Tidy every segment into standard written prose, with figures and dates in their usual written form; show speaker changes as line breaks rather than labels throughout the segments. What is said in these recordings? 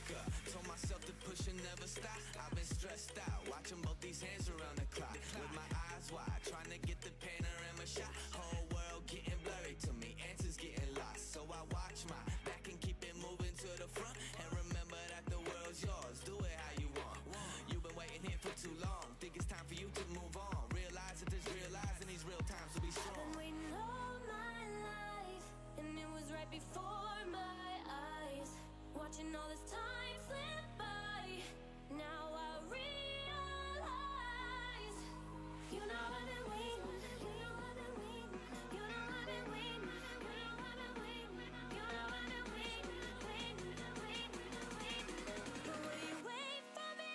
woke up, told myself to push and never stop. I've been stressed out, watching both these hands around the clock. With my eyes wide, trying to get the panorama shot. Whole world getting blurry to me, answers getting lost. So I watch my back and keep it moving to the front. And remember that the world's yours, do it how you want. You've been waiting here for too long, think it's time for you to move on. Realize that there's real lies in these real times to be strong.
I've been waiting all my life, and it was right before my eyes. Watching all this time slip by, now I realize. You know I've been waiting, you know I've been waiting, you know I've been waiting, you know I've been waiting, you know I've been waiting, waiting. But will you wait for me?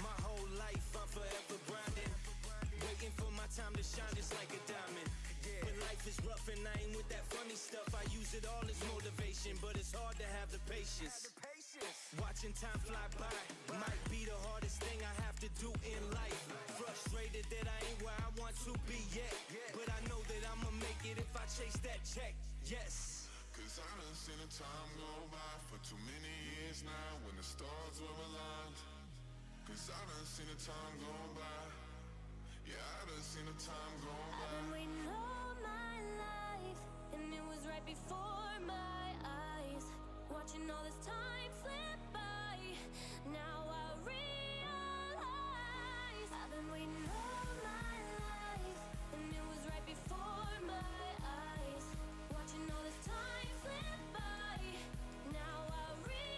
My whole life I'm forever grinding, waiting for my time to shine just like a diamond. When life is rough and I ain't with that funny stuff, I use it all as motivation, but it's hard to have the patience. Watching time fly by might be the hardest thing I have to do in life. Frustrated that I ain't where I want to be yet, but I know that I'ma make it if I chase that check. Yes.
Cause I done seen the time go by for too many years now when the stars were aligned. Cause I done seen the time go by. Yeah, I done seen the time go by.
I've been waiting all my life, and it was right before my eyes. Watching all this time slip by, now I realize. I've been waiting all my life, and it was right before my eyes. Watching all this time slip by, now I realize.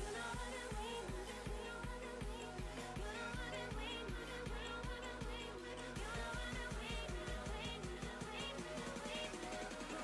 You know I've been waiting, you know I've been waiting, you know I've been waiting, you know I've been waiting, you know I've been waiting. But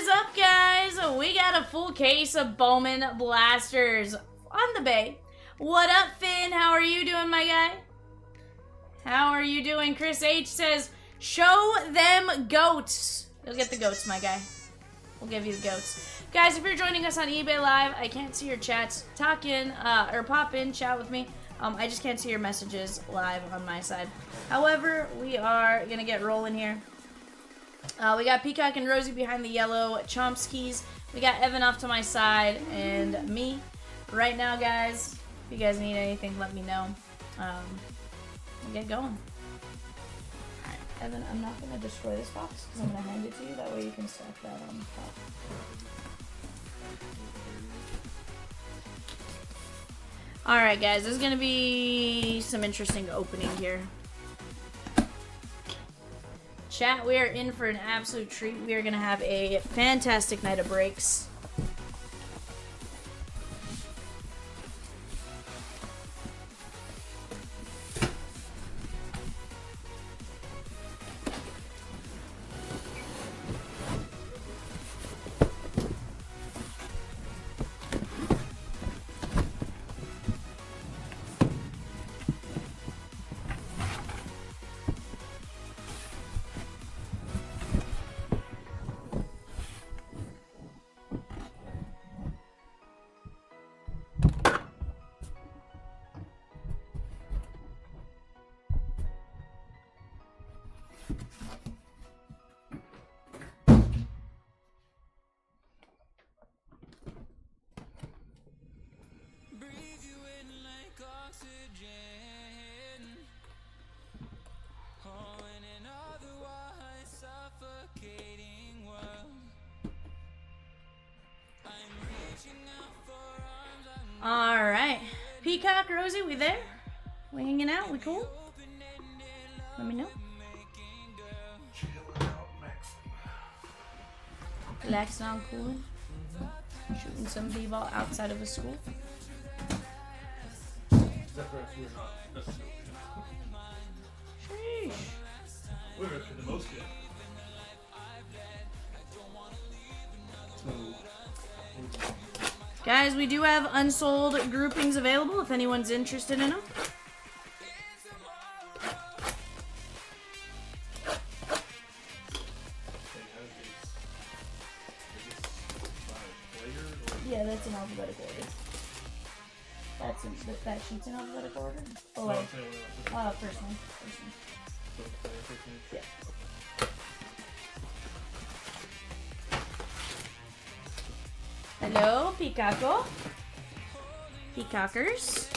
is up, guys? We got a full case of Bowman blasters on the bay. What up, Finn? How are you doing, my guy? How are you doing? Chris H says, show them goats. You'll get the goats, my guy. We'll give you the goats. Guys, if you're joining us on eBay Live, I can't see your chats. Talk in, or pop in, chat with me. I just can't see your messages live on my side. However, we are going to get rolling here. We got Peacock and Rosie behind the yellow Chomps keys. We got Evan off to my side and me. Right now, guys, if you guys need anything, let me know. We'll get going. Alright, Evan, I'm not going to destroy this box because I'm going to hand it to you. That way you can stack that on top. Alright, guys, there's going to be some interesting opening here. Chat, we are in for an absolute treat. We are going to have a fantastic night of breaks. Alright. Peacock, Rosie, we there? We hanging out? We cool? Let me know. Relaxing on cooling. Shooting some b-ball outside of a school. Sheesh.
We're in the most good.
Guys, we do have unsold groupings available if anyone's interested in them. Yeah, that's in alphabetical order. That sheet's in alphabetical order? Oh, wait. First one. Yeah. Hello, Peacocko. Peacockers.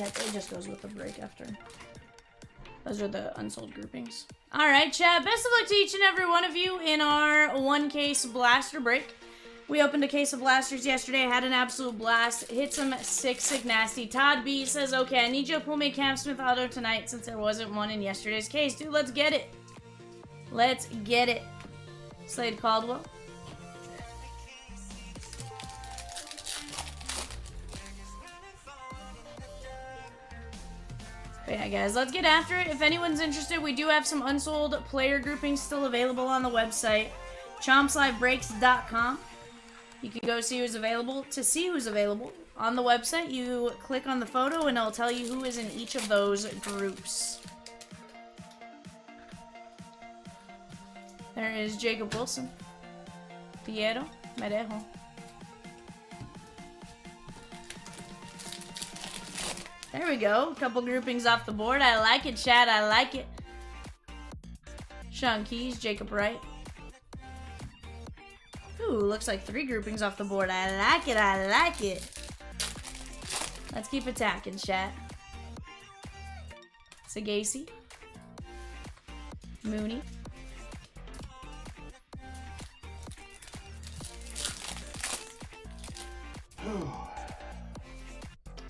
It just goes with the break after. Those are the unsold groupings. Alright, chat. Best of luck to each and every one of you in our one case blaster break. We opened a case of blasters yesterday. I had an absolute blast. Hit some sick nasty. Todd B says, okay, I need you to pull me a Cam Smith auto tonight since there wasn't one in yesterday's case. Dude, let's get it. Let's get it. Slade Caldwell. But yeah, guys, let's get after it. If anyone's interested, we do have some unsold player groupings still available on the website, chompslivebreaks.com. You can go see who's available. To see who's available on the website, you click on the photo and it'll tell you who is in each of those groups. There is Jacob Wilson. Piero Merejo. There we go. A couple groupings off the board. I like it, Chad. I like it. Sean Keys, Jacob Wright. Ooh, looks like 3 groupings off the board. I like it. I like it. Let's keep attacking, chat. Sagasi. Mooney.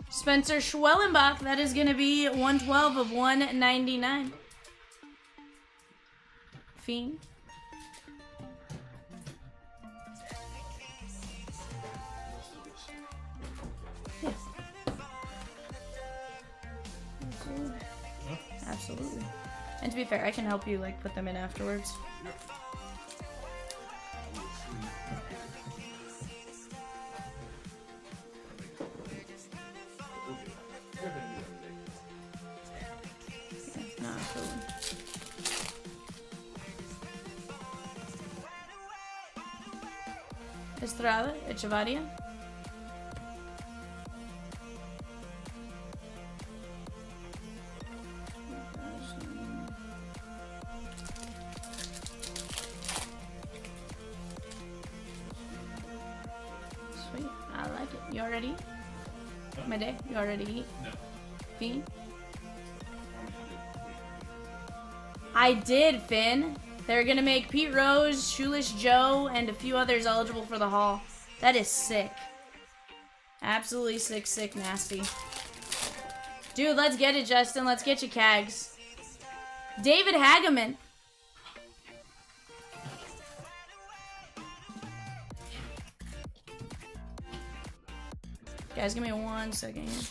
Spencer Schwellenbach. That is going to be 112 of 199. Fiend. Yeah. Absolutely. Absolutely. And to be fair, I can help you like put them in afterwards. No, absolutely. Estrada, Echevarria. Sweet, I like it. You already? My day, you already eat?
No.
Fiend? I did, Finn. They're gonna make Pete Rose, Shoeless Joe, and a few others eligible for the Hall. That is sick. Absolutely sick, sick, nasty. Dude, let's get it, Justin. Let's get you Cags. David Hageman. Guys, give me 1 second here.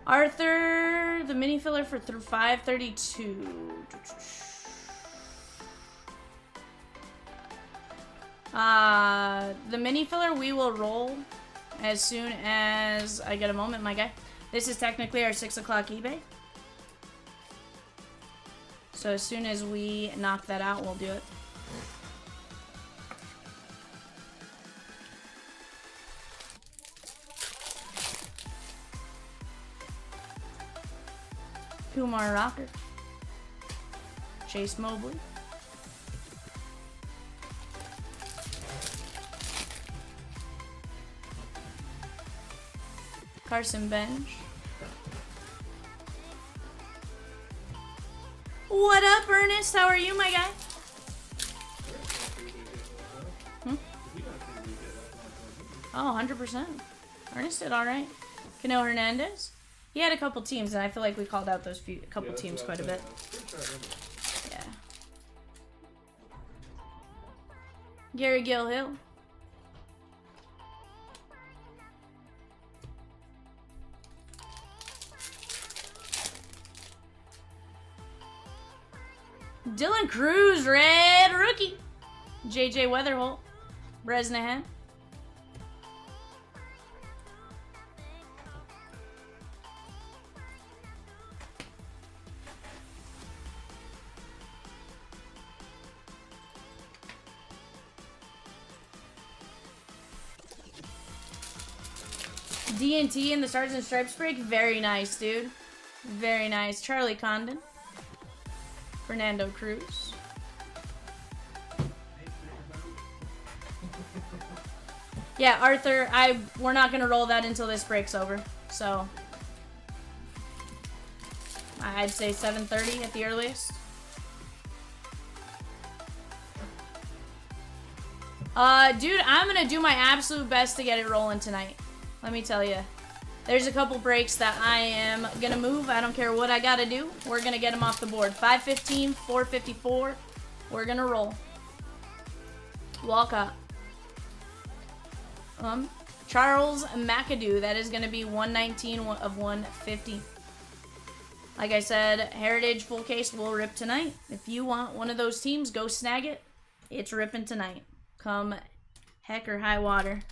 Arthur, the mini filler for 532. The mini filler we will roll as soon as I get a moment, my guy. This is technically our 6 o'clock eBay. So as soon as we knock that out, we'll do it. Kumar Rocker. Chase Mobley. Carson Bench. What up, Ernest? How are you, my guy? Oh, 100%. Ernest did all right. Cano Hernandez. He had a couple teams, and I feel like we called out those couple teams quite a bit. Yeah. Gary Gilhill. Dylan Cruz, red rookie. JJ Weatherholt. Bresnahan. DNT in the Stars and Stripes break. Very nice, dude. Very nice. Charlie Condon. Fernando Cruz. Yeah, Arthur, we're not gonna roll that until this break's over. So I'd say 7:30 at the earliest. Dude, I'm gonna do my absolute best to get it rolling tonight. Let me tell you. There's a couple breaks that I am gonna move. I don't care what I gotta do. We're gonna get them off the board. 515, 454. We're gonna roll. Walcott. Charles McAdoo. That is gonna be 119 of 150. Like I said, Heritage full case will rip tonight. If you want one of those teams, go snag it. It's ripping tonight. Come heck or high water.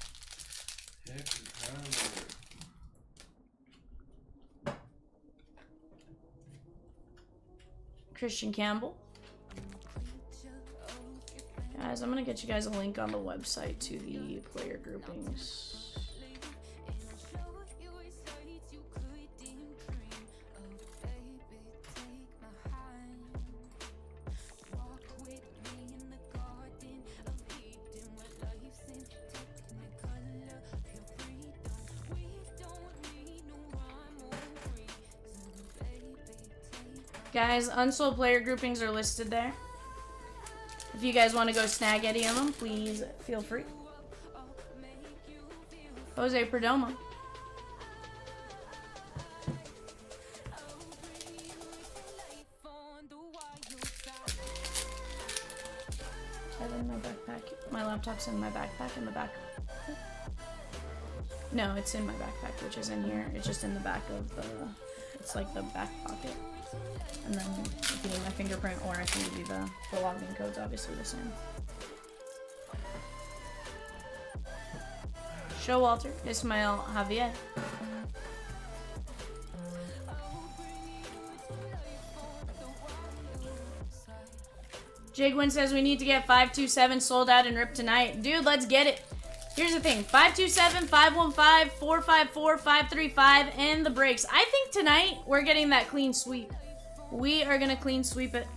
Christian Campbell. Guys, I'm going to get you guys a link on the website to the player groupings. Guys, unsold player groupings are listed there. If you guys want to go snag any of them, please feel free. Jose Perdomo. I have it in my backpack. My laptop's in my backpack in the back. No, it's in my backpack, which is in here. It's just in the back of the... It's like the back pocket. And then if you need my fingerprint, or I can give you the login code's obviously the same. Showalter, Ismael Javier. Jigwin says we need to get 527 sold out and ripped tonight. Dude, let's get it. Here's the thing. 527, 515, 454, 535, and the breaks. I think tonight we're getting that clean sweep. We are going to clean sweep it.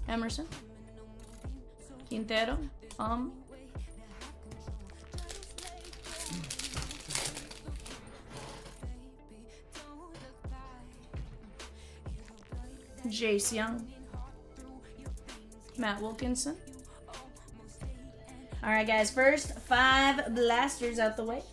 Emerson. Quintero. Jace Young. Matt Wilkinson. Alright guys, first 5 blasters out the way.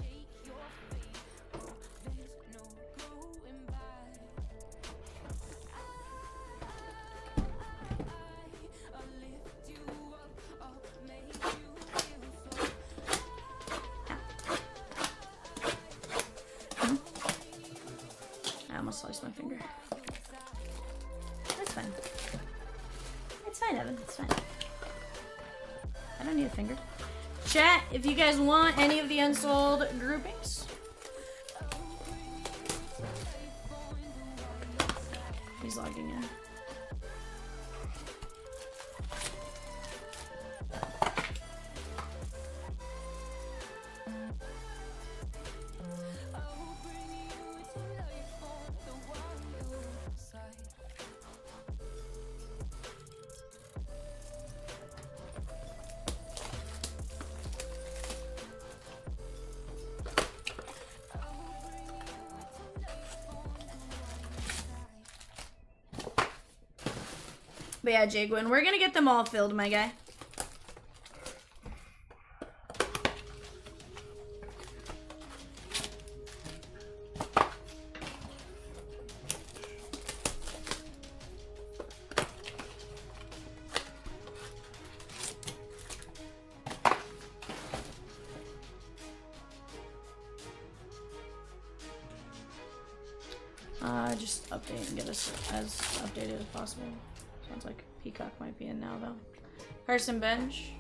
I almost sliced my finger. That's fine. It's fine, Evan. It's fine. I don't need a finger. Chat, if you guys want any of the unsold groupings. He's logging in. But yeah, Jagwin, we're gonna get them all filled, my guy. Just update and get us as updated as possible. Sounds like Peacock might be in now, though. Carson Bench.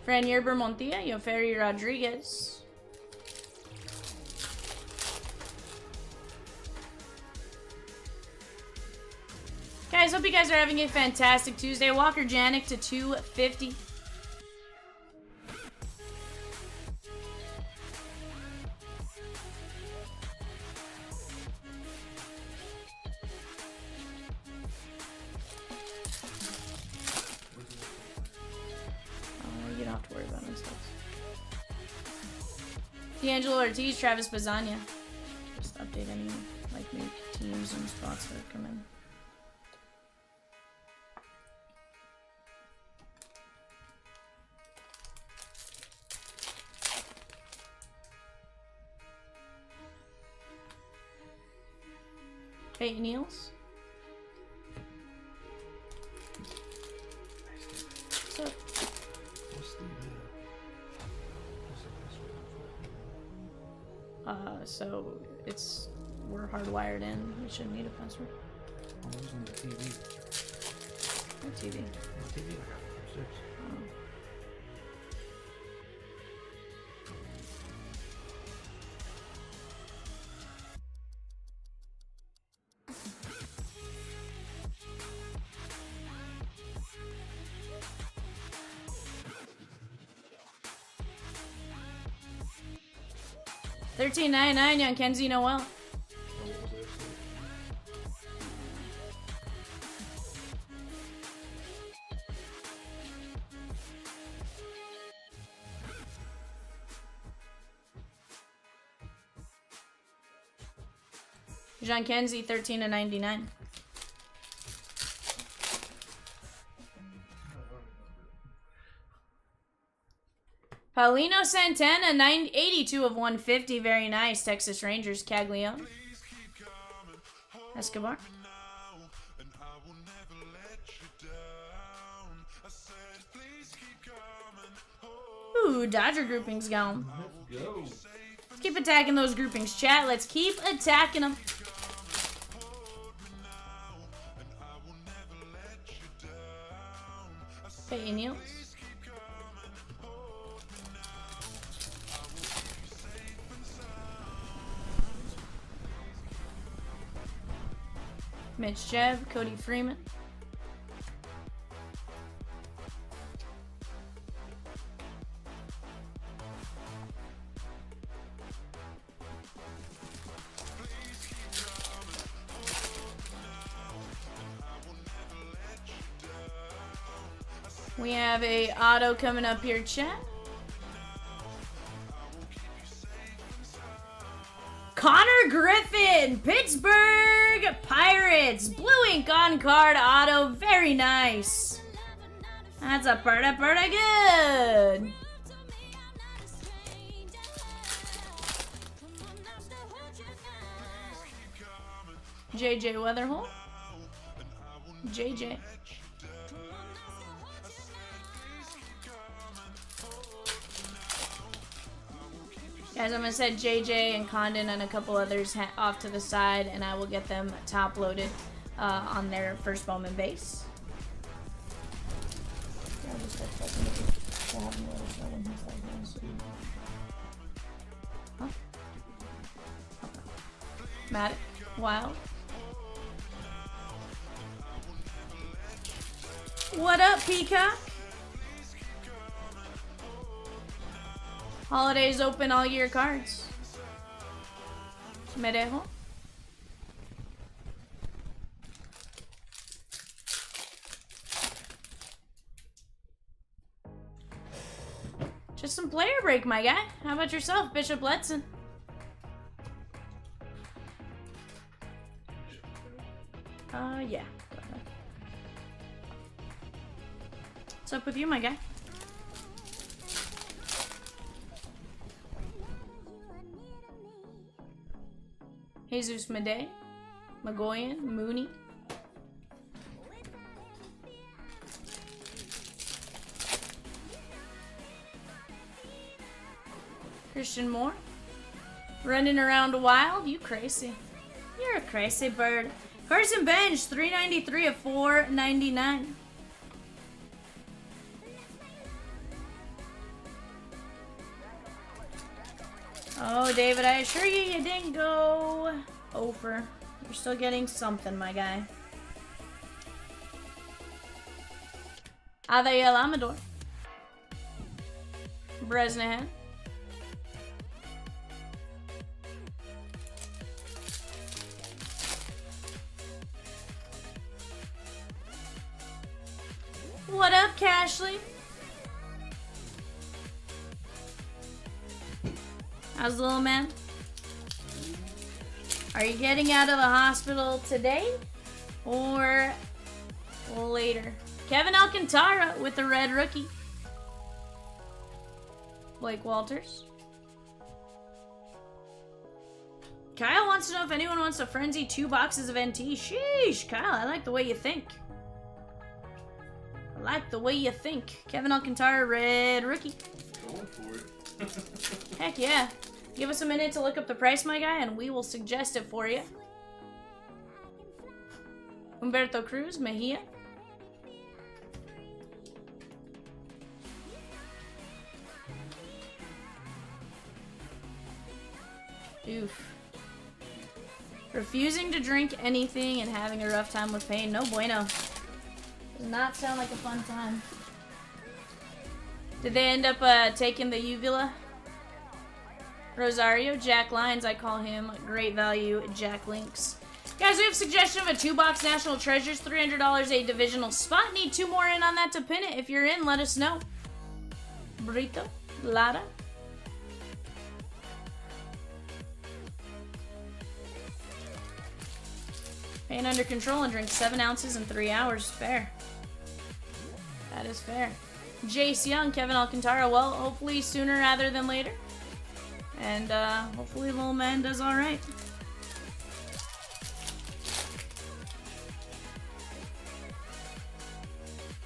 Fran Yerber Montilla, Yoferi Rodriguez. Guys, hope you guys are having a fantastic Tuesday. Walker Janik to 250. You don't have to worry about those stuff. D'Angelo Ortiz, Travis Bazania. Just update any like new teams and spots that come in. Peyton Niels. What's up? So we're hardwired in. We shouldn't need a password.
I'm using the TV.
What TV?
The TV I got upstairs.
Oh. $13.99, young Kenzie Noel. John Kenzie, $13.99. Paulino Santana, 82 of 150. Very nice. Texas Rangers, Caglione. Escobar. Ooh, Dodger groupings going.
Let's go.
Let's keep attacking those groupings, chat. Let's keep attacking them. Peyton Niels. Mitch Jeb, Cody Freeman. We have a auto coming up here, chat. Connor Griffin, Pittsburgh Pirates, blue ink on card auto, very nice. That's a pretty good. JJ Weatherhole, JJ. Guys, I'm going to set JJ and Condon and a couple others off to the side, and I will get them top loaded on their first Bowman base. Huh? Matt, Wild. What up, Peacock? Holidays open all year cards. Merejo. Just some player break, my guy. How about yourself, Bishop Letson? Yeah. What's up with you, my guy? Jesus Mede, Magoyan, Mooney. Christian Moore. Running around wild? You crazy. You're a crazy bird. Carson Bench, 393 of 499. Oh, David, I assure you, you didn't go over. You're still getting something, my guy. Adael Amador. Bresnahan. What up, Cashley? How's the little man? Are you getting out of the hospital today or later? Kevin Alcantara with the red rookie. Blake Walters. Kyle wants to know if anyone wants to frenzy 2 boxes of NT. Sheesh, Kyle, I like the way you think. I like the way you think. Kevin Alcantara, red rookie.
Going for it.
Heck yeah. Give us a minute to look up the price, my guy, and we will suggest it for you. Humberto Cruz, Mejia. Oof. Refusing to drink anything and having a rough time with pain. No bueno. Does not sound like a fun time. Did they end up taking the uvula? Rosario, Jack Lyons, I call him. Great value, Jack Links. Guys, we have a suggestion of a 2-box National Treasures, $300 a divisional spot. Need 2 more in on that to pin it. If you're in, let us know. Brito, Lara. Pain under control and drink 7 ounces in 3 hours. Fair. That is fair. Jace Young, Kevin Alcantara. Well, hopefully sooner rather than later. And hopefully little man does all right.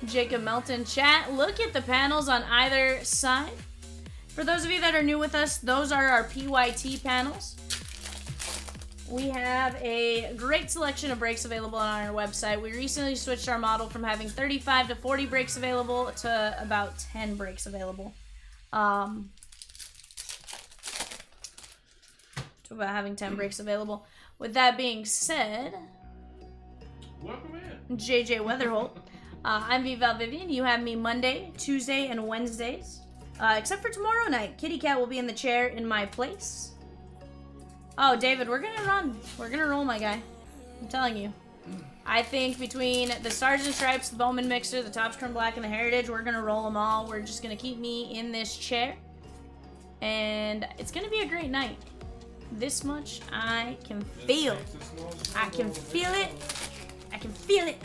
Jacob Melton, chat. Look at the panels on either side. For those of you that are new with us, those are our PYT panels. We have a great selection of breaks available on our website. We recently switched our model from having 35 to 40 breaks available to about 10 breaks available. To about having 10 breaks available. With that being said,
Welcome in.
JJ Weatherholt. I'm Vivan. You have me Monday, Tuesday, and Wednesdays. Except for tomorrow night. Kitty Cat will be in the chair in my place. Oh, David, we're gonna run. We're gonna roll, my guy. I'm telling you. I think between the Stars and Stripes, the Bowman Mixer, the Topps Chrome Black, and the Heritage, we're gonna roll them all. We're just gonna keep me in this chair. And it's gonna be a great night. This much I can feel. I can feel it. I can feel it.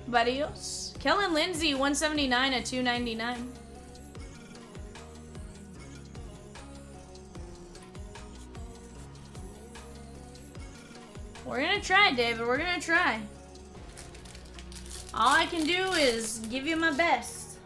Barrios. Kellen Lindsay, 179 at 299. We're gonna try, David. We're gonna try. All I can do is give you my best.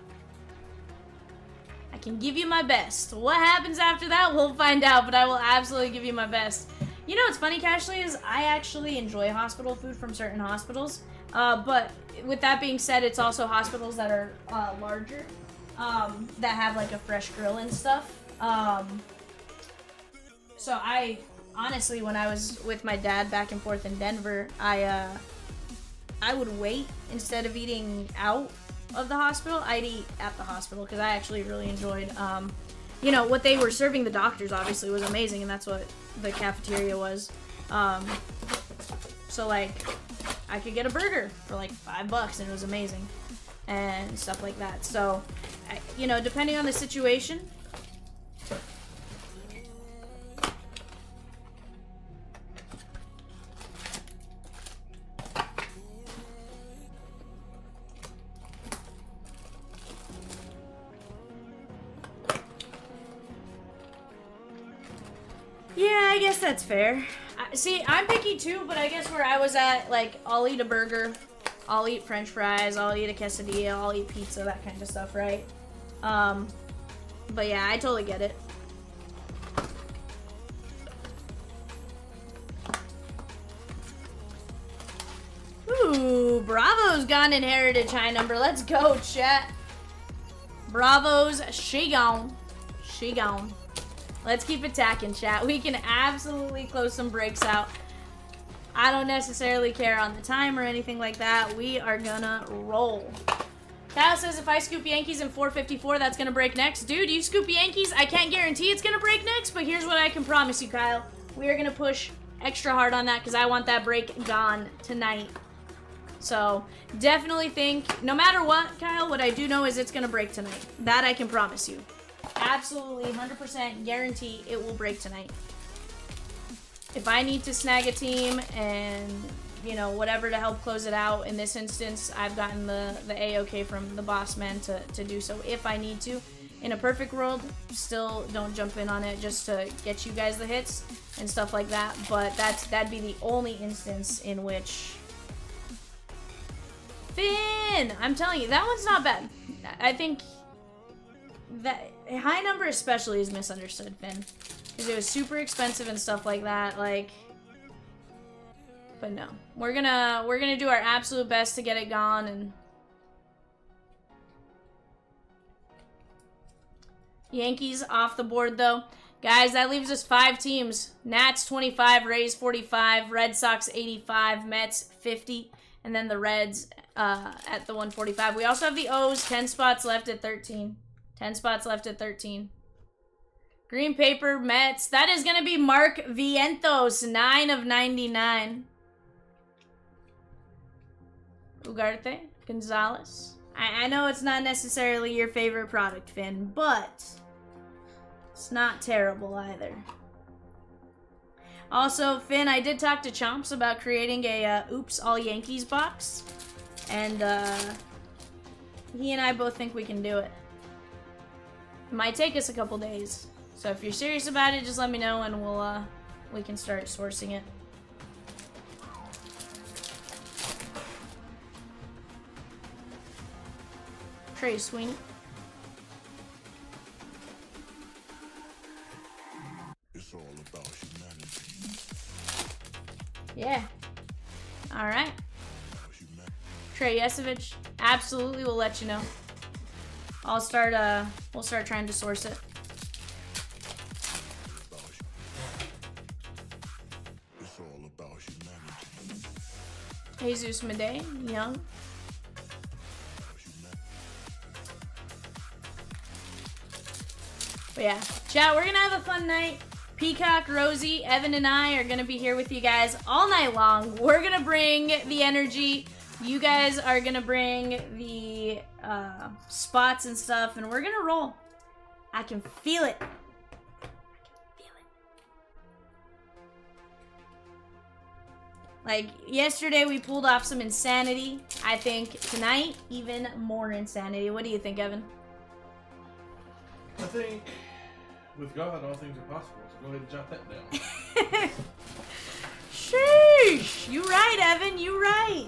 I can give you my best. What happens after that, we'll find out, but I will absolutely give you my best. You know what's funny, Cashley, is I actually enjoy hospital food from certain hospitals. But with that being said, it's also hospitals that are larger, that have like a fresh grill and stuff. So I honestly, when I was with my dad back and forth in Denver, I would wait instead of eating out of the hospital. I'd eat at the hospital because I actually really enjoyed, you know, what they were serving the doctors. Obviously, was amazing, and that's what the cafeteria was. So like, I could get a burger for like $5, and it was amazing, and stuff like that. So, you know, depending on the situation. guess that's fair. See, I'm picky too, but I guess where I was at, like, I'll eat a burger, I'll eat french fries, I'll eat a quesadilla, I'll eat pizza, that kind of stuff, right? But yeah, I totally get it. Ooh, Bravo's got an heritage high number. Let's go, chat. Bravo's she gone. She gone. Let's keep attacking, chat. We can absolutely close some breaks out. I don't necessarily care on the time or anything like that. We are gonna roll. Kyle says if I scoop Yankees in 454, that's gonna break next. Dude, you scoop Yankees, I can't guarantee it's gonna break next, but here's what I can promise you, Kyle. We are gonna push extra hard on that because I want that break gone tonight. So definitely think, no matter what, Kyle, what I do know is it's gonna break tonight. That I can promise you. Absolutely 100% guarantee it will break tonight. If I need to snag a team and, you know, whatever to help close it out, in this instance, I've gotten the A-OK from the boss man to do so if I need to. In a perfect world, still don't jump in on it just to get you guys the hits and stuff like that. But that'd be the only instance in which... Finn! I'm telling you, that one's not bad. I think that high number especially is misunderstood, Finn. Because it was super expensive and stuff like that, like... But no. We're gonna do our absolute best to get it gone, and... Yankees off the board, though. Guys, that leaves us 5 teams. Nats 25, Rays 45, Red Sox 85, Mets 50, and then the Reds at the 145. We also have the O's, 10 spots left at 13. 10 spots left at 13. Green paper, Mets. That is going to be Mark Vientos, 9 of 99. Ugarte, Gonzalez. I know it's not necessarily your favorite product, Finn, but it's not terrible either. Also, Finn, I did talk to Chomps about creating a Oops All Yankees box, and he and I both think we can do it. It might take us a couple days. So if you're serious about it, just let me know and we can start sourcing it. Trey Sweeney.
It's all about humanity.
Yeah. All right. Trey Yesevich. Absolutely, we'll let you know. I'll start. We'll start trying to source it.
It's all about humanity.
Jesus Madej, Young. But yeah, chat, we're gonna have a fun night. Peacock, Rosie, Evan, and I are gonna be here with you guys all night long. We're gonna bring the energy. You guys are gonna bring the spots and stuff, and we're gonna roll. I can feel it. Like, yesterday we pulled off some insanity. I think tonight, even more insanity. What do you think, Evan?
I think with God, all things are possible. So go ahead and jot that down.
Sheesh! You right, Evan. You right.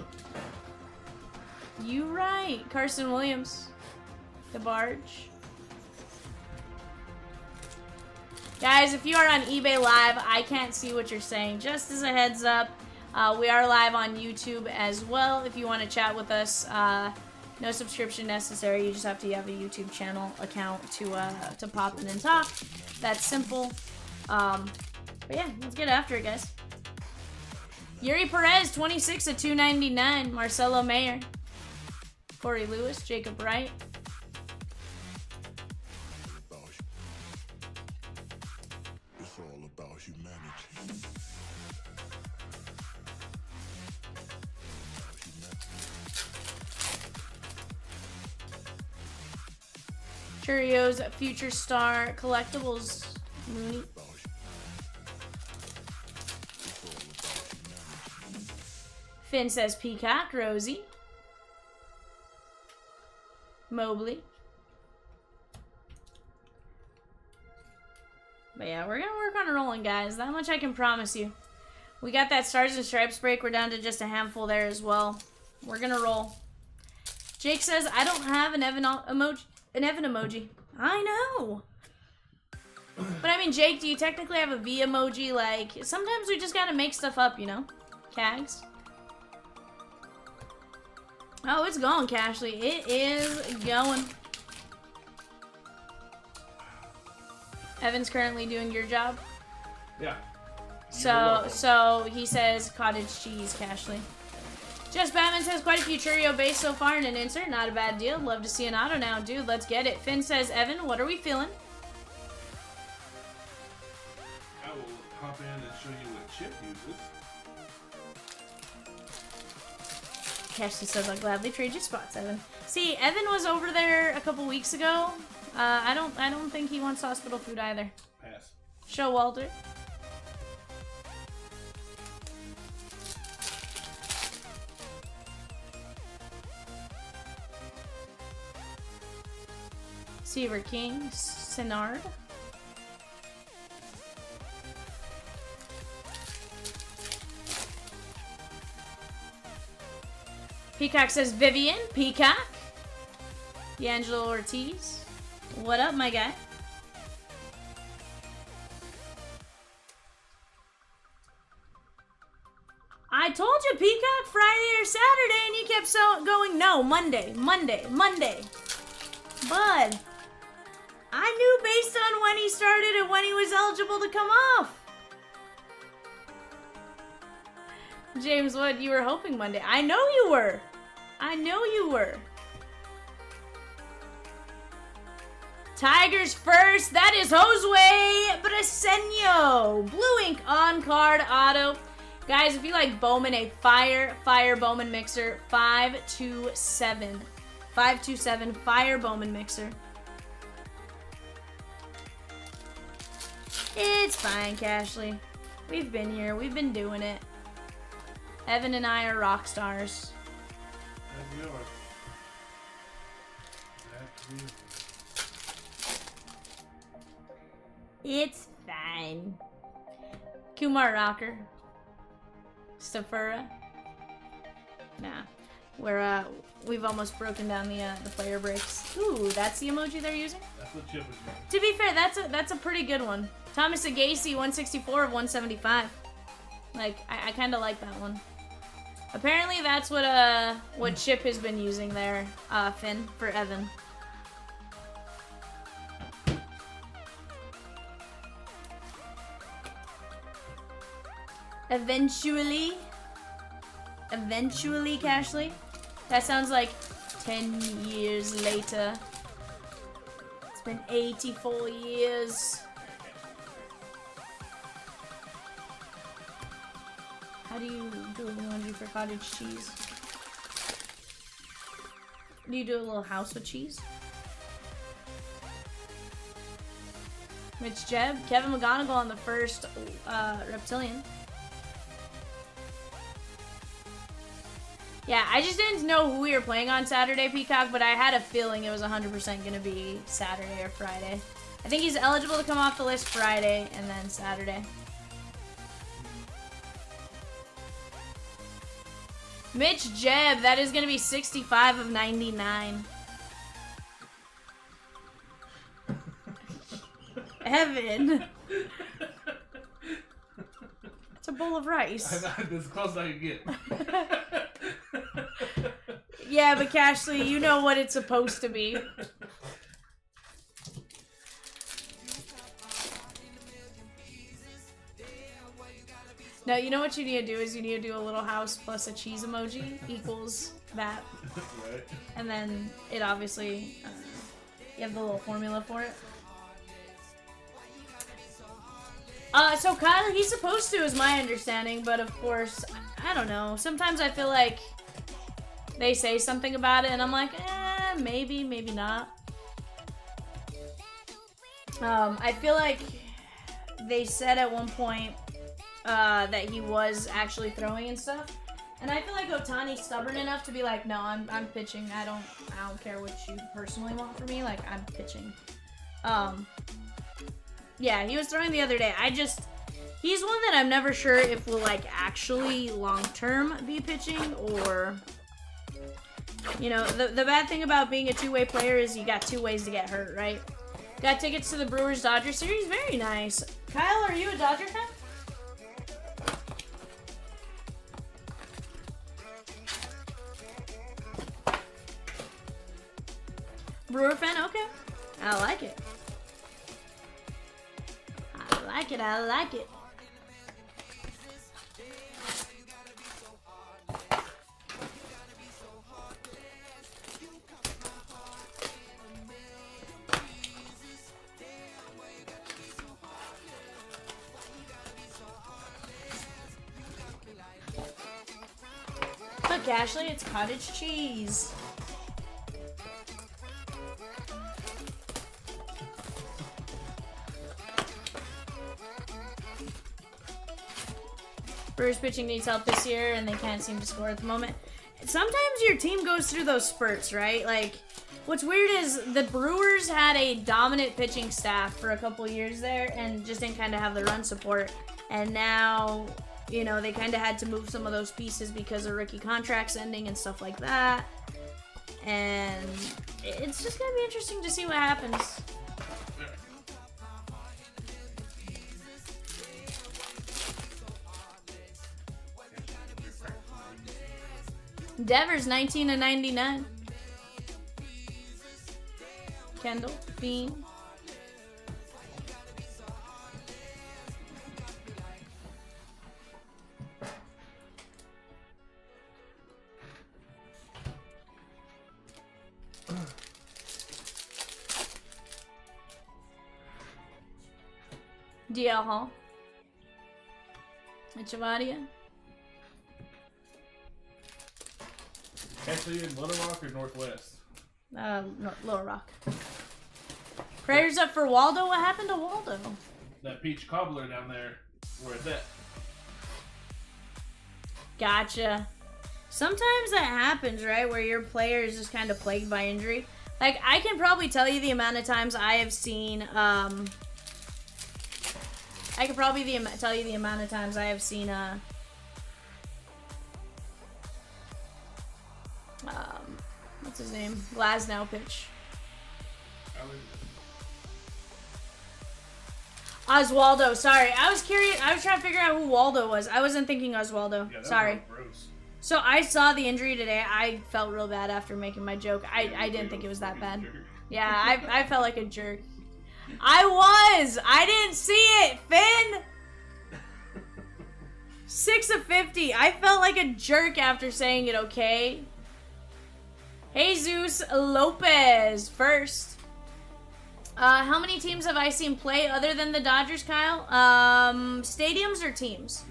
You right. Carson Williams. The barge. Guys, if you are on eBay Live, I can't see what you're saying. Just as a heads up, we are live on YouTube as well. If you want to chat with us, no subscription necessary. You just have to have a YouTube channel account to pop in and talk. That's simple. But yeah, let's get after it, guys. Yuri Perez, 26 of 299. Marcelo Mayer. Corey Lewis, Jacob Wright.
It's all about humanity.
Cheerios, Future Star, Collectibles, Mooney. Finn says Peacock, Rosie. Mobley. But yeah, we're gonna work on rolling, guys. That much I can promise you. We got that Stars and Stripes break. We're down to just a handful there as well. We're gonna roll. Jake says, I don't have an Evan emoji. I know. But I mean, Jake, do you technically have a V emoji? Like, sometimes we just gotta make stuff up, you know? Cags. Oh, it's going, Cashley. It is going. Evan's currently doing your job.
Yeah.
So he says cottage cheese, Cashley. Just Batman says quite a few Churio base so far in an insert. Not a bad deal. Love to see an auto now, dude. Let's get it. Finn says, Evan, what are we feeling?
I will hop in and show you what Chip uses.
Cashley says, I'll gladly trade you spots, Evan. See, Evan was over there a couple weeks ago. I don't think he wants hospital food either.
Pass.
Show Walter. Seaver King, Sinard. Peacock says Vivian, Peacock. D'Angelo Ortiz. What up, my guy? I told you Peacock Friday or Saturday and you kept going, no, Monday. Bud, I knew based on when he started and when he was eligible to come off. James Wood, you were hoping Monday. I know you were. Tigers first. That is Josue Brasenio. Blue ink on card auto. Guys, if you like Bowman, a fire Bowman mixer. 527. 527 fire Bowman mixer. It's fine, Cashley. We've been here. We've been doing it. Evan and I are rock stars.
As we are.
It's fine. Kumar Rocker. Stafura. Nah. We've almost broken down the player breaks. Ooh, that's the emoji they're using?
That's what Chip is doing.
To be fair, that's a pretty good one. Thomas Agacy, 164 of 175. Like, I kinda like that one. Apparently that's what Chip has been using there, Finn, for Evan. Eventually, Cashley. That sounds like 10 years later. It's been 84 years. How do you do an emoji for cottage cheese? Do you do a little house with cheese? Mitch Jeb, Kevin McGonigal on the first reptilian. Yeah, I just didn't know who we were playing on Saturday, Peacock, but I had a feeling it was 100% going to be Saturday or Friday. I think he's eligible to come off the list Friday and then Saturday. Mitch Jeb, that is going to be 65 of 99. Evan. It's a bowl of rice.
That's as close as I can get.
Yeah, but Cashley, you know what it's supposed to be. No, you know what you need to do is you need to do a little house plus a cheese emoji equals that.
Right.
And then it obviously, you have the little formula for it. So Kyle, he's supposed to, is my understanding, but of course, I don't know. Sometimes I feel like they say something about it, and I'm like, maybe, maybe not. I feel like they said at one point that he was actually throwing and stuff, and I feel like Otani's stubborn enough to be like, no, I'm pitching. I don't care what you personally want from me. Like, I'm pitching. Yeah, he was throwing the other day. He's one that I'm never sure if will like actually long-term be pitching or, you know, the bad thing about being a two-way player is you got two ways to get hurt, right? Got tickets to the Brewers-Dodgers series? Very nice. Kyle, are you a Dodger fan? Brewer fan? Okay. I like it. I like it. I like it. Look, Ashley, it's cottage cheese. Brewers pitching needs help this year, and they can't seem to score at the moment. Sometimes your team goes through those spurts, right? Like, what's weird is the Brewers had a dominant pitching staff for a couple years there, and just didn't kind of have the run support. And now, you know, they kind of had to move some of those pieces because of rookie contracts ending and stuff like that. And it's just going to be interesting to see what happens. Devers 19/99. Kendall, Bean. DL Hall. Echevarria.
Actually, in Little Rock or Northwest?
Lower Rock. Prayers up for Waldo. What happened to Waldo?
That peach cobbler down there, where it's at.
Gotcha. Sometimes that happens, right? Where your player is just kind of plagued by injury. Like, I can probably tell you the amount of times I have seen, I could probably tell you the amount of times I have seen, what's his name? Glasnow pitch. Oswaldo, sorry. I was curious. I was trying to figure out who Waldo was. I wasn't thinking Oswaldo.
Yeah,
sorry.
Gross.
So I saw the injury today. I felt real bad after making my joke. I didn't think it was that bad. Yeah, I felt like a jerk. I didn't see it, Finn! 6 of 50. I felt like a jerk after saying it, okay? Jesus Lopez first. How many teams have I seen play other than the Dodgers, Kyle? Stadiums or teams?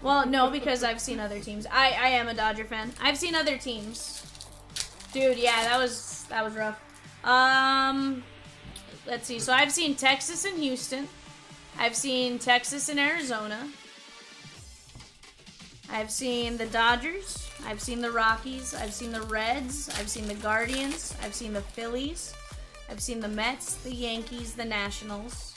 Well, no, because I've seen other teams. I am a Dodger fan. I've seen other teams. Dude, yeah, that was rough. Let's see. So I've seen Texas and Houston. I've seen Texas and Arizona. I've seen the Dodgers. I've seen the Rockies. I've seen the Reds. I've seen the Guardians. I've seen the Phillies. I've seen the Mets, the Yankees, the Nationals.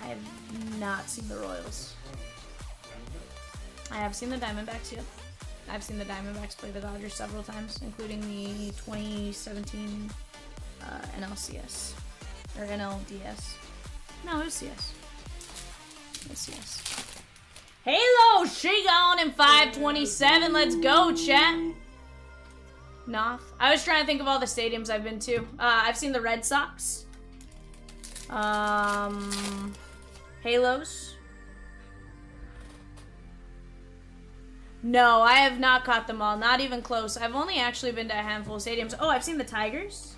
I have not seen the Royals. I have seen the Diamondbacks, yep. I've seen the Diamondbacks play the Dodgers several times, including the 2017 NLCS. Or NLDS. No, it was CS. It's CS. Halo, she gone in 527. Let's go, chat. Noth. I was trying to think of all the stadiums I've been to. I've seen the Red Sox. Halos. No, I have not caught them all. Not even close. I've only actually been to a handful of stadiums. Oh, I've seen the Tigers.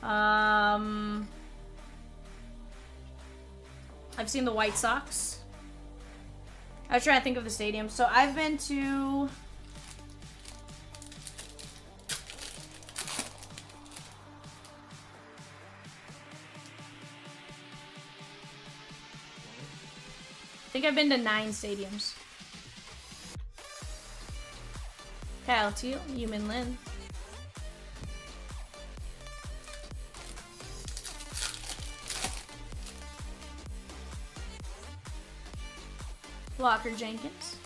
I've seen the White Sox. I was trying to think of the stadiums. So I've been to... I think I've been to 9 stadiums. Kyle Teal, Yumin Lin. Walker Jenkins.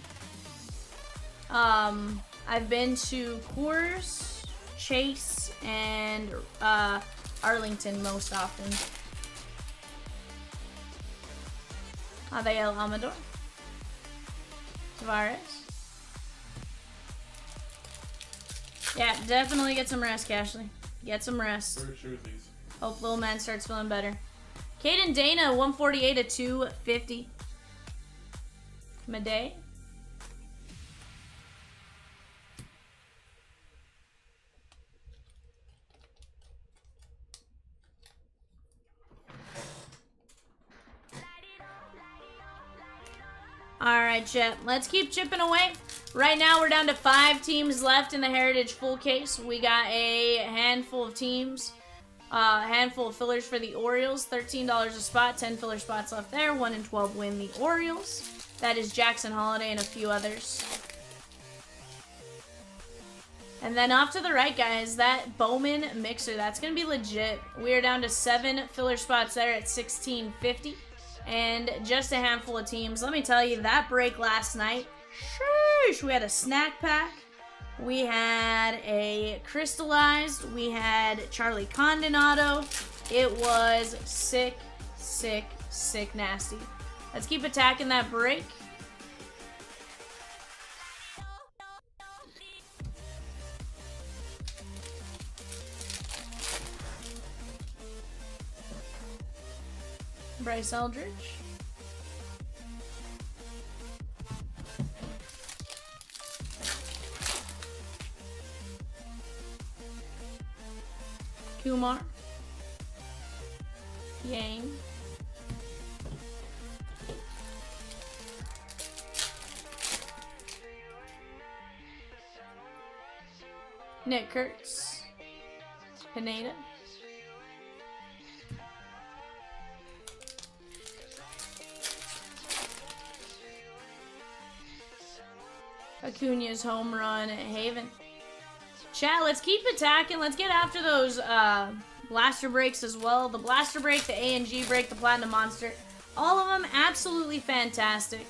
I've been to Coors, Chase, and Arlington most often. Abiel Amador. Tavares. Yeah, definitely get some rest, Cashley. Get some rest.
For sure these.
Hope little man starts feeling better. Caden Dana, 148 to 250. Madej. Alright, Chet. Let's keep chipping away. Right now, we're down to 5 teams left in the Heritage full case. We got a handful of teams. Handful of fillers for the Orioles. $13 a spot. 10 filler spots left there. 1 and 12 win the Orioles. That is Jackson Holiday and a few others. And then off to the right, guys, that Bowman mixer. That's going to be legit. We are down to 7 filler spots there at $16.50. And just a handful of teams. Let me tell you, that break last night, sheesh, we had a snack pack. We had a crystallized. We had Charlie Condonado. It was sick, sick, sick nasty. Let's keep attacking that break. Bryce Eldridge. Kumar. Yang. Nick Kurtz. Pineda. Acuna's home run at Haven. Chat, let's keep attacking. Let's get after those blaster breaks as well. The blaster break, the A and G break, the Platinum Monster. All of them absolutely fantastic.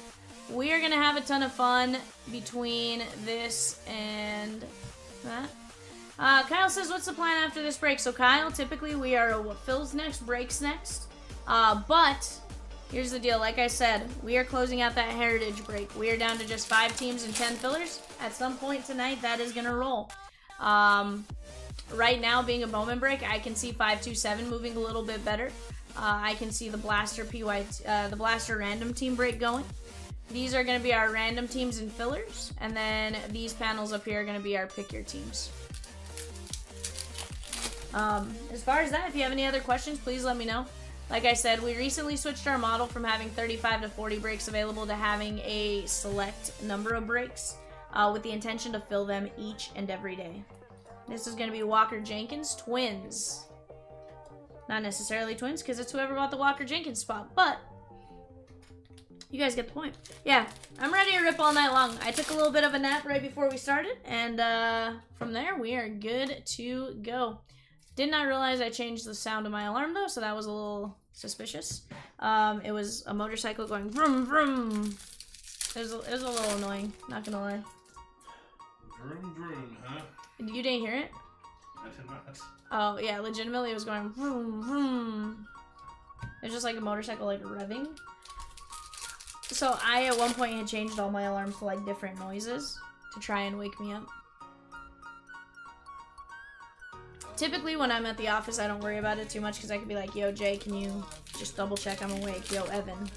We are going to have a ton of fun between this and that. Kyle says, what's the plan after this break? So Kyle, typically we are what fills next, breaks next. But here's the deal. Like I said, we are closing out that Heritage break. We are down to just 5 teams and 10 fillers. At some point tonight, that is going to roll. Right now, being a Bowman break, I can see 527 moving a little bit better. I can see the Blaster the Blaster random team break going. These are going to be our random teams and fillers, and then these panels up here are going to be our pick your teams. As far as that, if you have any other questions, please let me know. Like I said, we recently switched our model from having 35 to 40 breaks available to having a select number of breaks with the intention to fill them each and every day. This is going to be Walker Jenkins, Twins. Not necessarily Twins because it's whoever bought the Walker Jenkins spot, but you guys get the point. Yeah, I'm ready to rip all night long. I took a little bit of a nap right before we started, and from there, we are good to go. Did not realize I changed the sound of my alarm, though, so that was a little suspicious. It was a motorcycle going vroom, vroom. It was a little annoying, not gonna lie.
Vroom, vroom, huh?
You didn't hear it?
I did not.
Oh, yeah, legitimately it was going vroom, vroom. It was just like a motorcycle, like, revving. So I, at one point, had changed all my alarms to, like, different noises to try and wake me up. Typically, when I'm at the office, I don't worry about it too much because I could be like, yo, Jay, can you just double check I'm awake? Yo, Evan.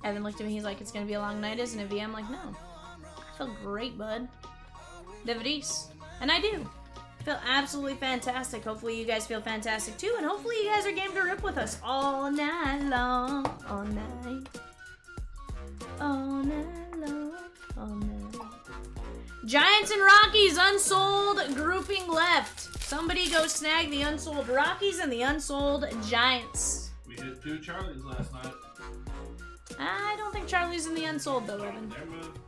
Evan looked at me, he's like, it's gonna be a long night, isn't it, V? I'm like, no. I feel great, bud. Devidis. And I do. I feel absolutely fantastic. Hopefully you guys feel fantastic too, and hopefully you guys are game to rip with us all night long. All night. All night long. All night. Giants and Rockies, unsold grouping left. Somebody go snag the unsold Rockies and the unsold Giants.
We hit 2 Charlies last night.
I don't think Charlie's in the unsold though, Evan.
Never mind.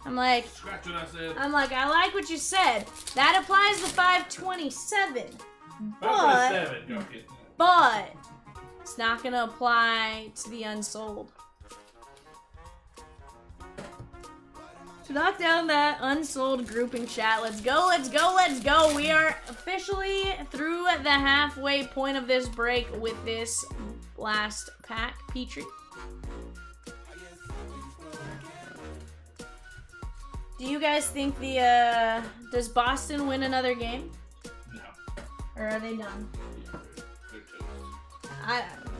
I'm like,
Scratch what I said.
I like what you said. That applies to 527.
527. Go get that.
But it's not gonna apply to the unsold. To knock down that unsold grouping chat. Let's go, let's go, let's go. We are officially through the halfway point of this break with this last pack. Petrie. Do you guys think does Boston win another game?
No.
Or are they done?
They're toast.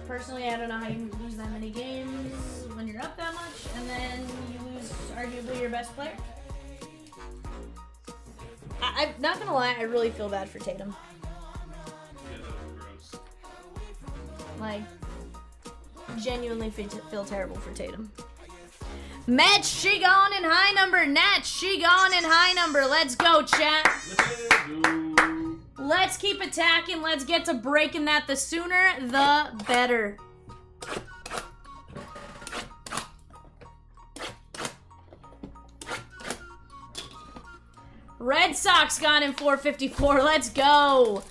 Personally, I don't know how you lose that many games when you're up that much, and then you lose arguably your best player. I'm not gonna lie, I really feel bad for Tatum.
Yeah, that was gross.
Like, genuinely feel terrible for Tatum. Match, she gone in high number. Natch, she gone in high number. Let's go, chat.
Let's go.
Let's keep attacking. Let's get to breaking that. The sooner, the better. Red Sox gone in 454. Let's go.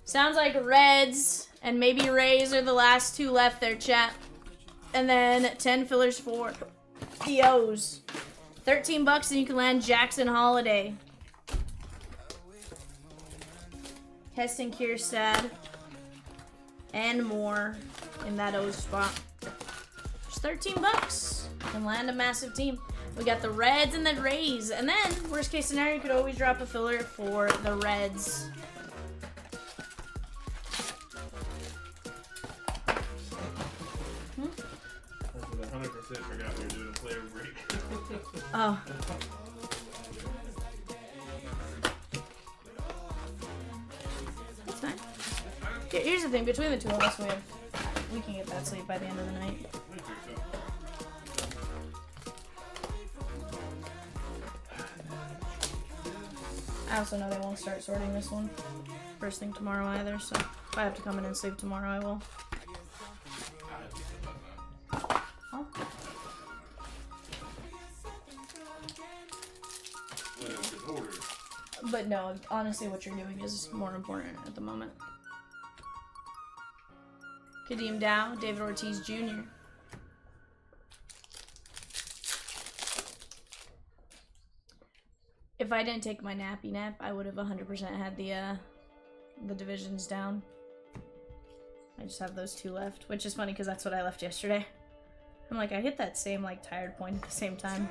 Sounds like Reds and maybe Rays are the last two left there, chat. And then 10 fillers for the O's. $13 and you can land Jackson Holiday. Heston Kierstad. And more in that O's spot. Just $13. And land a massive team. We got the Reds and the Rays. And then, worst case scenario, you could always drop a filler for the Reds.
I 100% forgot we were doing a player break.
Oh. That's fine. Here's the thing, between the two of us, we can get that sleep by the end of the night.
I think so.
I also know they won't start sorting this one first thing tomorrow either, so if I have to come in and sleep tomorrow, I will. Huh? But no, honestly, what you're doing is more important at the moment. Kadeem Dow, David Ortiz Jr. If I didn't take my nappy nap, I would have 100% had the divisions down. I just have those two left, which is funny because that's what I left yesterday. I'm like, I hit that same like tired point at the same time.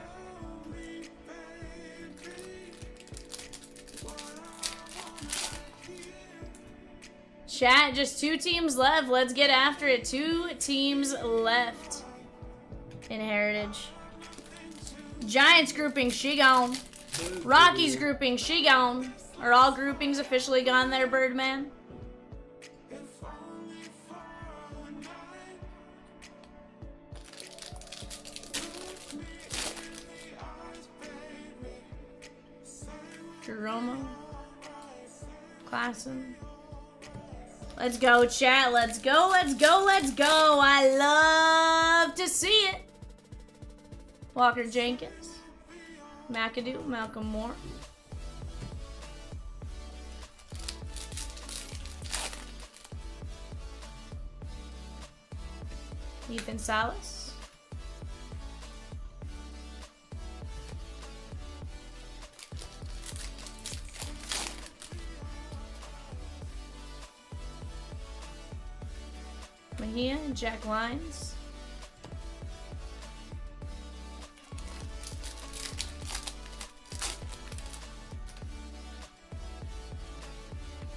Chat, just 2 teams left. Let's get after it. 2 teams left in Heritage. Giants grouping, she gone. Rockies grouping, she gone. Are all groupings officially gone there, Birdman? Jeromo. Klassen. Let's go, chat. Let's go, let's go, let's go. I love to see it. Walker Jenkins. McAdoo, Malcolm Moore. Ethan Salas. Mejia and Jack Lyons.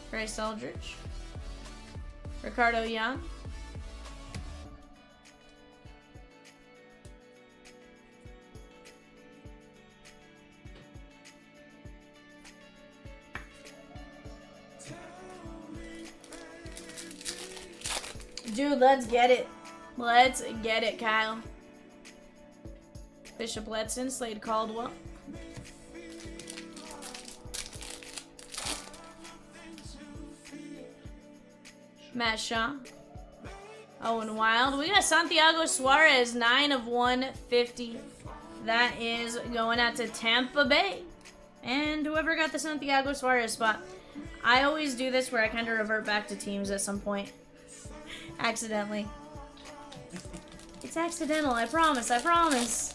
Bryce Aldridge. Ricardo Young. Dude, let's get it. Let's get it, Kyle. Bishop Letson, Slade Caldwell. Matt Shaw. Owen Wild. We got Santiago Suarez, 9 of 150. That is going out to Tampa Bay. And whoever got the Santiago Suarez spot. I always do this where I kind of revert back to teams at some point. Accidentally. It's accidental, I promise, I promise.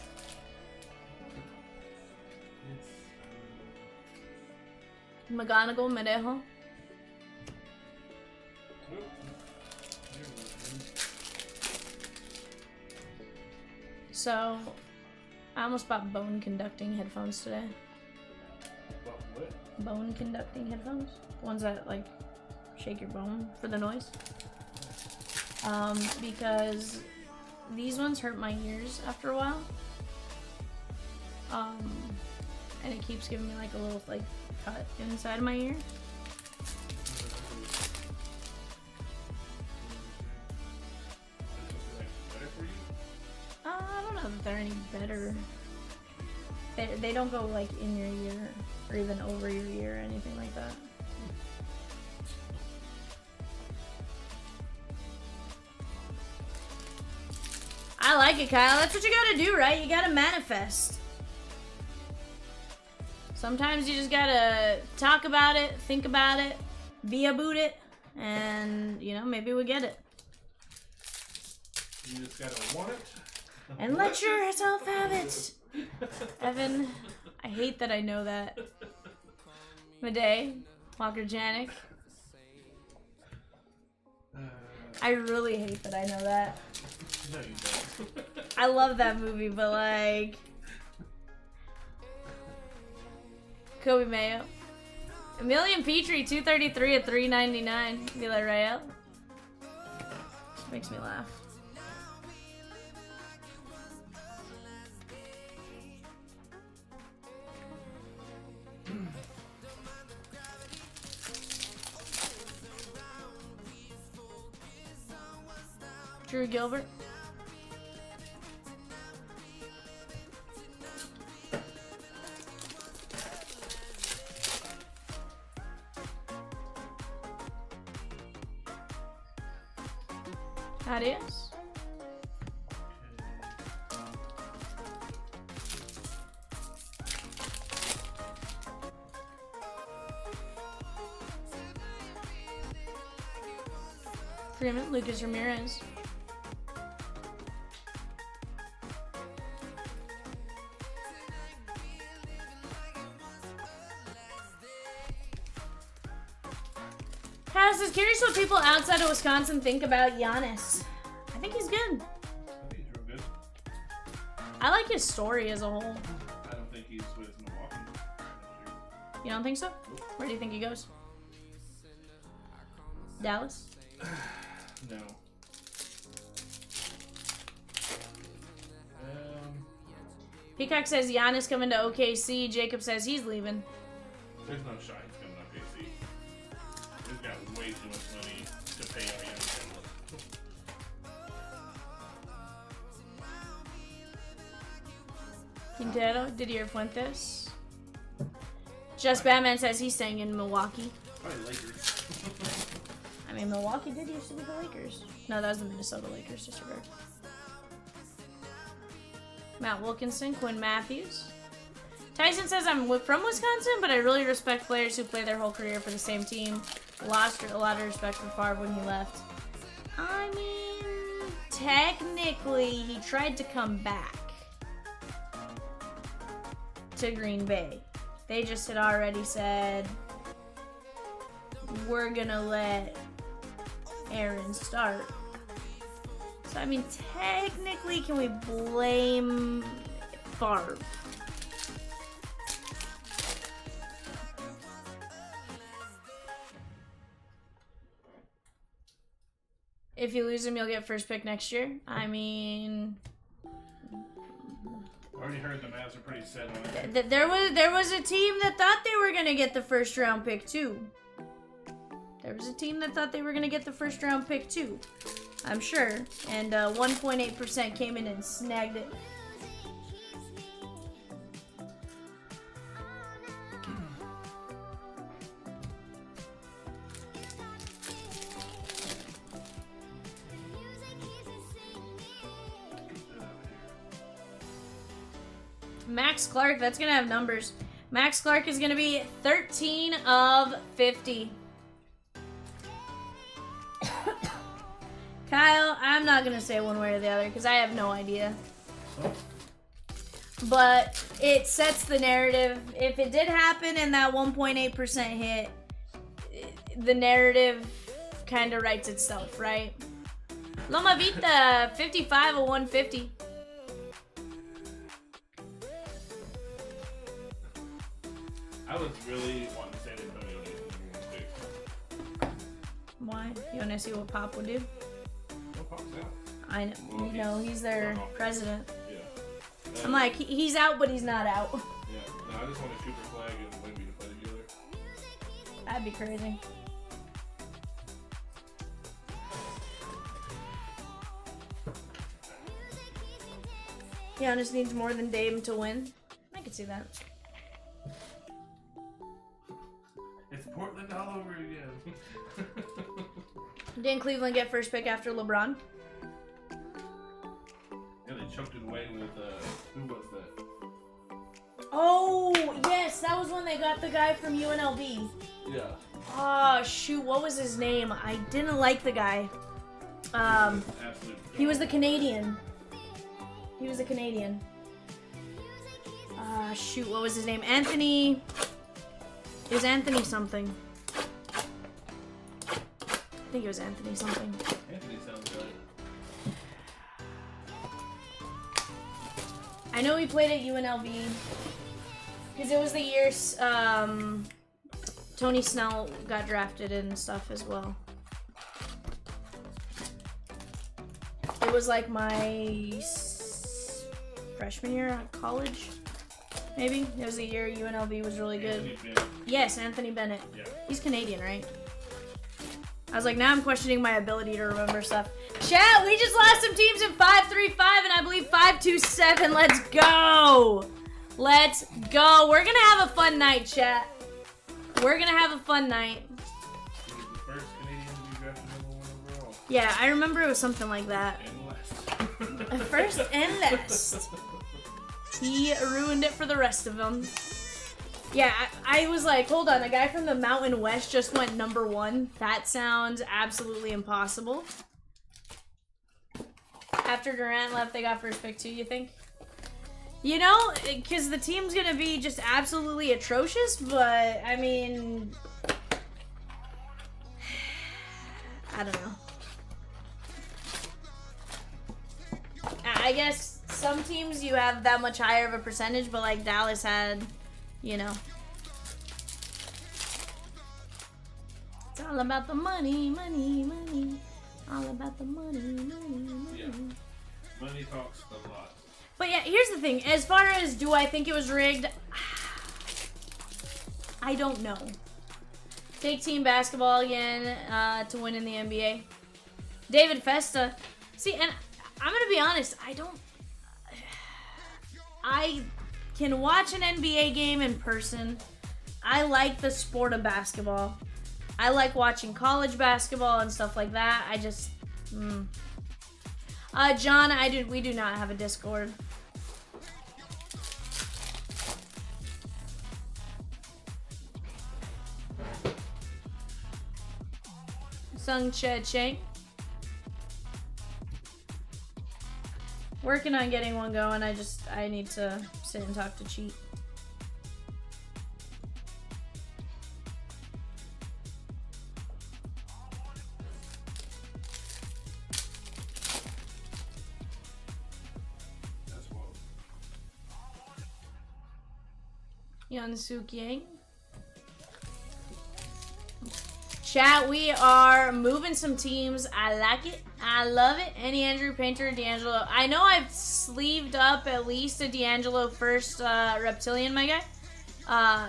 McGonagall, Medejo. So, I almost bought bone conducting headphones today.
What?
Bone conducting headphones? Ones that like shake your bone for the noise. Because these ones hurt my ears after a while. And it keeps giving me like a little like cut inside of my ear. I don't know that they're any better. They don't go like in your ear or even over your ear or anything like that. I like it, Kyle. That's what you gotta do, right? You gotta manifest. Sometimes you just gotta talk about it, think about it, be about it, and, you know, maybe we'll get it.
You just gotta want it.
And let yourself have it. Evan, I hate that I know that. Medei, Walker Janik. I really hate that I know that.
No, you don't.
I love that movie, but like... Kobe Mayo. Emilian Petrie, 233 at 399. Villarreal. Makes me laugh. Drew Gilbert. Adios. Freeman, Lucas Ramirez. Cass is curious what people outside of Wisconsin think about Giannis. I think he's good.
I think he's real good.
I like his story as a whole.
I don't think he's with Milwaukee.
You don't think so? Where do you think he goes? Dallas?
No.
Peacock says Giannis coming to OKC. Jacob says he's leaving.
There's no shot he's coming up AC. He's got way too much money to pay our young talent.
Quintero, Didier Fuentes. Just Batman says he's staying in Milwaukee.
Probably Lakers.
I mean, Milwaukee did used to be the Lakers. No, that was the Minnesota Lakers, disregard. Matt Wilkinson, Quinn Matthews. Tyson says, I'm from Wisconsin, but I really respect players who play their whole career for the same team. Lost a lot of respect for Favre when he left. I mean, technically, he tried to come back to Green Bay. They just had already said, we're gonna let Aaron start. So, I mean, technically, can we blame Favre? If you lose him, you'll get first pick next year. I mean...
I already heard the Mavs are pretty set on it.
There was a team that thought they were gonna get the first round pick too. There was a team that thought they were gonna get the first round pick too. I'm sure. And 1.8% came in and snagged it. Max Clark, that's gonna have numbers. Max Clark is gonna be 13 of 50. Kyle, I'm not gonna say one way or the other because I have no idea. But it sets the narrative. If it did happen and that 1.8% hit, the narrative kind of writes itself, right? Loma Vita, 55 of 150.
I was really wanting to say San Antonio number 1 pick.
Why? You want to see what Pop would do?
No Pop's out.
I know.
Well,
You know, he's their
gone off.
president.
Yeah.
I'm like, he's out, but he's not out.
Yeah. No, I just want to shoot the flag and Wemby to play together.
That'd be crazy. Giannis needs more than Dame to win. I could see that.
It's Portland all over again.
Didn't Cleveland get first pick after LeBron?
Yeah, they choked it away with, who was that?
Oh, yes, that was when they got the guy from UNLV.
Yeah.
Oh, shoot, what was his name? I didn't like the guy.
Absolute
He was the Canadian. He was a Canadian. Shoot, what was his name? Anthony. It was Anthony something. I think it was Anthony something.
Anthony sounds right.
I know he played at UNLV because it was the year Tony Snell got drafted and stuff as well. It was like my freshman year at college, maybe. It was the year UNLV was really good.
Anthony Bennett.
Yes, Anthony Bennett.
Yeah.
He's Canadian, right? I was like, now I'm questioning my ability to remember stuff. Chat, we just lost some teams in 5-3-5 and I believe 5-2-7. Let's go. Let's go. We're going to have a fun night, chat. We're going to have a fun night.
He was the first Canadian to be drafted #1 overall.
Yeah, I remember it was something like that.
And last.
First and last. He ruined it for the rest of them. Yeah, I was like, hold on, a guy from the Mountain West just went #1. That sounds absolutely impossible. After Durant left, they got first pick too, you think? You know, because the team's going to be just absolutely atrocious, but, I mean... I don't know. I guess some teams you have that much higher of a percentage, but like Dallas had, you know. It's all about the money, money, money. All about the money, money, money.
Yeah. Money talks a lot.
But yeah, here's the thing. As far as do I think it was rigged, I don't know. Take team basketball again to win in the NBA. David Festa. See, and I'm going to be honest, I can watch an NBA game in person. I like the sport of basketball. I like watching college basketball and stuff like that. I just, John, we do not have a Discord. Sung Che Cheng. Working on getting one going. I need to sit and talk to Cheat.
That's what.
Yeonsuk Yang. Chat, we are moving some teams. I like it. I love it. Any Andrew Painter, D'Angelo. I know I've sleeved up at least a D'Angelo first Reptilian, my guy.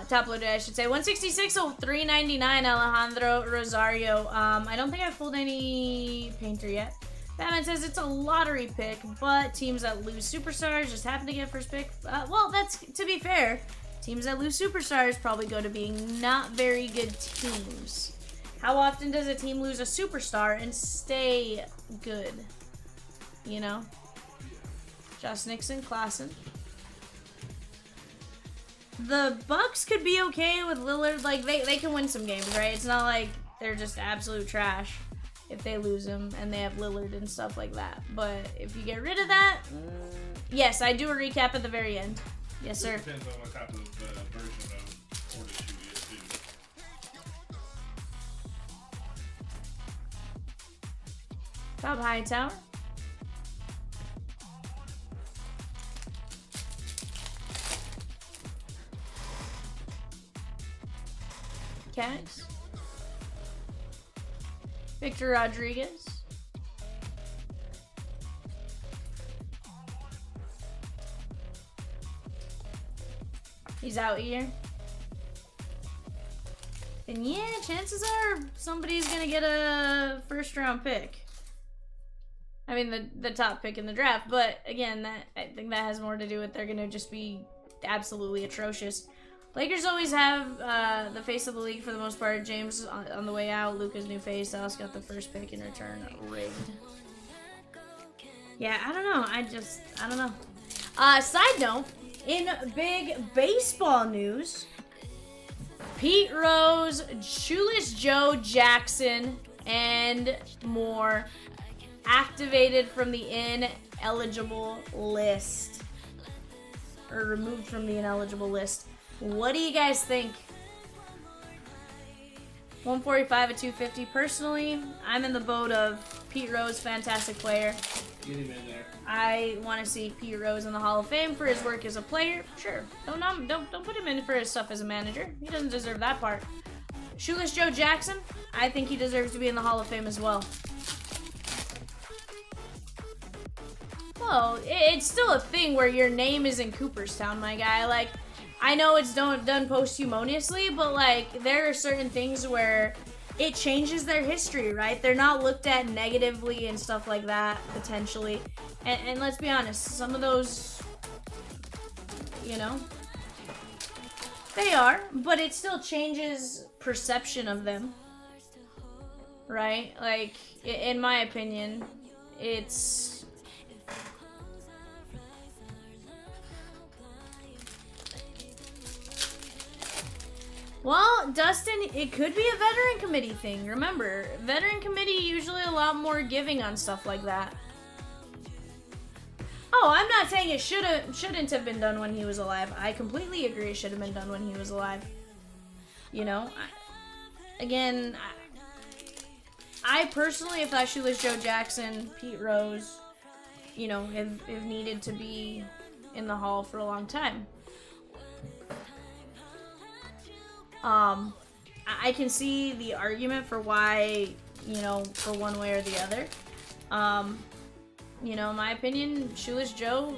Top loaded, I should say. 166 of 399 Alejandro Rosario. I don't think I've pulled any Painter yet. Batman says it's a lottery pick, but teams that lose superstars just happen to get first pick. Well, that's to be fair. Teams that lose superstars probably go to being not very good teams. How often does a team lose a superstar and stay good? You know? Josh Nixon, Klassen. The Bucks could be okay with Lillard. Like, they can win some games, right? It's not like they're just absolute trash if they lose him and they have Lillard and stuff like that. But if you get rid of that, yes, I do a recap at the very end. Yes, sir.
Depends on what type of version of order shoe it is, too.
Bob Hightower. Cags. Victor Rodriguez. He's out here. And yeah, chances are somebody's gonna get a first round pick. I mean the top pick in the draft, but again, I think that has more to do with they're gonna just be absolutely atrocious. Lakers always have the face of the league for the most part. James on the way out, Luka's new face. Dallas got the first pick in return. Rigged. Yeah, I don't know. I don't know. Side note, in big baseball news, Pete Rose, Shoeless Joe Jackson, and more activated from the ineligible list. Or removed from the ineligible list. What do you guys think? 145 at 250. Personally, I'm in the boat of Pete Rose, fantastic player.
Get him in there.
I want to see Pete Rose in the Hall of Fame for his work as a player. Sure, don't put him in for his stuff as a manager. He doesn't deserve that part. Shoeless Joe Jackson, I think he deserves to be in the Hall of Fame as well. Well, it's still a thing where your name is in Cooperstown, my guy. Like, I know it's done posthumously, but like there are certain things where it changes their history, right? They're not looked at negatively and stuff like that, potentially. And let's be honest, some of those, you know, they are, but it still changes perception of them, right? Like, in my opinion, it's... Well, Dustin, it could be a veteran committee thing. Remember, veteran committee usually a lot more giving on stuff like that. Oh, I'm not saying it shouldn't have been done when he was alive. I completely agree it should have been done when he was alive. You know, I personally, if that Shoeless Joe Jackson, Pete Rose, you know, have needed to be in the Hall for a long time. I can see the argument for why, you know, for one way or the other. You know, in my opinion, Shoeless Joe,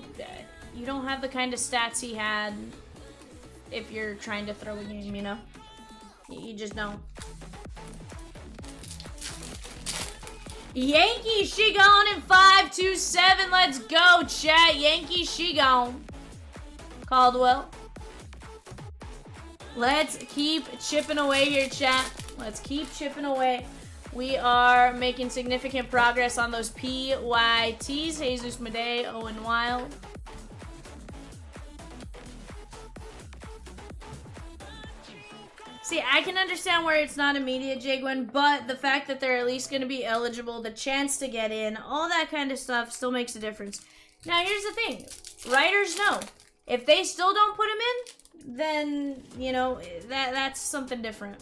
you don't have the kind of stats he had if you're trying to throw a game, you know? You just don't. Yankee, she gone in 5-2-7. Let's go, chat. Yankee, she gone. Caldwell. Let's keep chipping away here, chat. Let's keep chipping away. We are making significant progress on those PYTs. Jesus Madej, Owen Wild. See, I can understand where it's not immediate, Jigwin, but the fact that they're at least going to be eligible, the chance to get in, all that kind of stuff still makes a difference. Now, here's the thing. Writers know. If they still don't put him in, then, you know, that's something different.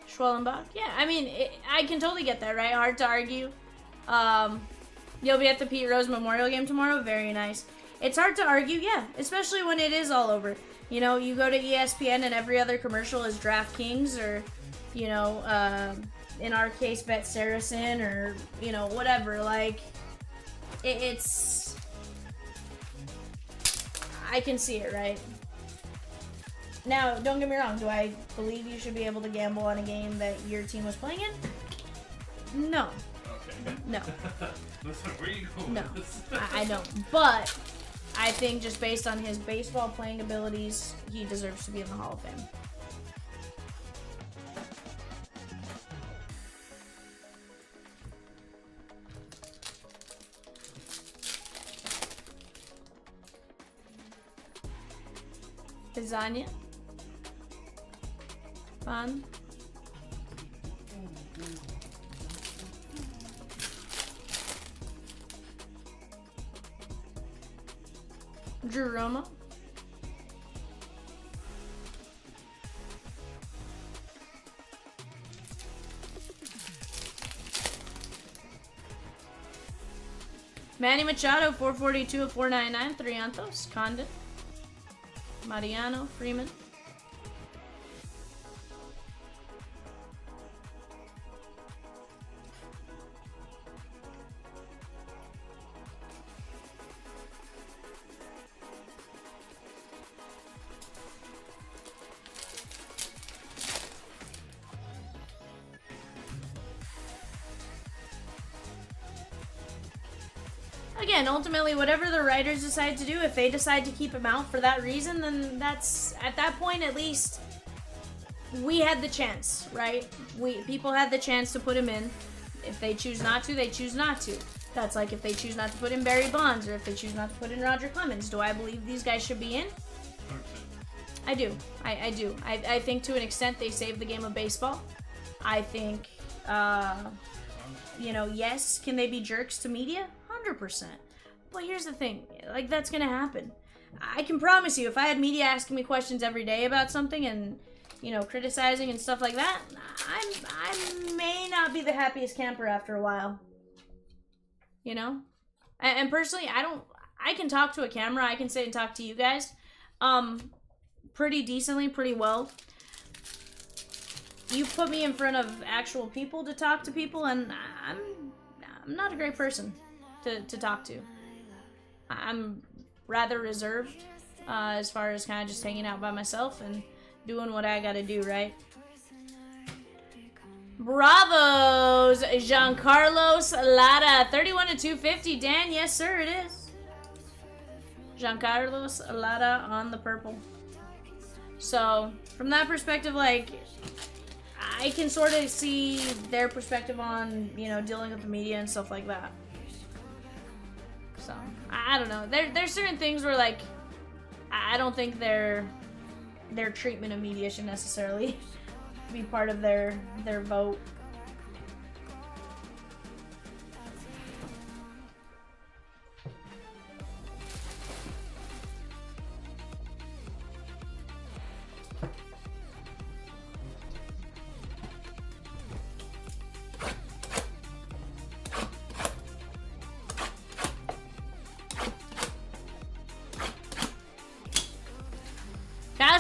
Schwellenbach. Yeah, I mean, I can totally get that, right? Hard to argue. You'll be at the Pete Rose Memorial game tomorrow? Very nice. It's hard to argue, yeah, especially when it is all over. You know, you go to ESPN and every other commercial is DraftKings or, you know, in our case, Bet Saracen or, you know, whatever. Like, it's... I can see it, right? Now, don't get me wrong. Do I believe you should be able to gamble on a game that your team was playing in? No.
Okay.
No.
Where are you going
No.
with this?
I don't. But I think just based on his baseball playing abilities, he deserves to be in the Hall of Fame. Lasagna. Fun. Jeroma. Manny Machado, 442 of 499. Triantos. Condon. Mariano. Freeman. Again, ultimately, whatever the writers decide to do, if they decide to keep him out for that reason, then that's, at that point, at least, we had the chance, right? People had the chance to put him in. If they choose not to, they choose not to. That's like if they choose not to put in Barry Bonds, or if they choose not to put in Roger Clemens. Do I believe these guys should be in? I do. I do. I think to an extent they saved the game of baseball. I think, you know, yes, can they be jerks to media? 100%. But here's the thing, like, that's gonna happen. I can promise you, if I had media asking me questions every day about something and, you know, criticizing and stuff like that, I may not be the happiest camper after a while. You know? And personally, I can talk to a camera, I can sit and talk to you guys, pretty decently, pretty well. You put me in front of actual people to talk to people, and I'm not a great person to talk to. I'm rather reserved as far as kind of just hanging out by myself and doing what I gotta do, right? Bravos, Giancarlos Lara, 31 to 250. Dan, yes sir, it is. Giancarlos Lara on the purple. So, from that perspective, like, I can sort of see their perspective on, you know, dealing with the media and stuff like that. So, I don't know. There's certain things where, like, I don't think their treatment of media should necessarily be part of their vote.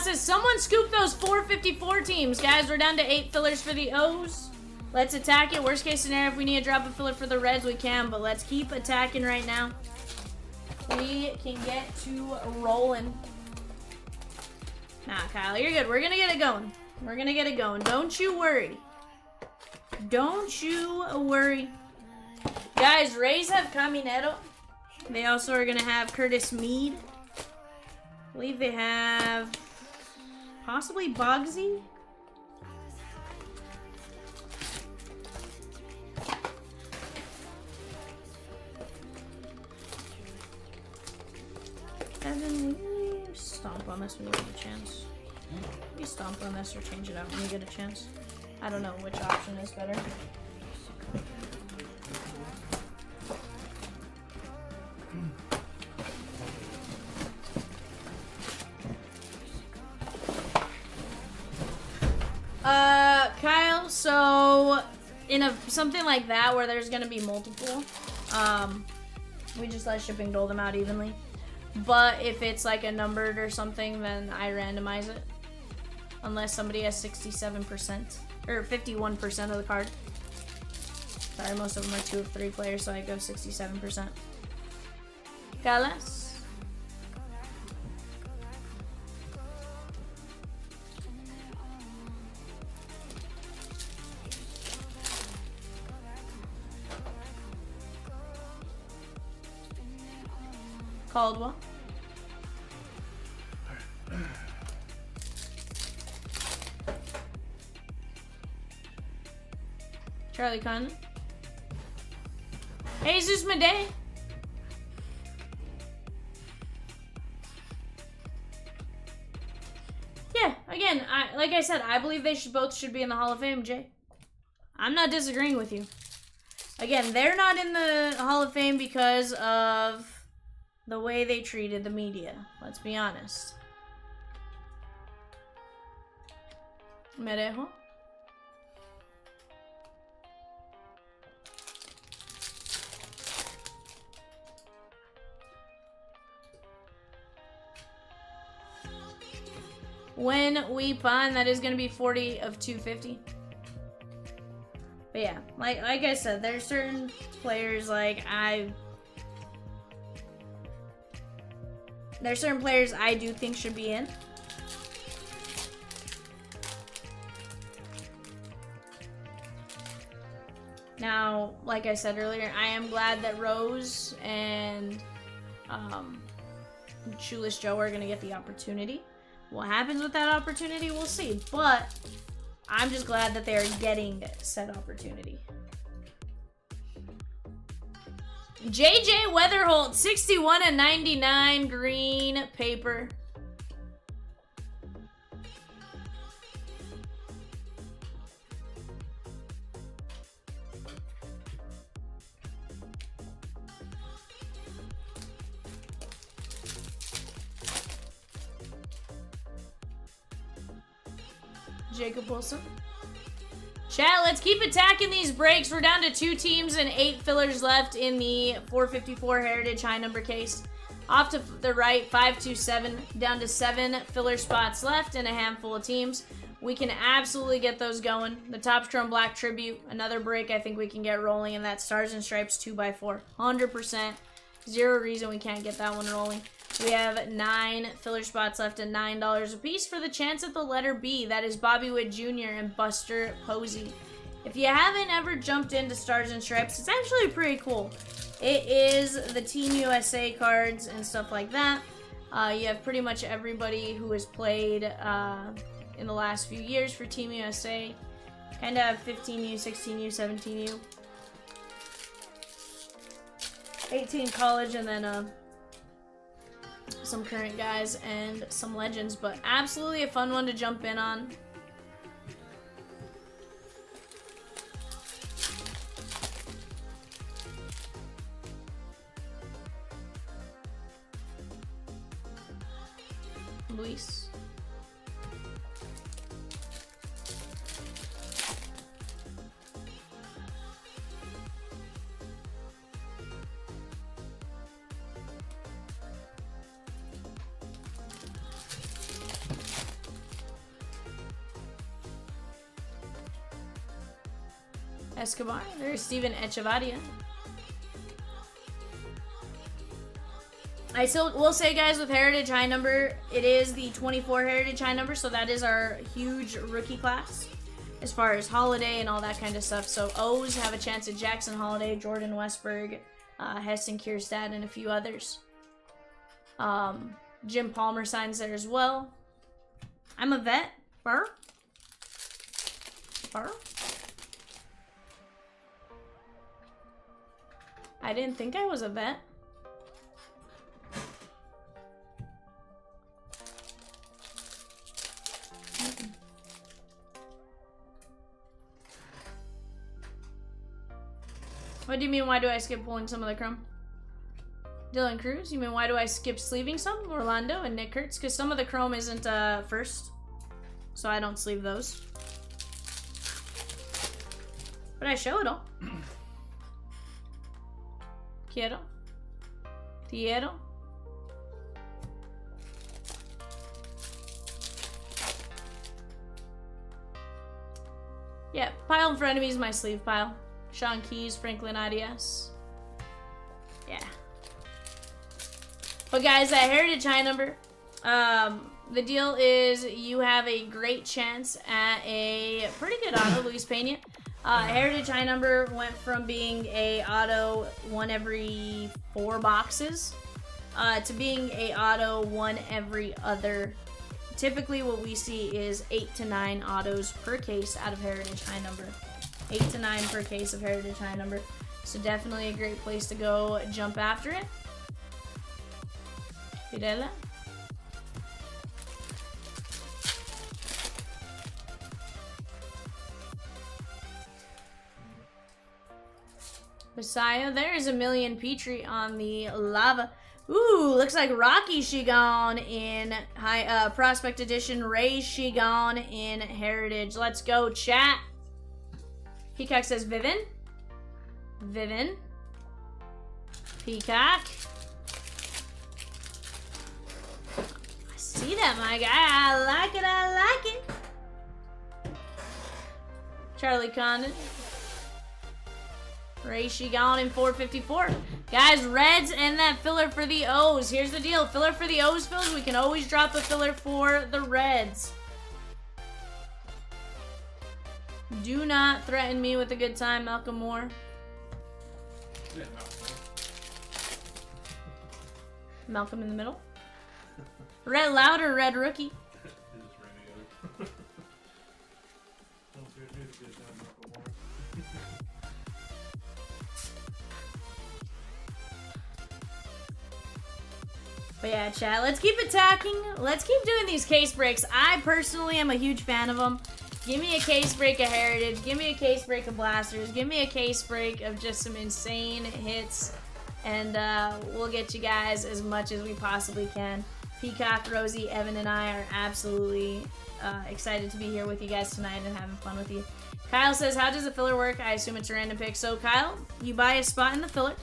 Says, someone scoop those 454 teams. Guys, we're down to 8 fillers for the O's. Let's attack it. Worst case scenario, if we need to drop a filler for the Reds, we can. But let's keep attacking right now. We can get to rolling. Nah, Kyle, you're good. We're going to get it going. We're going to get it going. Don't you worry. Don't you worry. Guys, Rays have Caminero. They also are going to have Curtis Mead. I believe they have possibly Bogsy. Evan, we stomp on this when you get a chance. We stomp on this or change it out when you get a chance. I don't know which option is better. Kyle, so in something like that where there's gonna be multiple, we just let shipping dole them out evenly. But if it's like a numbered or something, then I randomize it. Unless somebody has 67% or 51% of the card. Sorry, most of them are 2 of 3 players, so I go 67%. Galas. Caldwell. Charlie Condon. Jesus Madej. again, like I said, I believe they both should be in the Hall of Fame, Jay. I'm not disagreeing with you. Again, they're not in the Hall of Fame because of the way they treated the media. Let's be honest. Merejo. When we find that is going to be 40 of 250. But yeah, like I said, there's certain players there's certain players I do think should be in. Now, like I said earlier, I am glad that Rose and Shoeless Joe are going to get the opportunity. What happens with that opportunity, we'll see. But I'm just glad that they are getting said opportunity. JJ Weatherholt, 61 and 99 green paper. Jacob Wilson. Chat, let's keep attacking these breaks. We're down to 2 teams and 8 fillers left in the 454 Heritage high number case. Off to the right, 527, down to 7 filler spots left and a handful of teams. We can absolutely get those going. The Topps Chrome Black Tribute, another break I think we can get rolling, and that Stars and Stripes 2x4. 100%. Zero reason we can't get that one rolling. We have 9 filler spots left at $9 a piece for the chance at the letter B. That is Bobby Witt Jr. and Buster Posey. If you haven't ever jumped into Stars and Stripes, it's actually pretty cool. It is the Team USA cards and stuff like that. You have pretty much everybody who has played in the last few years for Team USA. Kind of have 15U, 16U, 17U. 18 college, and then some current guys and some legends, but absolutely a fun one to jump in on. Luis. Escobar. There's Steven Echevarria. I still will say, guys, with Heritage High Number, it is the 24 Heritage High Number, so that is our huge rookie class as far as Holiday and all that kind of stuff. So O's have a chance at Jackson Holiday, Jordan Westberg, Heston Kierstad, and a few others. Jim Palmer signs there as well. I'm a vet. Burr? Burr? I didn't think I was a vet. What do you mean, why do I skip pulling some of the chrome? Dylan Cruz, you mean why do I skip sleeving some? Orlando and Nick Kurtz, because some of the chrome isn't first, so I don't sleeve those. But I show it all. Quiero. Quiero. Yeah, pile in front of me is my sleeve pile. Sean Keys, Franklin Arias. Yeah. But guys, that Heritage High Number, the deal is you have a great chance at a pretty good auto, Luis Pena. Heritage High Number went from being a auto 1 every 4 boxes to being a auto 1 every other. Typically what we see is 8 to 9 autos per case out of Heritage High Number. 8 to 9 per case of Heritage High Number. So definitely a great place to go jump after it. Pirela. Messiah. There's a million Petrie on the lava. Ooh, looks like Rocky Shigon in high Prospect Edition. Ray Shigon in Heritage. Let's go, chat. Peacock says Vivan. Vivan. Peacock. I see that, my guy. I like it. I like it. Charlie Condon. Ray Shigon in 454. Guys, Reds and that filler for the O's. Here's the deal. Filler for the O's fills. We can always drop a filler for the Reds. Do not threaten me with a good time, Malcolm Moore.
Yeah,
Malcolm in the middle. Red Louder, Red Rookie.
It is radio. Don't fear me to get down, Michael Moore.
But yeah, chat, let's keep attacking. Let's keep doing these case breaks. I personally am a huge fan of them. Give me a case break of Heritage. Give me a case break of Blasters. Give me a case break of just some insane hits. And we'll get you guys as much as we possibly can. Peacock, Rosie, Evan, and I are absolutely excited to be here with you guys tonight and having fun with you. Kyle says, how does the filler work? I assume it's a random pick. So, Kyle, you buy a spot in the filler.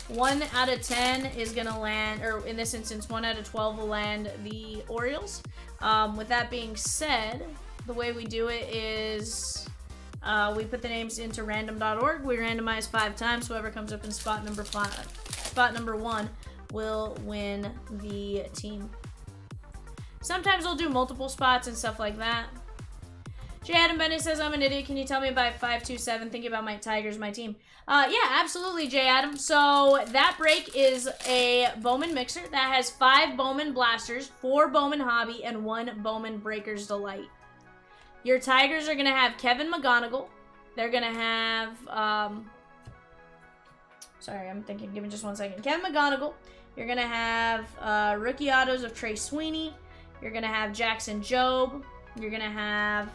1 out of 10 is going to land, or in this instance, 1 out of 12 will land the Orioles. With that being said, the way we do it is we put the names into random.org. We randomize 5 times. Whoever comes up in spot number 1 will win the team. Sometimes we'll do multiple spots and stuff like that. J. Adam Bennett says, I'm an idiot. Can you tell me about 527? Thinking about my Tigers, my team. Yeah, absolutely, J. Adam. So that break is a Bowman mixer that has 5 Bowman Blasters, 4 Bowman Hobby, and 1 Bowman Breaker's Delight. Your Tigers are going to have Kevin McGonigal. They're going to have, sorry, I'm thinking, give me just one second. Kevin McGonigal. You're going to have rookie autos of Trey Sweeney. You're going to have Jackson Jobe. You're going to have,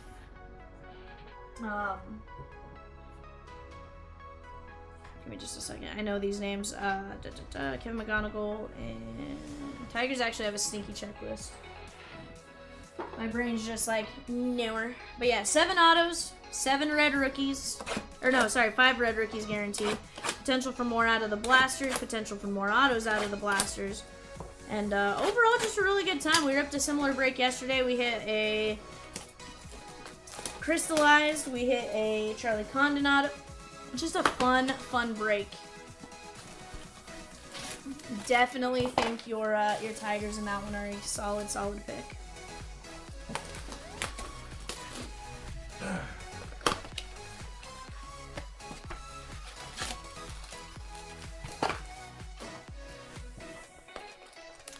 give me just a second. I know these names. Kevin McGonigal and Tigers actually have a sneaky checklist. My brain's just like newer. But yeah, 7 autos, 7 red rookies. Or no, sorry, 5 red rookies guaranteed. Potential for more out of the Blasters. Potential for more autos out of the Blasters. And overall, just a really good time. We were up to similar break yesterday. We hit a Crystallized. We hit a Charlie Condon auto. Just a fun break. Definitely think your Tigers in that one are a solid pick.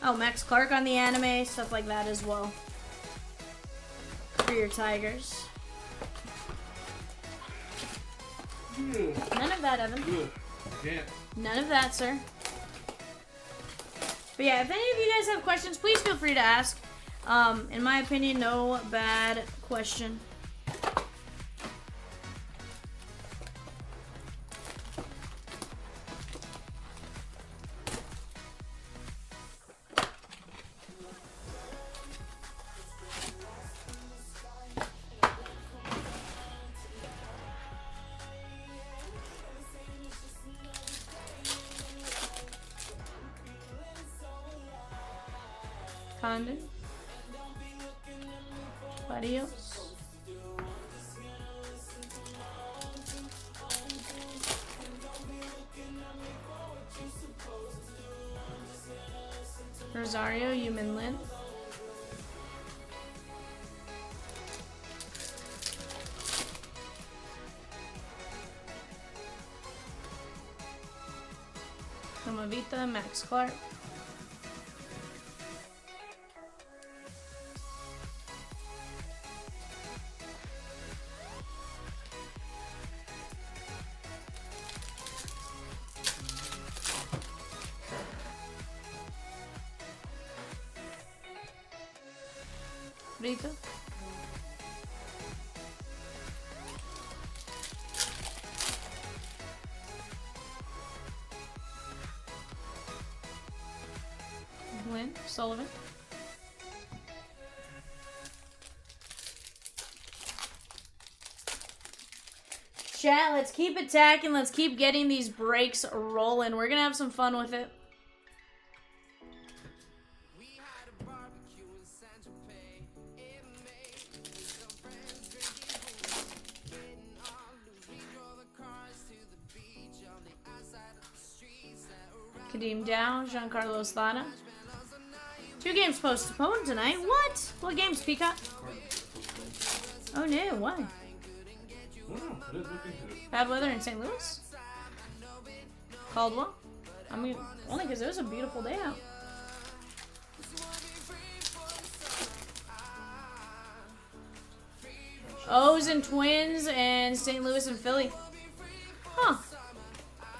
Oh, Max Clark on the anime, stuff like that as well. For your Tigers. None of that, Evan.
Can't.
None of that, sir. But yeah, if any of you guys have questions, please feel free to ask. In my opinion, no bad question. Condon. Barrios. Rosario, Yumin Lin. Tomavita, Max Clark. Brito. Sullivan. Chat, let's keep attacking. Let's keep getting these breaks rolling. We're going to have some fun with it. Kadeem down, Giancarlo Slana. 2 games postponed tonight. What? What games, Peacock? Oh no, why? Bad weather in St. Louis? Caldwell? I mean, only because it was a beautiful day out. O's and Twins and St. Louis and Philly. Huh.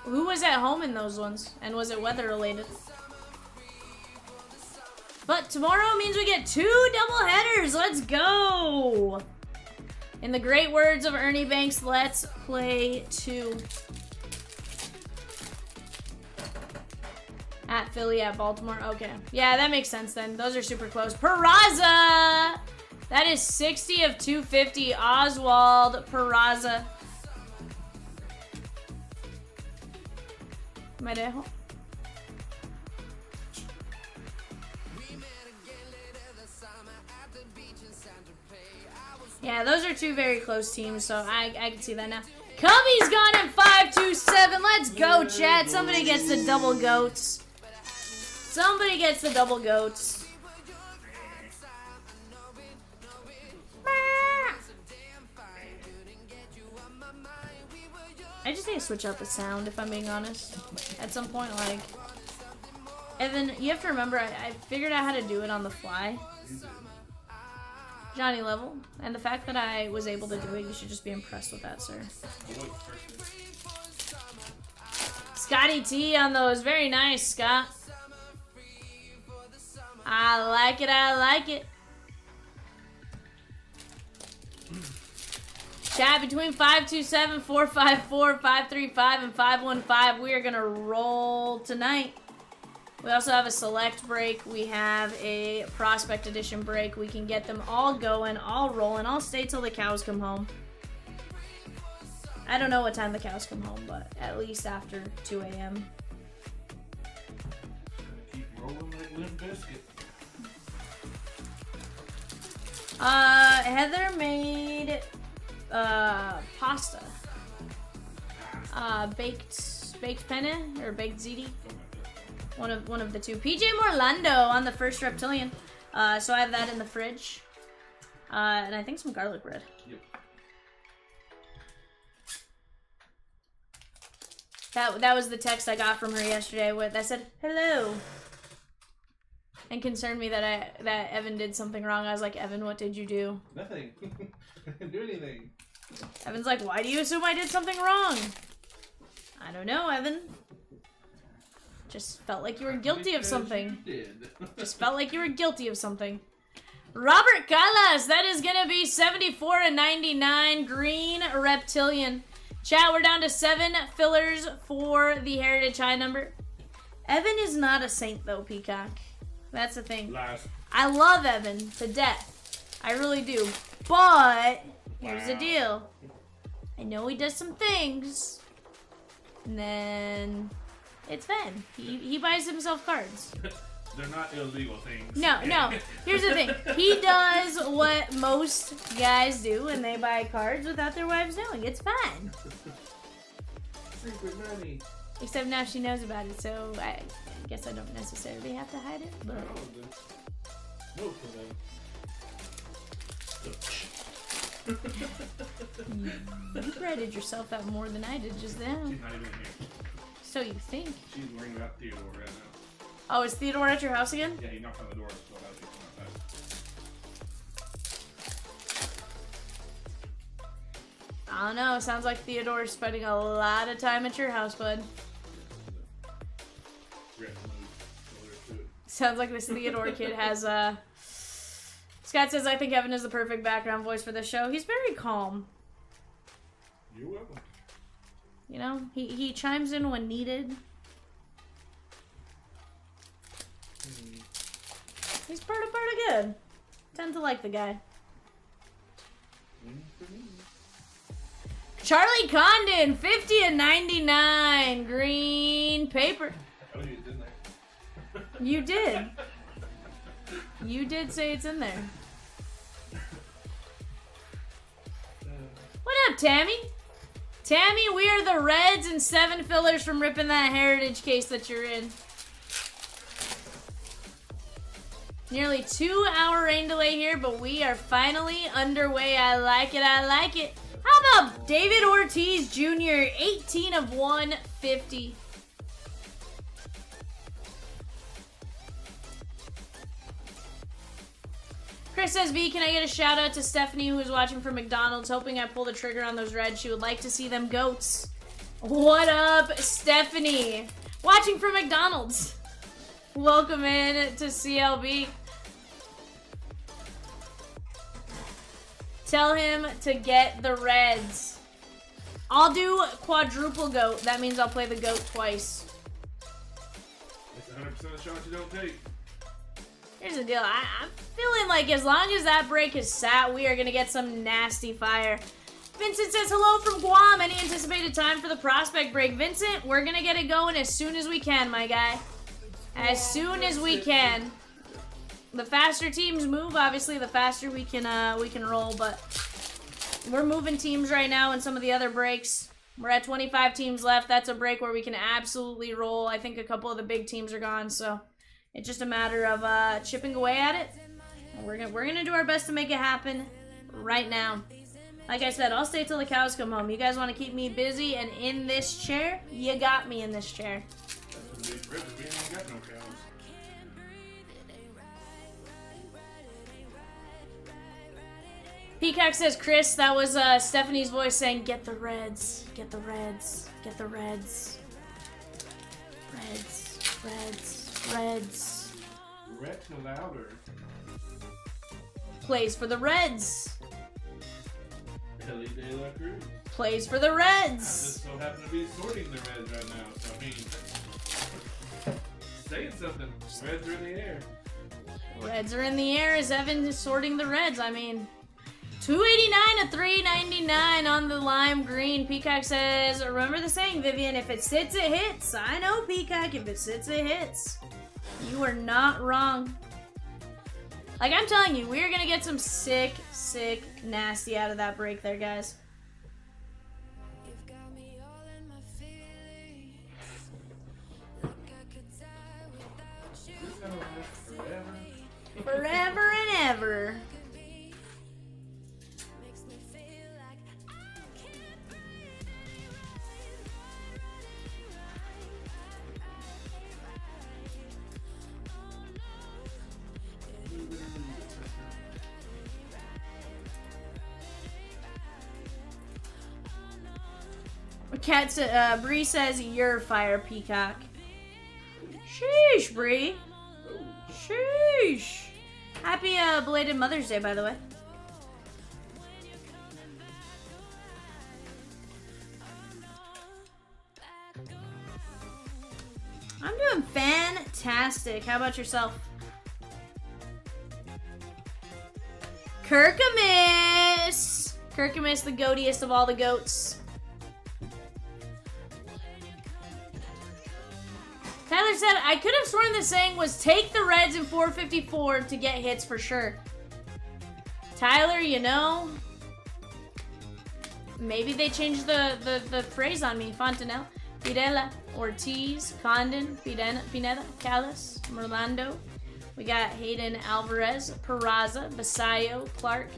Who was at home in those ones? And was it weather related? But tomorrow means we get 2 double headers. Let's go. In the great words of Ernie Banks, let's play 2. At Philly, at Baltimore. Okay. Yeah, that makes sense then. Those are super close. Peraza! That is 60 of 250. Oswald Peraza. Merejo. Yeah, those are 2 very close teams, so I can see that now. Cubby's gone in 5-2-7. Let's go, Chad. Somebody gets the double goats. Somebody gets the double goats. I just need to switch out the sound, if I'm being honest. At some point, like... Evan, you have to remember, I figured out how to do it on the fly. Johnny level. And the fact that I was able to do it, you should just be impressed with that, sir. Scotty T on those. Very nice, Scott. I like it, I like it. Chat, between 527, 454, 535, and 515, we are going to roll tonight. We also have a select break. We have a prospect edition break. We can get them all going, all rolling. I'll stay till the cows come home. I don't know what time the cows come home, but at least after 2 a.m.
Keep rolling like Limp Bizkit.
Heather made pasta. Baked penne or baked ziti. One of the 2. PJ Morlando on the first reptilian. So I have that in the fridge. And I think some garlic bread.
Yep.
That was the text I got from her yesterday. That said hello, and concerned me that Evan did something wrong. I was like, Evan, what did you do?
Nothing. I didn't do anything.
Evan's like, why do you assume I did something wrong? I don't know, Evan. Just felt like you were guilty of something.
You did.
Just felt like you were guilty of something. Robert Callas, that is gonna be 74 and 99 green reptilian. Chat, we're down to 7 fillers for the Heritage High number. Evan is not a saint though, Peacock. That's the thing.
Last.
I love Evan to death. I really do. But here's the deal. I know he does some things. And then it's Ven. He buys himself cards.
They're not illegal things.
No. Here's the thing. He does what most guys do, and they buy cards without their wives knowing. It's fine.
Secret money.
Except now she knows about it, so I guess I don't necessarily have to hide it. But
No,
you breaded yourself out more than I did just then.
She's not even here.
So you think?
She's worrying about Theodore right now.
Oh, is Theodore at your house again?
Yeah, he knocked on the door, so I was outside.
I don't know. Sounds like Theodore's spending a lot of time at your house, bud. Sounds like this Theodore kid has Scott says, I think Evan is the perfect background voice for this show. He's very calm.
You're welcome.
You know, he chimes in when needed. He's pretty good. Tend to like the guy. Charlie Condon, 50 and 99. Green paper.
Oh, you didn't I?
You did. You did say it's in there. What up, Tammy? Tammy, we are the Reds and 7 fillers from ripping that Heritage case that you're in. Nearly 2-hour rain delay here, but we are finally underway. I like it. I like it. How about David Ortiz Jr., 18 of 150. Chris says, V, can I get a shout out to Stephanie who is watching from McDonald's, hoping I pull the trigger on those Reds. She would like to see them goats. What up, Stephanie? Watching from McDonald's. Welcome in to CLB. Tell him to get the Reds. I'll do quadruple goat. That means I'll play the goat twice.
It's 100% a shot you don't take.
Here's the deal. I'm feeling like as long as that break is sat, we are going to get some nasty fire. Vincent says, hello from Guam. Any anticipated time for the prospect break? Vincent, we're going to get it going as soon as we can, my guy. As soon as we can. The faster teams move, obviously, the faster we can roll, but we're moving teams right now in some of the other breaks. We're at 25 teams left. That's a break where we can absolutely roll. I think a couple of the big teams are gone, so it's just a matter of chipping away at it. We're gonna do our best to make it happen right now. Like I said, I'll stay till the cows come home. You guys want to keep me busy and in this chair? You got me in this chair.
That's what we ain't got no cows.
Peacock says, Chris, that was Stephanie's voice saying, get the Reds, get the Reds, get the Reds. Reds, Reds, Reds.
Reds louder.
Plays for the Reds.
Kelly De La Cruz.
Plays for the
I
Reds.
just so happen to be sorting the Reds right now, so I mean, saying something. Reds are in the air.
Reds are in the air as Evan is sorting the Reds. I mean, 289 to 399 on the lime green. Peacock says, remember the saying, Vivian, if it sits, it hits. I know, Peacock, if it sits, it hits. You are not wrong. Like, I'm telling you, we're going to get some sick, sick, nasty out of that break there, guys.
This gonna last forever.
Forever and ever. Bree says, you're fire, Peacock. Sheesh, Bree. Sheesh. Happy belated Mother's Day, by the way. I'm doing fantastic. How about yourself? Kirkamis! Kirkamis, the goatiest of all the goats. Tyler said, I could have sworn the saying was take the Reds in 454 to get hits for sure. Tyler, you know, maybe they changed the phrase on me. Fontanelle, Pirela, Ortiz, Condon, Pineda, Callis, Merlando. We got Hayden Alvarez, Peraza, Basayo, Clark,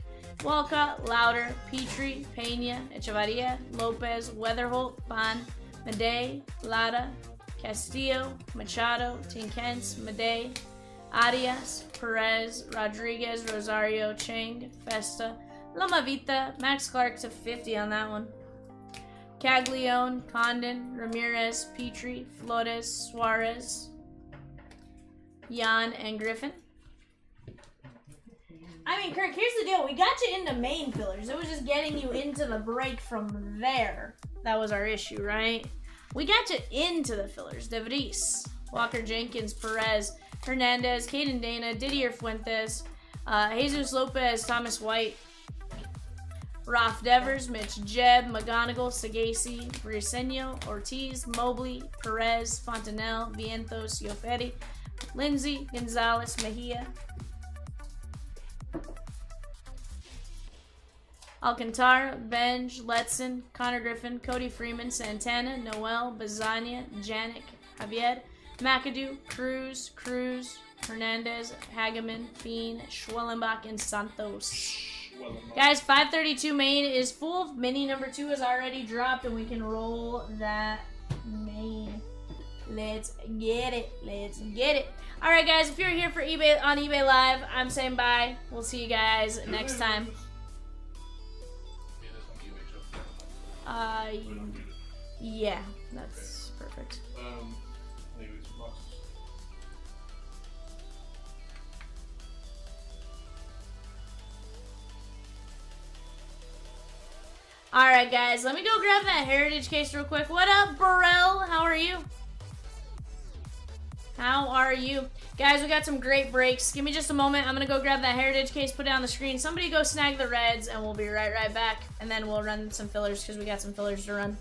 Walcott, Lauder, Petrie, Pena, Echevarria, Lopez, Weatherholt, Pan, Medei, Lara, Castillo, Machado, Tinkens, Medei, Arias, Perez, Rodriguez, Rosario, Chang, Festa, Lamavita, Max Clark to 50 on that one. Caglione, Condon, Ramirez, Petrie, Flores, Suarez, Jan, and Griffin. I mean, Kirk, here's the deal. We got you into main fillers. It was just getting you into the break from there. That was our issue, right? We got you into the fillers. De Vries, Walker Jenkins, Perez, Hernandez, Caden Dana, Didier Fuentes, Jesus Lopez, Thomas White, Ralph Devers, Mitch Jeb, McGonigal, Sagasi, Briseño, Ortiz, Mobley, Perez, Fontanelle, Vientos, Yofetti, Lindsay, Gonzalez, Mejia, Alcantara, Benj, Letson, Connor Griffin, Cody Freeman, Santana, Noel, Bazania, Janik, Javier, McAdoo, Cruz, Hernandez, Hageman, Fiend, Schwellenbach, and Santos. Guys, 532 main is full. Mini number 2 is already dropped, and we can roll that main. Let's get it. Let's get it. All right, guys, if you're here for eBay on eBay Live, I'm saying bye. We'll see you guys next time. Yeah, that's perfect. Alright, guys, let me go grab that Heritage case real quick. What up, Burrell? How are you? How are you? Guys, we got some great breaks. Give me just a moment. I'm going to go grab that Heritage case, put it on the screen. Somebody go snag the reds, and we'll be right back. And then we'll run some fillers because we got some fillers to run.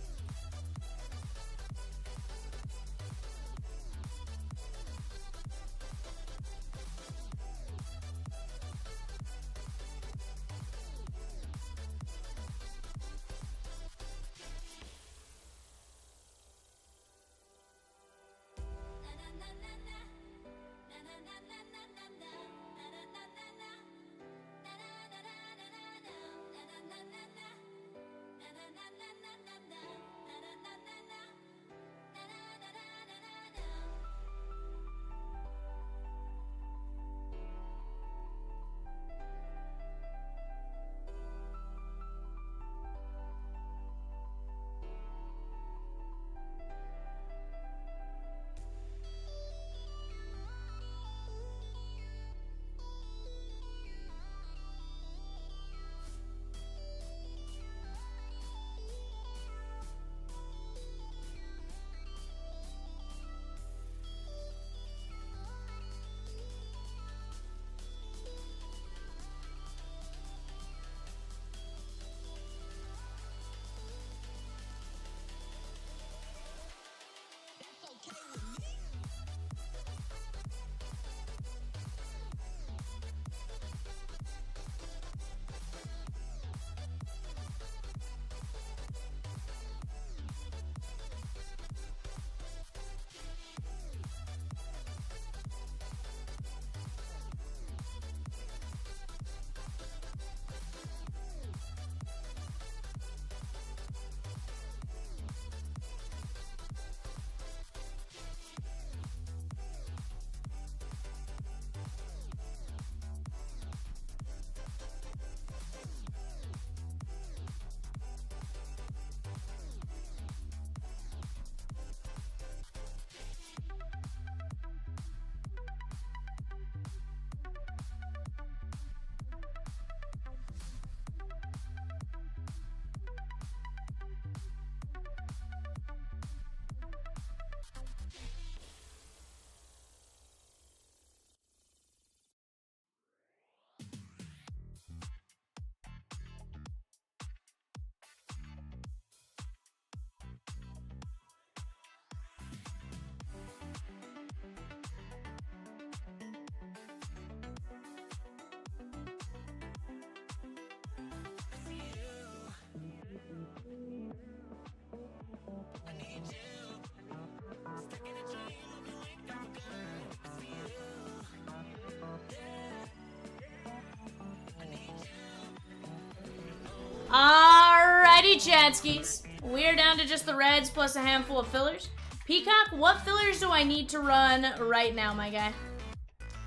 Alrighty, Chadskis. We're down to just the reds plus a handful of fillers. Peacock, what fillers do I need to run right now, my guy?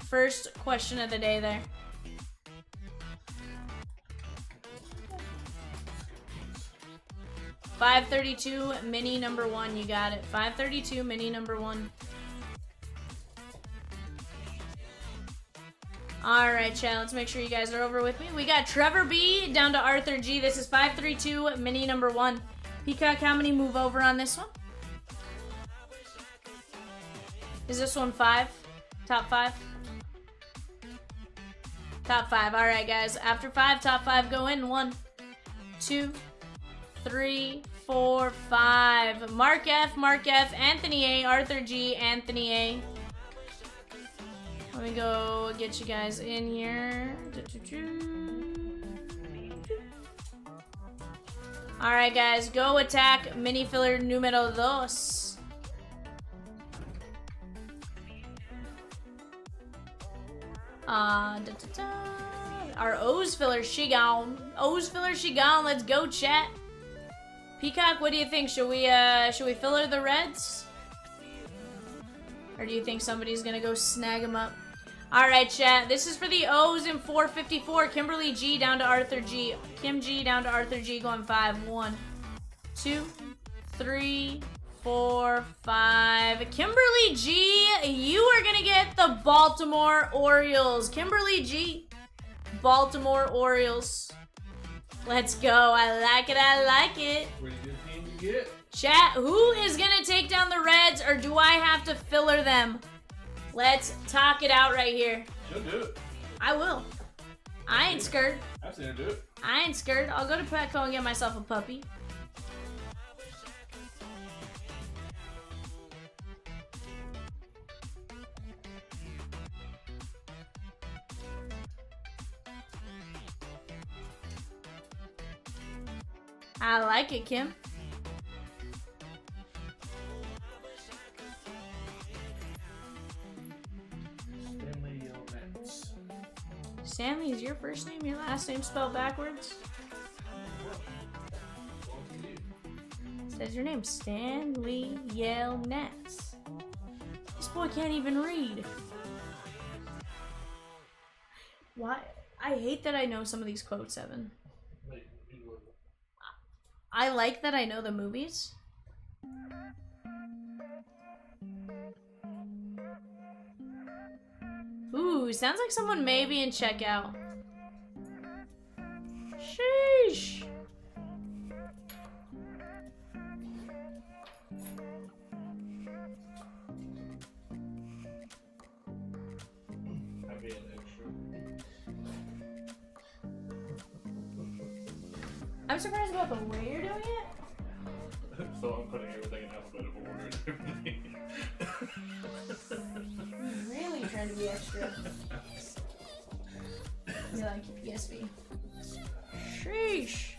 First question of the day there. $532 mini number 1, you got it. $532 mini number 1. Alright, chat, let's make sure you guys are over with me. We got Trevor B down to Arthur G. This is 532 mini number 1. Peacock, how many move over on this one? Is this one 5? Top 5? Top 5. Alright, guys. After 5, top 5 go in. 1, 2, 3, 4, 5. Mark F, Anthony A, Arthur G, Anthony A. Let me go get you guys in here. Alright, guys. Go attack mini filler numero 2. Our O's filler, she gone. O's filler, she gone. Let's go, chat. Peacock, what do you think? Should we filler the reds? Or do you think somebody's gonna go snag them up? Alright, chat. This is for the O's in 454. Kimberly G down to Arthur G. Kim G down to Arthur G going 5. 1, 2, 3, 4, 5. Kimberly G, you are gonna get the Baltimore Orioles. Kimberly G, Baltimore Orioles. Let's go. I like it. I like it.
Pretty good team to get.
Chat, who is gonna take down the Reds, or do I have to filler them? Let's talk it out right here.
She'll do it.
I will. I ain't scared.
I've seen her do it.
I ain't scared. I'll go to Petco and get myself a puppy. I like it, Kim. Stanley is your first name, your last name spelled backwards? Says your name, Stanley Yale Nets. This boy can't even read. Why? I hate that I know some of these quotes, Evan. I like that I know the movies. Ooh, sounds like someone may be in checkout. Sheesh. I'm surprised about the way you're doing it.
So I'm putting everything in alphabetical order and everything.
Really trying to be extra. You're like, yes, me. Sheesh.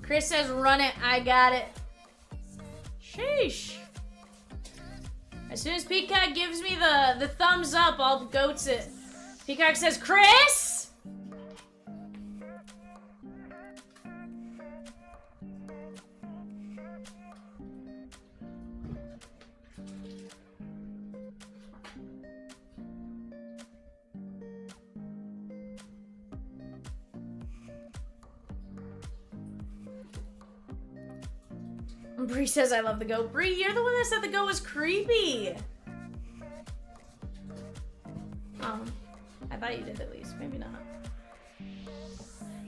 Chris says, run it. I got it. Sheesh. As soon as Peacock gives me the thumbs up, I'll goats it. Peacock says, Chris! Bree says I love the goat. Bree, you're the one that said the goat was creepy. I thought you did at least. Maybe not.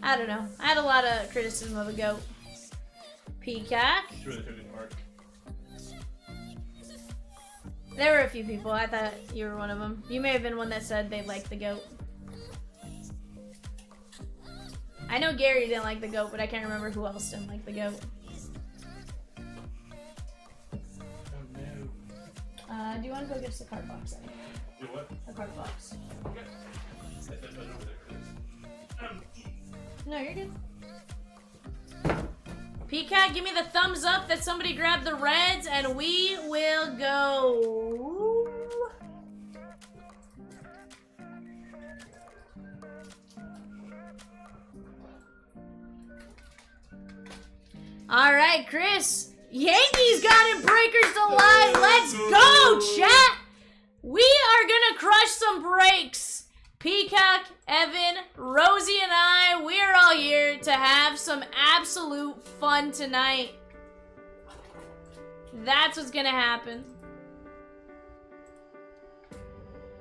I don't know. I had a lot of criticism of the goat. Peacock. There were a few people. I thought you were one of them. You may have been one that said they liked the goat. I know Gary didn't like the goat, but I can't remember who else didn't like the goat. Do you want to go get us a card box?
Do what?
A card box.
Okay.
No, you're good. Peacock, give me the thumbs up that somebody grabbed the Reds, and we will go. All right, Chris. Yankees got it, Breakers Delight. Let's go, chat. We are gonna crush some breaks. Peacock, Evan, Rosie, and I, we're all here to have some absolute fun tonight. That's what's gonna happen.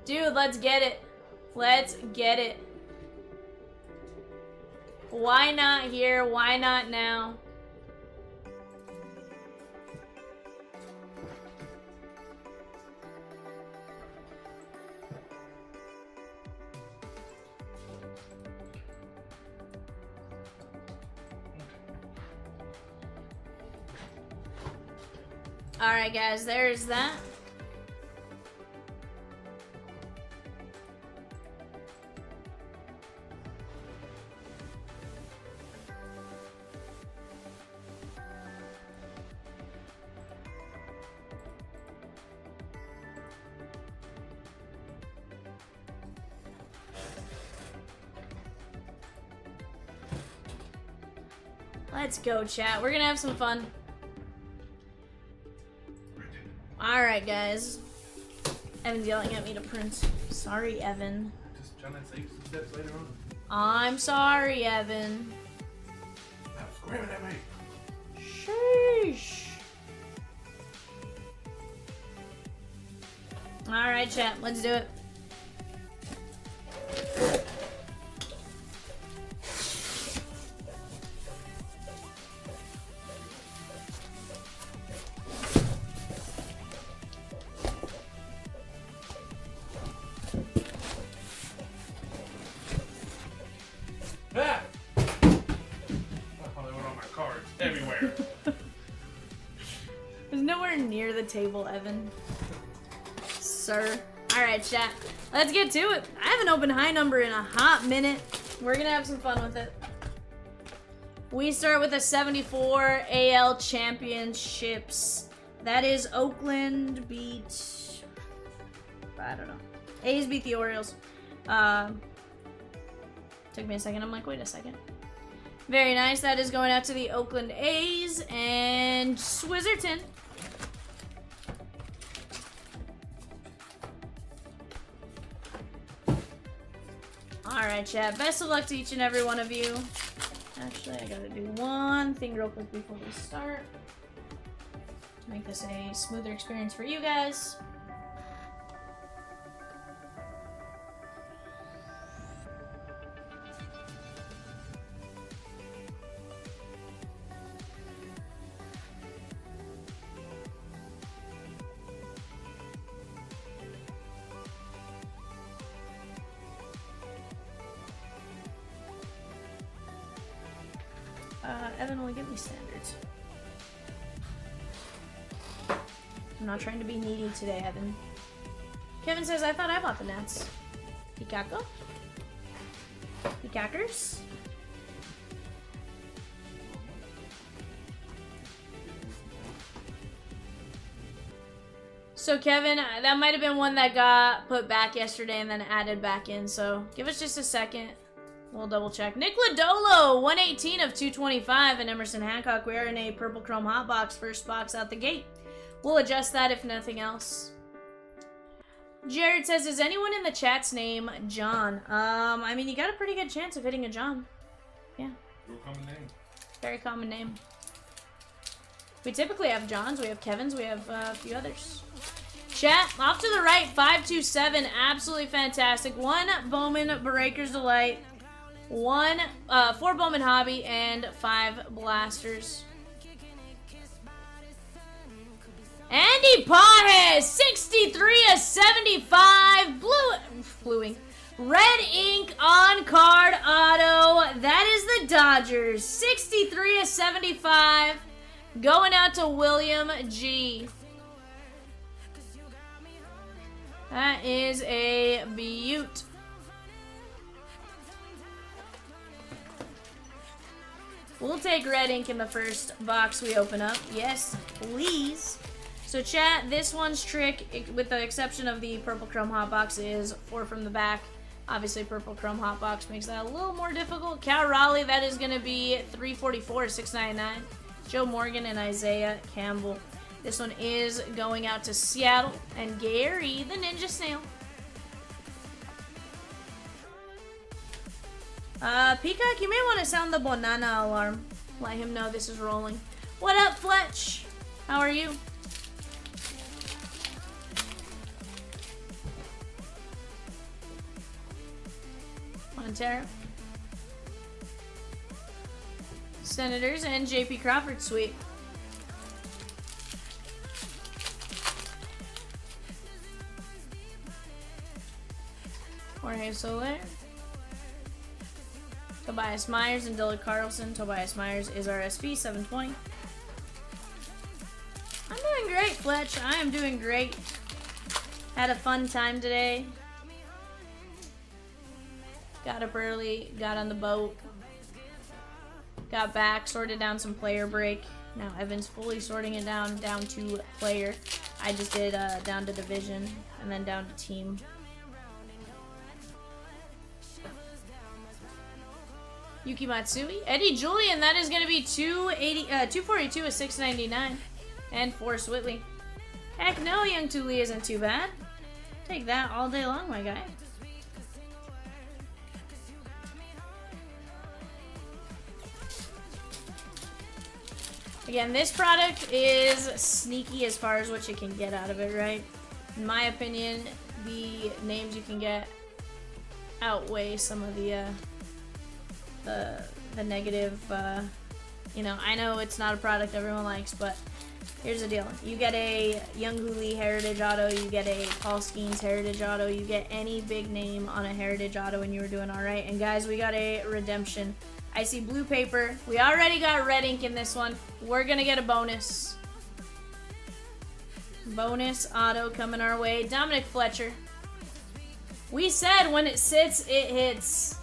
Dude, let's get it. Let's get it. Why not here? Why not now? Alright, guys, there's that. Let's go, chat. We're gonna have some fun. Alright, guys. Evan's yelling at me to print. Sorry, Evan.
Just trying to save some steps later on.
I'm sorry, Evan.
Stop screaming at me.
Sheesh. Alright, chat. Let's do it.
Ah! Oh, they went on my cards everywhere.
There's nowhere near the table, Evan. Sir. Alright, chat. Let's get to it. I haven't opened high number in a hot minute. We're gonna have some fun with it. We start with a 74 AL Championships. That is Oakland beat... I don't know. A's beat the Orioles. Took me a second. I'm like, wait a second. Very nice. That is going out to the Oakland A's and Swizzerton. Alright, chat. Best of luck to each and every one of you. Actually, I gotta do one thing real quick before we start to make this a smoother experience for you guys. Evan will give me standards. I'm not trying to be needy today, Evan. Kevin says, I thought I bought the Nats. Pikako? Pikakers? So Kevin, that might have been one that got put back yesterday and then added back in, so give us just a second. We'll double check. Nick Lodolo, 118 of 225, and Emerson Hancock. We are in a purple chrome hot box, first box out the gate. We'll adjust that if nothing else. Jared says, is anyone in the chat's name John? I mean, you got a pretty good chance of hitting a John. Yeah.
Real common name.
Very common name. We typically have Johns, we have Kevins, we have a few others. Chat, off to the right, 527, absolutely fantastic. One Bowman Breaker's Delight. 4 Bowman Hobby, and 5 Blasters. Andy Pajes, 63 of 75. Bluing. Red ink on card auto. That is the Dodgers. 63 of 75. Going out to William G. That is a beaut. We'll take red ink in the first box we open up. Yes, please. So chat, this one's trick, with the exception of the purple chrome hot box, is 4 from the back. Obviously, purple chrome hot box makes that a little more difficult. Cal Raleigh, that is going to be 344, 699. Joe Morgan and Isaiah Campbell. This one is going out to Seattle and Gary, the Ninja Snail. Peacock, you may want to sound the banana alarm. Let him know this is rolling. What up, Fletch? How are you? Montero. Senators and JP Crawford sweep. Jorge Soler. Tobias Myers and Dylan Carlson. Tobias Myers is our SP 720. I'm doing great, Fletch. I am doing great. Had a fun time today. Got up early, got on the boat. Got back, sorted down some player break. Now Evan's fully sorting it down to player. I just did down to division and then down to team. Yuki Matsui, Eddie Julian, that is going to be 242 with 699. And Forrest Whitley. Heck no, Young Tuli isn't too bad. Take that all day long, my guy. Again, this product is sneaky as far as what you can get out of it, right? In my opinion, the names you can get outweigh some of the negative, you know, I know it's not a product everyone likes, but here's the deal. You get a Young Hoo Lee Heritage Auto, you get a Paul Skeens Heritage Auto, you get any big name on a Heritage Auto and you were doing alright. And guys, we got a redemption. I see blue paper. We already got red ink in this one. We're gonna get a bonus. Bonus auto coming our way. Dominic Fletcher. We said when it sits, it hits.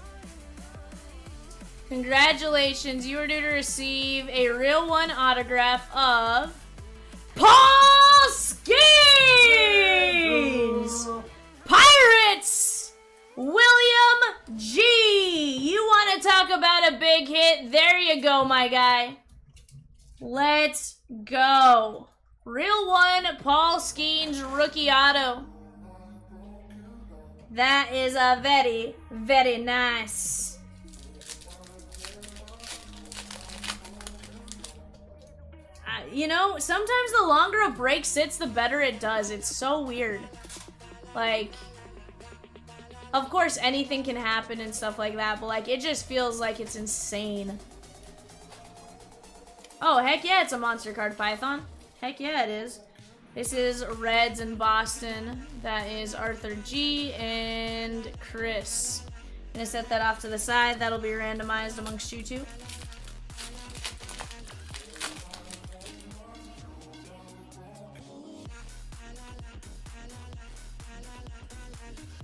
Congratulations, you are due to receive a real one autograph of Paul Skeens! Pirates! William G! You want to talk about a big hit? There you go, my guy. Let's go. Real one, Paul Skeens rookie auto. That is a very, very nice. You know, sometimes the longer a break sits, the better it does. It's so weird. Like, of course, anything can happen and stuff like that, but like, it just feels like it's insane. Oh, heck yeah, it's a monster card Python. Heck yeah, it is. This is Reds in Boston. That is Arthur G and Chris. Gonna set that off to the side. That'll be randomized amongst you two.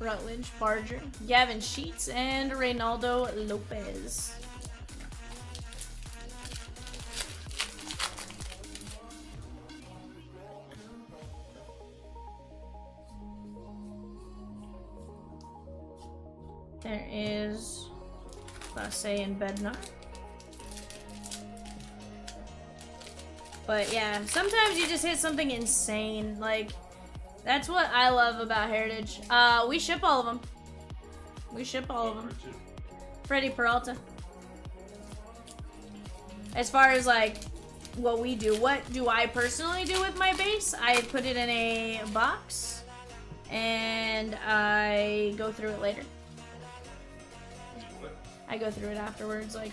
Rutledge, Barger, Gavin Sheets, and Reynaldo Lopez. There is Basse and Bednar. But yeah, sometimes you just hit something insane, like, that's what I love about Heritage. We ship all of them. We ship all of them. Freddie Peralta. As far as like what we do, what do I personally do with my base? I put it in a box and I go through it later. I go through it afterwards. Like,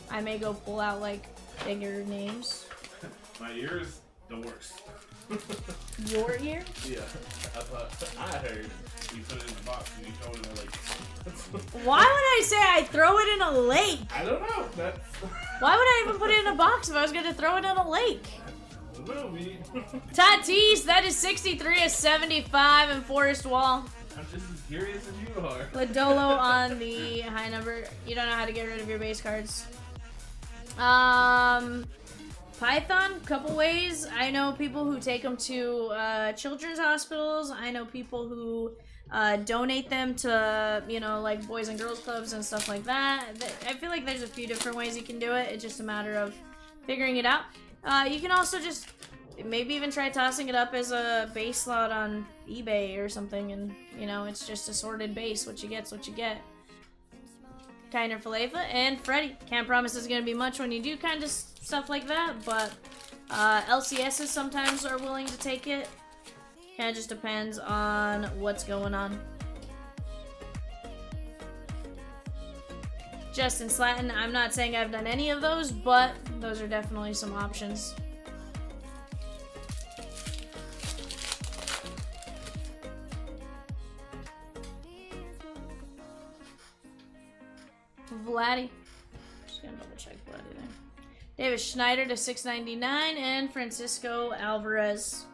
I may go pull out like bigger names.
My ear is the worst.
Your ear?
Yeah, I heard you put it in the box and you throw it in the lake.
Why would I say I throw it in a lake?
I don't know. That's...
Why would I even put it in a box if I was going to throw it in a lake?
The movie.
Tatis, that is 63 of 75 in Forest Wall.
I'm just as curious as you are.
Ladolo on the high number. You don't know how to get rid of your base cards. Python, couple ways. I know people who take them to children's hospitals. I know people who donate them to, you know, like boys and girls clubs and stuff like that. I feel like there's a few different ways you can do it. It's just a matter of figuring it out. You can also just maybe even try tossing it up as a base slot on eBay or something, and you know, it's just a sorted base. What you get's what you get. Kiner Falefa and Freddy. Can't promise it's going to be much when you do kind of stuff like that, but LCSs sometimes are willing to take it. Kind of just depends on what's going on. Justin Slatton, I'm not saying I've done any of those, but those are definitely some options. Vladdy. Just gonna double check Vladdy there. David Schneider to 699 and Francisco Alvarez.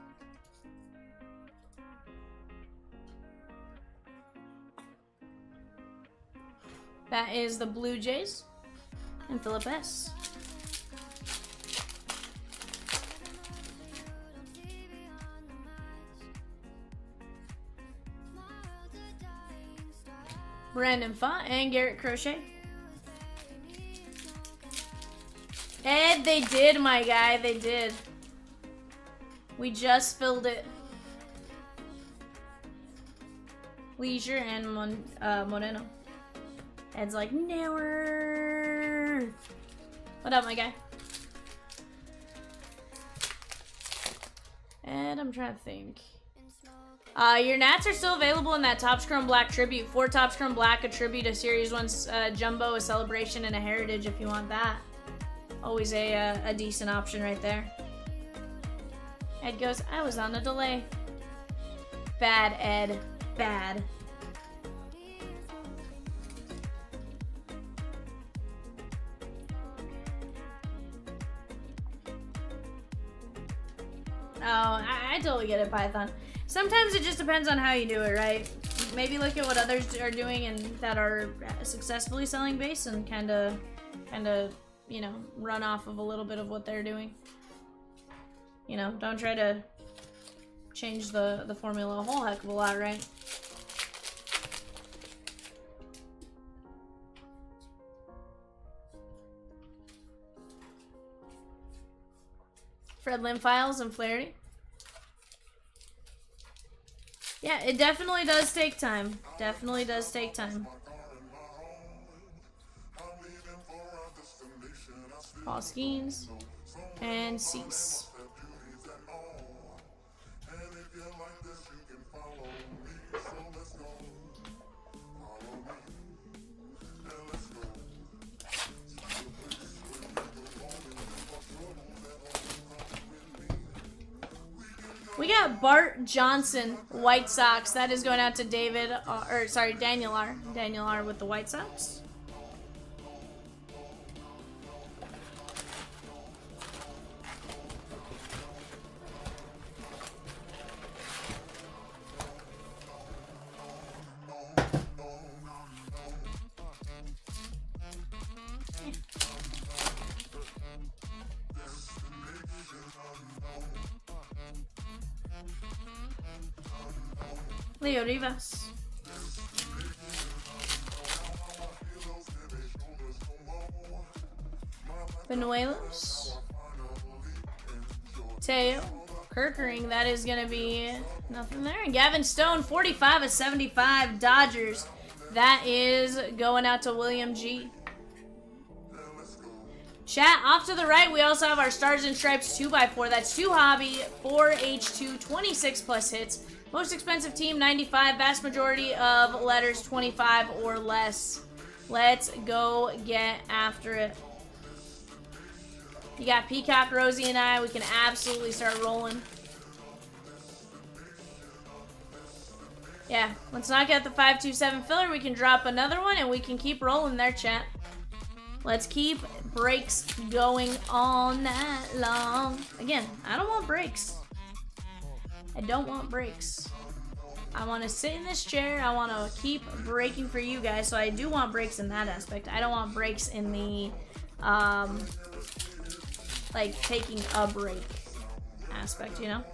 That is the Blue Jays and Philip S. Brandon Fott and Garrett Crochet. Ed, they did, my guy. They did. We just filled it. Leisure and Moreno. Ed's like, never. What up, my guy? Ed, I'm trying to think. Your Nats are still available in that Topps Chrome Black tribute. 4 Topps Chrome Black, a tribute, a Series 1 Jumbo, a Celebration, and a Heritage if you want that. Always a decent option right there. Ed goes, I was on a delay. Bad, Ed. Bad. Oh, I totally get it, Python. Sometimes it just depends on how you do it, right? Maybe look at what others are doing and that are successfully selling base and kind of, you know, run off of a little bit of what they're doing. You know, don't try to change the formula a whole heck of a lot, right? Fred Lim Files and Flaherty. Yeah, it definitely does take time. Definitely does take time. Paul Skeens and Cease. We got Bart Johnson, White Sox. That is going out to David, Daniel R. Daniel R. with the White Sox. Leo Rivas. Benuelos. Teo. Kirkering, that is going to be nothing there. And Gavin Stone, 45 of 75 Dodgers. That is going out to William G. Chat, off to the right, we also have our Stars and Stripes 2x4. That's 2 hobby, 4 H2, 26 plus hits. Most expensive team, 95. Vast majority of letters, 25 or less. Let's go get after it. You got Peacock, Rosie, and I. We can absolutely start rolling. Yeah, let's knock out the 527 filler. We can drop another one, and we can keep rolling there, chat. Let's keep breaks going all night long. Again, I don't want breaks. I don't want breaks. I want to sit in this chair. I want to keep breaking for you guys. So I do want breaks in that aspect. I don't want breaks in the, like, taking a break aspect, you know?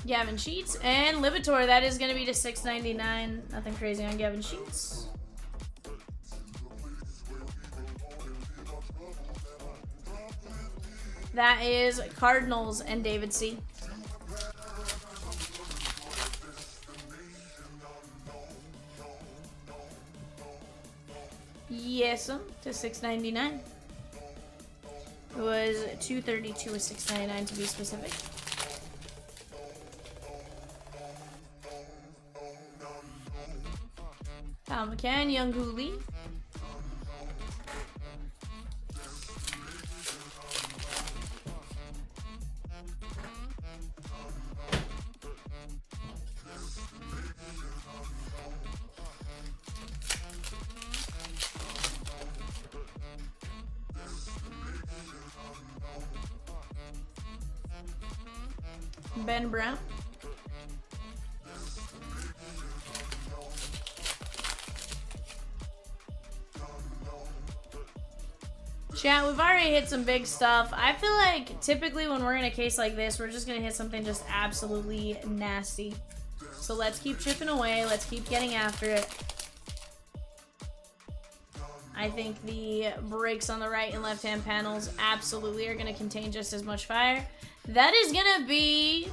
Gavin Sheets and Libitor. That is going to be to $6.99. Nothing crazy on Gavin Sheets. That is Cardinals and David C. Yes, to $6.99. It was $2.32 with $6.99 to be specific. Kyle McCann, Young Gu Lee. Ben Brown. Chat, we've already hit some big stuff. I feel like typically when we're in a case like this, we're just going to hit something just absolutely nasty. So let's keep chipping away. Let's keep getting after it. I think the breaks on the right and left-hand panels absolutely are going to contain just as much fire. That is going to be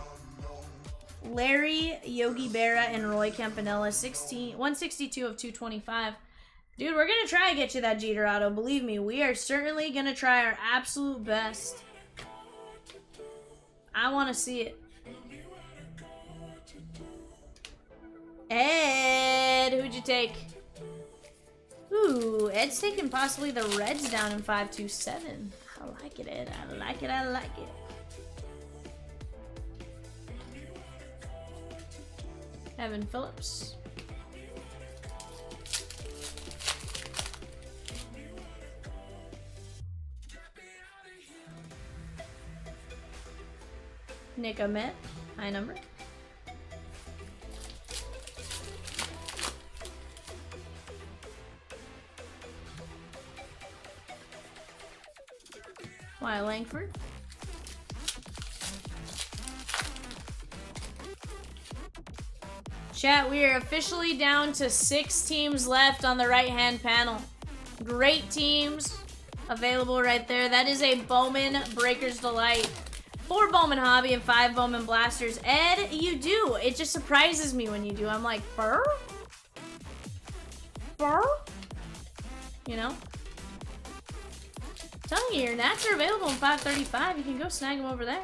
Larry, Yogi Berra, and Roy Campanella. 162 of 225. Dude, we're going to try to get you that Jeter auto. Believe me, we are certainly going to try our absolute best. I want to see it. Ed, who'd you take? Ooh, Ed's taking possibly the Reds down in 527. I like it, Ed. I like it. I like it. Evan Phillips. Nick Ahmed, high number. Wyatt Langford. Chat, we are officially down to 6 teams left on the right-hand panel. Great teams available right there. That is a Bowman Breaker's Delight. 4 Bowman Hobby and 5 Bowman Blasters. Ed, you do. It just surprises me when you do. I'm like, burr? Burr? You know? I'm telling you, your Nats are available in 535. You can go snag them over there.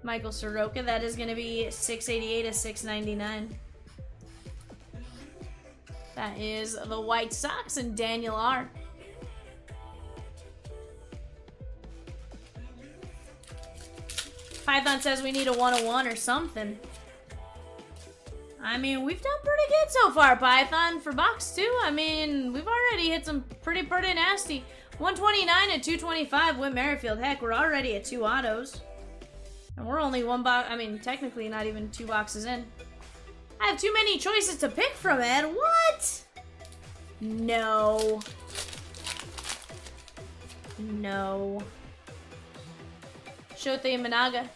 Michael Soroka, that is going to be 688 of 699. That is the White Sox and Daniel R. Python says we need a 101 or something. I mean, we've done pretty good so far, Python, for box 2. I mean, we've already hit some pretty nasty. 129 and 225 Whit Merrifield. Heck, we're already at 2 autos. And we're only 1 box, I mean, technically not even 2 boxes in. I have too many choices to pick from, Ed. What? No. No. Shotei Managa,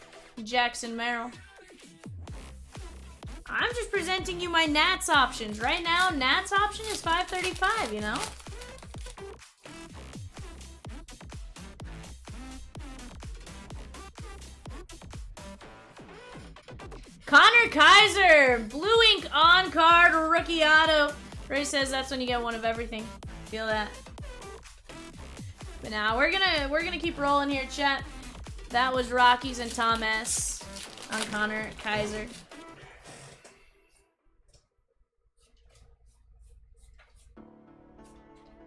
Jackson Merrill. I'm just presenting you my Nats options. Right now, Nats option is 535, you know? Connor Kaiser, Blue Ink on card rookie auto. Ray says that's when you get one of everything. Feel that. But now we're gonna keep rolling here, chat. That was Rockies and Tom S. on Connor Kaiser.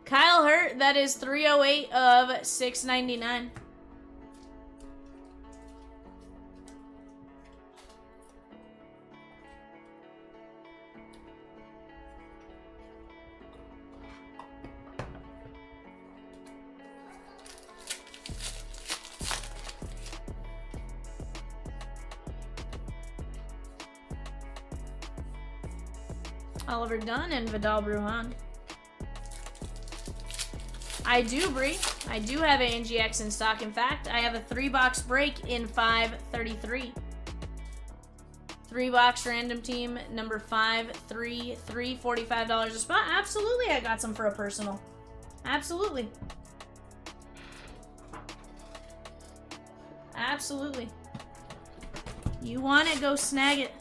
Kyle Hurt, that is 308 of 699. Oliver Dunn and Vidal Brujan. I do, Bree. I do have ANGX in stock. In fact, I have a 3-box break in 533. 3-box random team number 533, $45 a spot. Absolutely, I got some for a personal. Absolutely. Absolutely. You want it, go snag it.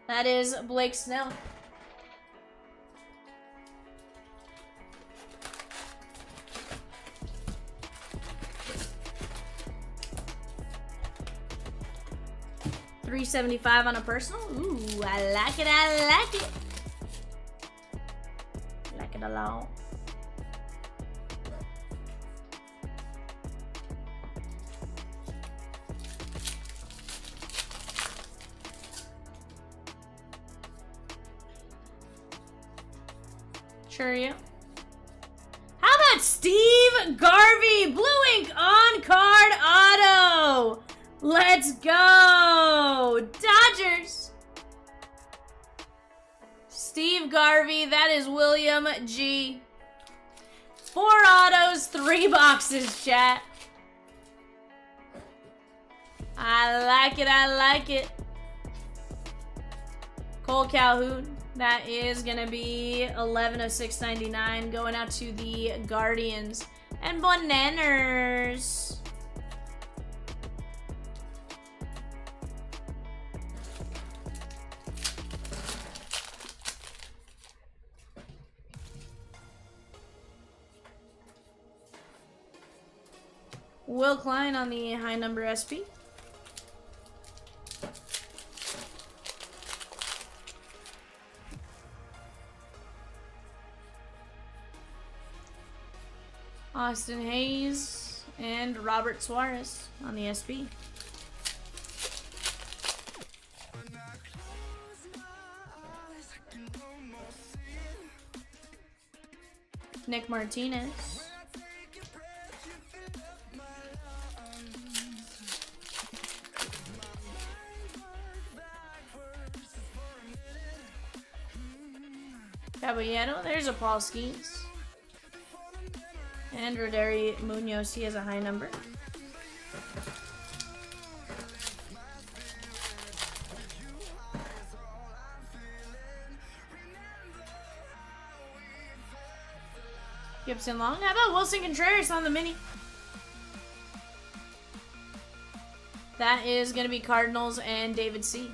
That is Blake Snell. $375 on a personal. Ooh, I like it. I like it. Like it a lot. Churio. How about Steve Garvey? Blue ink on card auto. Let's go. Dodgers. Steve Garvey. That is William G. 4 autos, 3 boxes, chat. I like it. I like it. Cole Calhoun. That is going to be 11 of 699 going out to the Guardians. And Bananas. Will Klein on the high number SP. Austin Hayes and Robert Suarez on the SB. Nick Martinez. Caballero, there's a Paul Skeens. And Roderi Munoz, he has a high number. Gibson Long. How about Wilson Contreras on the mini? That is going to be Cardinals and David C.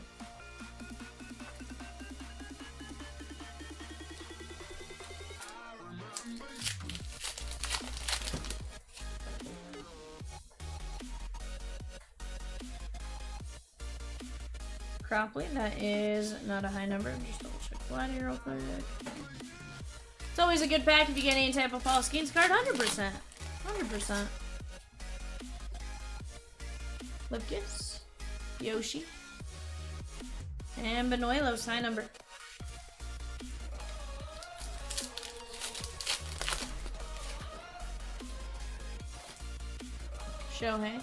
Cropley, that is not a high number. Just double check flat here real quick. It's always a good pack if you get any type of Paul Skeens card. 100%. 100%. Lipkis, Yoshi, and Benuelos, high number. Shohei.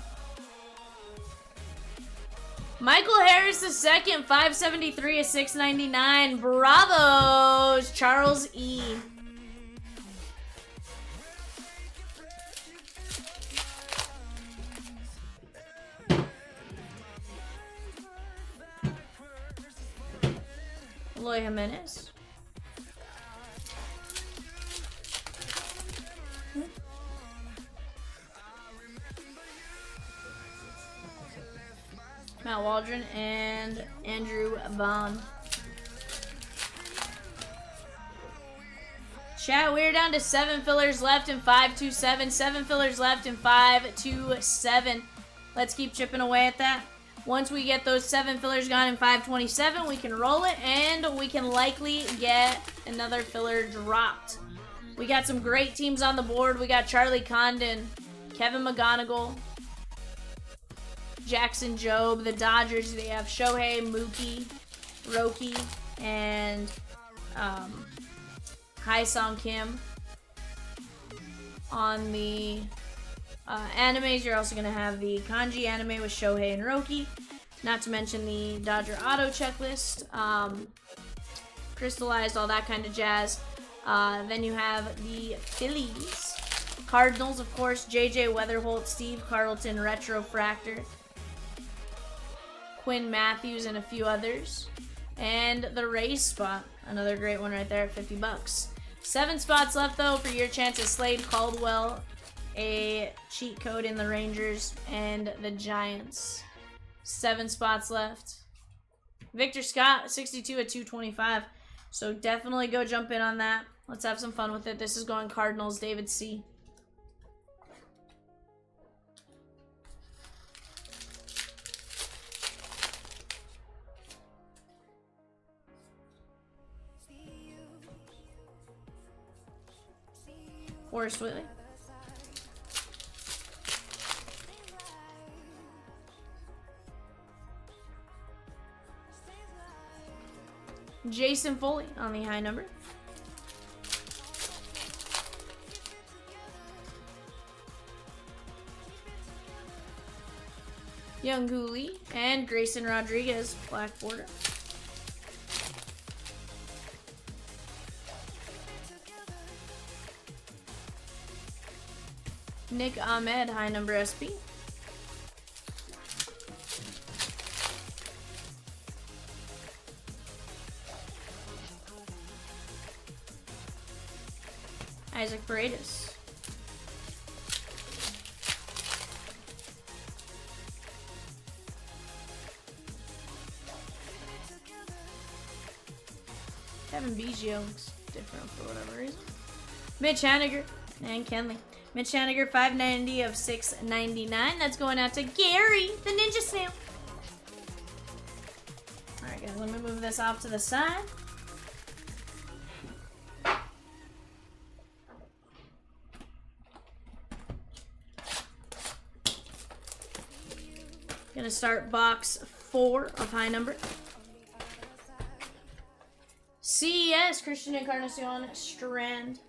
Michael Harris II, 573 of 699. Bravos, Charles E. Eloy Jimenez. Matt Waldron and Andrew Vaughn. Chat, we're down to 7 fillers left in 527. 7 fillers left in 527. Let's keep chipping away at that. Once we get those 7 fillers gone in 527, we can roll it and we can likely get another filler dropped. We got some great teams on the board. We got Charlie Condon, Kevin McGonigal, Jackson Jobe, the Dodgers. They have Shohei, Mookie, Roki, and Haesung Kim. On the animes, you're also going to have the Kanji anime with Shohei and Roki. Not to mention the Dodger auto checklist. Crystallized, all that kind of jazz. Then you have the Phillies. Cardinals, of course, JJ Weatherholt, Steve Carlton, Retrofractor, Quinn Matthews, and a few others. And the Rays spot, another great one right there at $50. 7 spots left though for your chance at Slade Caldwell, a cheat code in the Rangers, and the Giants. 7 spots left. Victor Scott, 62 at 225. So definitely go jump in on that. Let's have some fun with it. This is going Cardinals, David C. Forrest Whitley. Jason Foley on the high number. Young Lee, and Grayson Rodriguez, black border. Nick Ahmed, high number SP. Isaac Paredes. Kevin Biggio looks different for whatever reason. Mitch Haniger and Kenley. Mitch Haniger, 590 of 699. That's going out to Gary, the Ninja Snail. Alright guys, let me move this off to the side. Gonna start box 4 of high number. CES, Christian Encarnacion, Strand.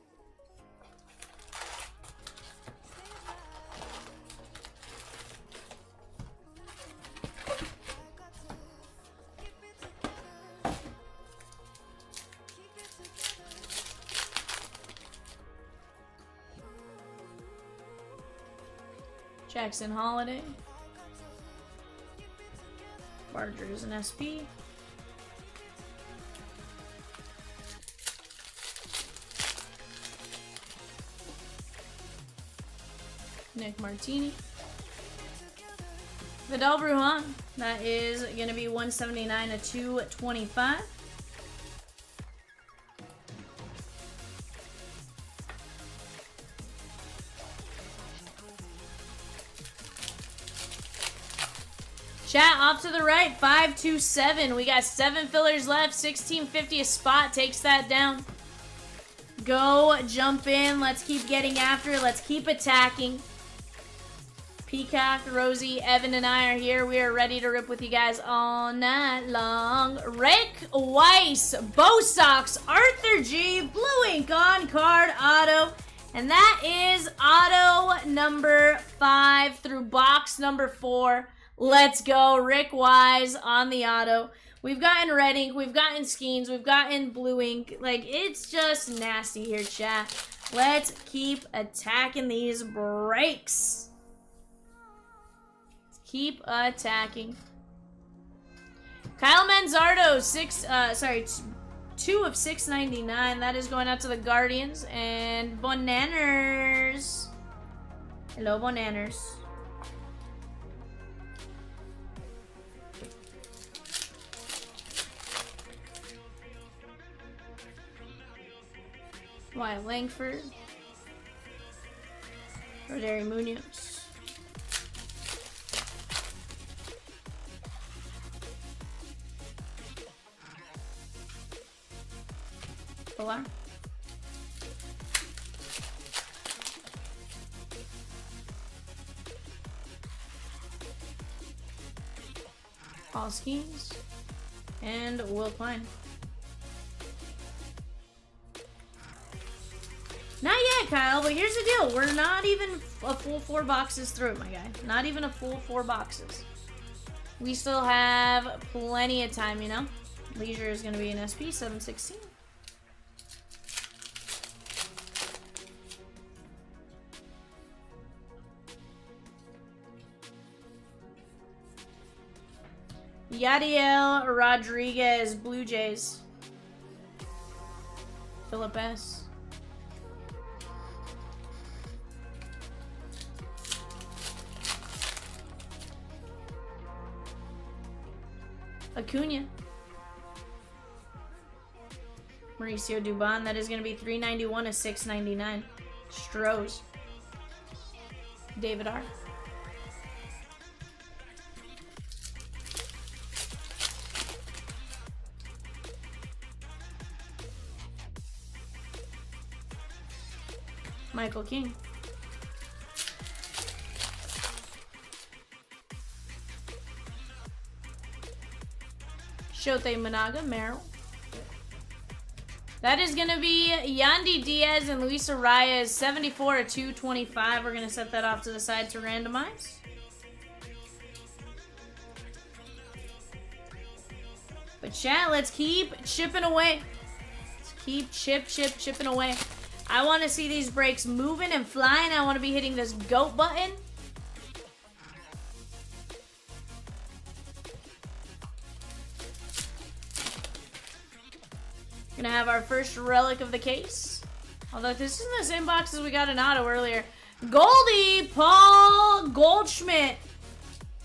Jackson Holiday. Barger is an SP. Nick Martini. Vidal Brujan. That is going to be 179 of 225. Chat, off to the right, 527. We got 7 fillers left, 1650 a spot, takes that down. Go, jump in, let's keep getting after it, let's keep attacking. Peacock, Rosie, Evan, and I are here. We are ready to rip with you guys all night long. Rick Weiss, Bo Sox, Arthur G, Blue Ink on card auto. And that is auto number 5 through box number 4. Let's go. Rick Wise on the auto. We've gotten red ink. We've gotten Skeens. We've gotten blue ink. Like, it's just nasty here, chat. Let's keep attacking these breaks. Let's keep attacking. Kyle Manzardo, 2 of 699. That is going out to the Guardians. And Bonanners. Hello, Bonanners. Wyatt Langford. Roderi Munoz. Pilar. Paul Skeens. And Will Klein. Not yet, Kyle, but here's the deal. We're not even a full 4 boxes through, my guy. Not even a full 4 boxes. We still have plenty of time, you know? Leisure is going to be an SP, 716. Yadiel Rodriguez, Blue Jays. Philip S. Acuna. Mauricio Dubon. That is going to be 391 to 699. Strohs. David R. Michael King. Shohei Managa, Merrill. That is going to be Yandy Diaz and Luis Arias, 74 to 225. We're going to set that off to the side to randomize. But chat, let's keep chipping away. Let's keep chipping away. I want to see these breaks moving and flying. I want to be hitting this GOAT button. Gonna have our first relic of the case. Although this isn't the same box as we got in auto earlier. Goldie Paul Goldschmidt.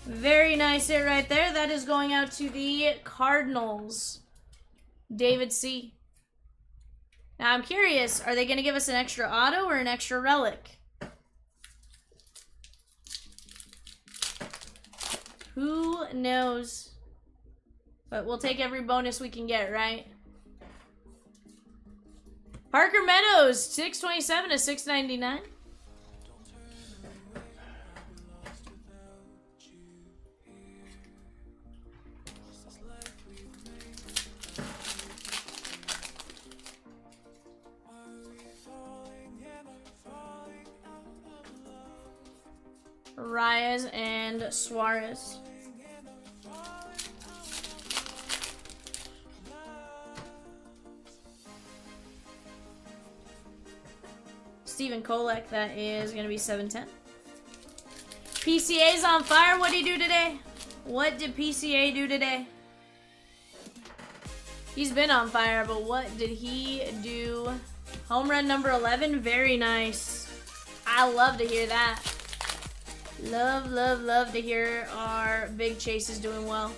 Very nice hit right there. That is going out to the Cardinals. David C. Now I'm curious, are they going to give us an extra auto or an extra relic? Who knows? But we'll take every bonus we can get, right? Parker Meadows, 627 to 699. Reyes and Suarez. Steven Kolek, that is going to be 710. PCA's on fire. What did he do today? What did PCA do today? He's been on fire, but what did he do? Home run number 11. Very nice. I love to hear that. Love to hear our big chases doing well.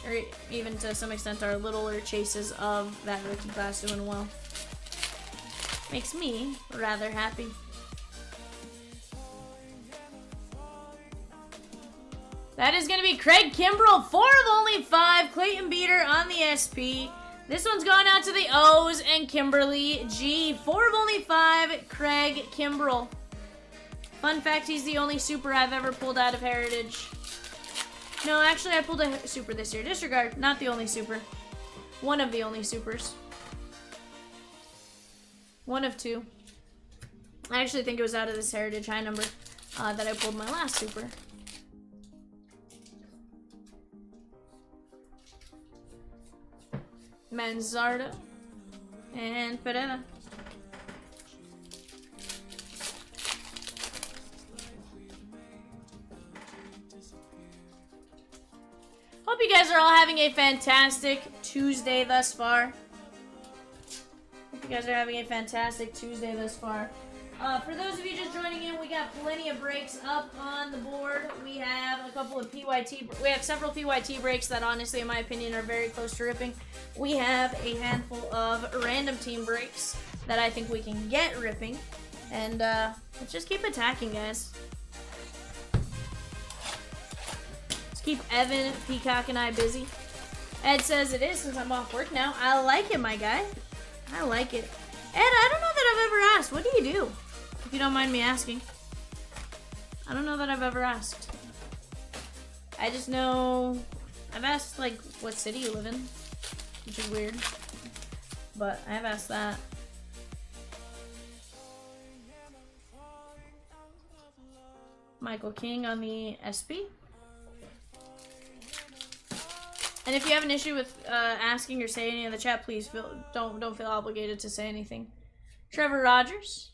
Or even to some extent our littler chases of that rookie class doing well. Makes me rather happy. That is going to be Craig Kimbrell, 4 of only 5. Clayton Beater on the SP. This one's going out to the O's and Kimberly G. 4 of only 5, Craig Kimbrell. Fun fact, he's the only super I've ever pulled out of Heritage. No, actually, I pulled a super this year. Disregard, not the only super. One of the only supers. One of 2. I actually think it was out of this Heritage high number that I pulled my last super. Manzardo and Pereira. Hope you guys are all having a fantastic Tuesday thus far. Hope you guys are having a fantastic Tuesday thus far. For those of you just joining in, we got plenty of breaks up on the board. We have a couple of PYT. We have several PYT breaks that, honestly, in my opinion, are very close to ripping. We have a handful of random team breaks that I think we can get ripping. And let's just keep attacking, guys. Let's keep Evan, Peacock, and I busy. Ed says it is since I'm off work now. I like it, my guy. I like it. Ed, I don't know that I've ever asked. What do you do? If you don't mind me asking. I don't know that I've ever asked. I just know... I've asked, like, what city you live in. Which is weird. But I have asked that. Michael King on the SP. And if you have an issue with asking or saying any in the chat, please don't feel obligated to say anything. Trevor Rogers.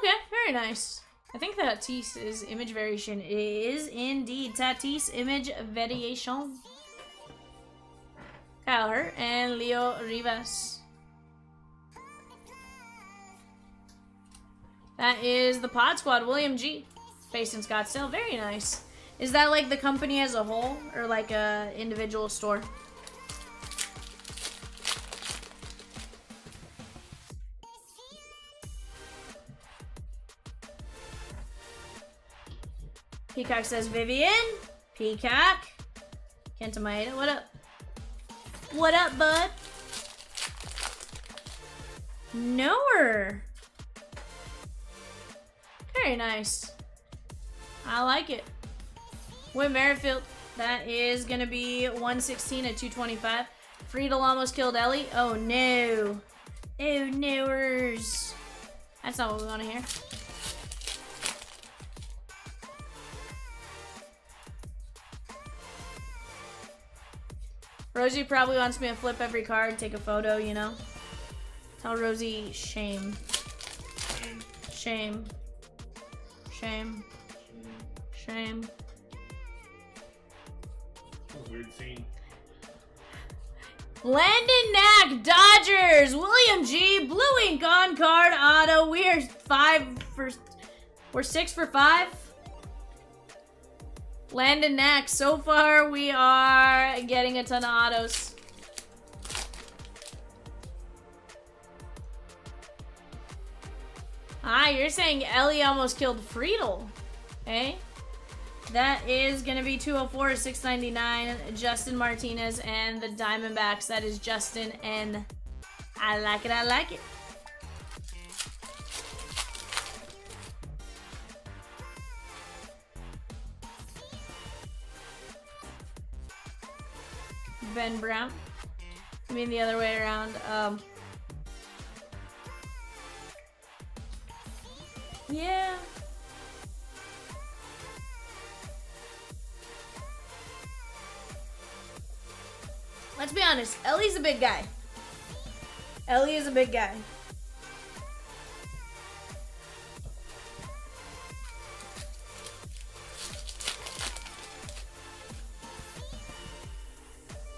Okay, very nice. I think that Tatis's image variation is indeed Tatis image variation. Kyle Hurt and Leo Rivas. That is the Pod Squad, William G. Based in Scottsdale. Very nice. Is that like the company as a whole or like a individual store? Peacock says Vivian. Peacock. Kenta Maeda, what up? What up, bud? Knower. Very nice. I like it. Whit Merrifield. That is going to be 116 at 225. Friedel almost killed Ellie. Oh no. Oh noers. That's not what we want to hear. Rosie probably wants me to flip every card, take a photo, you know? Tell Rosie, shame. Shame. Shame. Shame.
That was a weird scene.
Landon Knack, Dodgers, William G, Blue Ink on card, auto. We're 6 for 5. Landon Knack, so far we are getting a ton of autos. Ah, you're saying Ellie almost killed Friedel. Okay. That is going to be 204, 699, Justin Martinez, and the Diamondbacks. That is Justin N. I like it, I like it. Ben Brown. I mean the other way around. Yeah. Let's be honest, Ellie's a big guy. Ellie is a big guy.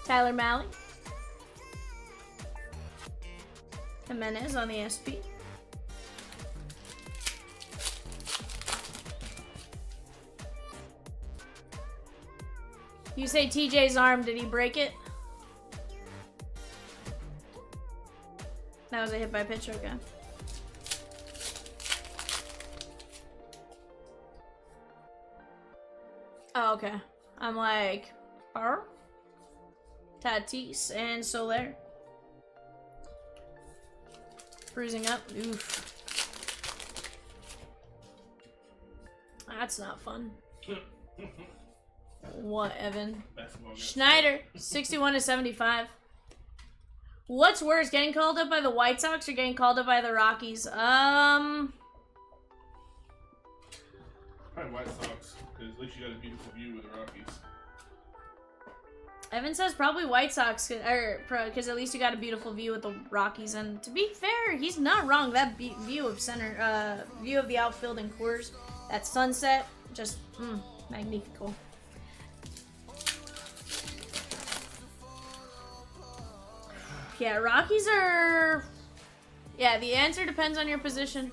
Tyler Malley. Jimenez on the SP. You say TJ's arm, did he break it? That was a hit by pitch, okay. Oh, okay. I'm like, Tatis and Soler. Bruising up. Oof. That's not fun. What, Evan? Schneider, 61 to 75. What's worse, getting called up by the White Sox or getting called up by the Rockies?
Probably White Sox, because at least you got a beautiful view with the Rockies.
Evan says probably White Sox, because at least you got a beautiful view with the Rockies. And to be fair, he's not wrong. That view of view of the outfield and Coors, that sunset, just magnifico. Yeah, Rockies are... Yeah, the answer depends on your position.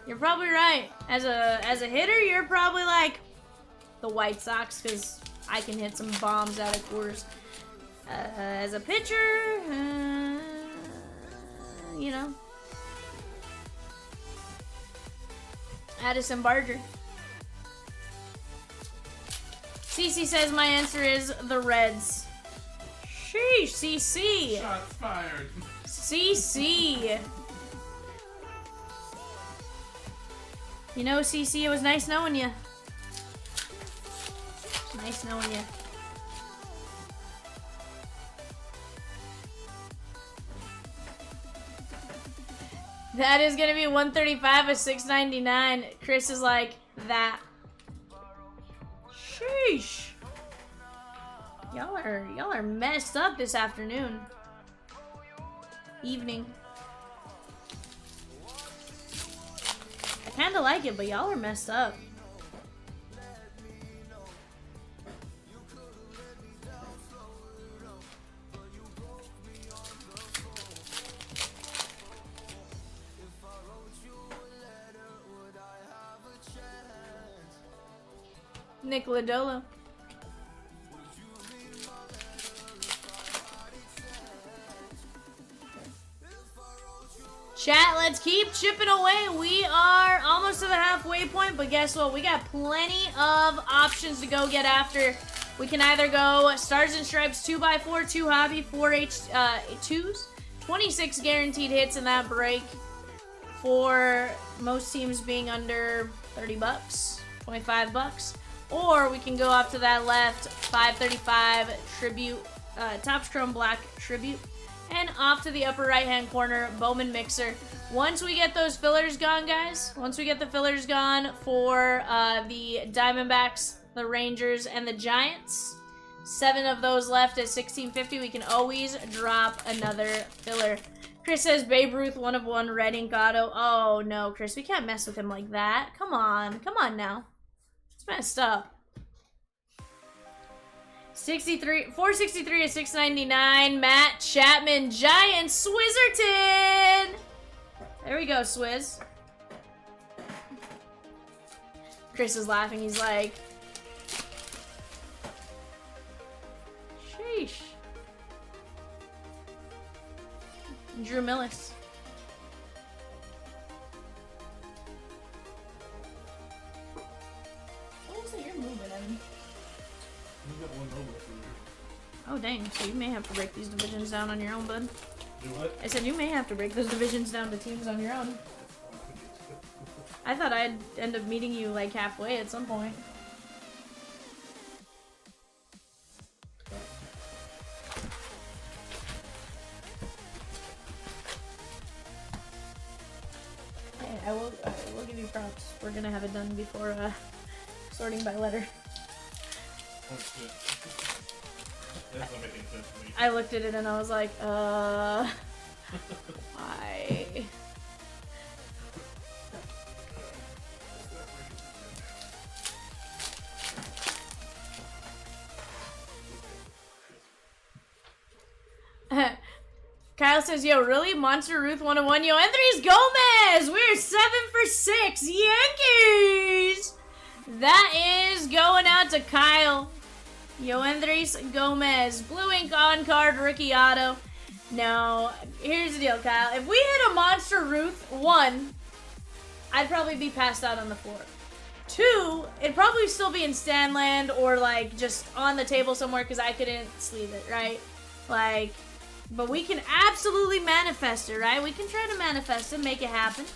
You're probably right. As a hitter, you're probably like the White Sox, because I can hit some bombs out of Coors. As a pitcher, you know. Addison Barger. CC says my answer is the Reds. Sheesh, CC.
Shots fired.
CC. You know, CC, it was nice knowing you. Nice knowing you. That is gonna be 135 of 699. Chris is like that. Sheesh. Y'all are messed up this afternoon. Evening. I kinda like it, but y'all are messed up. Nick Lodolo. Chat, let's keep chipping away. We are almost to the halfway point, but guess what? We got plenty of options to go get after. We can either go Stars and Stripes 2x4, 2 hobby, 4 H2s, 26 guaranteed hits in that break for most teams being under 30 bucks, 25 bucks. Or we can go off to that left, 535 tribute Topps Chrome Black Tribute. And off to the upper right-hand corner, Bowman Mixer. Once we get those fillers gone, guys, once we get the fillers gone for the Diamondbacks, the Rangers, and the Giants, 7 of those left at $16.50, we can always drop another filler. Chris says Babe Ruth 1/1 red ink auto. Oh no, Chris, we can't mess with him like that. Come on now. It's messed up. 463 at $6.99. Matt Chapman, Giants, Swizzerton. There we go, Swizz. Chris is laughing. He's like, sheesh. Drew Millis. What is it you're moving in?
You got one over for you.
Oh dang, so you may have to break these divisions down on your own, bud.
Do what?
I said you may have to break those divisions down to teams on your own. I thought I'd end up meeting you like halfway at some point. Hey, I will give you props. We're gonna have it done before sorting by letter.
Oh shit. That's not making sense to me.
I looked at it and I was like, why? Kyle says, yo, really? Monster Ruth 101. Yo, Andres Gomez! We're 7 for 6. Yankees! That is going out to Kyle. Yo, Andres Gomez. Blue ink on card rookie auto. No, here's the deal, Kyle. If we hit a Monster Ruth 1, I'd probably be passed out on the floor. 2, it'd probably still be in Stanland or like just on the table somewhere because I couldn't sleeve it, right? Like, but we can absolutely manifest it, right? We can try to manifest it, make it happen.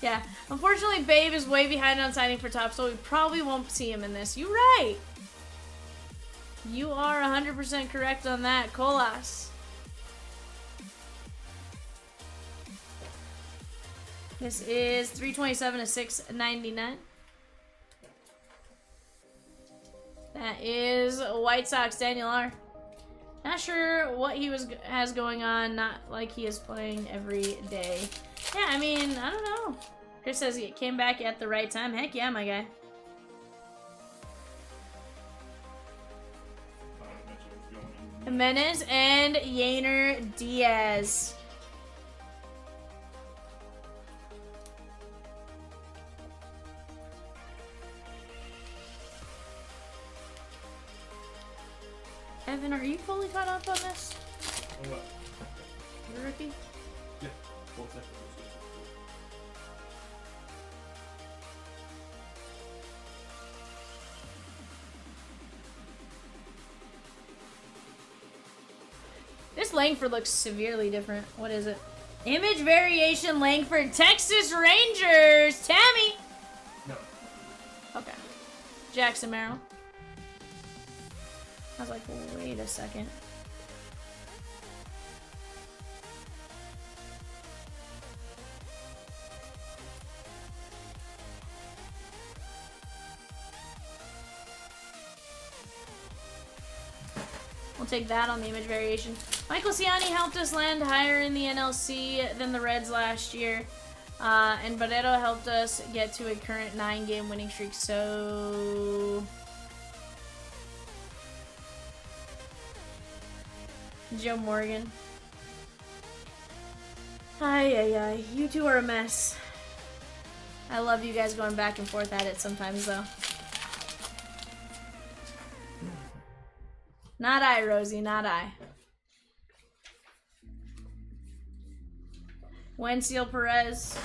Yeah, unfortunately, Babe is way behind on signing for Topps, so we probably won't see him in this. You're right. You are 100% correct on that, Colas. This is 327 to 699. That is White Sox, Daniel R. Not sure what he has going on. Not like he is playing every day. Yeah, I mean, I don't know. Chris says he came back at the right time. Heck yeah, my guy. Jimenez and Yainer Diaz. Evan, are you fully caught up on this?
Oh, what?
The rookie?
Yeah, 4 seconds.
This Langford looks severely different. What is it? Image variation Langford, Texas Rangers. Tammy.
No.
Okay. Jackson Merrill. I was like, wait a second. We'll take that on the image variation. Michael Ciani helped us land higher in the NLC than the Reds last year. And Barreto helped us get to a current 9-game winning streak. So... Joe Morgan. Ay. You two are a mess. I love you guys going back and forth at it sometimes, though. Not I, Rosie, not I. Wensiel Perez.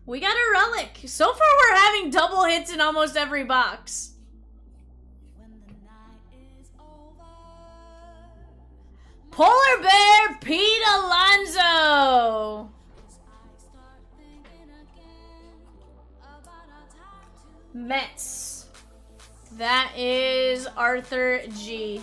We got a relic. So far, we're having double hits in almost every box. Polar Bear Pete Alonso. That is Arthur G.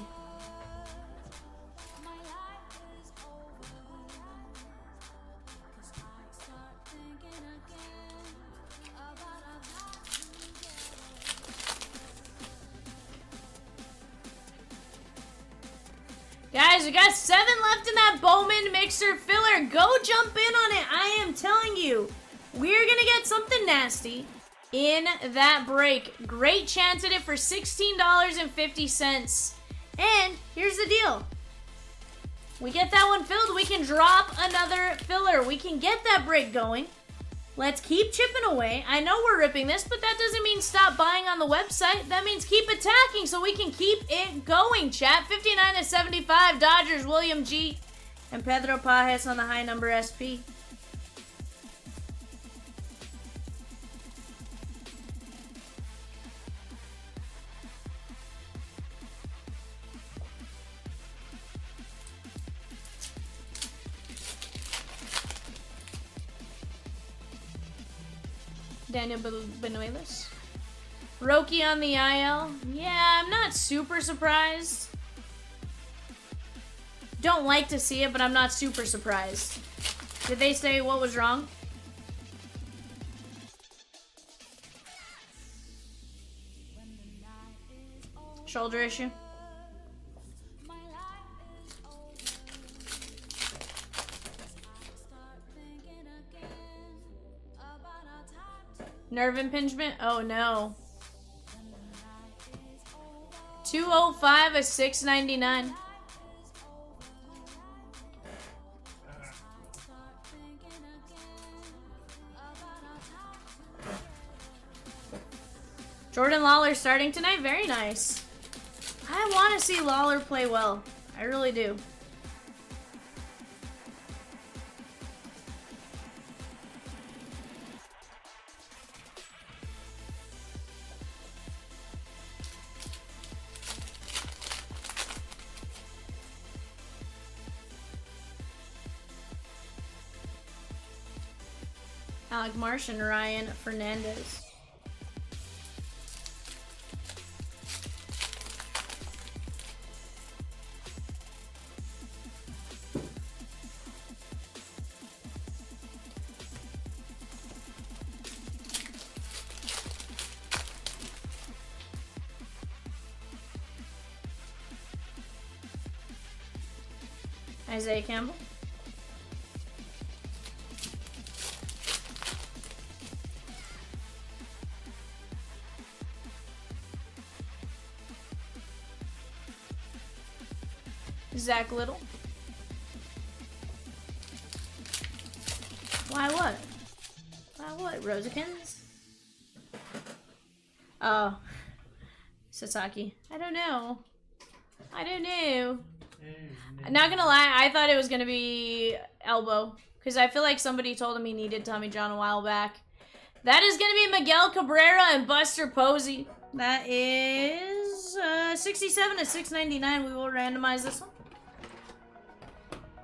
Guys, we got 7 left in that Bowman mixer filler. Go jump in on it. I am telling you, we're going to get something nasty in that break. Great chance at it for $16.50. And here's the deal. We get that one filled, we can drop another filler. We can get that break going. Let's keep chipping away. I know we're ripping this, but that doesn't mean stop buying on the website. That means keep attacking so we can keep it going, chat. 59-75, Dodgers, William G. And Pedro Pajes on the high number SP. Daniel Benuelos. Roki on the IL. Yeah, I'm not super surprised. Don't like to see it, but I'm not super surprised. Did they say what was wrong? Shoulder issue. Nerve impingement? Oh no. 205 is 699. Jordan Lawler starting tonight? Very nice. I want to see Lawler play well. I really do. Alec Marsh and Ryan Fernandez. Isaiah Campbell. Zach Little. Why what? Why what? Rosikins? Oh. Sasaki. I don't know. I don't know. I'm not gonna lie, I thought it was gonna be elbow. Because I feel like somebody told him he needed Tommy John a while back. That is gonna be Miguel Cabrera and Buster Posey. That is 67 to 699. We will randomize this one.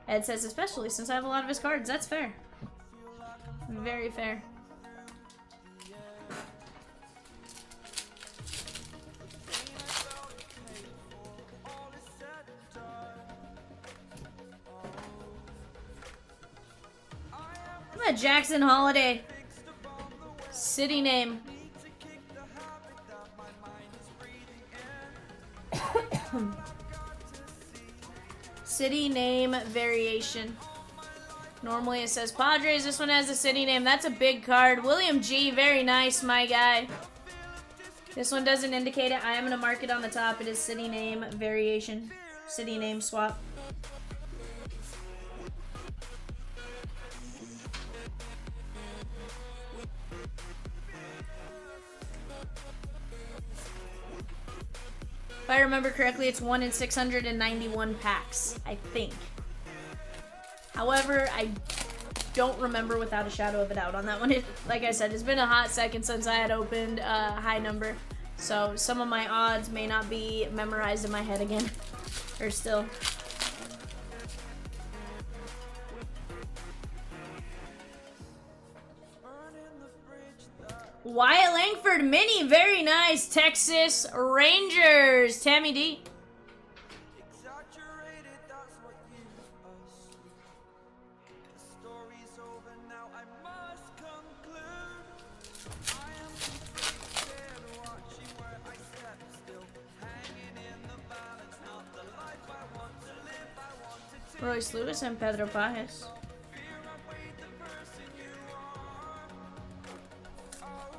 Ed says, especially since I have a lot of his cards. That's fair. Very fair. How about Jackson Holiday? City name. City name variation. Normally it says Padres. This one has a city name. That's a big card. William G. Very nice, my guy. This one doesn't indicate it. I am going to mark it on the top. It is city name variation. City name swap. If I remember correctly, it's 1 in 691 packs, I think. However, I don't remember without a shadow of a doubt on that one. Like I said, it's been a hot second since I had opened a high number. So some of my odds may not be memorized in my head again. Or still. Wyatt Langford mini, very nice. Texas Rangers, Tammy D.
Exaggerated, that's what you assume. The story's over now, I must conclude. I am conflicted, watching where I step still. Hanging in the balance, not the life I want to live. I want to take
Royce Lewis and Pedro Pajes.
fear away the person you are. Oh,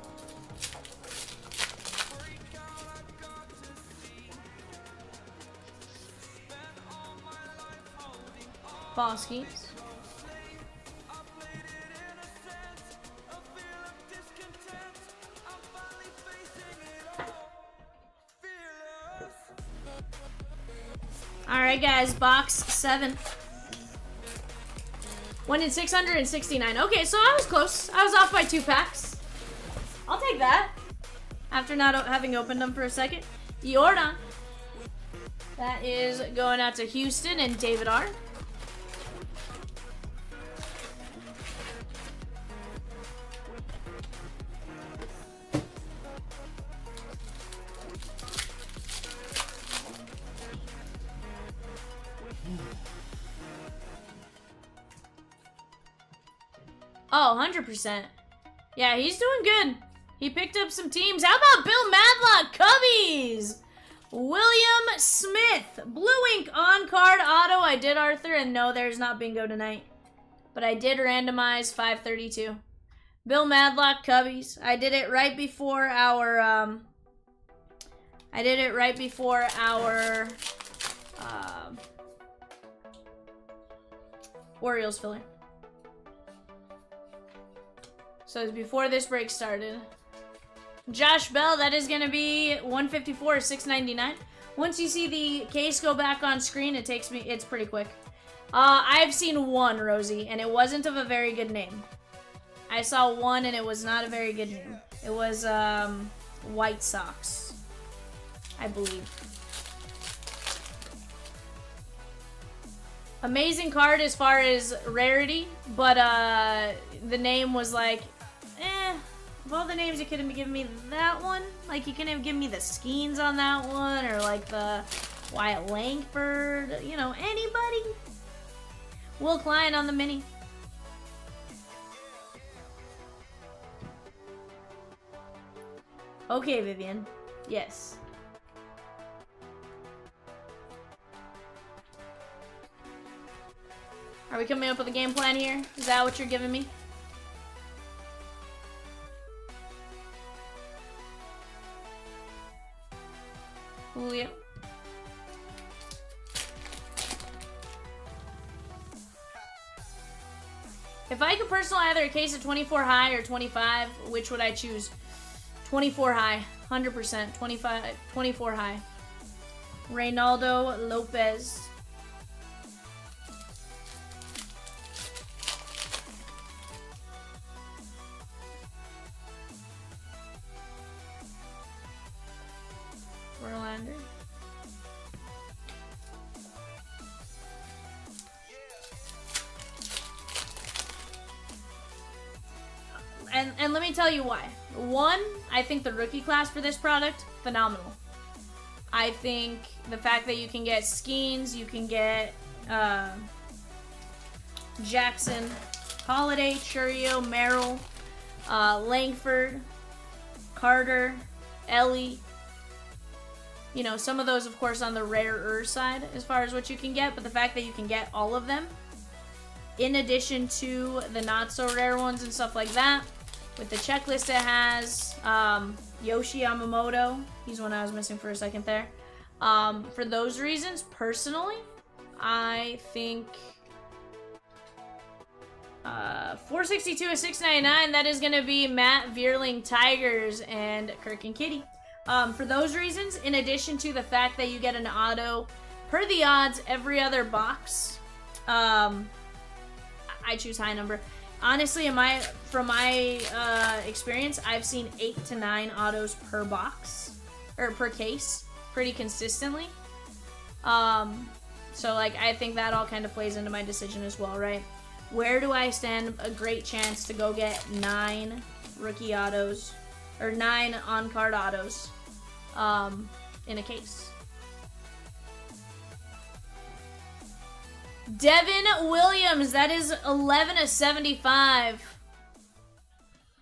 freak out, I've got to see. Spent all my life holding on.
Boskies.
I played it in a sense, a feel of discontent. I'm finally facing it all, fearless.
Alright, guys, box 7. 1 in 669. Okay, so I was close. I was off by 2 packs. I'll take that. After not having opened them for a second. Jordan. That is going out to Houston and David R. Oh, 100%. Yeah, he's doing good. He picked up some teams. How about Bill Madlock, Cubbies? William Smith, Blue Ink on-card auto. I did Arthur, and no, there's not bingo tonight. But I did randomize 532. Bill Madlock, Cubbies. I did it right before our, Orioles filler. So it's before this break started. Josh Bell, that is going to be 154 or 699. Once you see the case go back on screen, it's pretty quick. I've seen one, Rosie, and it wasn't of a very good name. I saw one, and it was not a very good name. It was, White Sox, I believe. Amazing card as far as rarity, but, the name was like, of all the names, you couldn't have given me that one. Like, you couldn't have given me the Skeens on that one, or like the Wyatt Langford, you know, anybody. Will Klein on the mini. Okay, Vivian. Yes. Are we coming up with a game plan here? Is that what you're giving me? Julio. If I could personal either a case of 24 high or 25, which would I choose? 24 high, 100%. 24 high. Reynaldo Lopez. Verlander. And let me tell you why. One, I think the rookie class for this product, phenomenal. I think the fact that you can get Skeens, you can get Jackson, Holiday, Churio, Merrill, Langford, Carter, Ellie. You know, some of those, of course, on the rarer side as far as what you can get, but the fact that you can get all of them, in addition to the not-so-rare ones and stuff like that, with the checklist it has, Yoshi Yamamoto, he's one I was missing for a second there. For those reasons, personally, I think 462 is 699. That is going to be Matt Vierling Tigers and Kirk and Kitty. For those reasons, in addition to the fact that you get an auto per the odds every other box, I choose high number. Honestly, from my experience, I've seen 8 to 9 autos per box or per case pretty consistently. So like I think that all kind of plays into my decision as well, right? Where do I stand a great chance to go get 9 rookie autos or 9 on-card autos in a case. Devin Williams, that is 11 of 75.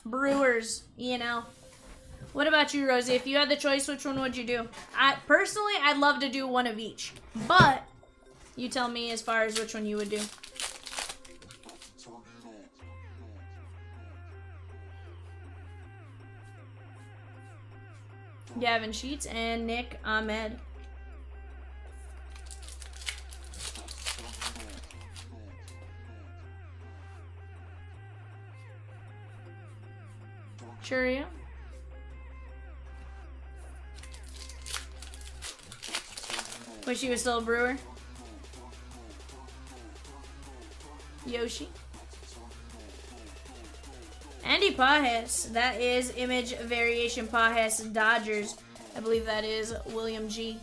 Brewers, What about you, Rosie? If you had the choice, which one would you do? Personally, I'd love to do one of each. But you tell me as far as which one you would do. Gavin Sheets and Nick Ahmed. Churia. Wish he was still a Brewer. Yoshi. Andy Pajes. That is Image Variation Pajes Dodgers. I believe that is William G.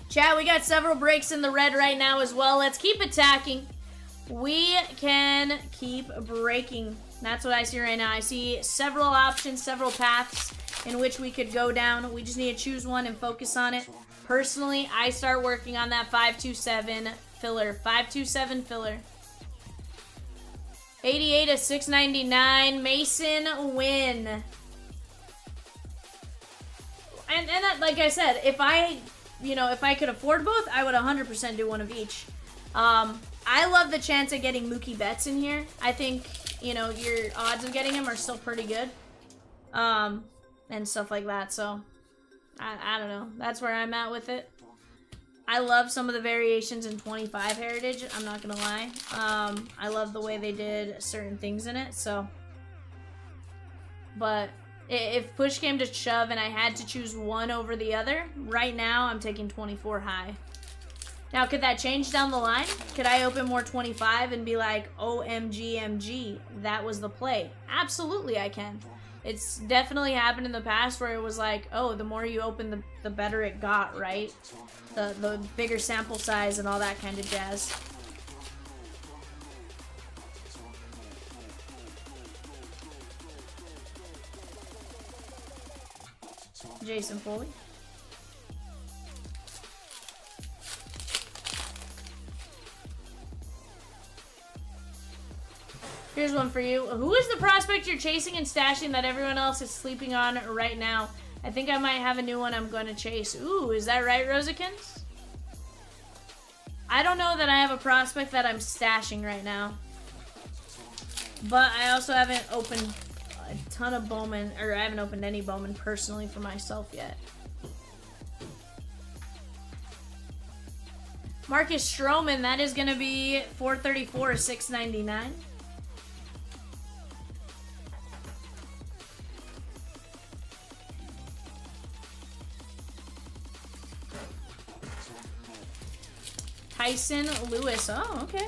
Chat, we got several breaks in the red right now as well. Let's keep attacking. We can keep breaking. That's what I see right now. I see several options, several paths in which we could go down. We just need to choose one and focus on it. Personally, I start working on that 527 filler. 527 filler. 88 of 699. Mason Win. And that, like I said, if I could afford both, I would 100% do one of each. I love the chance of getting Mookie Betts in here. I think, your odds of getting him are still pretty good. And stuff like that, so I don't know. That's where I'm at with it. I love some of the variations in 25 Heritage, I'm not gonna lie. I love the way they did certain things in it, so. But if push came to shove and I had to choose one over the other, right now I'm taking 24 high. Now, could that change down the line? Could I open more 25 and be like, OMG, that was the play? Absolutely I can. It's definitely happened in the past where it was like, oh, the more you open, the better it got, right? The bigger sample size and all that kind of jazz. Jason Foley. Here's one for you. Who is the prospect you're chasing and stashing that everyone else is sleeping on right now? I think I might have a new one I'm going to chase. Ooh, is that right, Rosikins? I don't know that I have a prospect that I'm stashing right now. But I also haven't opened a ton of Bowman, or I haven't opened any Bowman personally for myself yet. Marcus Stroman, that is going to be 434 or 699. Tyson Lewis. Oh, okay.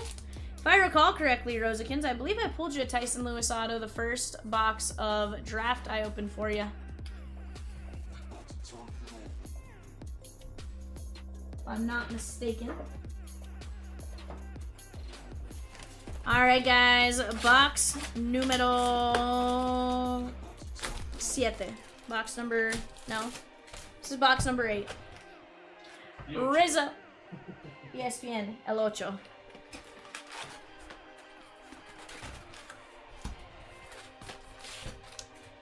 If I recall correctly, Rosikins, I believe I pulled you a Tyson Lewis auto the first box of draft I opened for you. If I'm not mistaken. Alright, guys. Box numero 7. Box number... No. This is box number 8. Rizzo. ESPN, El Ocho.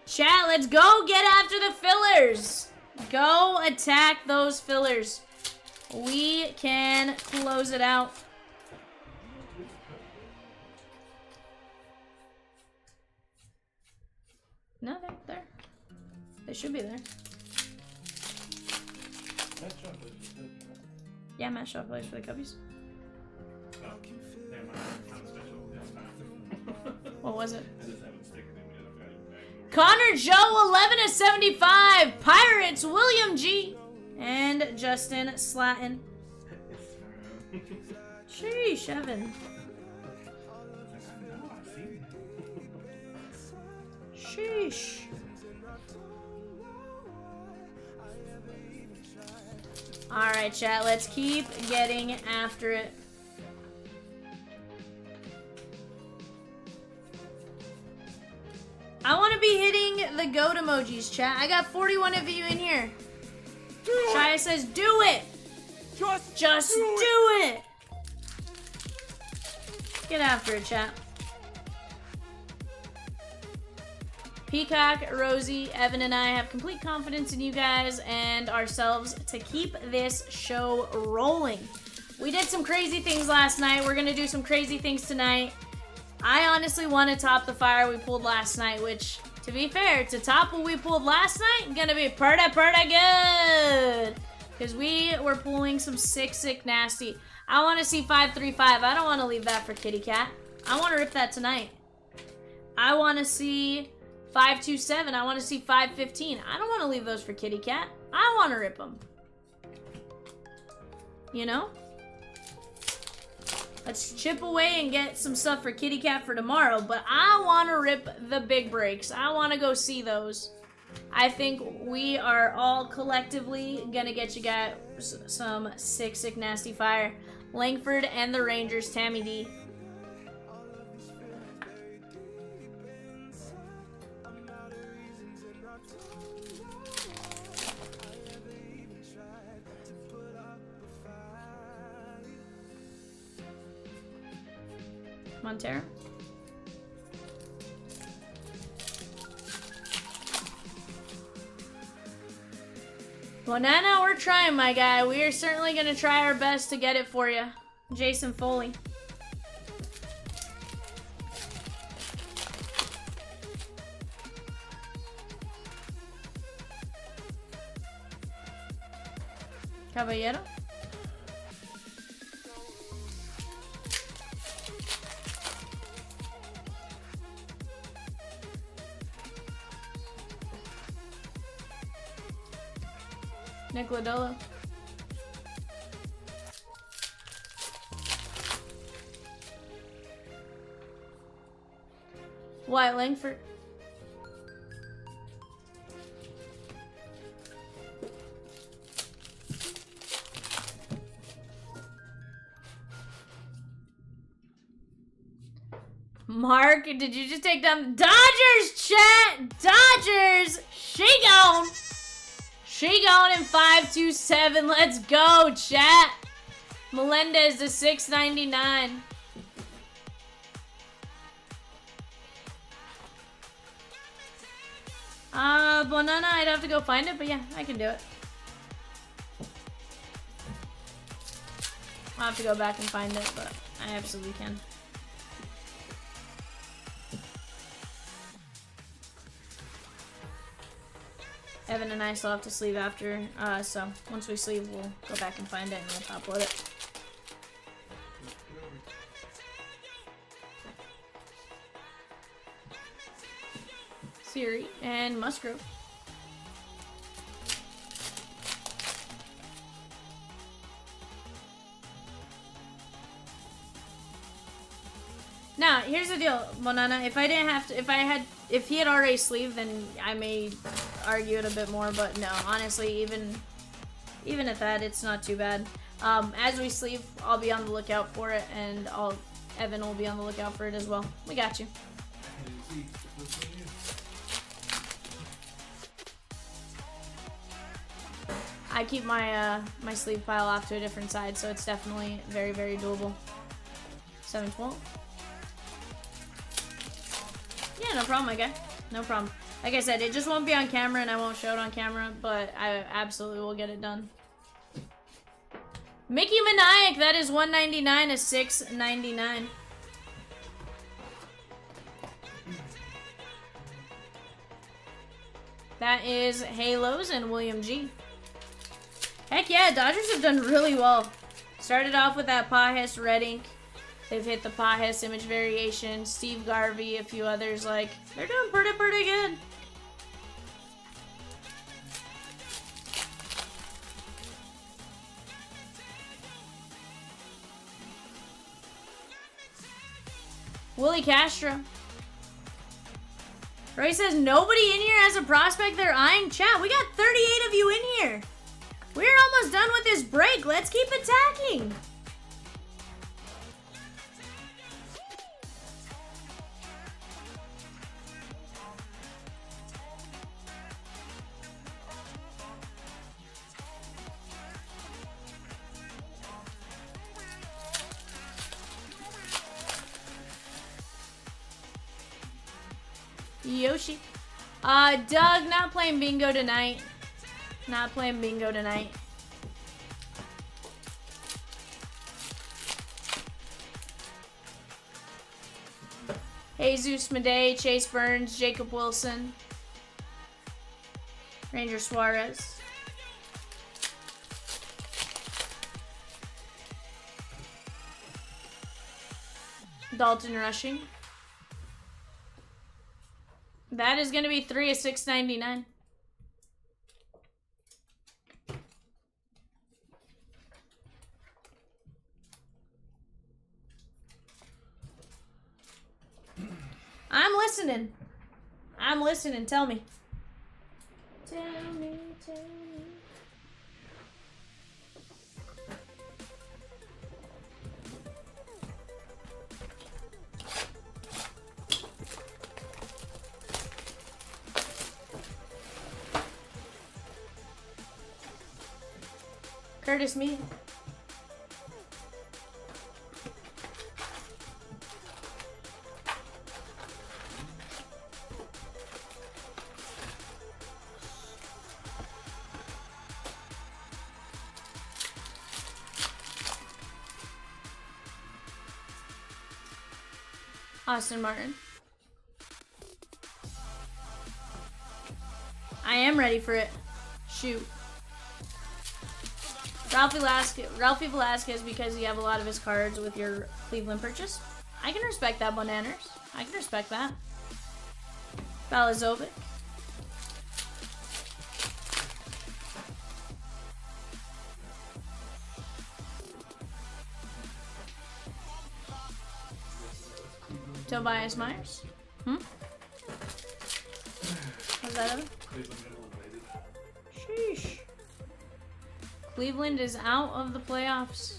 Chat, let's go get after the fillers. Go attack those fillers. We can close it out. No, they're there. They should be there. Yeah, Matt Shaw plays for the Cubbies.
Oh, never mind. Not special. That's fine.
What was it?
I just haven't stickered him yet. I've got him back.
Connor Joe, 11 of 75. Pirates, William G. And Justin Slatton. Sheesh, Evan. Sheesh. Alright, chat, let's keep getting after it. the goat emojis, chat. I got 41 of you in here. Shia says, do it. Just do it. Get after it, chat. Peacock, Rosie, Evan, and I have complete confidence in you guys and ourselves to keep this show rolling. We did some crazy things last night. We're going to do some crazy things tonight. I honestly want to top the fire we pulled last night, which, to be fair, to top what we pulled last night, going to be pretty good. Because we were pulling some sick, nasty. I want to see 535. I don't want to leave that for Kitty Cat. I want to rip that tonight. I want to see 527. I want to see 515. I don't want to leave those for Kitty Cat. I want to rip them. You know? Let's chip away and get some stuff for Kitty Cat for tomorrow, but I want to rip the big breaks. I want to go see those. I think we are all collectively gonna get you guys some sick, nasty fire. Langford and the Rangers, Tammy D. Montero. Well, Nana, we're trying, my guy. We are certainly going to try our best to get it for you. Jason Foley. Caballero. Nick Lodolo. Wyatt Langford. Mark, did you just take down the Dodgers, chat? Dodgers! She gone! She going in 527. Let's go, chat. Melendez to 699. Bonana, I'd have to go find it, but yeah, I can do it. I'll have to go back and find it, but I absolutely can. Evan and I still have to sleeve after, so once we sleeve, we'll go back and find it and we'll top load it. Siri and Musgrove. Now, here's the deal, Monana. If he had already sleeved, then I may argue it a bit more. But no, honestly, even at that, it's not too bad. As we sleeve, I'll be on the lookout for it, and Evan will be on the lookout for it as well. We got you. I keep my my sleeve pile off to a different side, so it's definitely very, very doable. 712. Yeah, no problem, my guy. No problem. Like I said, it just won't be on camera, and I won't show it on camera, but I absolutely will get it done. Mickey Maniac, that is 199 to 699. That is Halos and William G. Heck yeah, Dodgers have done really well. Started off with that Pajes red ink. They've hit the Pajes image variation, Steve Garvey, a few others. Like, they're doing pretty good. Willie Castro. Roy says, nobody in here has a prospect they're eyeing. Chat, we got 38 of you in here. We're almost done with this break. Let's keep attacking. Yoshi. Doug, not playing bingo tonight. Not playing bingo tonight. Jesus Madej, Chase Burns, Jacob Wilson, Ranger Suarez. Dalton rushing. That is going to be 3 of 699. I'm listening. I'm listening. Tell me. Tell me, tell me. Curtis me. Austin Martin. I am ready for it. Shoot. Ralphie Velasquez, because you have a lot of his cards with your Cleveland purchase. I can respect that, Bananas. I can respect that. Balazovic. Tobias Myers. Was that other? Sheesh. Cleveland is out of the playoffs.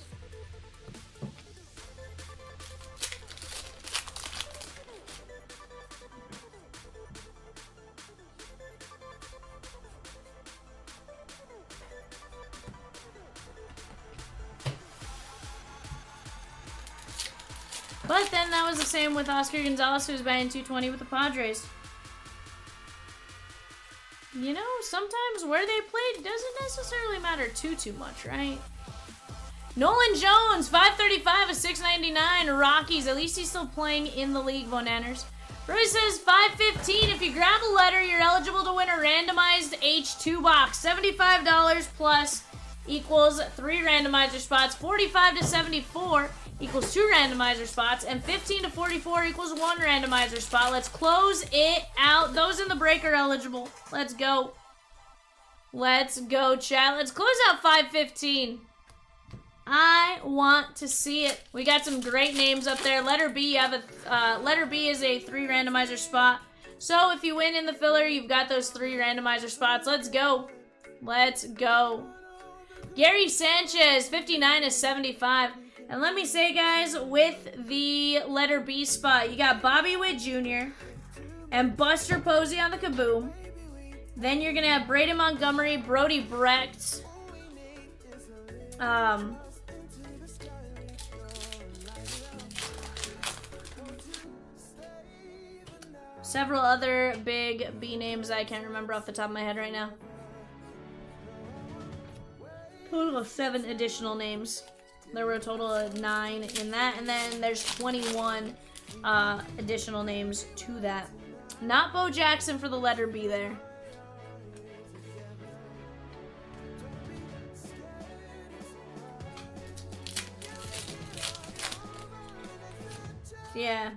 But then that was the same with Oscar Gonzalez, who was batting 220 with the Padres. You know, sometimes where they played doesn't necessarily matter too much, right? Nolan Jones, 535 of 699. Rockies, at least he's still playing in the league, Bonanners. Roy says 515. If you grab a letter, you're eligible to win a randomized H2 box. $75 plus equals 3 randomizer spots. 45 to 74 equals 2 randomizer spots. And 15 to 44 equals 1 randomizer spot. Let's close it out. Those in the break are eligible. Let's go. Let's go, chat. Let's close out 515. I want to see it. We got some great names up there. Letter B, you have a letter B is a 3 randomizer spot. So if you win in the filler, you've got those 3 randomizer spots. Let's go. Let's go. Gary Sanchez, 59 of 75. And let me say, guys, with the letter B spot, you got Bobby Witt Jr. and Buster Posey on the Kaboom. Then you're going to have Braden Montgomery, Brody Brecht, several other big B names I can't remember off the top of my head right now. Total of 7 additional names. There were a total of 9 in that, and then there's 21 additional names to that. Not Bo Jackson for the letter B there. Yeah.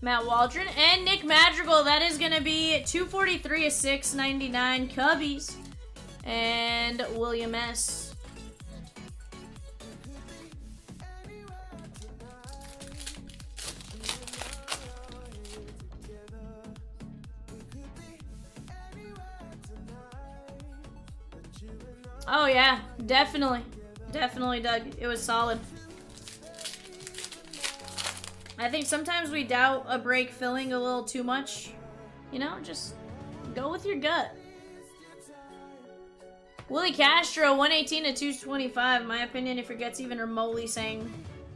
Matt Waldron and Nick Madrigal. That is going to be 243 of 699 Cubbies. And William S. Oh yeah, definitely. Definitely, Doug. It was solid. I think sometimes we doubt a break filling a little too much. You know, just go with your gut. Willie Castro, 118 to 225. In my opinion, if your gut's even remotely saying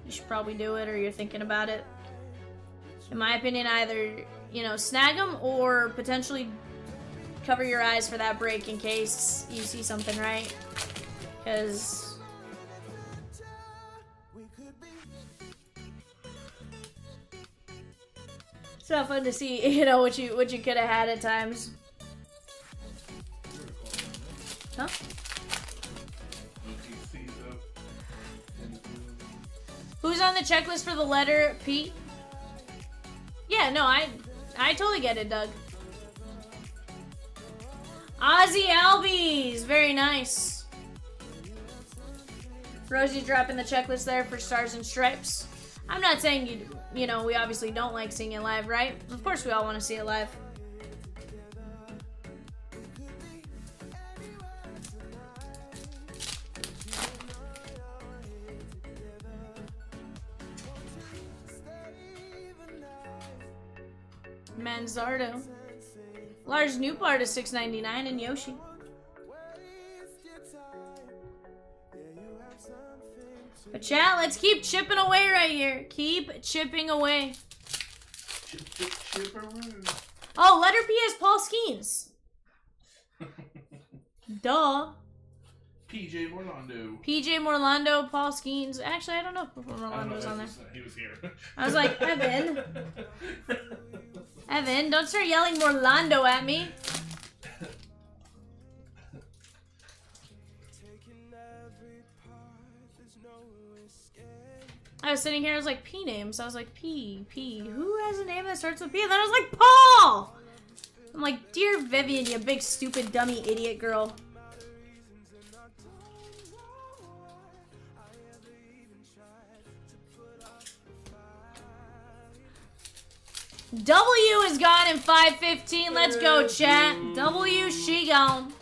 you should probably do it or you're thinking about it. In my opinion, either, you know, snag them or potentially cover your eyes for that break in case you see something, right? Because it's not fun to see, you know, what you could have had at times. Huh? Who's on the checklist for the letter P? Yeah, no, I totally get it, Doug. Ozzy Albies, very nice. Rosie's dropping the checklist there for Stars and Stripes. I'm not saying you know, we obviously don't like seeing it live, right? Of course we all want to see it live. Manzardo. Lars Newpart is $6.99 and Yoshi. But chat, let's keep chipping away right here. Keep chipping away. Oh, letter P has Paul Skeens. Duh.
PJ Morlando.
PJ Morlando, Paul Skeens. Actually, I don't know if Morlando was on there.
He was here.
I was like, Evan. Evan, don't start yelling Morlando at me. I was sitting here, I was like, P names. I was like, P. Who has a name that starts with P? And then I was like, Paul! I'm like, dear Vivian, you big stupid dummy idiot girl. W is gone in 5:15. Let's go, chat. W, she gone.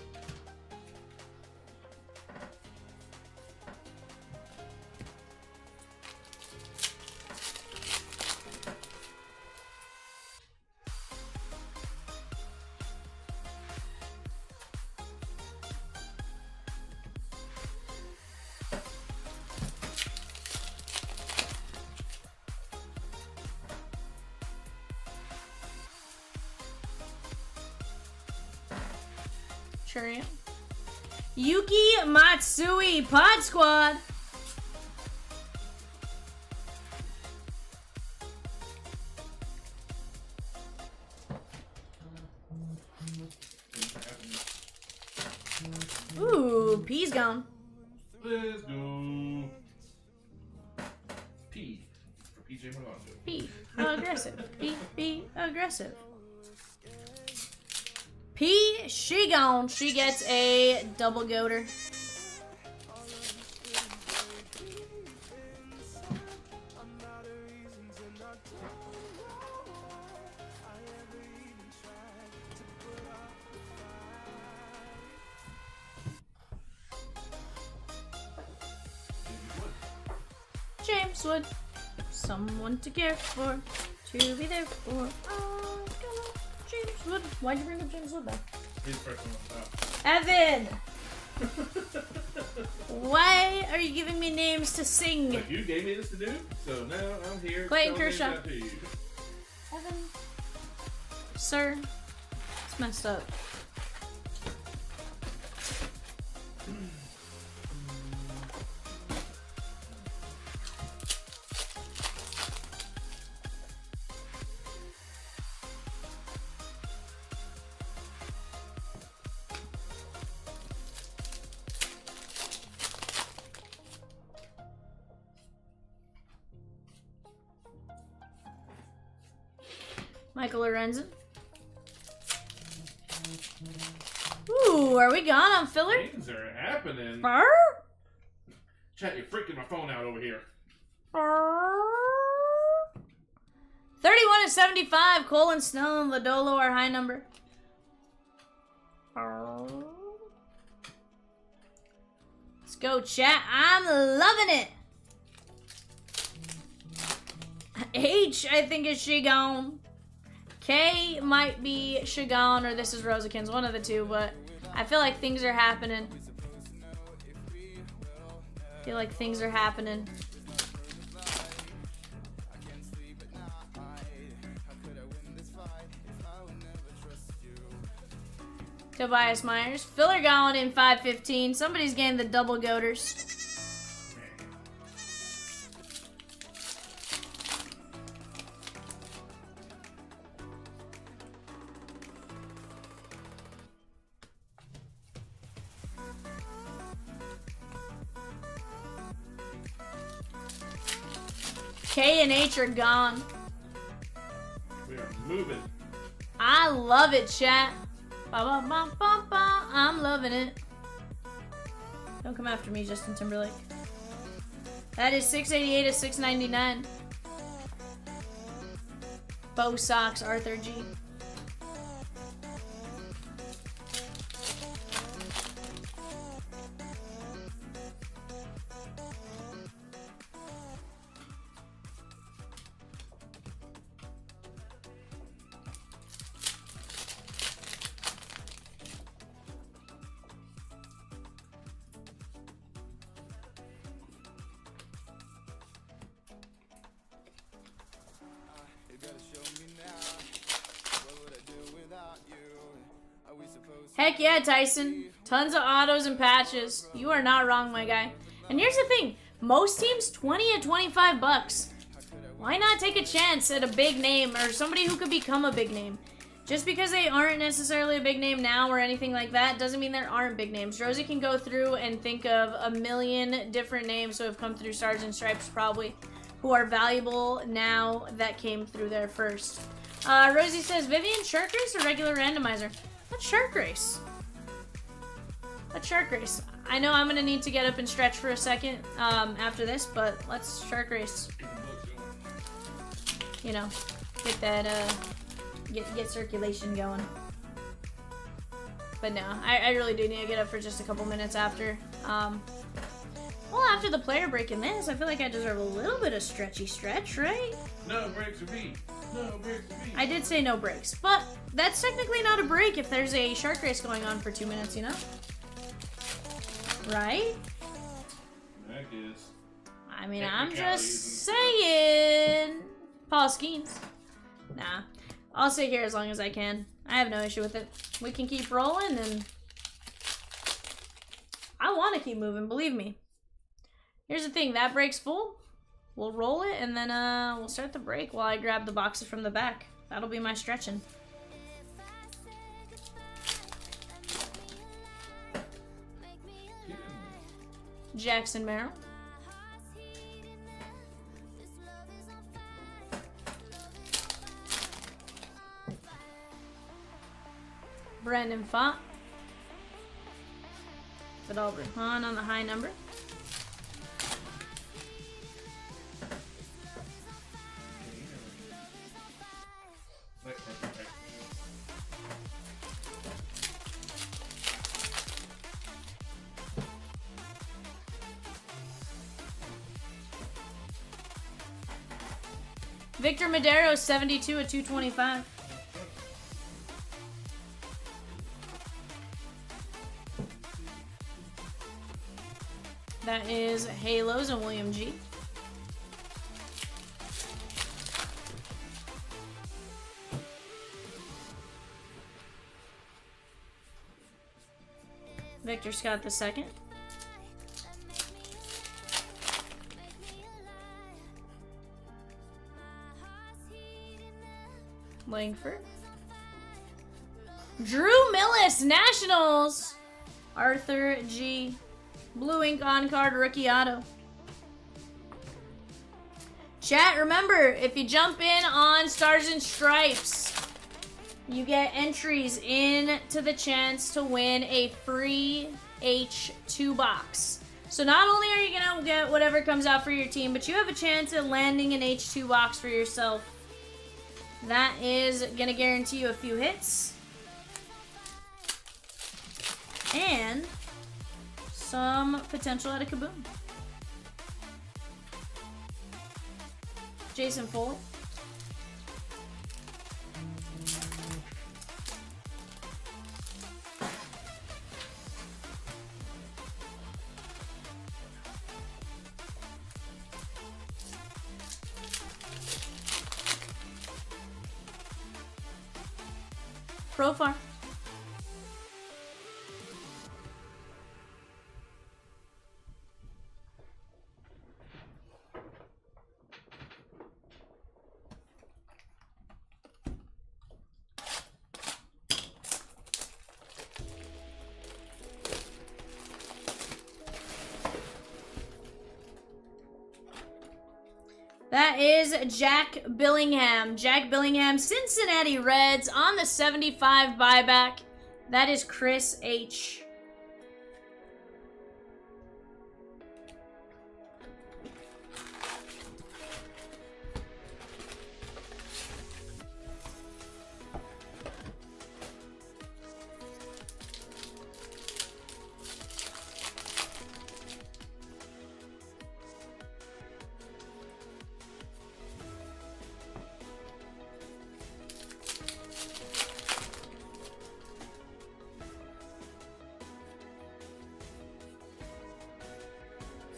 Sure am. Yuki Matsui, Pod Squad. Ooh, P's gone.
Let's go. P for PJ Morlando.
P, aggressive. P, aggressive. P, she gone. She gets a double goater. James Wood, someone to care for, to be there for. Oh, James Wood. Why'd you bring up James Wood though?
His first one was
Evan! Why are you giving me names to sing?
Like, you gave me this to do, so now I'm here.
Clayton
telling
Kershaw.
names out to you.
Evan. Sir, it's messed up. Michael Lorenzen. Ooh, are we gone on filler?
Things are happening.
Brr?
Chat, you're freaking my phone out over here.
31 to 75. Cole and Snell and Lodolo are high number. Let's go, chat. I'm loving it. H, I think, is she gone. K might be Shigon or this is Rosakins, one of the two, but I feel like things are happening. Tobias Myers. Filler going in 515. Somebody's getting the double goaters. K and H are gone.
We are moving.
I love it, chat. Ba, ba, ba, ba, ba. I'm loving it. Don't come after me, Justin Timberlake. That is 688 to 699. Bo Sox, Arthur G.
You gotta show me now. What would I do without you? Are we supposed
Heck yeah, Tyson. Tons of autos and patches. You are not wrong, my guy. And here's the thing. Most teams, 20 to 25 bucks. Why not take a chance at a big name or somebody who could become a big name? Just because they aren't necessarily a big name now or anything like that doesn't mean there aren't big names. Rosie can go through and think of a million different names who have come through Stars and Stripes probably, who are valuable now that came through there first. Rosie says, Vivian, shark race or regular randomizer? What shark race? What shark race? I know I'm gonna need to get up and stretch for a second after this, but let's shark race. You know, get that get circulation going. But no, I really do need to get up for just a couple minutes after. Well, after the player break in this, I feel like I deserve a little bit of stretchy stretch, right?
No breaks for me. No breaks for me.
I did say no breaks, but that's technically not a break if there's a shark race going on for 2 minutes, you know? Right?
That is.
I mean, I'm
Technicalities
just
and
saying. Paul Skeens. Nah. I'll sit here as long as I can. I have no issue with it. We can keep rolling, and I want to keep moving, believe me. Here's the thing, that break's full. We'll roll it, and then we'll start the break while I grab the boxes from the back. That'll be my stretching. Jackson Merrill. Brandon Fott. Fidel Brujan on the high number. Victor Madero, 72 at 225. That is Halos and William G. Victor Scott II. Langford. Drew Millis, Nationals. Arthur G. Blue ink on card rookie auto. Chat, remember, if you jump in on Stars and Stripes, you get entries into the chance to win a free H2 box. So not only are you going to get whatever comes out for your team, but you have a chance at landing an H2 box for yourself. That is going to guarantee you a few hits. And some potential at a kaboom. Jason Foley. Profar. That is Jack Billingham. Jack Billingham, Cincinnati Reds on the 75 buyback. That is Chris H.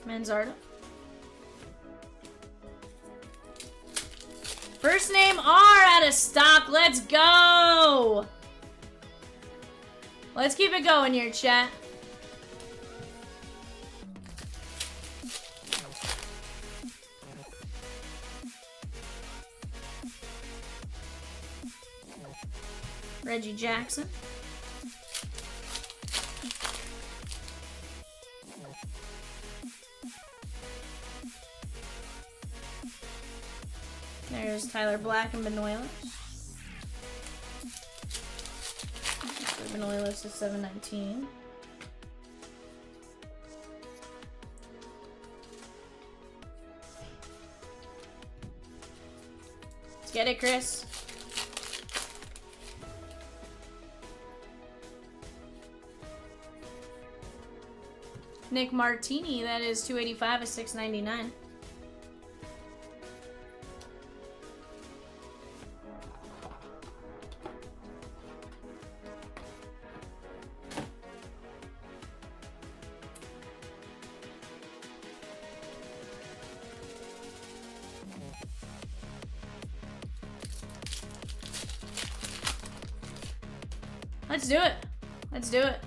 Manzardo. First name R out of stock. Let's go. Let's keep it going here, chat. Reggie Jackson. There's Tyler Black and Benoist. Benoist is 719. Let's get it, Chris. Nick Martini, that is 285 of 699. Let's do it. Let's do it.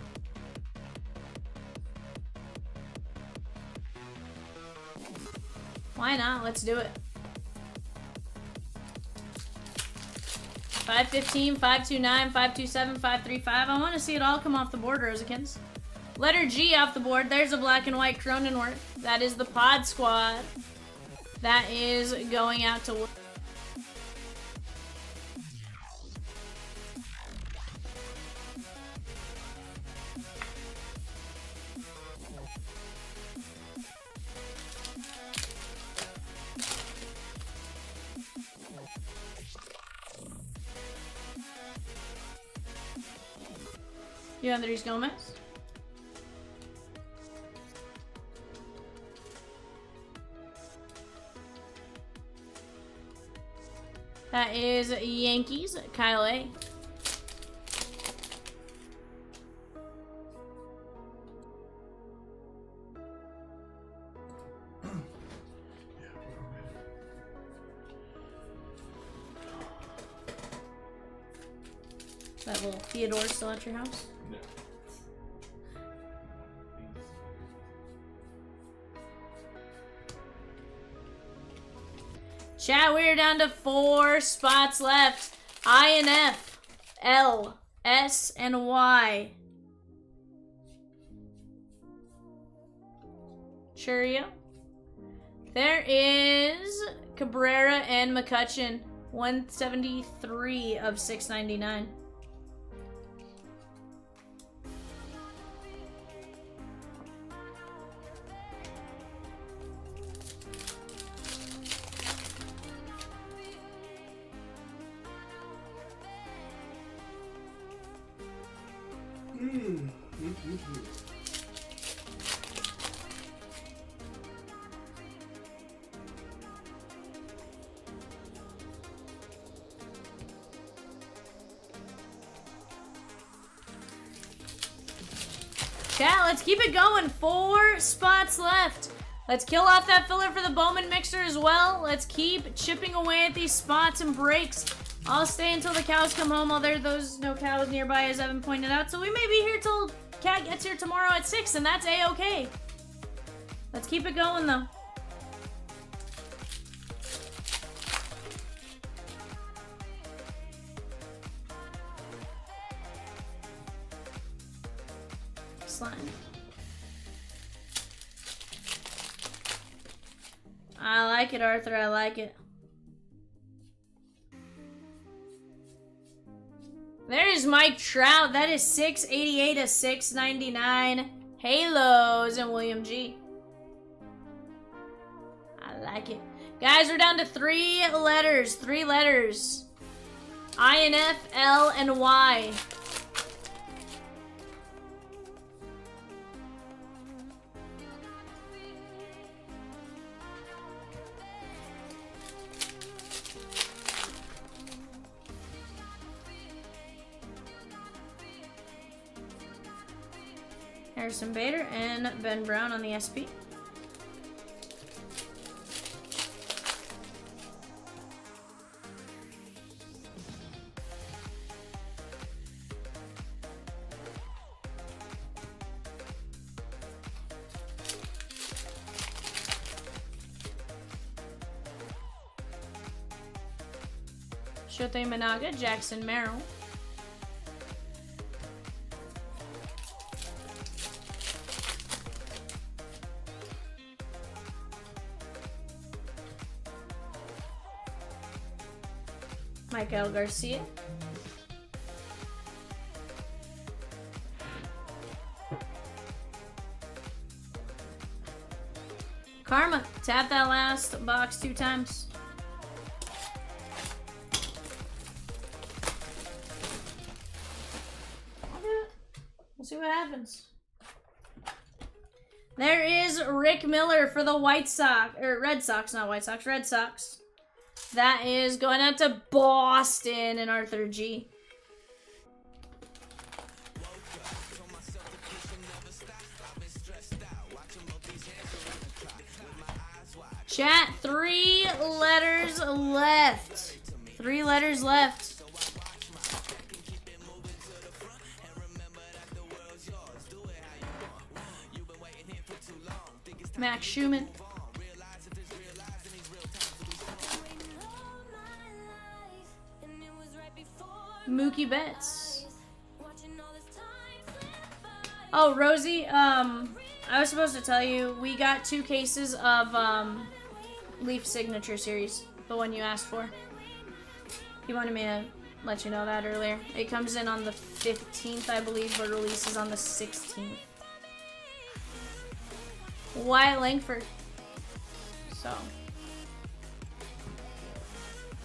Why not? Let's do it. 515, 529, 527, 535. I want to see it all come off the board, Rosikins. Letter G off the board. There's a black and white Cronenworth. That is the Pod Squad. That is going out to... You have Andres Gomez. That is Yankees, Kyle A. That little Theodore still at your house?
No.
Chat, we're down to 4 spots left. I and F, L, S, and Y. Churio. There is Cabrera and McCutcheon. 173 of 699. Chat, let's keep it going. 4 spots left. Let's kill off that filler for the Bowman mixer as well. Let's keep chipping away at these spots and breaks. I'll stay until the cows come home, although there's no cows nearby, as Evan pointed out. So we may be here till Cat gets here tomorrow at 6, and that's A-okay. Let's keep it going, though. Slime. I like it, Arthur. I like it. There's Mike Trout. That is 688 to 699. Halos and William G. I like it. Guys, we're down to 3 letters. 3 letters. I and F, L, and Y. Harrison Bader and Ben Brown on the SP. Shohei Managa, Jackson Merrill. Michael Garcia. Karma, tap that last box 2 times. We'll see what happens. There is Rick Miller for the White Sox, or Red Sox, not White Sox, Red Sox. That is going out to Boston and Arthur G. Chat, 3 letters left. 3 letters left. Max Schumann. Mookie Betts. Oh, Rosie, I was supposed to tell you, we got 2 cases of Leaf Signature Series, the one you asked for. He wanted me to let you know that earlier. It comes in on the 15th, I believe, but releases on the 16th. Wyatt Langford. So,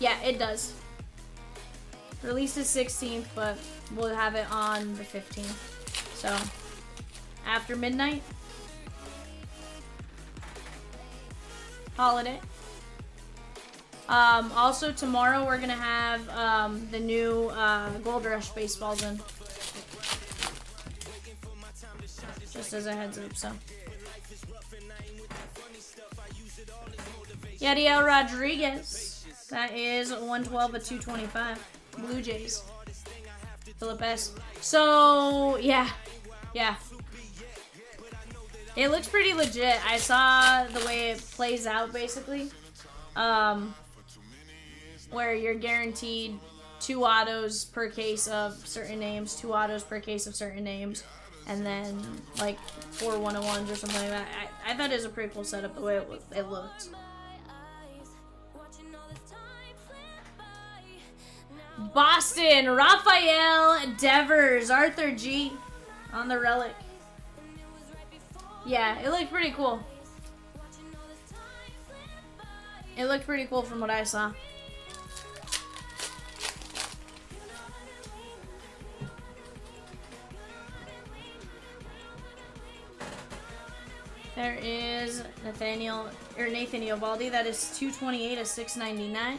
yeah, it does. Released is 16th, but we'll have it on the 15th. So, after midnight. Holiday. Also, tomorrow we're going to have the new Gold Rush baseballs in. Just as a heads up, so. Yadiel Rodriguez. That is 112 of 225. Blue Jays. Philip S. So, yeah. Yeah. It looks pretty legit. I saw the way it plays out, basically. Where you're guaranteed 2 autos per case of certain names, 2 autos per case of certain names, and then, like, 4 101s or something like that. I thought it was a pretty cool setup, the way it looked. Boston, Rafael Devers, Arthur G on the relic. Yeah, it looked pretty cool. It looked pretty cool from what I saw. There is Nathan Eovaldi. That is 228 of 699.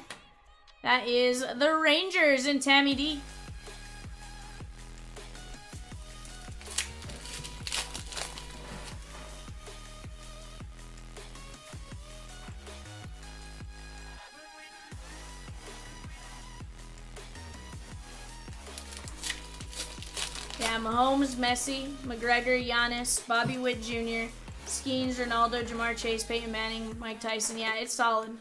That is the Rangers and Tammy D. Yeah, Mahomes, Messi, McGregor, Giannis, Bobby Witt Jr., Skeens, Ronaldo, Jamar Chase, Peyton Manning, Mike Tyson. Yeah, it's solid.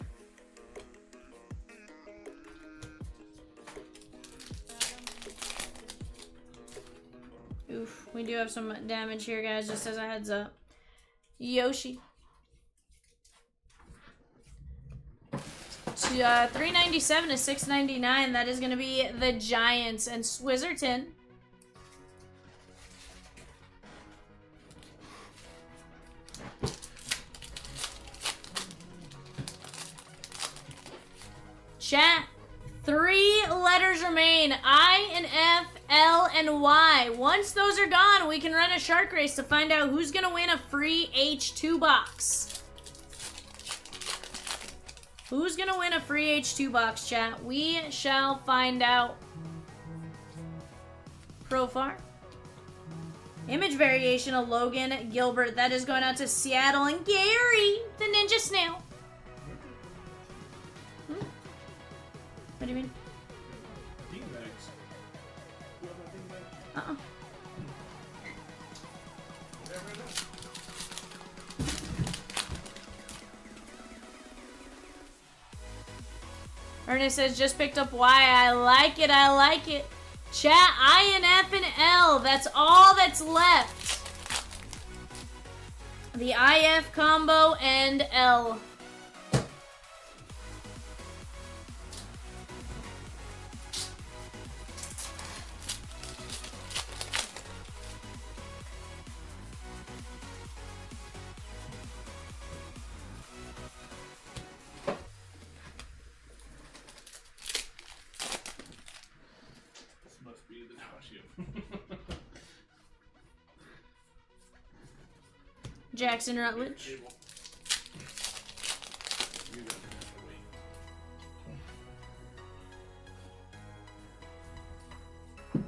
Oof, we do have some damage here, guys, just as a heads up. Yoshi. 397 to 699. That is going to be the Giants and Swizzerton. Chat. 3 letters remain. I and F, L, and Y. Once those are gone, we can run a shark race to find out who's going to win a free H2 box. Who's going to win a free H2 box, chat? We shall find out. Profar. Image variation of Logan Gilbert. That is going out to Seattle. And Gary, the Ninja Snail. What do you mean?
Beanbags. You have that beanbag?
Uh-uh.
Yeah, right now.
Ernest says, just picked up Y. I like it. I like it. Chat, I and F and L. That's all that's left. The IF combo and L.
This must be the Toshio.
Jackson Rutledge.
Cable. You don't have to wait.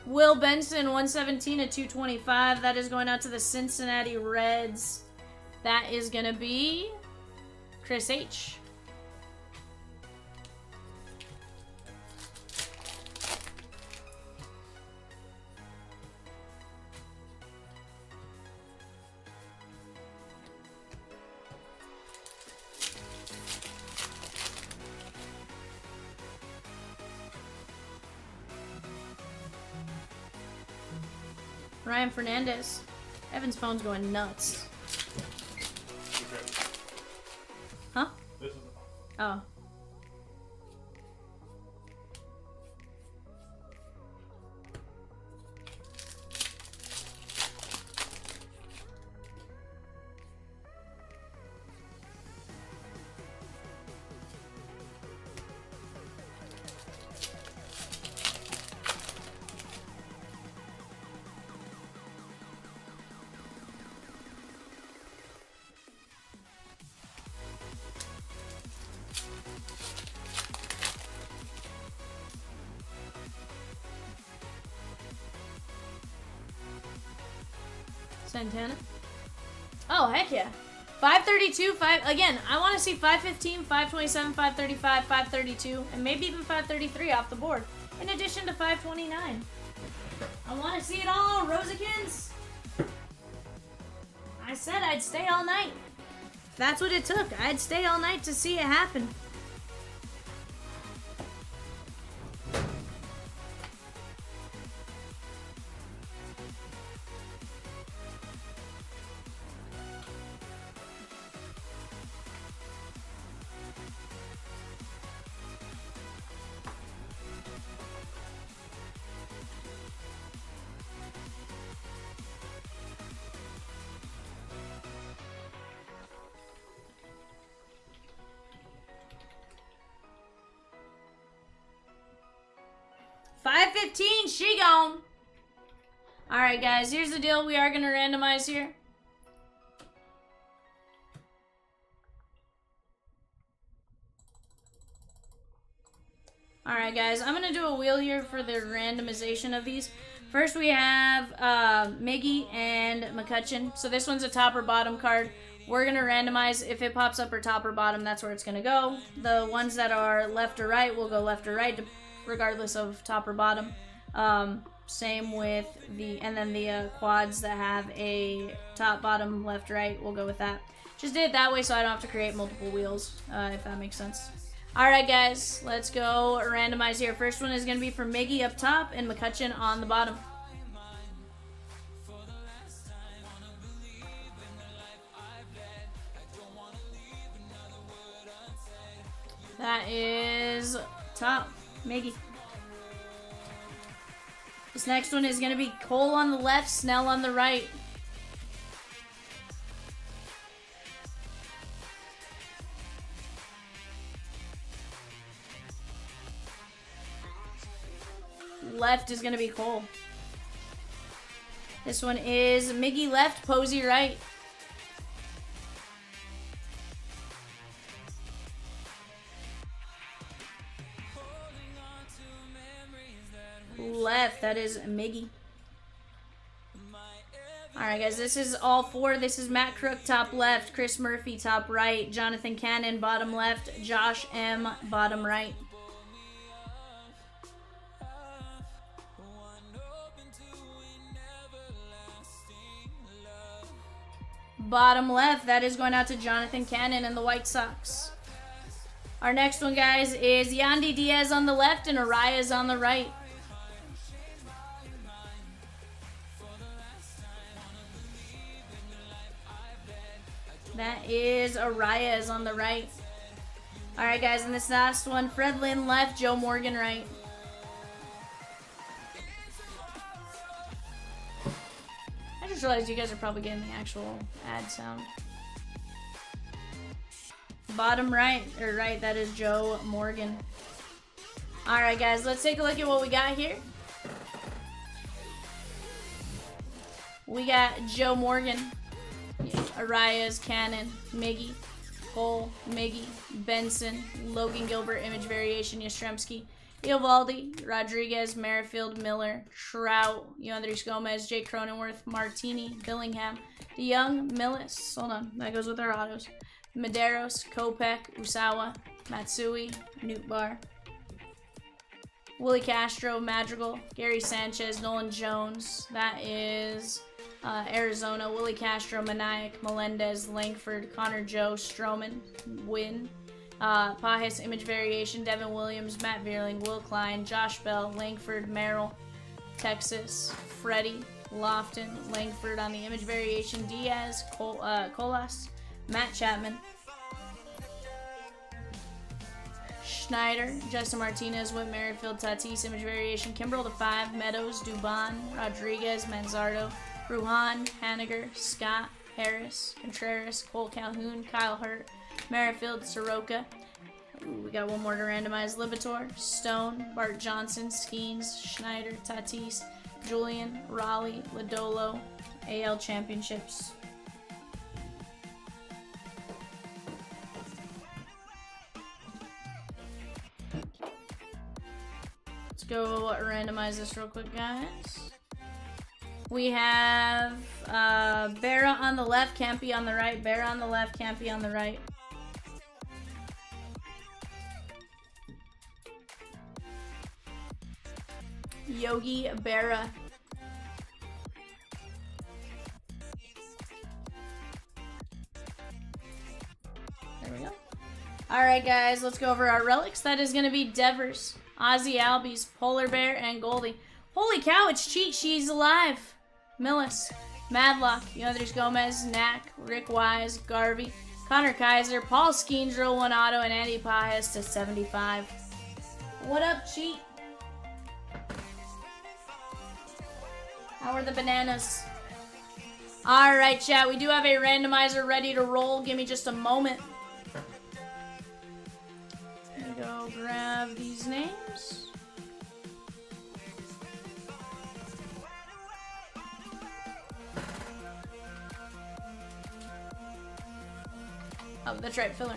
Will Benson, 117 to 225. That is going out to the Cincinnati Reds. That is going to be Chris H. Ryan Fernandez. Evan's phone's going nuts.
Okay.
Huh?
This is
Oh. Santana. Oh, heck yeah. 532, again, I want to see 515, 527, 535, 532, and maybe even 533 off the board, in addition to 529. I want to see it all, Rosikins. I said I'd stay all night. That's what it took. I'd stay all night to see it happen. $5.15, she gone. Alright guys, here's the deal. We are going to randomize here. Alright guys, I'm going to do a wheel here for the randomization of these. First we have Miggy and McCutcheon. So this one's a top or bottom card. We're going to randomize. If it pops up or top or bottom, that's where it's going to go. The ones that are left or right will go left or right, regardless of top or bottom. Same with the quads that have a top, bottom, left, right. We'll go with that. Just did it that way so I don't have to create multiple wheels, if that makes sense. Alright guys, let's go randomize here. First one is going to be for Miggy up top and McCutcheon on the bottom. That is top. Miggy. This next one is going to be Cole on the left, Snell on the right. Left is going to be Cole. This one is Miggy left, Posey right. Left, that is Miggy. Alright guys, this is all four. This is Matt Crook top left, Chris Murphy top right, Jonathan Cannon bottom left, Josh M bottom right. Bottom left, that is going out to Jonathan Cannon and the White Sox. Our next one, guys, is Yandy Diaz on the left and Arias on the right. That is Arias on the right. Alright, guys, and this last one, Fred Lynn left, Joe Morgan right. I just realized you guys are probably getting the actual ad sound. Bottom right, or right, that is Joe Morgan. Alright, guys, let's take a look at what we got here. We got Joe Morgan, Arias, Cannon, Miggy, Cole, Miggy, Benson, Logan Gilbert, image variation, Yastrzemski, Eovaldi, Rodriguez, Merrifield, Miller, Trout, Andres Gomez, Jake Cronenworth, Martini, Billingham, DeYoung, Millis, hold on, that goes with our autos, Medeiros, Kopech, Usawa, Matsui, Nootbaar, Willie Castro, Madrigal, Gary Sanchez, Nolan Jones, that is Arizona, Willie Castro, Maniac, Melendez, Langford, Connor Joe, Stroman, Wynn, Pajes, image variation, Devin Williams, Matt Vierling, Will Klein, Josh Bell, Langford, Merrill, Texas, Freddie, Lofton, Langford on the image variation, Diaz, Colas, Matt Chapman, Schneider, Justin Martinez, Whit Merrifield, Tatis, image variation, Kimbrel to 5, Meadows, Dubon, Rodriguez, Manzardo, Ruhan, Haniger, Scott, Harris, Contreras, Cole Calhoun, Kyle Hurt, Merrifield, Soroka. Ooh, we got one more to randomize. Libator, Stone, Bart Johnson, Skeens, Schneider, Tatis, Julian, Raleigh, Lodolo, AL Championships. Let's go randomize this real quick, guys. We have Berra on the left, Campy on the right. Berra on the left, Campy on the right. Yogi Berra. There we go. Alright, guys, let's go over our relics. That is going to be Devers, Ozzy Albies, Polar Bear, and Goldie. Holy cow, it's Cheat. She's alive. Millis, Madlock, Andres Gomez, Knack, Rick Wise, Garvey, Connor Kaiser, Paul Skeens, Drill 1 Auto, and Andy Pajes to 75. What up, Cheat? How are the bananas? Alright, chat, we do have a randomizer ready to roll. Give me just a moment. Let me go grab these names. Oh, that's right, filler.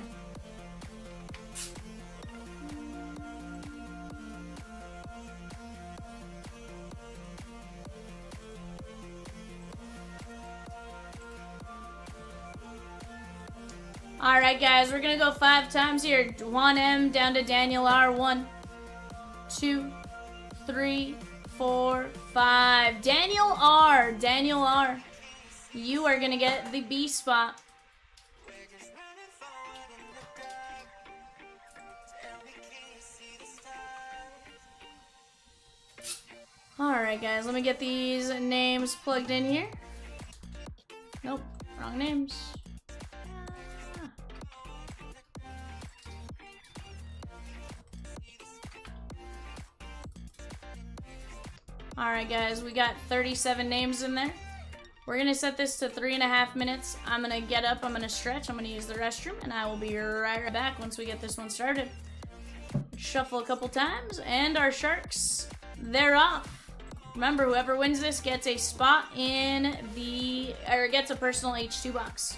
Alright, guys, we're gonna go 5 times here. Juan M down to Daniel R. 1, 2, 3, 4, 5. Daniel R. You are gonna get the B spot. Alright, guys, let me get these names plugged in here. Nope, wrong names. Alright guys, we got 37 names in there. We're gonna set this to 3.5 minutes. I'm gonna get up, I'm gonna stretch, I'm gonna use the restroom, and I will be right back once we get this one started. Shuffle a couple times, and our sharks, they're off. Remember, whoever wins this gets a spot in the, or gets a personal H2 box.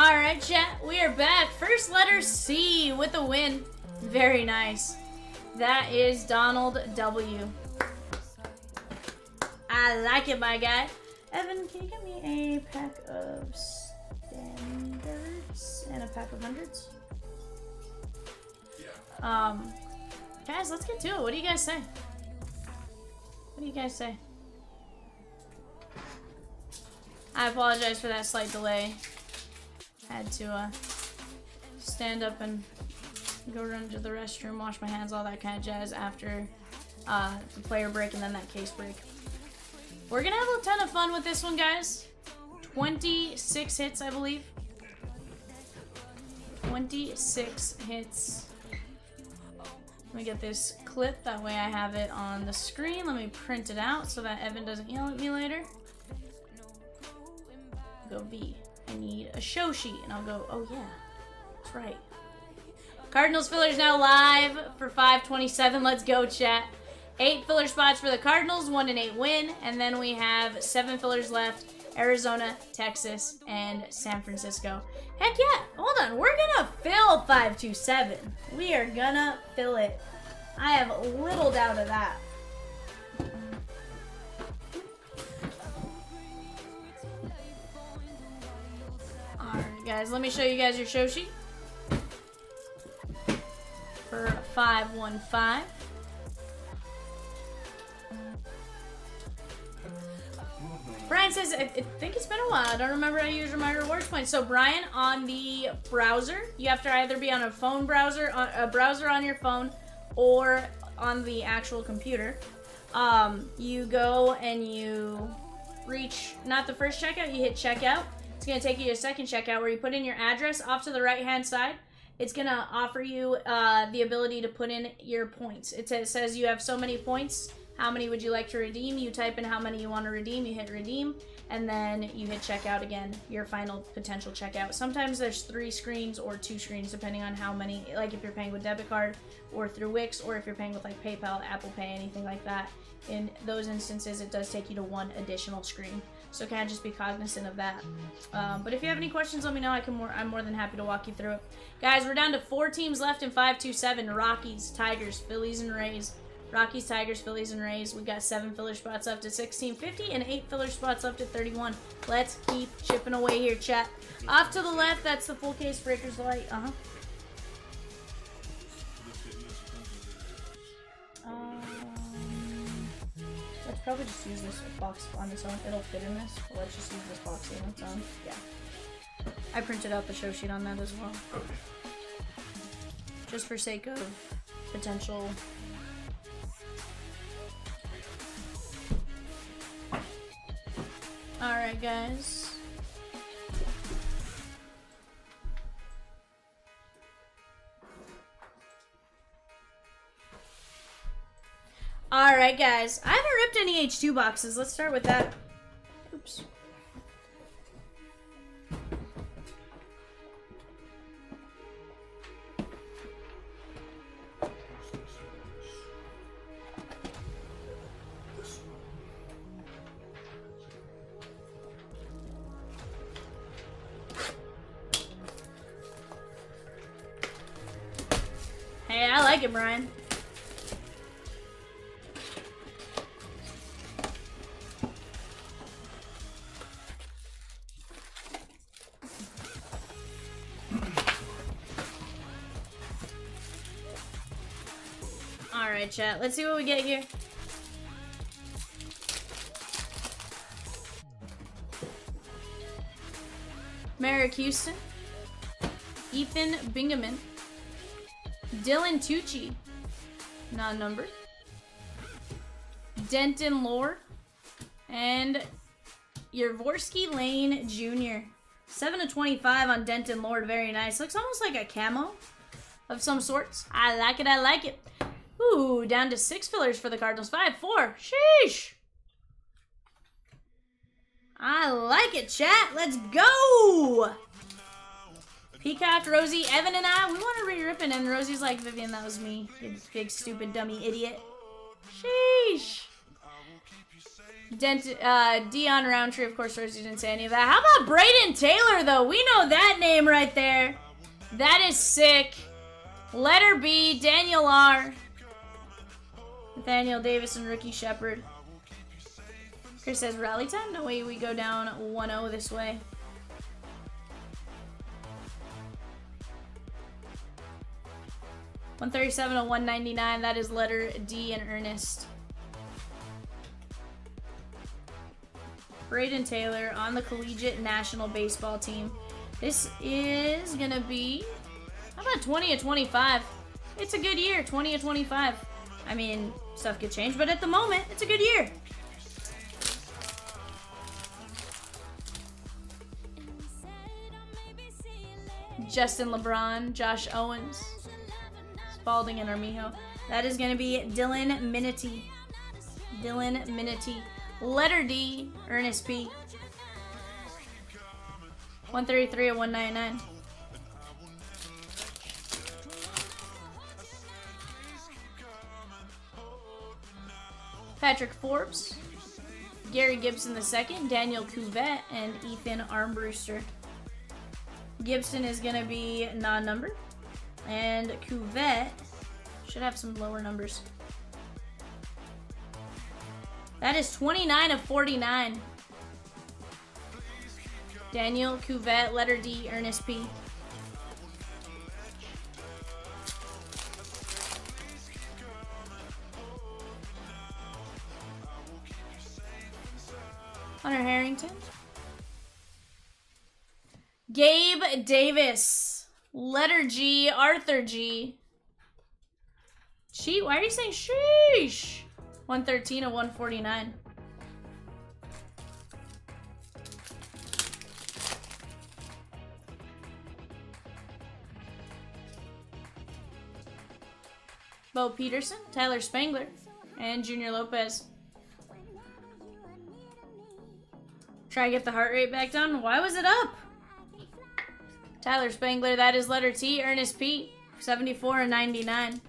Alright, chat, we are back. First letter C with a win. Very nice. That is Donald W. I like it, my guy. Evan, can you give me a pack of standards and a pack of hundreds?
Yeah.
Guys, let's get to it. What do you guys say? What do you guys say? I apologize for that slight delay. Had to stand up and go run to the restroom, wash my hands, all that kind of jazz after the player break and then that case break. We're gonna have a ton of fun with this one, guys. 26 hits, I believe. 26 hits. Let me get this clip, that way I have it on the screen. Let me print it out so that Evan doesn't yell at me later. Go V. I need a show sheet, and I'll go, oh yeah, that's right. Cardinals fillers now live for 527. Let's go, chat. 8 filler spots for the Cardinals, 1-8 win, and then we have 7 fillers left. Arizona, Texas, and San Francisco. Heck yeah, hold on, we're gonna fill 527. We are gonna fill it. I have little doubt of that. Alright guys, let me show you guys your show sheet. For 515. Brian says, I think it's been a while. I don't remember how to use my rewards points. So Brian, on the browser, you have to either be on a phone browser, a browser on your phone, or on the actual computer. You go and you reach, not the first checkout, you hit checkout. It's going to take you to a second checkout where you put in your address off to the right-hand side. It's going to offer you the ability to put in your points. It says you have so many points. How many would you like to redeem? You type in how many you want to redeem, you hit redeem, and then you hit checkout again, your final potential checkout. Sometimes there's 3 screens or 2 screens depending on how many, like if you're paying with debit card or through Wix, or if you're paying with like PayPal, Apple Pay, anything like that. In those instances, it does take you to 1 additional screen. So kind of just be cognizant of that. But if you have any questions, let me know. I'm more than happy to walk you through it. Guys, we're down to 4 teams left in 527. Rockies, Tigers, Phillies, and Rays. Rockies, Tigers, Phillies, and Rays. We got 7 filler spots up to 1650 and 8 filler spots up to 31. Let's keep chipping away here, chat. Off to the left, that's the full case Breakers Light. Let's probably just use this box on its own. It'll fit in this, but let's just use this box on its own. Yeah. I printed out the show sheet on that as well.
Okay.
Just for sake of potential. Alright, guys. Alright, guys. I haven't ripped any H2 boxes. Let's start with that. Oops. Hey, I like it, Brian. Alright, chat. Let's see what we get here. Merrick Houston. Ethan Bingaman. Dylan Tucci, non-numbered. Denton Lord. And Yavorsky Lane Jr. 7/25 on Denton Lord. Very nice. Looks almost like a camo of some sorts. I like it. I like it. Ooh, down to 6 fillers for the Cardinals. 5-4. Sheesh. I like it, chat. Let's go. Peacock, Rosie, Evan, and I, we want to re-rip it, and Rosie's like, Vivian, that was me. You big, stupid, dummy idiot. Sheesh. Dion Roundtree, of course, first you didn't say any of that. How about Braden Taylor, though? We know that name right there. That is sick. Letter B, Daniel R. Nathaniel Davis and Ricky Shepard. Chris says rally time? No way, we go down 1-0 this way. $137 to $199. That is letter D and Ernest. Braden Taylor on the collegiate national baseball team. This is gonna be, how about 20 to 25? It's a good year, 20 to 25. I mean, stuff could change, but at the moment, it's a good year. Justin LeBron, Josh Owens, Spalding, and Armijo. That is going to be Dylan Minity. Dylan Minity. Letter D, Ernest P. 133 of 199. Patrick Forbes, Gary Gibson II, Daniel Cuvette, and Ethan Armbruster. Gibson is going to be non-numbered, and Cuvette should have some lower numbers. That is 29 of 49. Daniel Cuvette, letter D, Ernest P. Hunter Harrington. Gabe Davis. Letter G, Arthur G. Why are you saying sheesh? 113 of 149. Bo Peterson, Tyler Spangler, and Junior Lopez. Try to get the heart rate back down. Why was it up? Tyler Spangler, that is letter T. Ernest P. 74 and 99.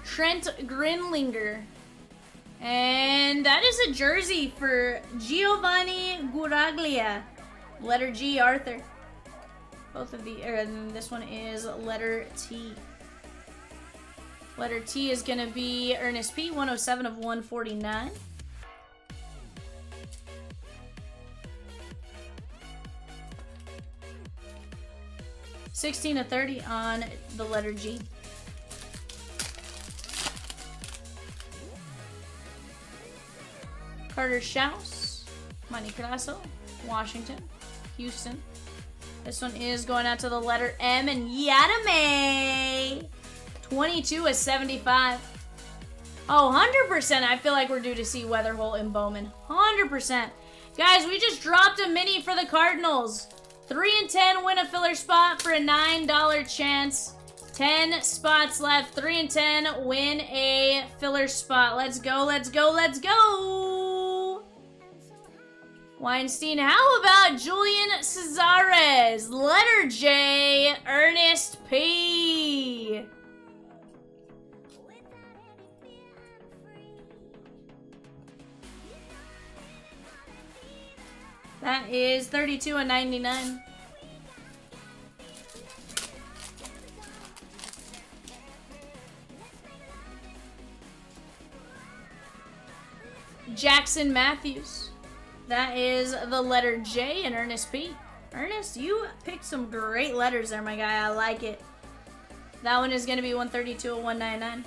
Trent Grinlinger. And that is a jersey for Giovanni Guraglia. Letter G, Arthur. Both of the, this one is letter T. Letter T is going to be Ernest P. 107 of 149. $16 of 30 on the letter G. Carter Schaus, Monte Carlo, Washington, Houston. This one is going out to the letter M and Yadame. 22 of 75. Oh, 100%. I feel like we're due to see Weatherholt and Bowman. 100%. Guys, we just dropped a mini for the Cardinals. 3 and 10 win a filler spot for a $9 chance. 10 spots left. 3 and 10 win a filler spot. Let's go, let's go, let's go. Weinstein, how about Julian Cesares? Letter J, Ernest P. That is 32 and 99. Jackson Matthews. That is the letter J and Ernest P. Ernest, you picked some great letters there, my guy. I like it. That one is going to be 132 of 199.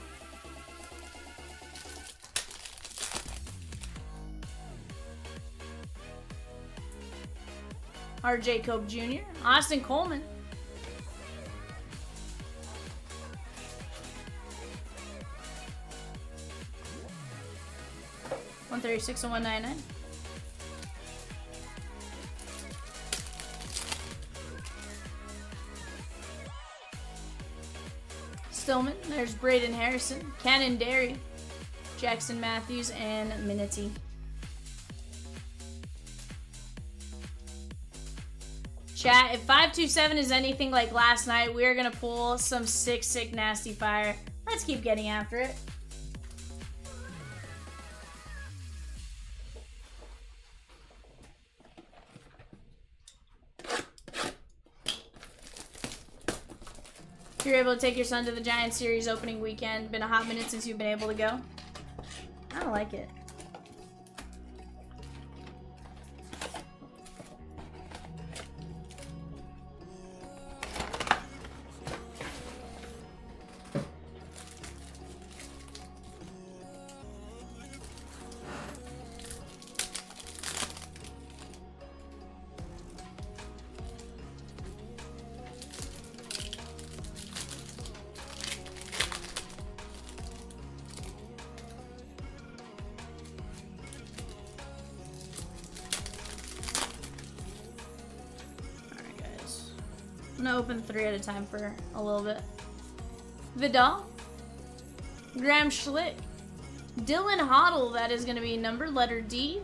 R.J. Cope Jr., Austin Coleman. $136 and $199. Stillman, there's Braden Harrison, Cannon Derry, Jackson Matthews, and Minity. Chat, if 527 is anything like last night, we're gonna pull some sick nasty fire. Let's keep getting after it. You're able to take your son to the Giants series opening weekend. Been a hot minute since you've been able to go. I don't like it. I'm gonna open 3 at a time for a little bit. Vidal, Graham Schlick, Dylan Hoddle, that is gonna be number letter D,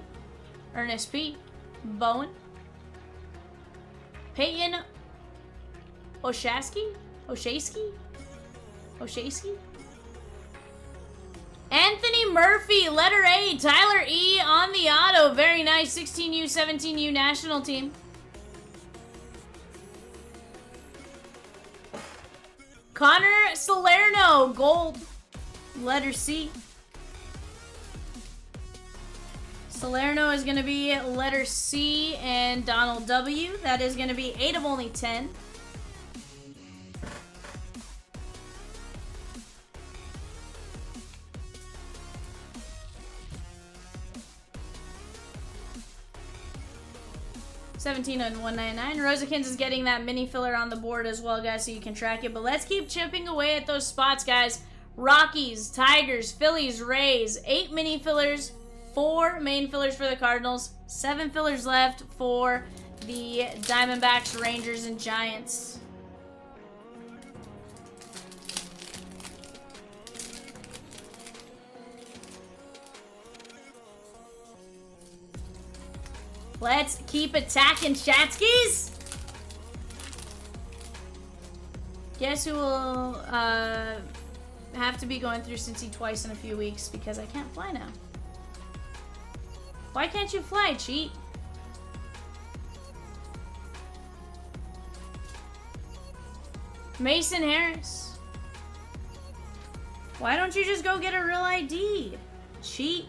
Ernest P, Bowen, Peyton Oshasky, Anthony Murphy, letter A, Tyler E on the auto, very nice, 16U, 17U national team. Connor Salerno, gold, letter C. Salerno is going to be letter C, and Donald W. That is going to be 8 of only 10. $17 and $1.99. Rosakins is getting that mini filler on the board as well, guys, so you can track it. But let's keep chipping away at those spots, guys. Rockies, Tigers, Phillies, Rays. 8 mini fillers, 4 main fillers for the Cardinals. 7 fillers left for the Diamondbacks, Rangers, and Giants. Let's keep attacking, Chatskis! Guess who will have to be going through Cincy twice in a few weeks because I can't fly now. Why can't you fly, cheat? Mason Harris. Why don't you just go get a real ID? Cheat.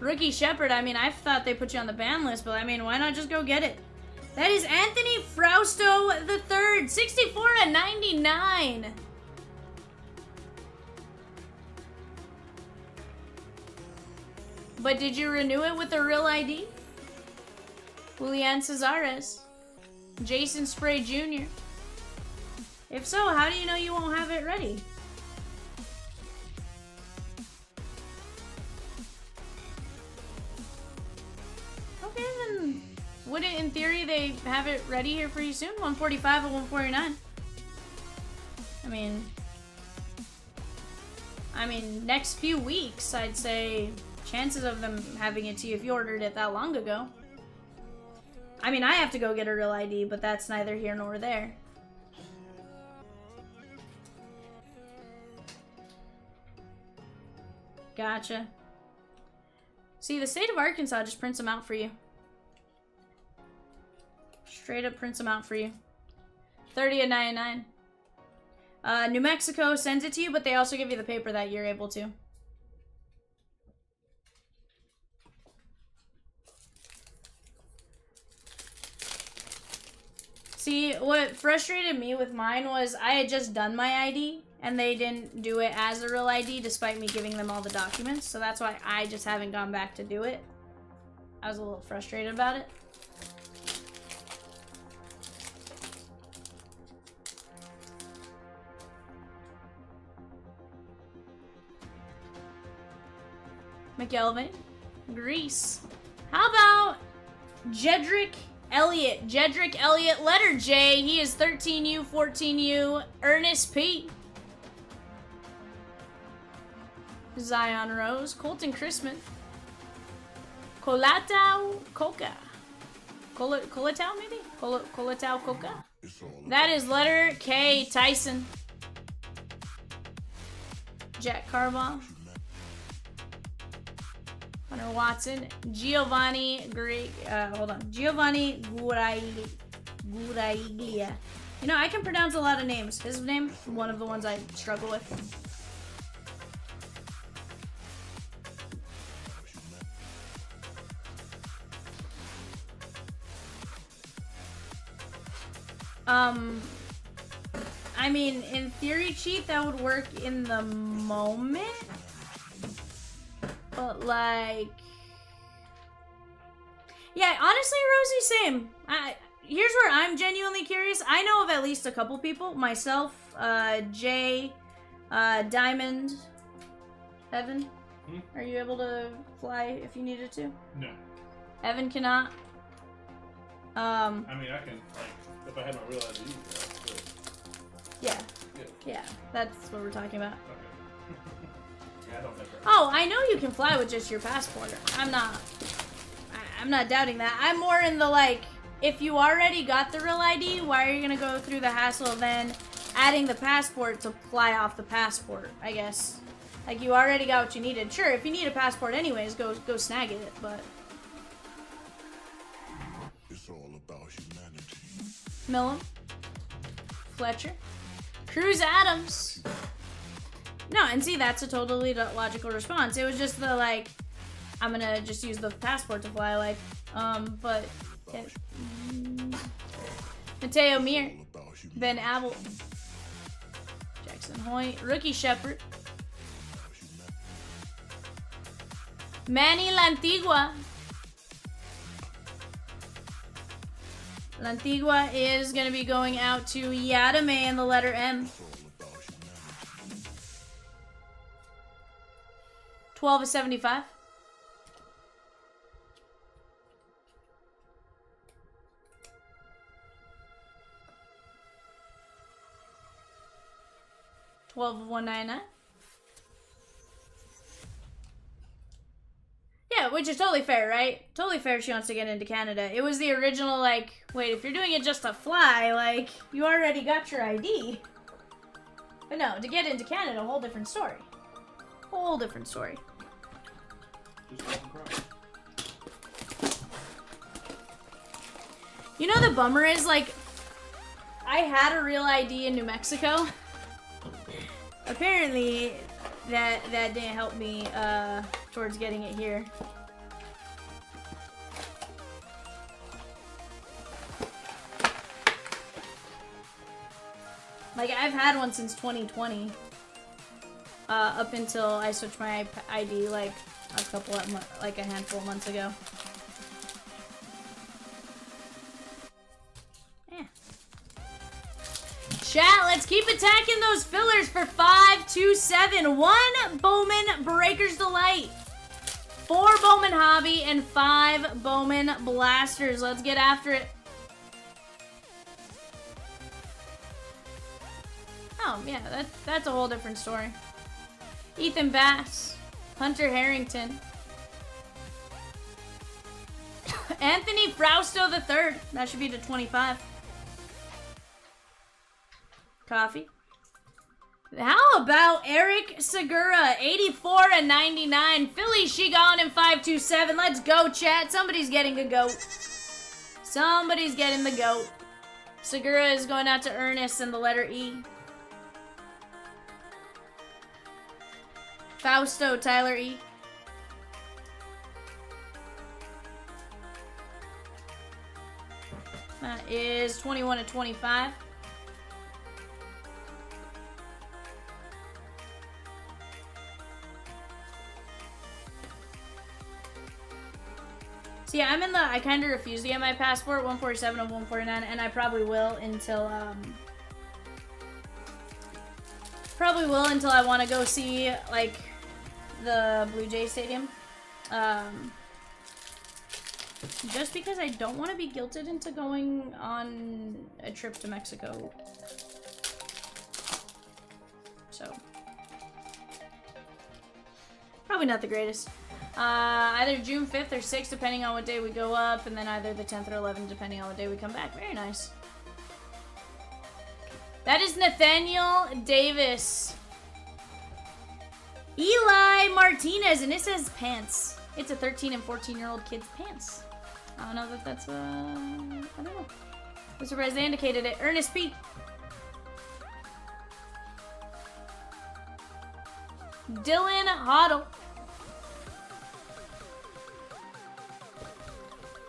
Rookie Shepard, I mean, I thought they put you on the ban list, but I mean, why not just go get it? That is Anthony Frausto III, 64 and 99. But did you renew it with a real ID? Julian Cesares. Jason Spray Jr. If so, how do you know you won't have it ready? Okay, then wouldn't, in theory, they have it ready here for you soon? 145 or 149. I mean, next few weeks, I'd say chances of them having it to you if you ordered it that long ago. I mean, I have to go get a real ID, but that's neither here nor there. Gotcha. See, the state of Arkansas just prints them out for you. Straight up prints them out for you. 30 and 99. New Mexico sends it to you, but they also give you the paper that you're able to. See, what frustrated me with mine was I had just done my ID, and they didn't do it as a real ID despite me giving them all the documents. So that's why I just haven't gone back to do it. I was a little frustrated about it. McElvin, Greece. How about Jedrick Elliott? Jedrick Elliott, letter J. He is 13U, 14U. Ernest P. Zion Rose. Colton Chrisman. Colatau Coca. Colatao, maybe? Colatao Coca? That is letter K, Tyson. Jack Carvajal. Hunter Watson. Giovanni Guraglia. You know, I can pronounce a lot of names. His name, one of the ones I struggle with. I mean, in theory, cheat, that would work in the moment. But, like... Yeah, honestly, Rosie, same. Here's where I'm genuinely curious. I know of at least a couple people. Myself, Jay, Diamond, Evan. Are you able to fly if you needed to?
No.
Evan cannot.
I mean, I can, like, if I had my real ID, but... Yeah,
that's what we're talking about.
Okay. Yeah, I don't think that.
Oh, I know you can fly with just your passport. I'm not doubting that. I'm more in the, like, if you already got the real ID, why are you gonna go through the hassle of then adding the passport to fly off the passport, I guess. Like, you already got what you needed. Sure, if you need a passport anyways, go snag it, but...
It's all about humanity.
Millum. Fletcher. Cruz Adams. No, and see, that's a totally logical response. It was just the, like, I'm gonna just use the passport to fly, like, but... Mateo Mir. Ben Abel. Jackson Hoyt. Rookie Shepherd. Manny Lantigua. Lantigua is going to be going out to Yadame in the letter M. 12 of 75. $12 of 199. Yeah, which is totally fair, right? Totally fair she wants to get into Canada. It was the original, like, wait, if you're doing it just to fly, like, you already got your ID. But no, to get into Canada, a whole different story. Whole different story.
Just let them cry.
You know the bummer is, like, I had a real ID in New Mexico. Apparently, that didn't help me towards getting it here. Like, I've had one since 2020. Up until I switched my ID, like, a handful of months ago. Yeah. Chat, let's keep attacking those fillers for 527. 1 Bowman Breaker's Delight. 4 Bowman Hobby and 5 Bowman Blasters. Let's get after it. Oh, yeah, that's a whole different story. Ethan Bass. Hunter Harrington. Anthony Frausto III. That should be to 25. Coffee. How about Eric Segura? 84 and 99. Philly Shigon and 527. Let's go, chat. Somebody's getting a goat. Somebody's getting the goat. Segura is going out to Ernest in the letter E. Fausto, Tyler E. That is 21 to 25. See, I'm in the, I kind of refuse to get my passport, 147 of 149, and I probably will until, I want to go see, like, the Blue Jay Stadium. Just because I don't want to be guilted into going on a trip to Mexico. So. Probably not the greatest. Either June 5th or 6th, depending on what day we go up, and then either the 10th or 11th, depending on what day we come back. Very nice. That is Nathaniel Davis. Eli Martinez, and it says pants. It's a 13 and 14-year-old kid's pants. I don't know that that's, I don't know. I'm surprised they indicated it. Ernest P. Dylan Hoddle.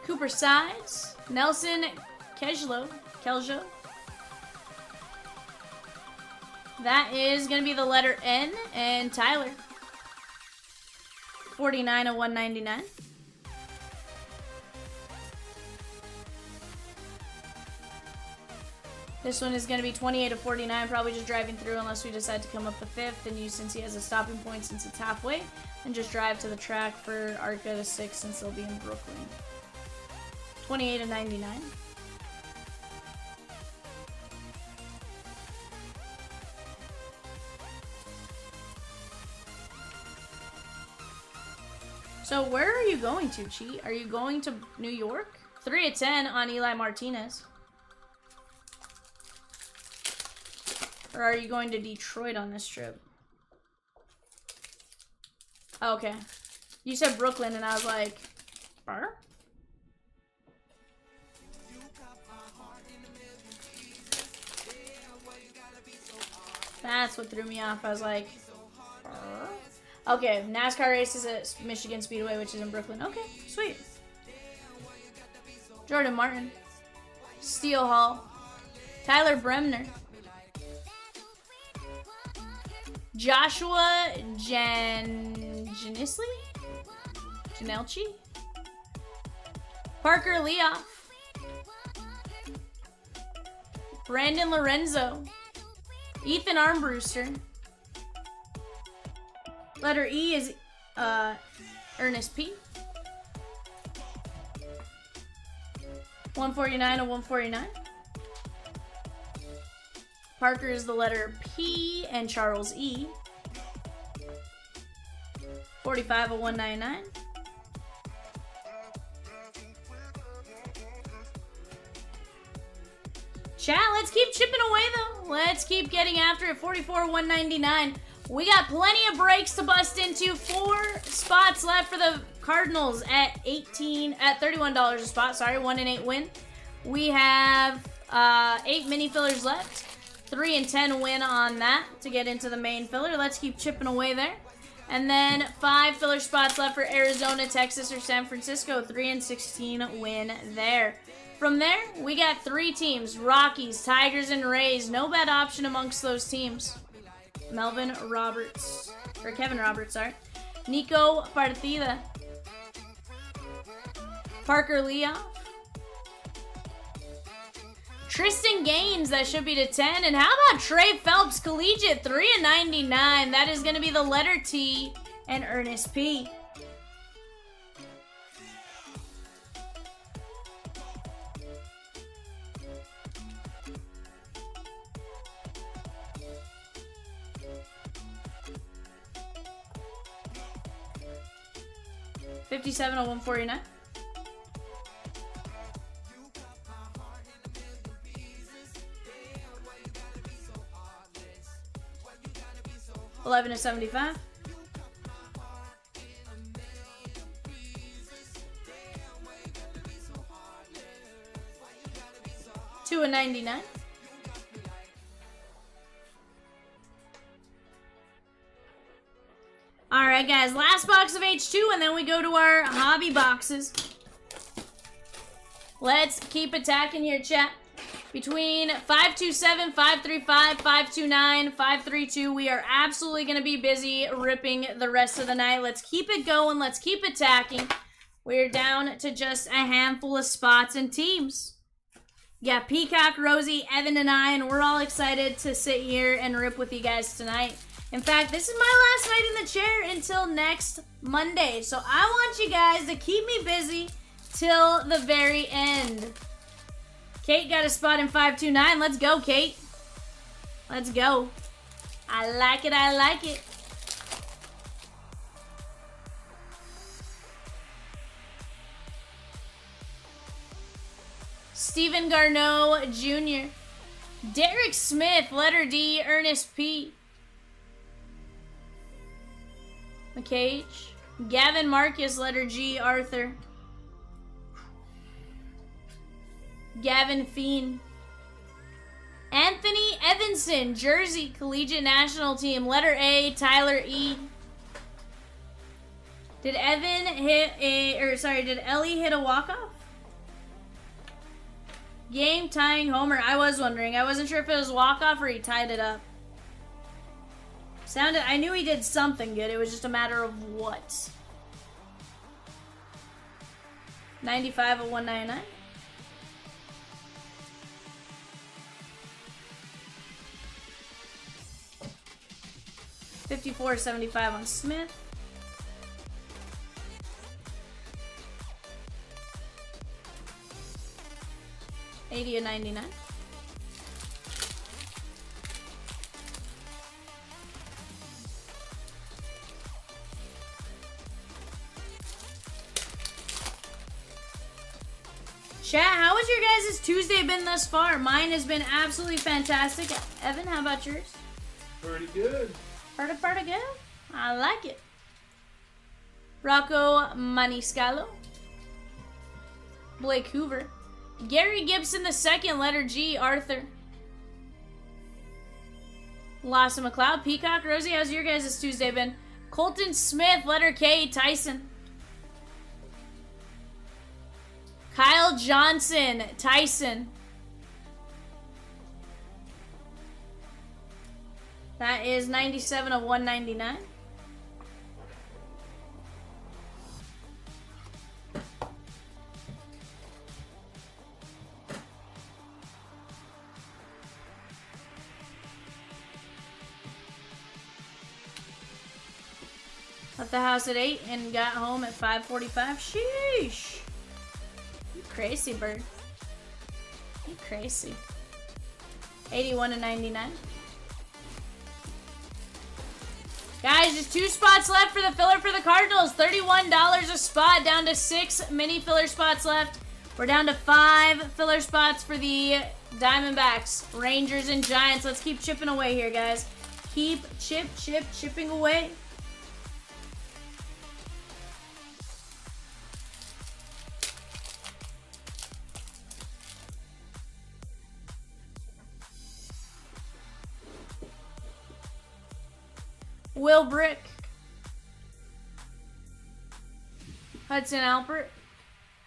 Cooper Sides. Nelson Keljo. That is going to be the letter N. And Tyler. 49 of 199. This one is going to be 28 of 49, probably just driving through unless we decide to come up the 5th and use, since he has a stopping point since it's halfway, and just drive to the track for Arca to 6 since they'll be in Brooklyn. 28 of 99. So where are you going to, Chi? Are you going to New York? 3 of 10 on Eli Martinez. Or are you going to Detroit on this trip? Oh, okay. You said Brooklyn and I was like, Burr? That's what threw me off. I was like, Burr? Okay, NASCAR races at Michigan Speedway, which is in Brooklyn. Okay, sweet. Jordan Martin. Steel Hall. Tyler Bremner. Joshua Janelchi? Parker Leoff. Brandon Lorenzo. Ethan Armbruster. Letter E is Ernest P. 149 of 149. Parker is the letter P and Charles E. 45 of 199. Chat, let's keep chipping away though. Let's keep getting after it. 44 of 199. We got plenty of breaks to bust into. 4 spots left for the Cardinals at $31 a spot. Sorry, 1 and 8 win. We have 8 mini fillers left. 3 and 10 win on that to get into the main filler. Let's keep chipping away there. And then 5 filler spots left for Arizona, Texas, or San Francisco. 3 and 16 win there. From there, we got 3 teams. Rockies, Tigers, and Rays. No bad option amongst those teams. Kevin Roberts, sorry. Nico Partida. Parker Leoff. Tristan Gaines, that should be to 10. And how about Trey Phelps, Collegiate, 3 and 99. That is going to be the letter T and Ernest P. $57 of 149. $11 of 75. $2 of 99. Alright guys, last box of H2 and then we go to our hobby boxes. Let's keep attacking here, chat. Between 527, 535, 529, 532, we are absolutely going to be busy ripping the rest of the night. Let's keep it going. Let's keep attacking. We're down to just a handful of spots and teams. Yeah, Peacock, Rosie, Evan, and I, and we're all excited to sit here and rip with you guys tonight. In fact, this is my last night in the chair until next Monday. So I want you guys to keep me busy till the very end. Kate got a spot in 529. Let's go, Kate. Let's go. I like it. I like it. Stephen Garneau Jr. Derek Smith, letter D, Ernest P. McCage. Gavin Marcus, letter G, Arthur. Gavin Fiend. Anthony Evanson, Jersey Collegiate National Team, letter A, Tyler E. Did did Ellie hit a walk-off? Game tying homer. I was wondering. I wasn't sure if it was walk-off or he tied it up. I knew he did something good. It was just a matter of what. 95 of 199. $54.75 on Smith. $80 of 99. Chat, how has your guys' Tuesday been thus far? Mine has been absolutely fantastic. Evan, how about yours?
Pretty good.
Pretty good. I like it. Rocco Maniscalco. Blake Hoover. Gary Gibson II, letter G, Arthur. Lawson McLeod. Peacock. Rosie, how's your guys' Tuesday been? Colton Smith, letter K, Tyson. Kyle Johnson, Tyson. That is 97 of 199. Left the house at 8 and got home at 5:45. Sheesh. You crazy, bird. You crazy. 81 of 99. Guys, just 2 spots left for the filler for the Cardinals. $31 a spot, down to 6 mini filler spots left. We're down to 5 filler spots for the Diamondbacks, Rangers, and Giants. Let's keep chipping away here, guys. Keep chipping away. Will Brick. Hudson Alpert.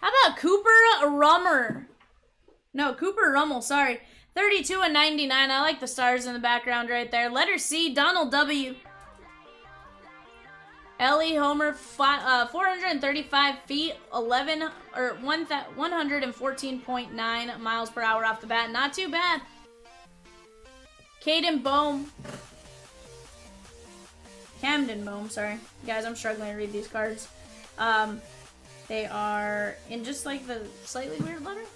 How about Cooper Rummel? No, Cooper Rummel, sorry. 32 and 99. I like the stars in the background right there. Letter C, Donald W. Ellie Homer, 435 feet, 114.9 miles per hour off the bat. Not too bad. Caden Bohm. Camden Bohm, sorry. Guys, I'm struggling to read these cards. They are in just like the slightly weird letter.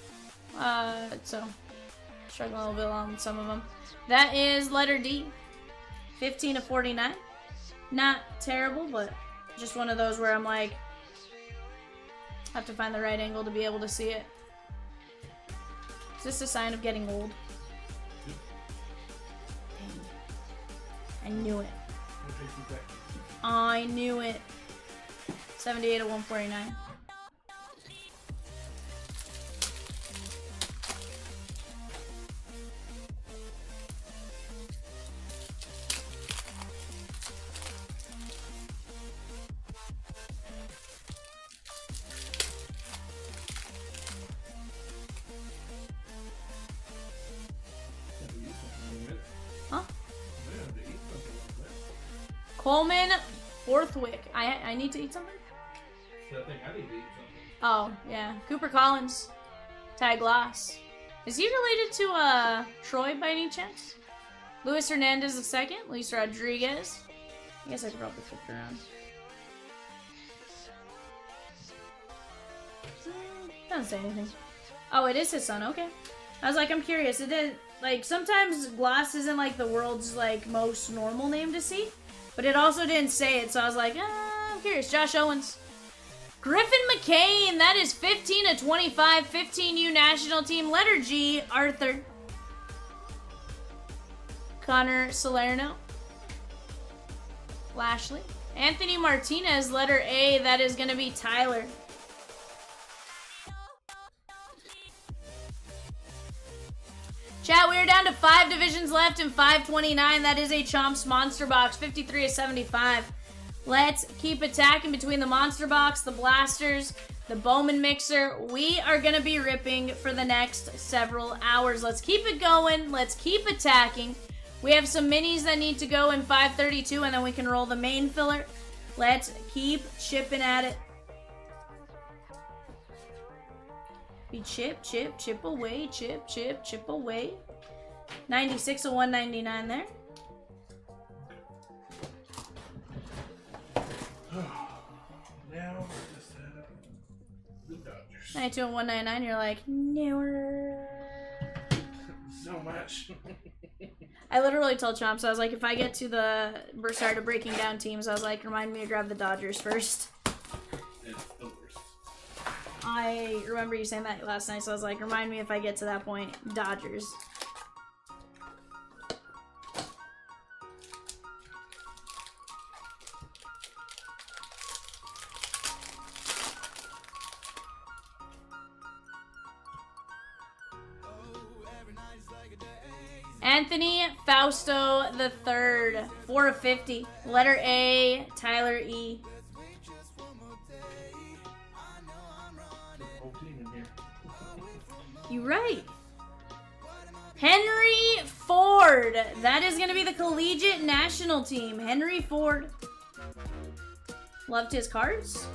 So, struggling a little bit on some of them. That is letter D. 15 of 49. Not terrible, but just one of those where I'm like, have to find the right angle to be able to see it. Is this a sign of getting old? Dang. I knew it. I knew it. 78 of 149. Huh? Coleman Borthwick. I need to eat something?
I think I need to eat something.
Oh, yeah. Cooper Collins. Ty Gloss. Is he related to Troy by any chance? Luis Hernandez II. Luis Rodriguez. I guess I could probably flip it around. Doesn't say anything. Oh, it is his son. Okay. I was like, I'm curious. It did, like, sometimes Gloss isn't like the world's like most normal name to see, but it also didn't say it, so I was like, I'm curious. Josh Owens. Griffin McCain, that is 15 of 25, 15U national team. Letter G, Arthur. Connor Salerno. Lashley. Anthony Martinez, letter A, that is going to be Tyler. Chat, we are down to 5 divisions left in 529. That is a Chomps Monster Box, 53 of 75. Let's keep attacking between the Monster Box, the Blasters, the Bowman Mixer. We are going to be ripping for the next several hours. Let's keep it going. Let's keep attacking. We have some minis that need to go in 532, and then we can roll the main filler. Let's keep chipping at it. Be chip, chip, chip away, chip, chip, chip away. 96 of 199 there.
Now we're just the Dodgers.
92 of 199, you're like, no.
So much.
I literally told Chomps, I was like, if I get to the started breaking down teams, I was like, remind me to grab the Dodgers first.
It's the worst.
I remember you saying that last night, so I was like, remind me if I get to that point, Dodgers. Anthony Fausto the third, 4 of 50. Letter A, Tyler E.
Whole team in here.
You right. Henry Ford. That is going to be the collegiate national team. Henry Ford. Loved his cards.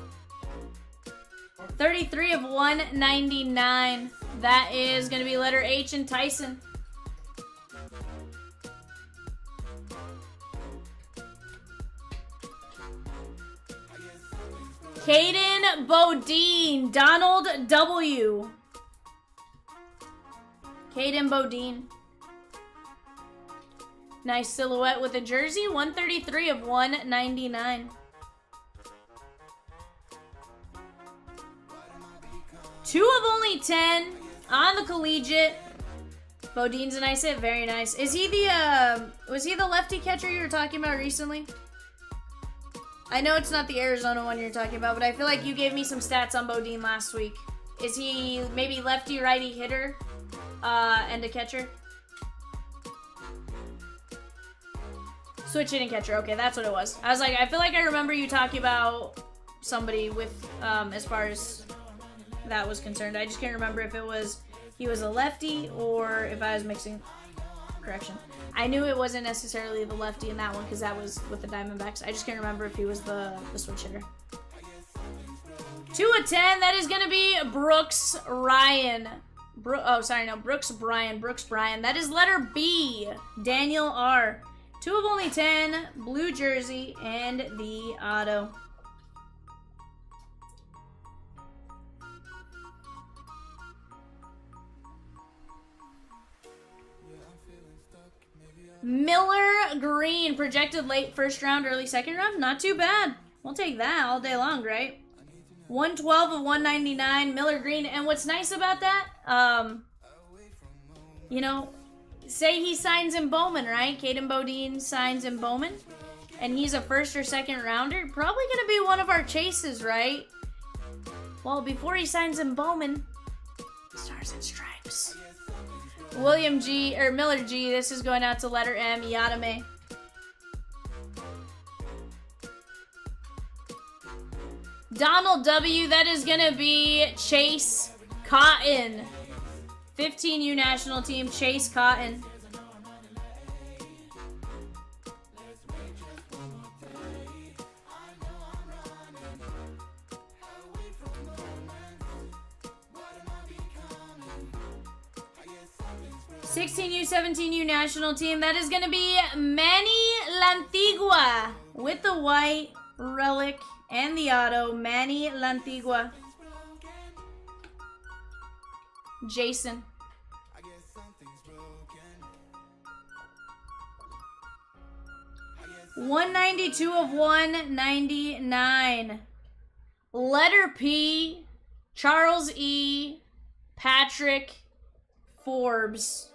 33 of 199. That is going to be letter H and Tyson. Caden Bodine, Donald W. Caden Bodine. Nice silhouette with a jersey, 133 of 199. 2 of only 10 on the collegiate. Bodine's a nice hit, very nice. Is he the, was he the lefty catcher you were talking about recently? I know it's not the Arizona one you're talking about, but I feel like you gave me some stats on Bodine last week. Is he maybe lefty, righty hitter, and a catcher? Switch hitting catcher. Okay, that's what it was. I was like, I feel like I remember you talking about somebody with, as far as that was concerned. I just can't remember if it was he was a lefty or if I was mixing. Correction. I knew it wasn't necessarily the lefty in that one because that was with the Diamondbacks. I just can't remember if he was the switch hitter. 2 of 10. That is going to be Brooks Ryan. Brooks Bryan. Brooks Bryan. That is letter B. Daniel R. 2 of only 10. Blue jersey and the auto. Miller Green, projected late first round, early second round. Not too bad. We'll take that all day long, right? 112 of 199, Miller Green. And what's nice about that, you know, say he signs in Bowman, right? Caden Bodine signs in Bowman, and he's a first or second rounder. Probably going to be one of our chases, right? Well, before he signs in Bowman, Stars and Stripes. William G, or Miller G, this is going out to letter M, Yadame. Donald W, that is going to be Chase Cotton. 15U national team, Chase Cotton. (16U, 17U national team. That is going to be Manny Lantigua with the white relic and the auto. Manny Lantigua. Jason. 192 of 199. Letter P, Charles E, Patrick Forbes.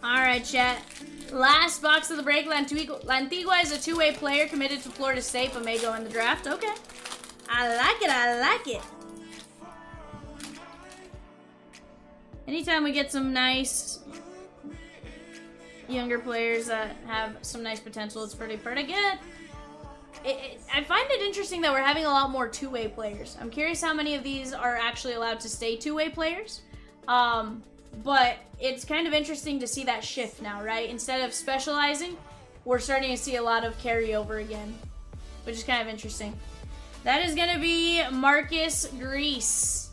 Alright, chat. Last box of the break. Lantigua is a two-way player committed to Florida State, but may go in the draft. Okay. I like it. I like it. Anytime we get some nice younger players that have some nice potential, it's pretty good. I find it interesting that we're having a lot more two-way players. I'm curious how many of these are actually allowed to stay two-way players. But it's kind of interesting to see that shift now, right? Instead of specializing, we're starting to see a lot of carryover again, which is kind of interesting. That is going to be Marcus Grice,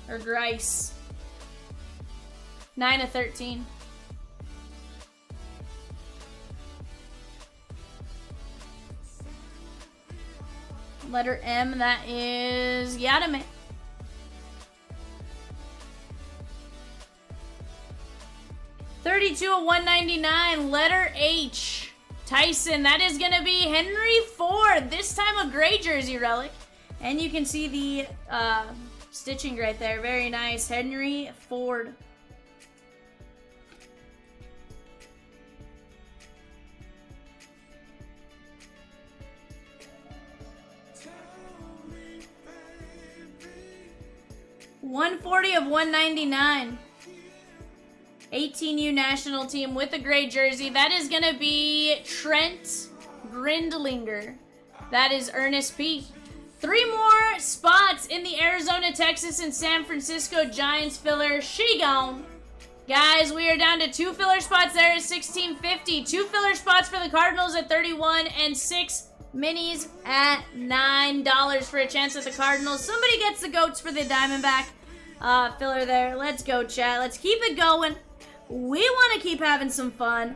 or Grice. 9 of 13. Letter M, that is Yadame. 32 of 199. Letter H, Tyson. That is going to be Henry Ford. This time a gray jersey relic. And you can see the stitching right there. Very nice. Henry Ford. $140 of 199. 18U national team with a gray jersey. That is going to be Trent Grindlinger. That is Ernest P. 3 more spots in the Arizona, Texas, and San Francisco Giants filler. She gone. Guys, we are down to 2 filler spots there at $16.50. 2 filler spots for the Cardinals at $31, and 6 minis at $9 for a chance at the Cardinals. Somebody gets the goats for the Diamondback filler there. Let's go, chat. Let's keep it going. We want to keep having some fun.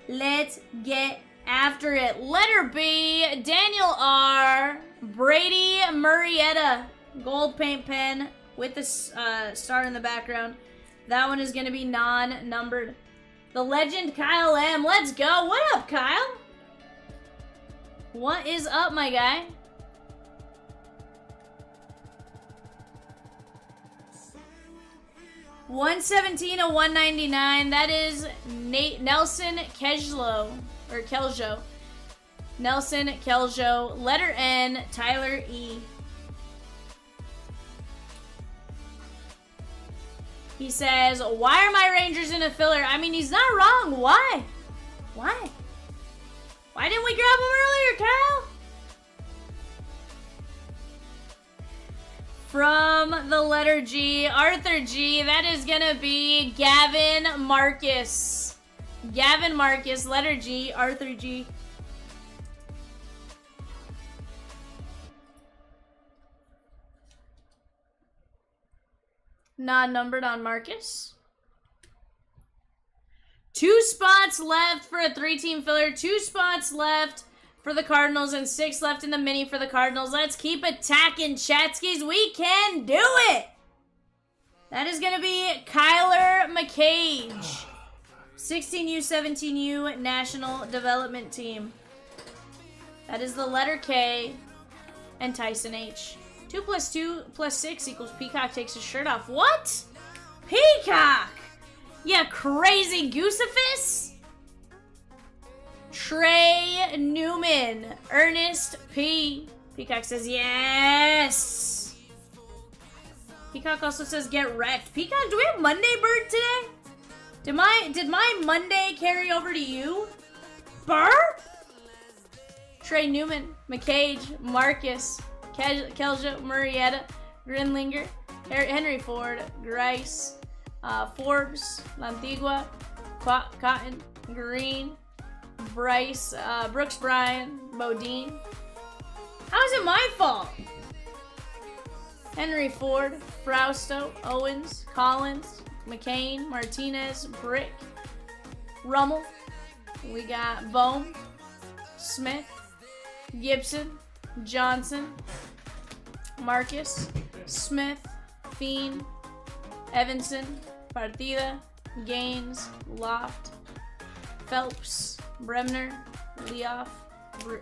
Let's get after it. Letter B, Daniel R. Brady Murrieta. Gold paint pen with the star in the background. That one is going to be non-numbered. The legend Kyle M. Let's go. What up, Kyle? What is up, my guy? $117 of 199. That is Nelson Keljo, or Keljo. Nelson Keljo. Letter N, Tyler E. He says, why are my Rangers in a filler? I mean, he's not wrong. Why? Why? Why didn't we grab him earlier, Kyle? From the letter G, Arthur G, that is going to be Gavin Marcus. Gavin Marcus, letter G, Arthur G. Non-numbered on Marcus. 2 spots left for a 3-team filler. 2 spots left for the Cardinals and 6 left in the mini for the Cardinals. Let's keep attacking, Chatskis. We can do it. That is going to be Kyler McCage. 16U, 17U National Development Team. That is the letter K and Tyson H. 2 + 2 + 6 equals Peacock takes his shirt off. What? Peacock! Yeah, crazy Goosefus? Trey Newman. Ernest P. Peacock says yes. Peacock also says get wrecked. Peacock, do we have Monday Bird today? Did my Monday carry over to you? Burr? Trey Newman, McCage, Marcus, Kelja, Murrieta, Grinlinger, Henry Ford, Grice, Forbes, Lantigua, Cotton, Green, Bryce, Brooks Bryan, Bodine. How is it my fault? Henry Ford, Frausto, Owens, Collins, McCain, Martinez, Brick, Rummel. We got Bowman, Smith, Gibson, Johnson, Marcus, Smith, Fiend, Evanson, Partida, Gaines, Loft, Phelps, Bremner, Leoff,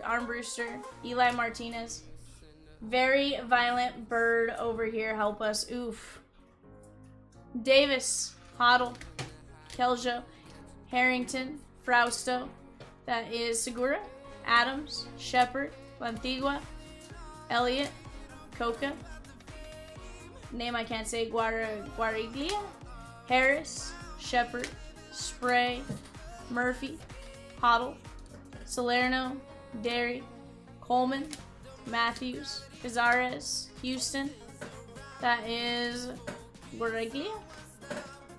Armbruster, Eli Martinez. Very violent bird over here. Help us. Oof. Davis, Hoddle, Keljo, Harrington, Frausto. That is Segura, Adams, Shepard, Lantigua, Elliott, Coca. Name I can't say, Guariglia, Harris, Shepard, Spray, Murphy, Hoddle, Salerno, Derry, Coleman, Matthews, Cazares, Houston. That is Guariglia,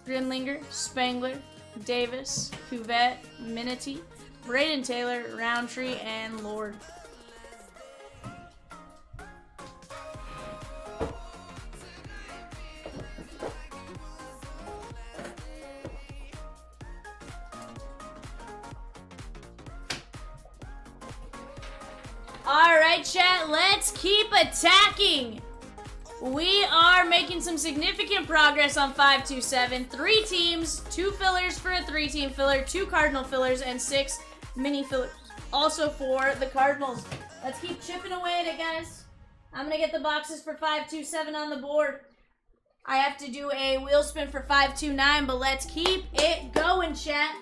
Grinlinger, Spangler, Davis, Cuvette, Minity, Braden Taylor, Roundtree, and Lord. Alright, chat, let's keep attacking. We are making some significant progress on 527. 3 teams, 2 fillers for a 3-team filler, 2 Cardinal fillers, and 6 mini fillers. Also for the Cardinals. Let's keep chipping away at it, guys. I'm gonna get the boxes for 527 on the board. I have to do a wheel spin for 529, but let's keep it going, chat.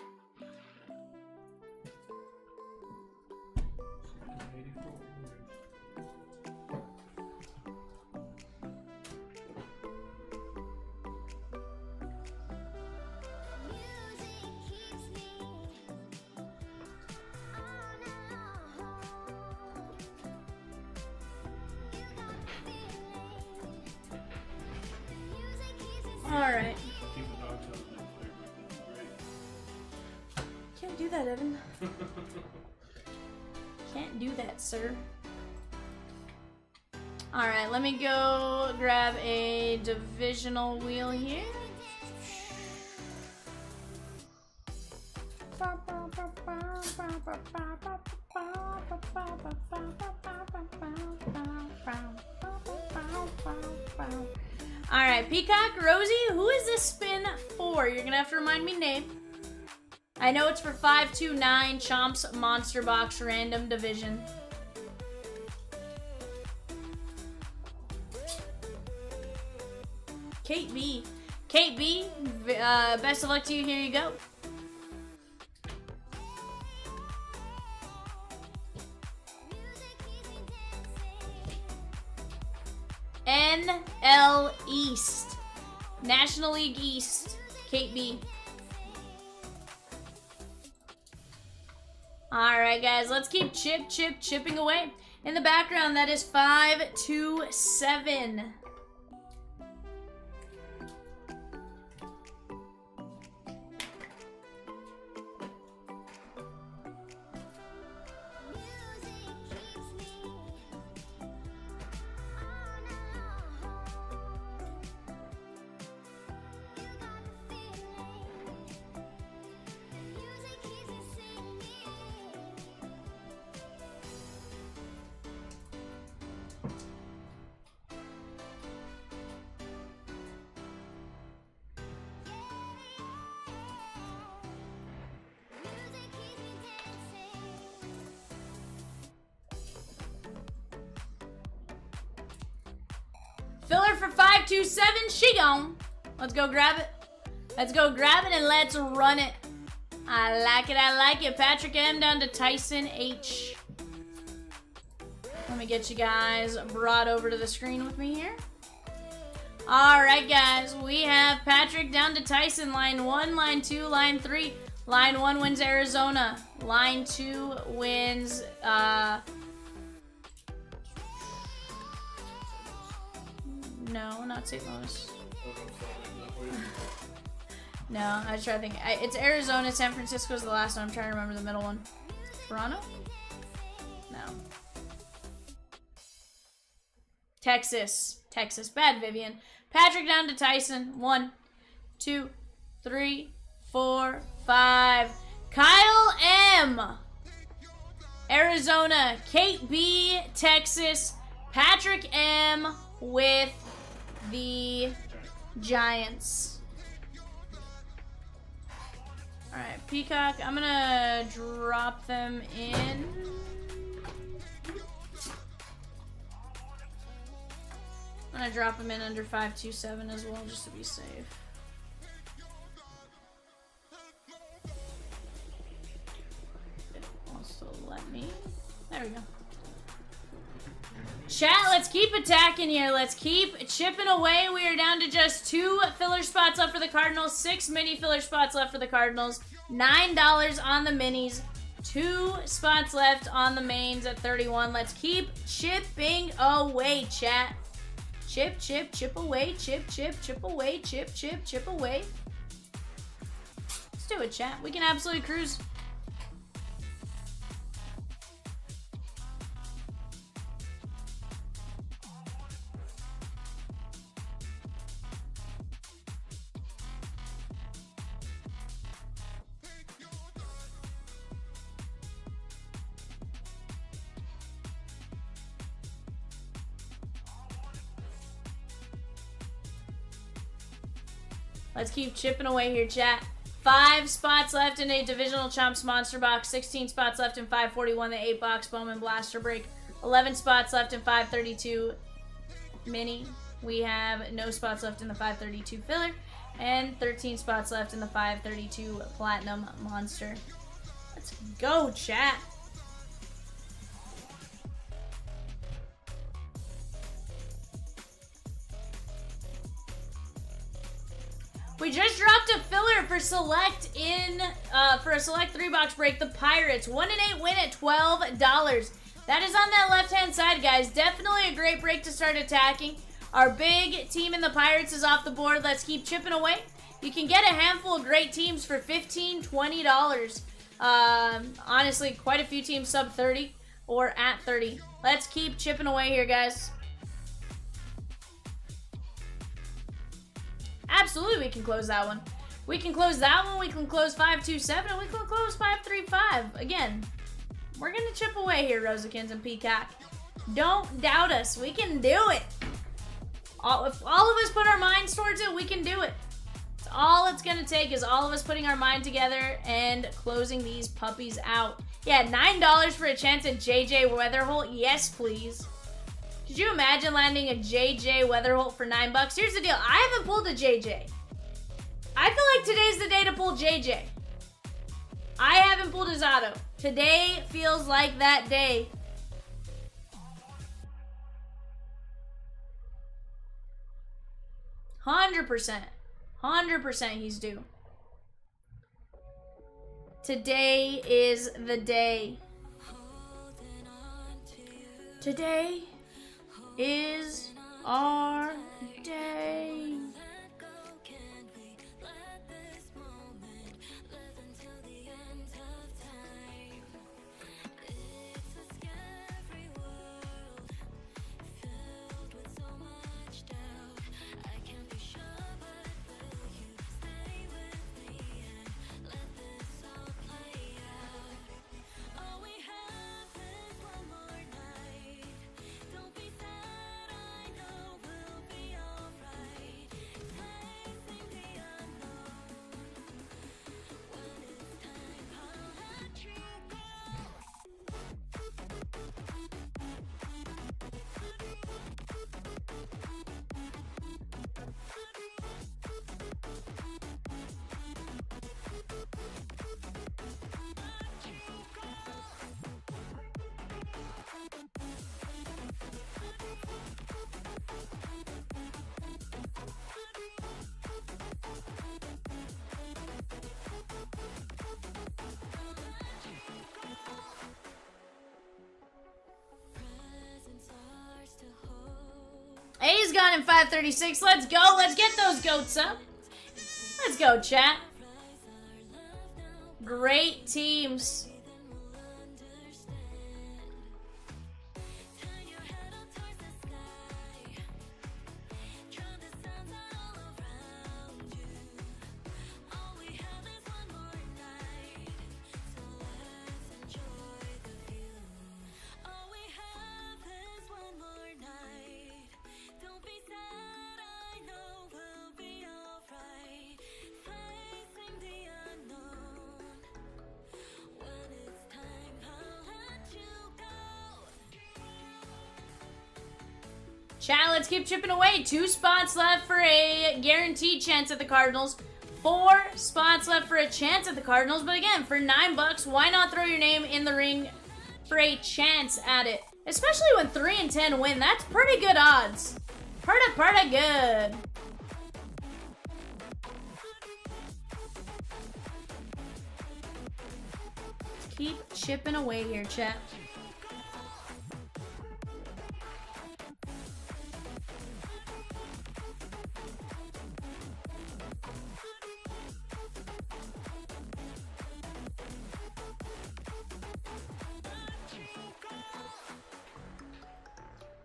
Alright. Can't do that, Evan. Can't do that, sir. Alright, let me go grab a divisional wheel here. Alright, Peacock, Rosie, who is this spin for? You're gonna have to remind me name. I know it's for 529 Chomps Monster Box Random Division. Kate B. Kate B, best of luck to you. Here you go. NL East. National League East. Kate B. Alright, guys. Let's keep chipping away. In the background, that is 527. Filler for 527, she gone. Let's go grab it. Let's go grab it and let's run it. I like it. Patrick M down to Tyson H. Let me get you guys brought over to the screen with me here. Alright, guys. We have Patrick down to Tyson. Line 1, line 2, line 3. Line 1 wins Arizona. Line 2 wins... No, not St. Louis. No, I was trying to think. It's Arizona. San Francisco's the last one. I'm trying to remember the middle one. Toronto? No. Texas. Bad Vivian. Patrick down to Tyson. 1, 2, 3, 4, 5. Kyle M. Arizona. Kate B. Texas. Patrick M. with the Giants. Alright, Peacock. I'm gonna drop them in. I'm gonna drop them in under 527 as well, just to be safe. It wants to let me. There we go. Chat, let's keep attacking here. Let's keep chipping away. We are down to just 2 filler spots left for the Cardinals, 6 mini filler spots left for the Cardinals, $9 on the minis, 2 spots left on the mains at 31. Let's keep chipping away, chat. Chip, chip, chip away, chip, chip, chip away, chip, chip, chip away. Let's do it, chat. We can absolutely cruise. Let's keep chipping away here, chat. 5 spots left in a divisional Chomps Monster Box. 16 spots left in 541, the 8-box Bowman Blaster Break. 11 spots left in 532 Mini. We have no spots left in the 532 Filler. And 13 spots left in the 532 Platinum Monster. Let's go, chat. We just dropped a filler for select for a select 3-box break. The Pirates 1-8 win at $12. That is on that left-hand side, guys. Definitely a great break to start attacking. Our big team in the Pirates is off the board. Let's keep chipping away. You can get a handful of great teams for $15, $20. Honestly, quite a few teams sub 30 or at 30. Let's keep chipping away here, guys. Absolutely, we can close that one. We can close that one. We can close 527, and we can close 535. Again, we're going to chip away here, Rosikins and Peacock. Don't doubt us. We can do it. If all of us put our minds towards it, we can do it. It's all it's going to take is all of us putting our mind together and closing these puppies out. Yeah, $9 for a chance at JJ Weatherholt. Yes, please. Could you imagine landing a JJ Weatherholt for $9? Here's the deal. I haven't pulled a JJ. I feel like today's the day to pull JJ. I haven't pulled his auto. Today feels like that day. $100%. 100% he's due. Today is the day. Today is our day. A's gone in 536. Let's go. Let's get those goats up. Let's go, chat. Great teams. Chat, let's keep chipping away. 2 spots left for a guaranteed chance at the Cardinals. 4 spots left for a chance at the Cardinals. But again, for $9, why not throw your name in the ring for a chance at it? Especially when 3 and 10 win. That's pretty good odds. Pretty good. Keep chipping away here, chat.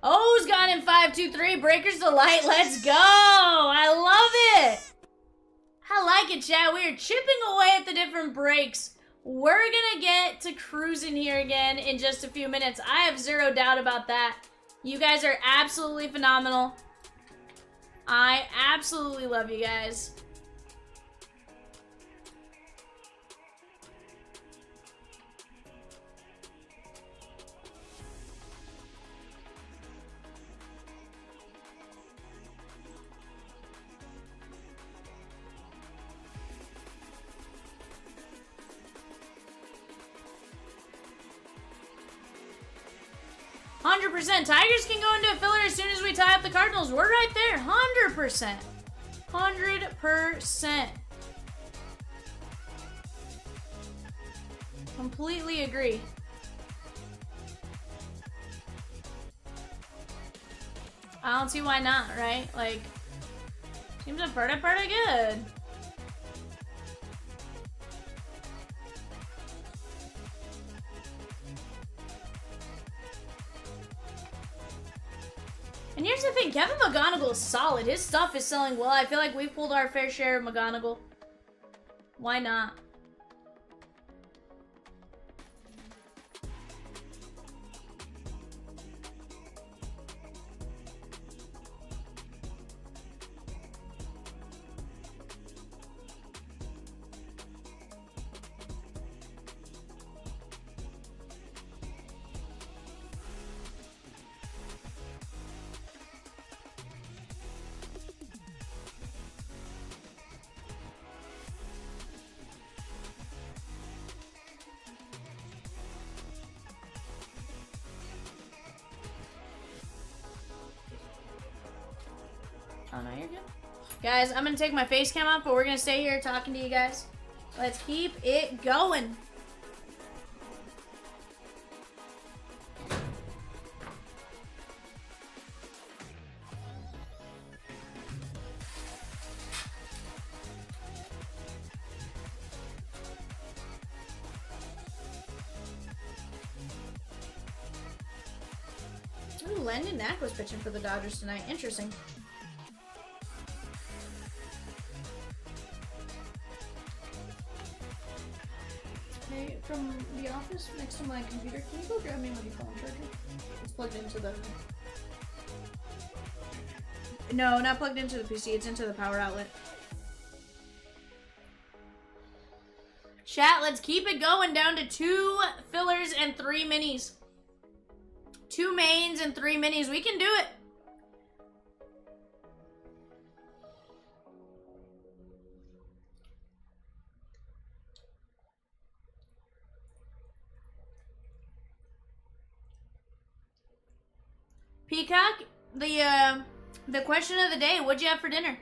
O's gone in 5-2-3. Breakers Delight. Let's go. I love it. I like it, chat. We are chipping away at the different breaks. We're going to get to cruising here again in just a few minutes. I have zero doubt about that. You guys are absolutely phenomenal. I absolutely love you guys. Tigers can go into a filler as soon as we tie up the Cardinals. We're right there. 100%. 100%. Completely agree. I don't see why not, right? Like, seems pretty good. And here's the thing, Kevin McGonigal is solid. His stuff is selling well. I feel like we pulled our fair share of McGonigal. Why not? Oh, no, you're good. Guys, I'm going to take my face cam off, but we're going to stay here talking to you guys. Let's keep it going. Ooh, Landon Knack was pitching for the Dodgers tonight. Interesting. From the office next to my computer, can you go grab me my phone charger? It's plugged into the... No, not plugged into the PC, it's into the power outlet. Chat, let's keep it going down to 2 fillers and 3 minis. 2 mains and 3 minis. We can do it. Peacock, the question of the day, what'd you have for dinner?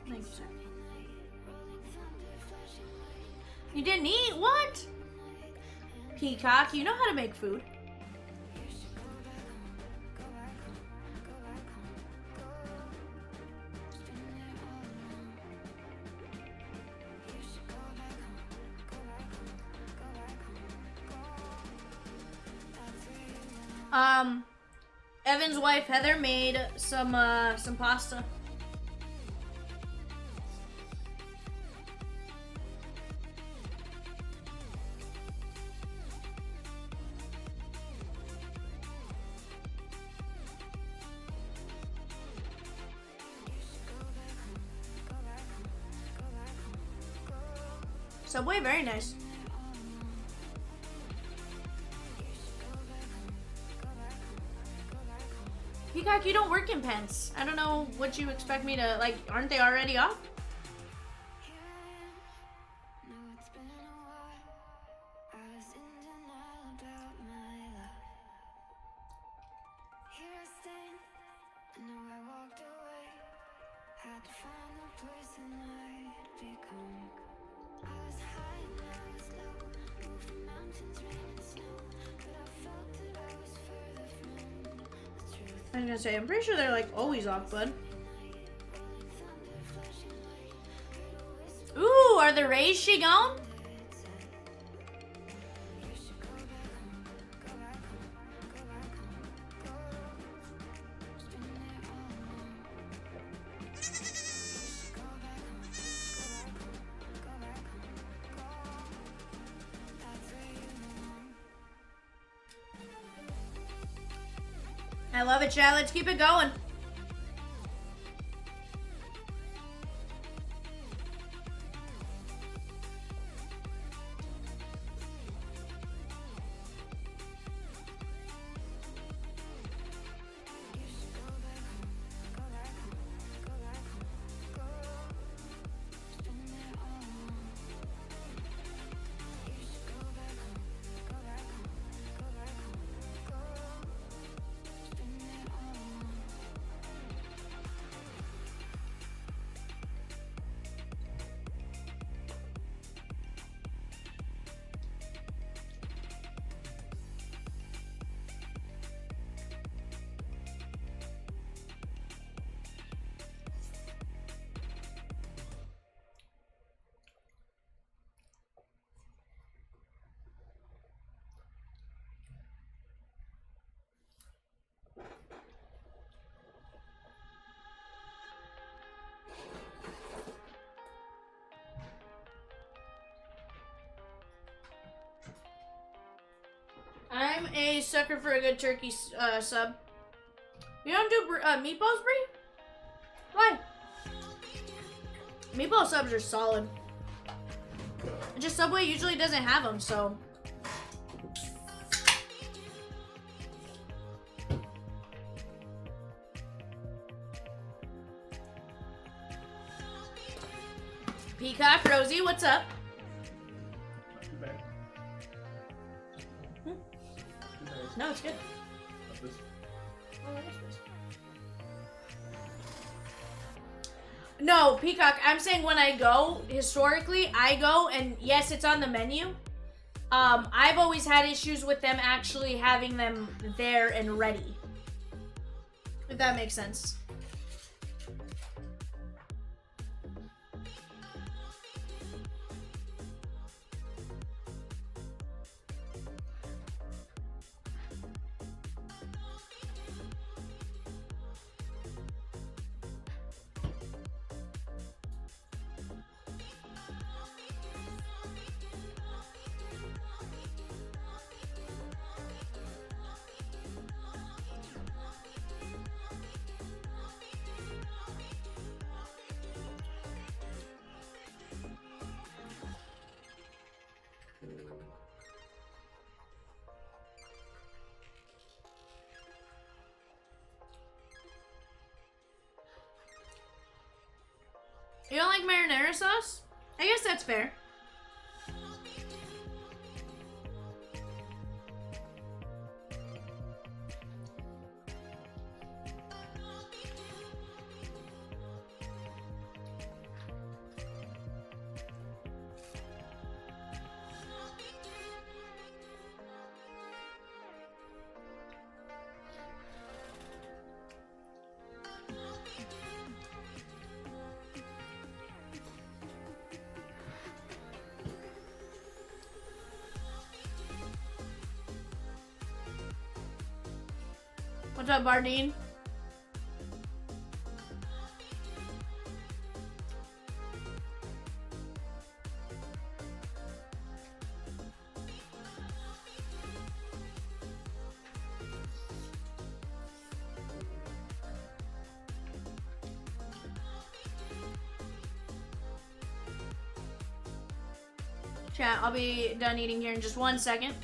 Thank you, sir. You didn't eat? What? Peacock, you know how to make food. Evan's wife Heather made some pasta. Subway, very nice. Peacock, you don't work in Pence. I don't know what you expect me to, like, aren't they already off?
No, it's been a while. I was in denial about my love. Here I stand. I know I walked away. Had to find the person I'd become. I was high and I was low. Moved mountains, rain and snow. But I felt that I was further from the truth.
I was gonna say, I'm pretty sure they're like always off, bud.
Rolling thunder, flashing light. Heard a whisper
Ooh, are the Rays she gone?
that said, you should go back home, go back home, go back home, go. Just been there all along. You should go back home, go back home, go back home, go. That's where you belong.
I love it, Chad. Let's keep it going.
You should go back home, go back home, go back home, go. Just been there all along. You should go back home, go back home, go back home, go. Just been there all along.
I'm a sucker for a good turkey sub. You don't do meatballs, Brie? Why? Meatball subs are solid. Just Subway usually doesn't have them, so. Peacock, Rosie, what's up?
Not too bad.
Hmm?
Too bad.
No, it's good.
Not this.
Oh, it is good. No, Peacock, I'm saying when I go, historically, I go, and yes, it's on the menu. I've always had issues with them actually having them there and ready. If that makes sense. You don't like marinara sauce? I guess that's fair. What's up, Bardine? Chat, I'll be done eating here in just 1 second.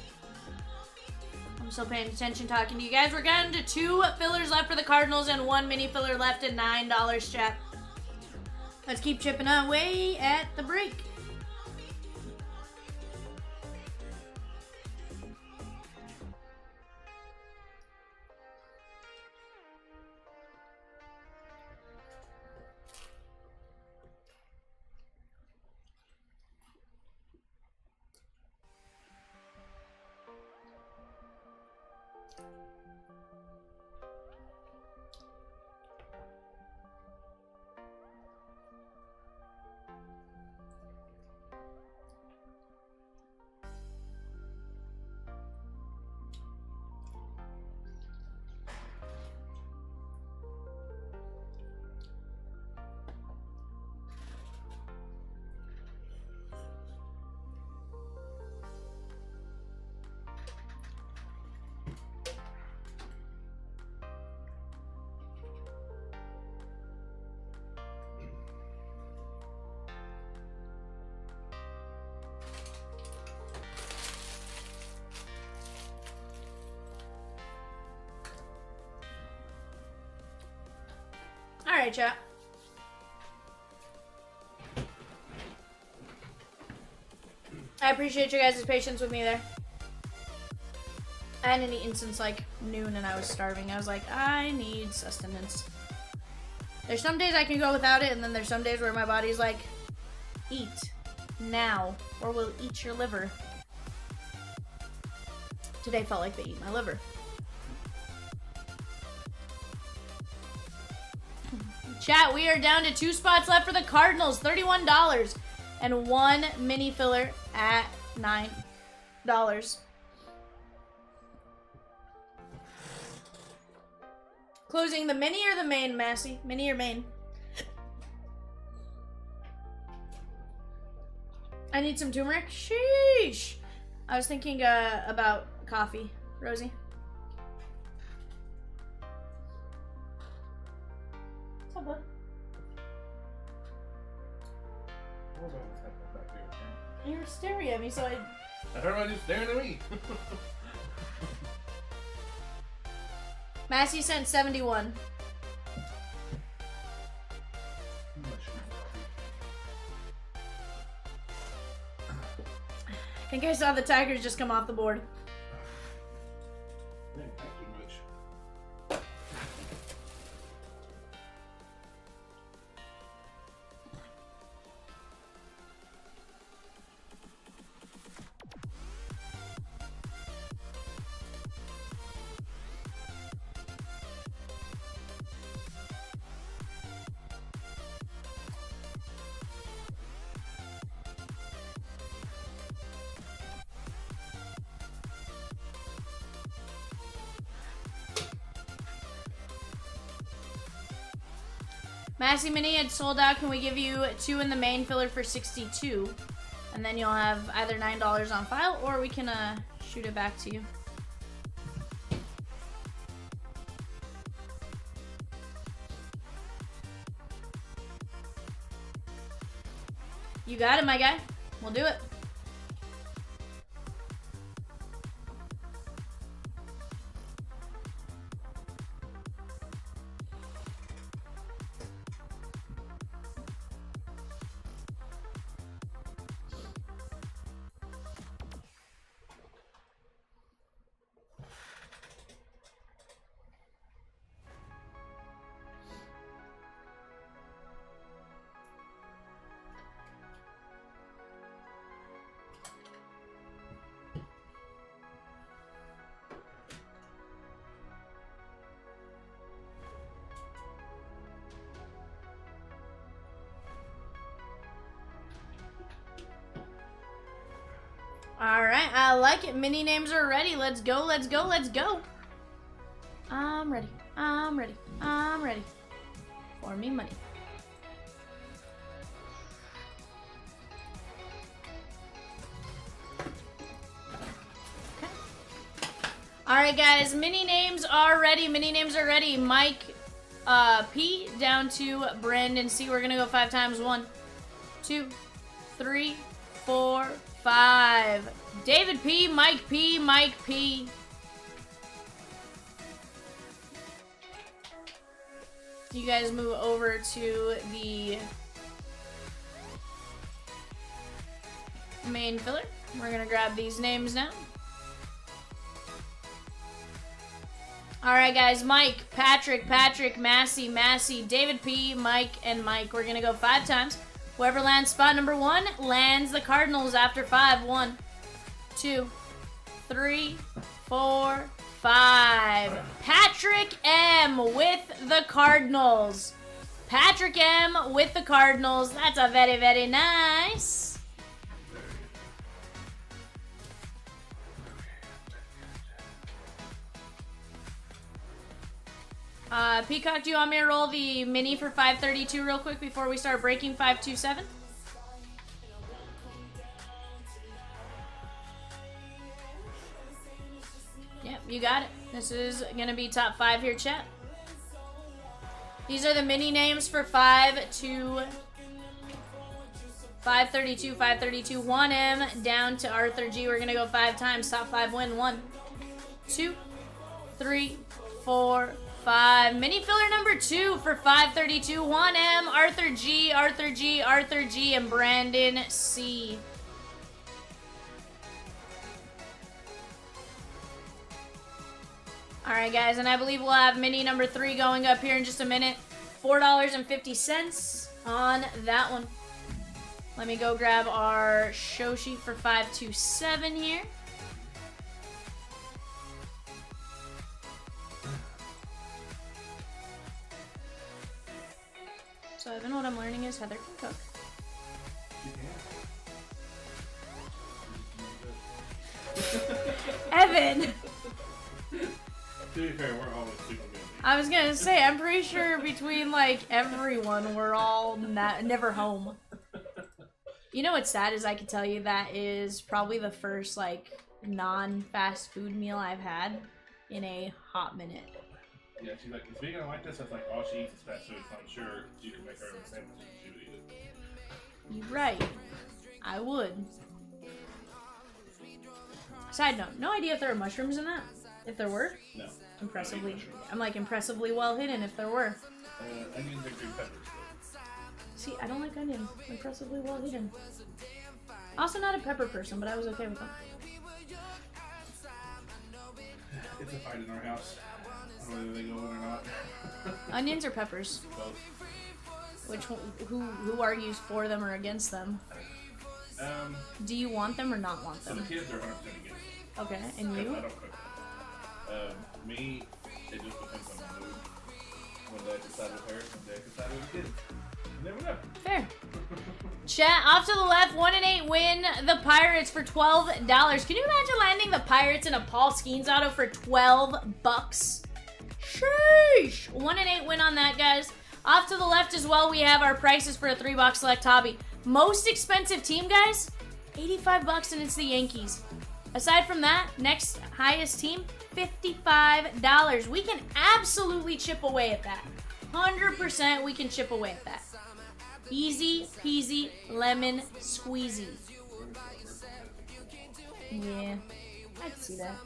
I'm still paying attention, talking to you guys. We're getting to 2 fillers left for the Cardinals and 1 mini filler left at $9, chat. Let's keep chipping away at the break. Alright, chat. I appreciate you guys' patience with me there. I hadn't eaten since like noon and I was starving. I was like, I need sustenance. There's some days I can go without it, and then there's some days where my body's like, eat now or we'll eat your liver. Today felt like they eat my liver. Chat, we are down to 2 spots left for the Cardinals. $31 and 1 mini filler at $9. Closing the mini or the main, Massey? Mini or main? I need some turmeric. Sheesh. I was thinking about coffee, Rosie. What's up, bud?
Hold on a second back here.
You were staring at me, so I...
I heard about you staring at me.
Massey sent 71. I think I saw the Tigers just come off the board.
Dang, not too much.
Massey Mini had sold out. Can we give you 2 in the main filler for 62? And then you'll have either $9 on file, or we can shoot it back to you. You got it, my guy. We'll do it. Alright, I like it. Mini names are ready. Let's go, let's go, let's go. I'm ready. I'm ready. I'm ready. For me money. Okay. Alright guys, mini names are ready. Mini names are ready. Mike P down to Brandon C. We're gonna go 5 times. 1, 2, 3, 4, 5. David P, Mike P, Mike P. You guys move over to the main filler. We're gonna grab these names now. Alright guys, Mike, Patrick, Massey, David P, Mike, and Mike. We're gonna go 5 times. Whoever lands spot number 1 lands the Cardinals after 5. 1, 2, 3, 4, 5. Patrick M with the Cardinals. Patrick M with the Cardinals. That's a very, very nice. Peacock, do you want me to roll the mini for 532 real quick before we start breaking 527? Yep, you got it. This is going to be top 5 here, chat. These are the mini names for 532, 1M down to Arthur G. We're going to go 5 times. Top 5 win. 1, 2, 3, 4, 5. Mini filler number 2 for 532. 1M, Arthur G, and Brandon C. Alright guys, and I believe we'll have mini number 3 going up here in just a minute. $4.50 on that one. Let me go grab our show sheet for 527 here. So Evan, what I'm learning is Heather can cook. Evan!
To be fair, we're always super busy.
I was gonna say, I'm pretty sure between like everyone, we're all never home. You know what's sad is I can tell you that is probably the first like non-fast food meal I've had in a hot minute.
Yeah, she's like, is vegan like this? That's like all she eats is fast food, so I'm sure you can make her own sandwich and she would eat it.
You're right. I would. Side note, no idea if there are mushrooms in that. If there were,
No.
impressively, I'm like impressively well hidden if there were.
Onions and green peppers.
See, I don't like onions. Impressively well hidden. Also not a pepper person, but I was okay with them.
It's a fight in our house. Whether they go in or not.
Onions or peppers?
Both.
Which one, who argues for them or against them? Do you want them or not want
So
them?
the kids are 100% against it.
Okay, and
I
you?
don't cook them. Me, it just depends on the mood. One day I decide with her, one day I decide with the kids. You never know.
Fair. Chat, off to the left, 1 and 8 win the Pirates for $12. Can you imagine landing the Pirates in a Paul Skeens auto for $12? Sheesh! 1 and 8 win on that, guys. Off to the left as well, we have our prices for a 3-box select hobby. Most expensive team, guys, $85, and it's the Yankees. Aside from that, next highest team, $55. We can absolutely chip away at that. 100% we can chip away at that. Easy peasy lemon squeezy. Yeah, I can see that.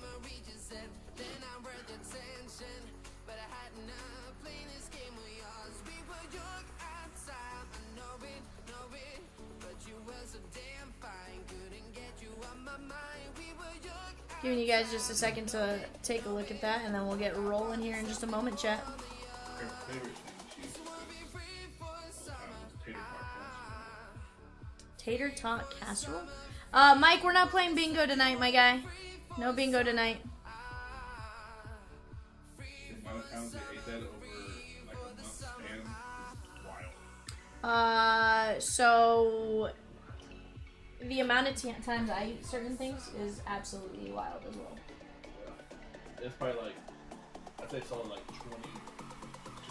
Giving you guys just a second to take a look at that, and then we'll get rolling here in just a moment, chat.
Her favorite thing she used
Tater tot casserole? Mike, we're not playing bingo tonight, my guy. No bingo tonight.
The amount of times they ate that over like a month span, wild.
So the amount of times I eat certain things is absolutely wild as well.
Yeah. It's probably like, I'd say solid like 20 to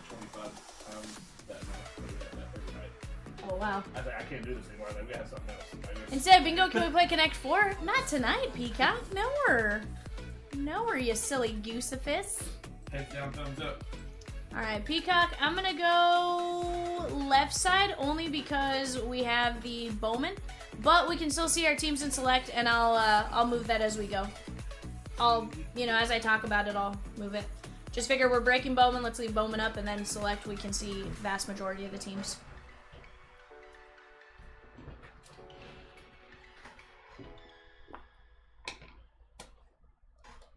25 pounds that every night.
Oh, wow.
I can't do this anymore. Like, we have something else. Like,
Instead of bingo, can we play Connect 4? Not tonight, Peacock. Nowhere, you silly goosefist.
heads down, thumbs up.
Alright, Peacock, I'm gonna go left side only because we have the Bowman. but we can still see our teams in select, and I'll move that as we go. I'll, you know, as I talk about it, I'll move it. Just figure we're breaking Bowman, let's leave Bowman up, and then select, we can see vast majority of the teams.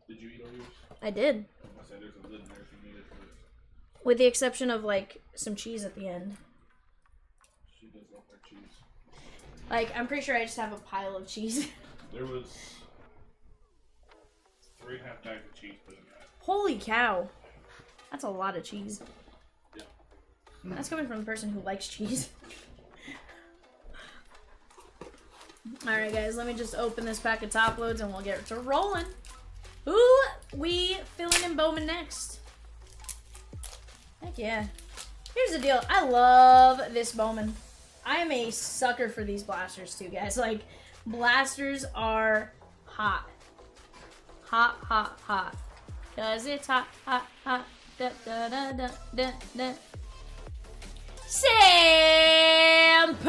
Did you eat all yours?
I did.
I said there's a lid in there if you need it for this.
With the exception of, like, some cheese at the end.
She does love her cheese.
Like, I'm pretty sure I just have a pile of cheese.
There was 3.5 bags of cheese put in that.
Holy cow. That's a lot of cheese.
Yeah.
That's coming from a person who likes cheese. Alright guys, let me just open this pack of top loads and we'll get to rolling. Who we filling in Bowman next? Heck yeah. Here's the deal. I love this Bowman. I am a sucker for these blasters too, guys. Like, blasters are hot. Hot, hot, hot. Cause it's hot, hot, hot. Da, da, da, da, da, da. Sam P!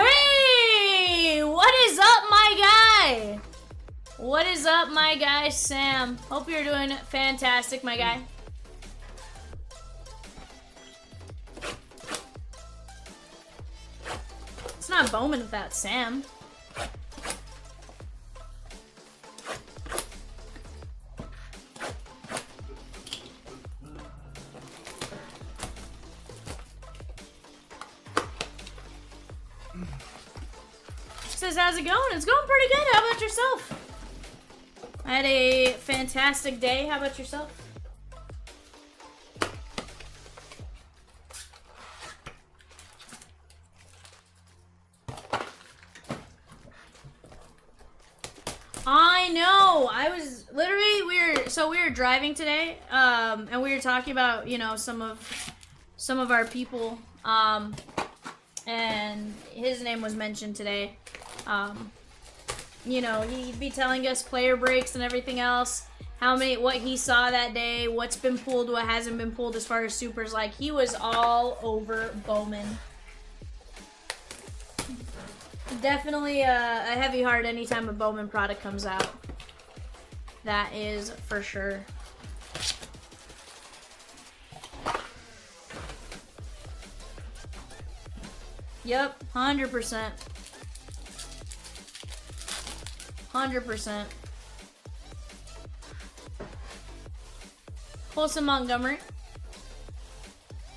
What is up, my guy? What is up, my guy, Sam? Hope you're doing fantastic, my guy. It's not Bowman without Sam. Says, how's it going? It's going pretty good. How about yourself? I had a fantastic day. How about yourself? I know. I was literally we were driving today, and we were talking about, you know, some of our people, and his name was mentioned today. You know, he'd be telling us player breaks and everything else, what he saw that day, what's been pulled, what hasn't been pulled as far as supers. Like, he was all over Bowman. Definitely a heavy heart anytime a Bowman product comes out. That is for sure. Yep, 100%. 100%. Colson Montgomery.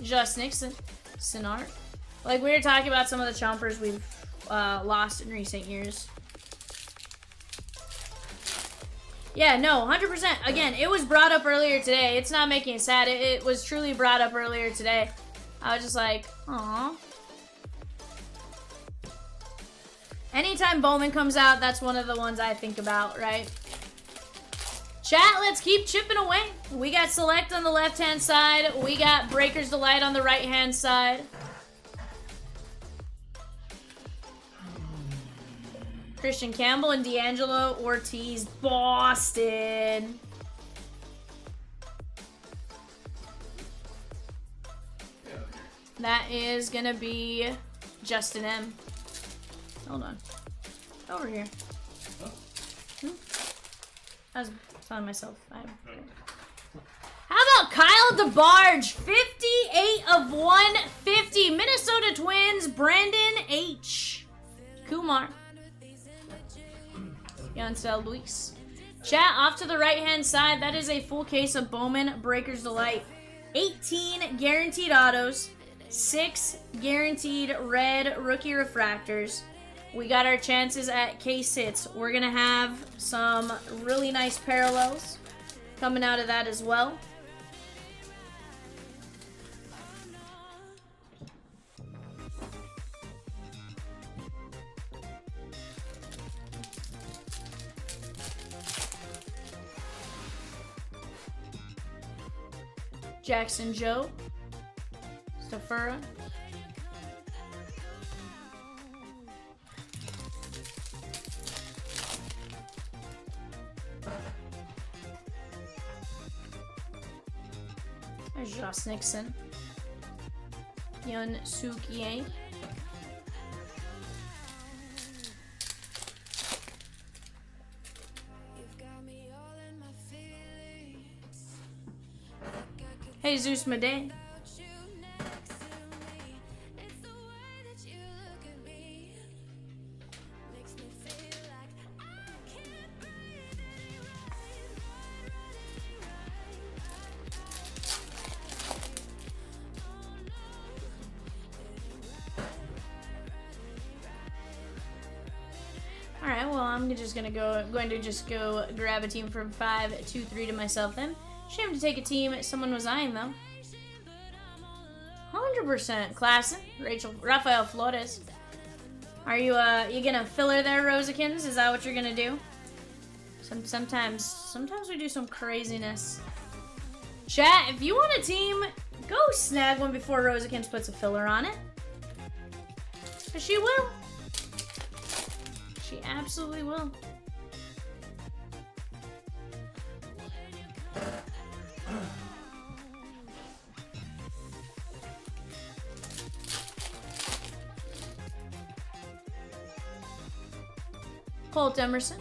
Just Nixon. Sinart. Like, we were talking about some of the chompers we've lost in recent years. Yeah, no, 100%. Again, it was brought up earlier today. It's not making it sad. It was truly brought up earlier today. I was just like, aw. Anytime Bowman comes out, that's one of the ones I think about, right? Chat, let's keep chipping away. We got Select on the left-hand side. We got Breaker's Delight on the right-hand side. Christian Campbell and D'Angelo Ortiz, Boston. That is going to be Justin M. Hold on. Over here. I was telling myself. How about Kyle DeBarge? 58 of 150. Minnesota Twins, Brandon H. Kumar. Yancel Luis. Chat, off to the right-hand side. That is a full case of Bowman Breaker's Delight. 18 guaranteed autos. 6 guaranteed red rookie refractors. We got our chances at case hits. We're going to have some really nice parallels coming out of that as well. Jackson Joe. Stafura. There's Josh Nixon. Yun Suk Yang. Jesus Mede.
Alright, well, I'm just going to go grab a team from 5, 2, 3 to myself then. Shame to take a team someone was eyeing, though. 100% classic. Rafael Flores. Are you gonna filler there, Rosikins? Is that what you're gonna do? Sometimes we do some craziness. Chat, if you want a team, go snag one before Rosikins puts a filler on it. 'Cause she will. She absolutely will. Colt Emerson.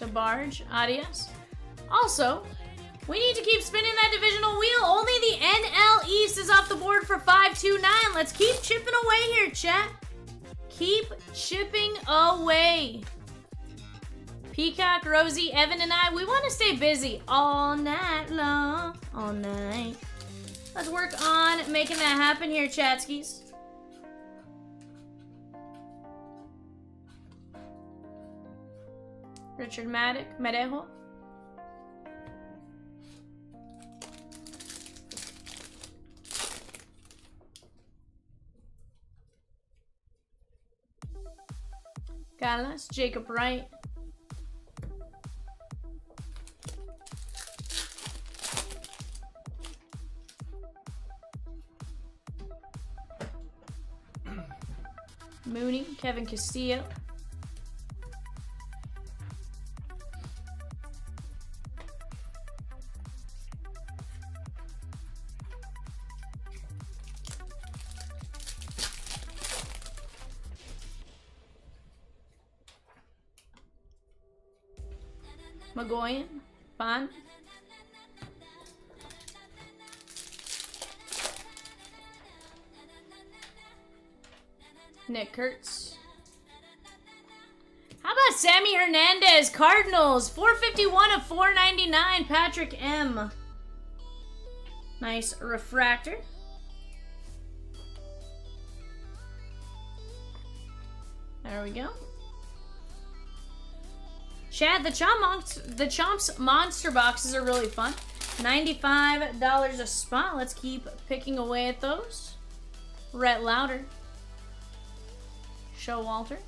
DeBarge. Adios. Also, we need to keep spinning that divisional wheel. Only the NL East is off the board for 529. Let's keep chipping away here, chat. Keep chipping away. Peacock, Rosie, Evan, and I, we want to stay busy all night long. All night. Let's work on making that happen here, chatskis. Richard Medejo. Gallas, Jacob Wright. Mooney, Kevin Castillo. Magoyan, Bond. Nick Kurtz. How about Sammy Hernandez, Cardinals, 451 of 499, Patrick M. Nice refractor. There we go. Chad, the Chomps monster boxes are really fun. $95 a spot. Let's keep picking away at those. Rhett Lauder. Showalter.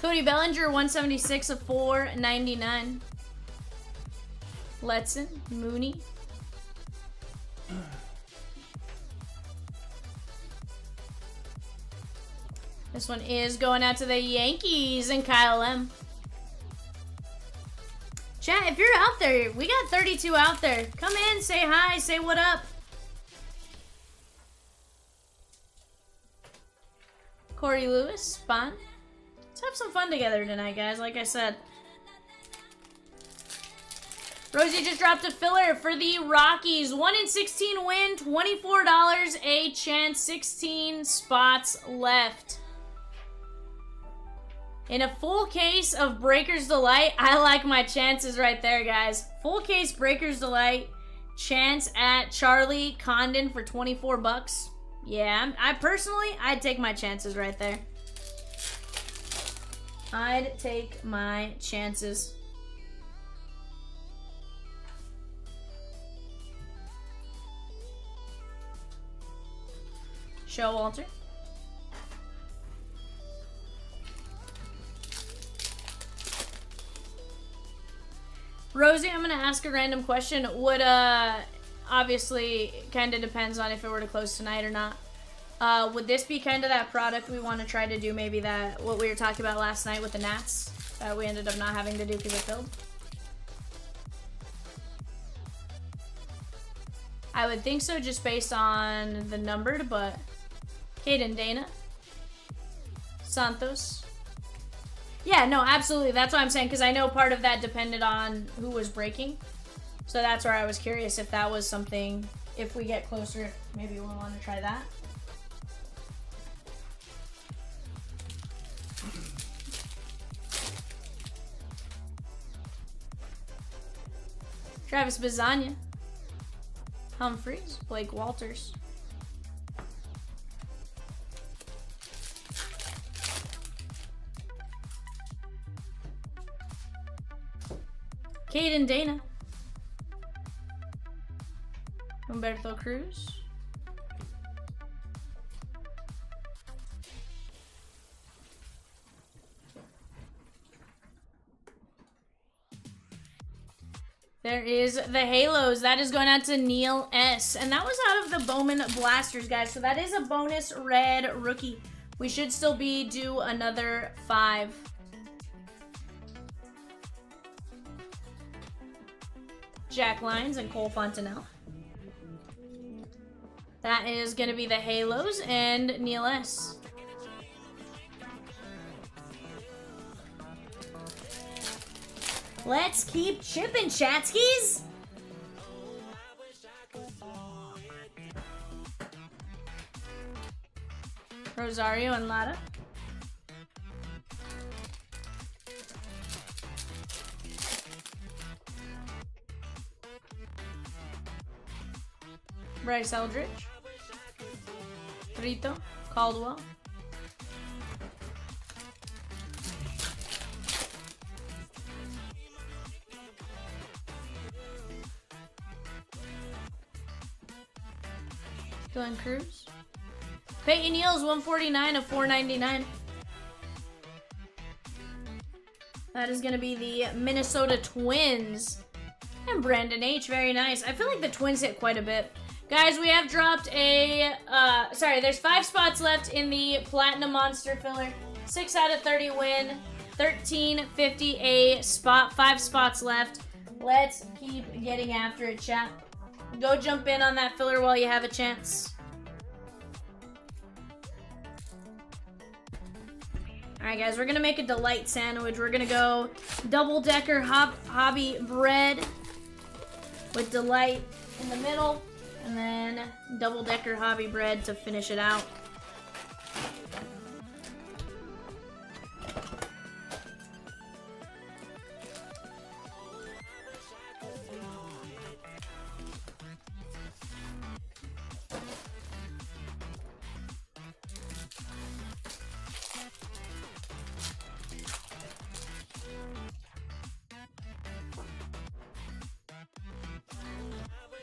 Cody Bellinger, 176 of 499. Letson, Mooney. This one is going out to the Yankees and Kyle M. Chat, if you're out there, we got 32 out there. Come in, say hi, say what up. Corey Lewis, Spawn. Let's have some fun together tonight, guys, like I said. Rosie just dropped a filler for the Rockies. 1 in 16 win, $24 a chance, 16 spots left. In a full case of Breaker's Delight, I like my chances right there, guys. Full case Breaker's Delight, chance at Charlie Condon for 24 bucks. Yeah, I'd take my chances right there. I'd take my chances. Showalter. Rosie, I'm gonna ask a random question. Would obviously kind of depends on if it were to close tonight or not. Would this be kind of that product we want to try to do? Maybe that what we were talking about last night with the Nats that we ended up not having to do because it filled. I would think so, just based on the numbered, but Caden Dana,
Santos. Yeah, no, absolutely. That's what I'm saying, because I know part of that depended on who was breaking. So that's where I was curious if that was something, if we get closer, maybe we'll want to try that. Travis Bazania. Humphreys. Blake Walters. Caden Dana. Humberto Cruz. There is the Halos. That is going out to Neil S. And that was out of the Bowman Blasters, guys. So that is a bonus red rookie. We should still be due another 5. Jack Lyons and Cole Fontenelle. That is going to be the Halos and Neil S. Let's keep chipping, Chatskis. Rosario and Lara. Bryce Eldridge. Rito. Caldwell. Glenn Cruz. Peyton Neal's 149 of 499. That is going to be the Minnesota Twins. And Brandon H. Very nice. I feel like the Twins hit quite a bit. Guys, we have dropped a... there's 5 spots left in the Platinum Monster Filler. 6 out of 30 win. 1350 a spot. 5 spots left. Let's keep getting after it, chat. Go jump in on that filler while you have a chance. Alright, guys, we're going to make a delight sandwich. We're going to go double-decker hobby bread with delight in the middle, and then double-decker hobby bread to finish it out.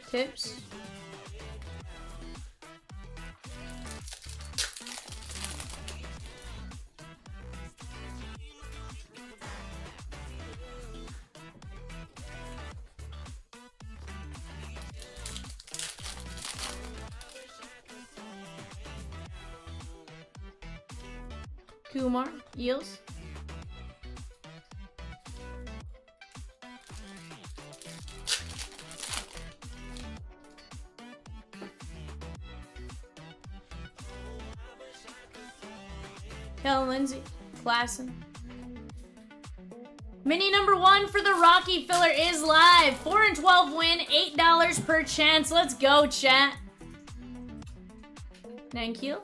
Tips. Kumar, Eels. Kellen Lindsay, Klassen. Mini number 1 for the Rocky filler is live. 4 and 12 win, $8 per chance. Let's go, chat. Thank you.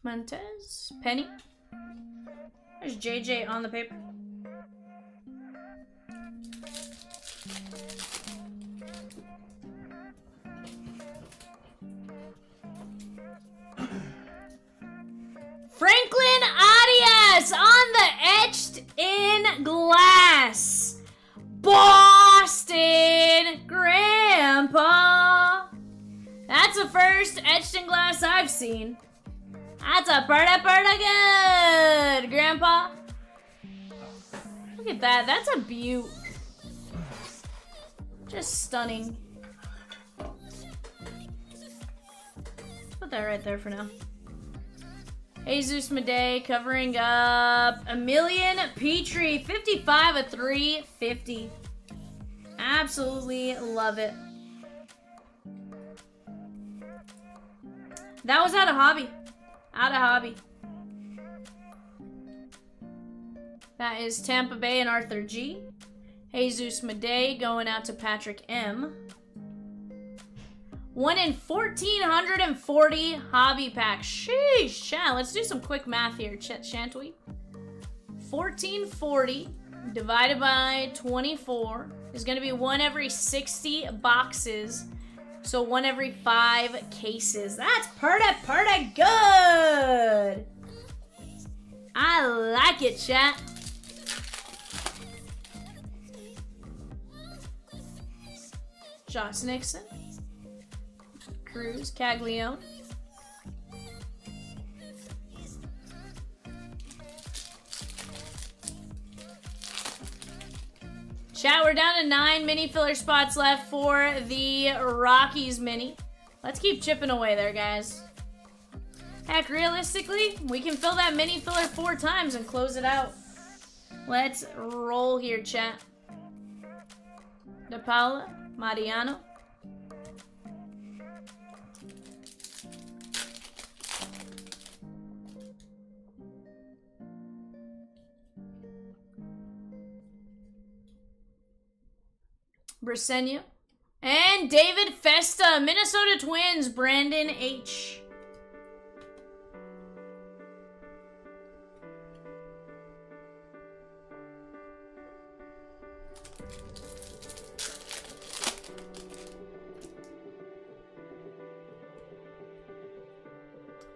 Montez, Penny. There's JJ on the paper. Franklin Arias on the etched in glass. Boston Grandpa. That's the first etched in glass I've seen. That's a pretty good, Grandpa. Look at that. That's a beaut. Just stunning. Put that right there for now. Jesus Madej covering up Emilian Petrie, 55 of 350. Absolutely love it. That was out of hobby. Out of hobby. That is Tampa Bay and Arthur G. Jesus Madej going out to Patrick M. 1 in 1,440 hobby packs. Sheesh, chat. Let's do some quick math here, shan't we? 1,440 divided by 24 is going to be 1 every 60 boxes. So 1 every 5 cases. That's pretty good. I like it, chat. Josh Nixon. Cruz, Caglione. Chat, we're down to 9 mini filler spots left for the Rockies mini. Let's keep chipping away there, guys. Heck, realistically, we can fill that mini filler 4 times and close it out. Let's roll here, chat. De Paula, Mariano. Briseño. And David Festa, Minnesota Twins, Brandon H.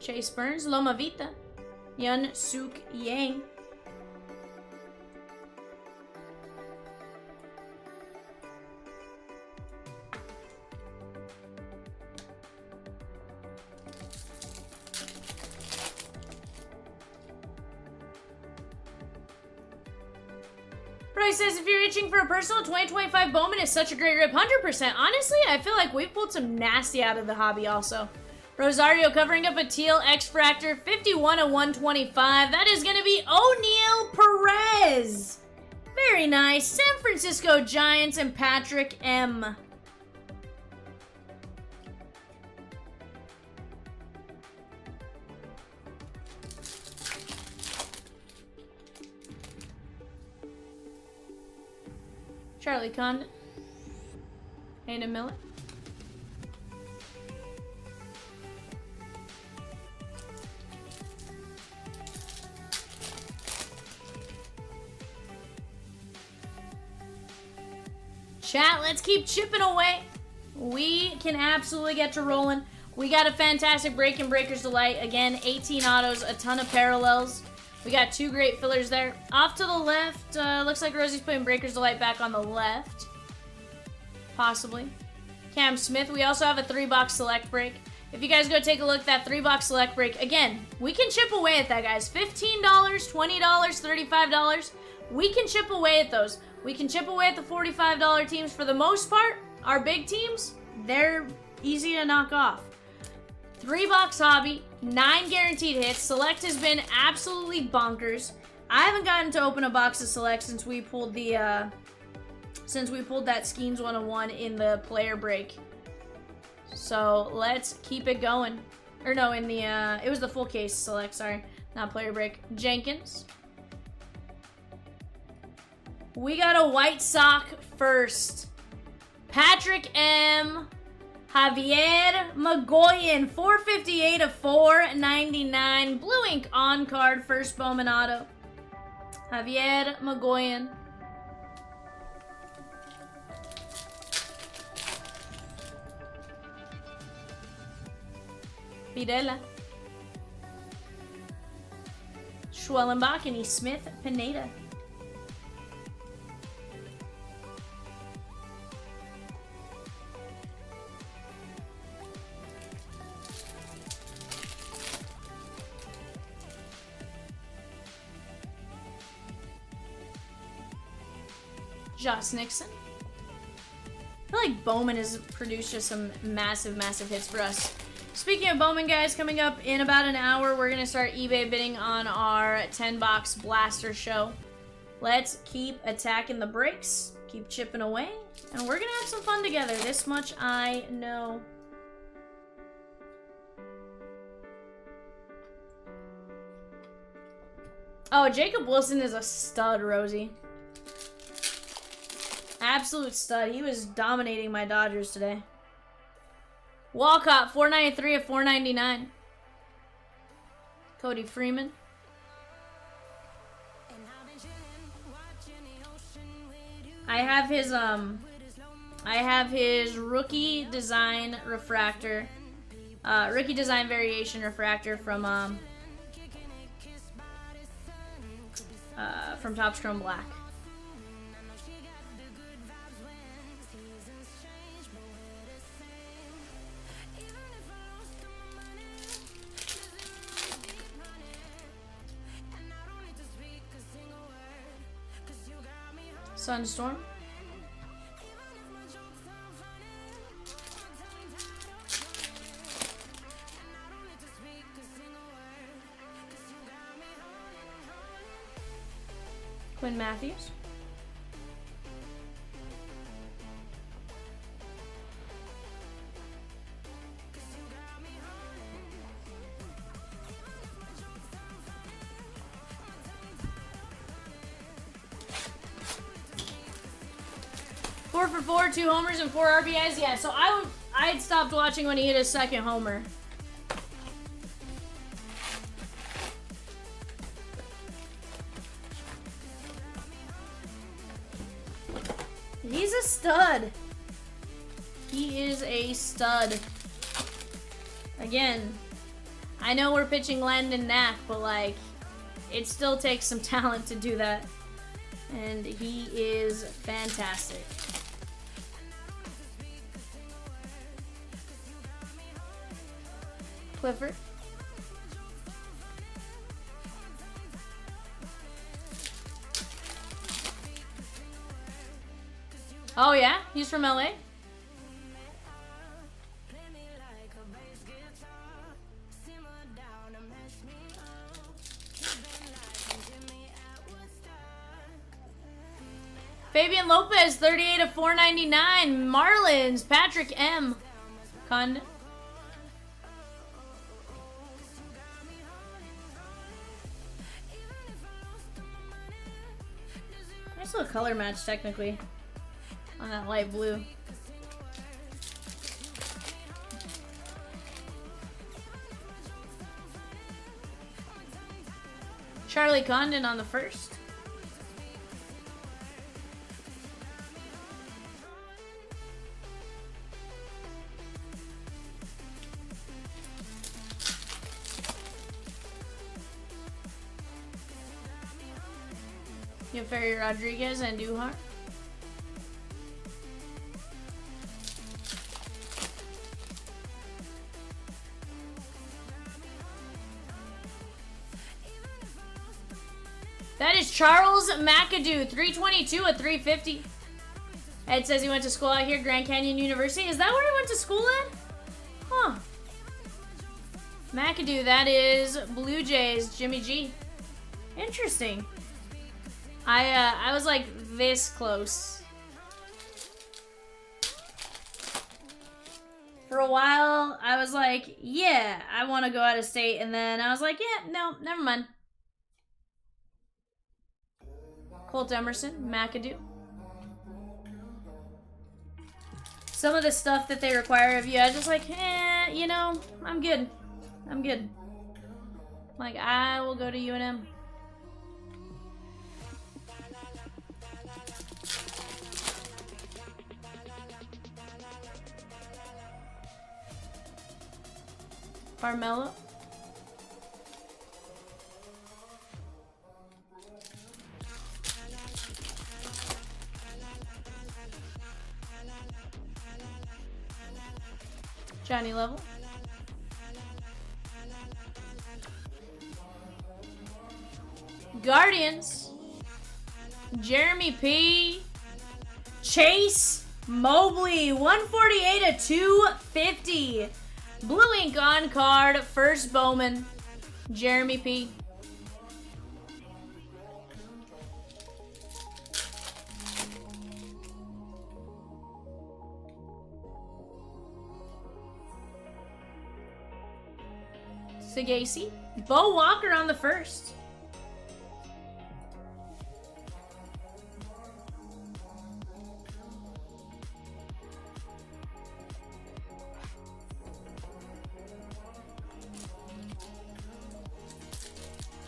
Chase Burns, Loma Vita, Yun Suk Yang. Bryce says, if you're itching for a personal 2025 Bowman is such a great rip, 100%. Honestly, I feel like we've pulled some nasty out of the hobby also. Rosario covering up a teal X-Fractor, 51 of 125. That is going to be O'Neal Perez. Very nice. San Francisco Giants and Patrick M. Charlie Condon. Hayden Miller. Chat, let's keep chipping away. We can absolutely get to rolling. We got a fantastic break in Breaker's Delight. Again, 18 autos, a ton of parallels. We got 2 great fillers there. Off to the left, looks like Rosie's putting Breaker's Delight back on the left. Possibly. Cam Smith. We also have a 3-box select break. If you guys go take a look at that 3-box select break, again, we can chip away at that, guys. $15, $20, $35. We can chip away at those. We can chip away at the $45 teams for the most part. Our big teams, they're easy to knock off. 3-box hobby, 9 guaranteed hits. Select has been absolutely bonkers. I haven't gotten to open a box of Select since we pulled the that Schemes 101 in the player break. So let's keep it going. Or no, in the it was the full case Select, sorry, not player break. Jenkins. We got a White Sox first. Patrick M. Javier Magoyan, 458 of 499. Blue ink on card, first Bowman auto. Javier Magoyan. Videla. Schwellenbach and E. Smith Pineda. Josh Nixon. I feel like Bowman has produced just some massive, massive hits for us. Speaking of Bowman, guys, coming up in about an hour, we're going to start eBay bidding on our 10-box blaster show. Let's keep attacking the breaks, keep chipping away, and we're going to have some fun together. This much I know. Oh, Jacob Wilson is a stud, Rosie. Absolute stud. He was dominating my Dodgers today. Walcott, 493 of 499. Cody Freeman. I have his rookie design refractor. Rookie design variation refractor from Topps Chrome Black. Sunstorm. Quinn Matthews. Four for 4, 2 homers and 4 RBIs. Yeah, so I'd stopped watching when he hit his second homer. He's a stud. He is a stud. Again, I know we're pitching Landon Knack, but like, it still takes some talent to do that. And he is fantastic. Clifford. Oh yeah? He's from LA? Fabian Lopez, 38 of 499. Marlins, Patrick M. Condon. Nice little color match, technically, on that light blue. Charlie Condon on the first. You have Ferry Rodriguez and Duhar. That is Charles McAdoo, 322 at 350. Ed says he went to school out here, Grand Canyon University. Is that where he went to school at? Huh. McAdoo, that is Blue Jays, Jimmy G. Interesting. I was like this close. For a while, I was like, yeah, I want to go out of state. And then I was like, yeah, no, never mind. Colt Emerson, McAdoo. Some of the stuff that they require of you, I was just like, you know, I'm good. I'm good. Like, I will go to UNM. Carmelo. Johnny Level. Guardians. Jeremy P. Chase Mobley, 148 to 250. Blue ink on card. First Bowman. Jeremy P. Sagasi. Bo Walker on the first.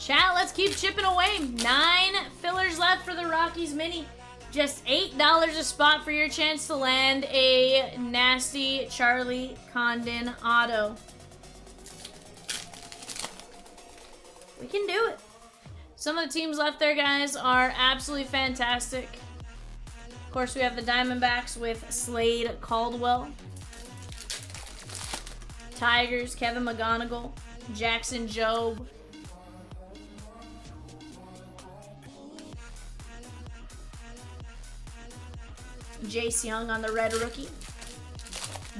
Chat, let's keep chipping away. 9 fillers left for the Rockies mini. Just $8 a spot for your chance to land a nasty Charlie Condon auto. We can do it. Some of the teams left there, guys, are absolutely fantastic. Of course, we have the Diamondbacks with Slade Caldwell. Tigers, Kevin McGonigal. Jackson Jobe. Jace Young on the red rookie.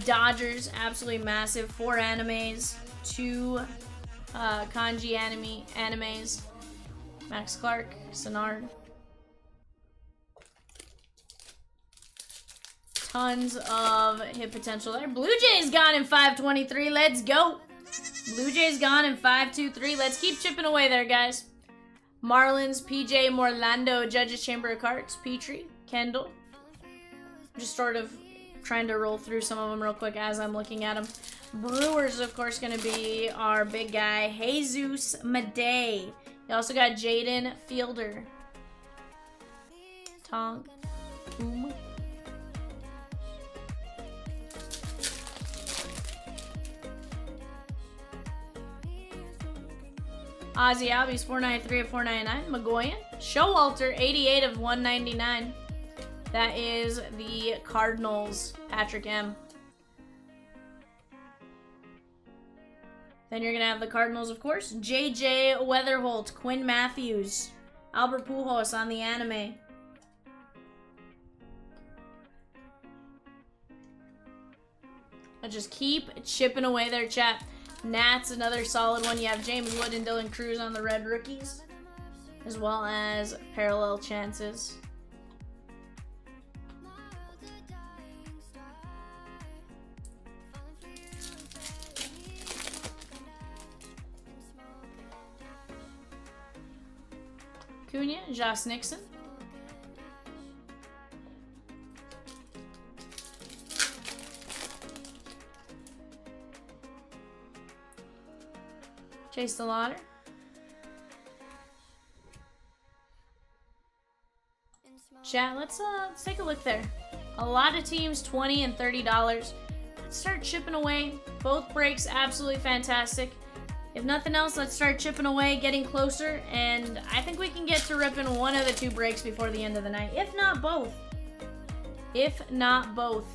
Dodgers, absolutely massive. 4 animes. 2 kanji animes. Max Clark, Senard. Tons of hit potential there. Blue Jays gone in 523. Let's go. Blue Jays gone in 523. Let's keep chipping away there, guys. Marlins, PJ Morlando, Judges Chamber of Cards, Petrie, Kendall. Just sort of trying to roll through some of them real quick as I'm looking at them. Brewers, of course, going to be our big guy, Jesus Madej. You also got Jaden Fielder. Tong. Boom. Ozzy Albies, 493 of 499. Magoyan. Showalter, 88 of 199. That is the Cardinals, Patrick M. Then you're going to have the Cardinals, of course. JJ Weatherholt, Quinn Matthews, Albert Pujols on the anime. But just keep chipping away there, chat. Nats, another solid one. You have James Wood and Dylan Cruz on the red rookies, as well as parallel chances. Cunha, Josh Nixon. Chase the Lauder. Chat, let's take a look there. A lot of teams, $20 and $30. Let's start chipping away. Both breaks absolutely fantastic. If nothing else, let's start chipping away, getting closer, and I think we can get to ripping one of the 2 breaks before the end of the night, if not both. If not both.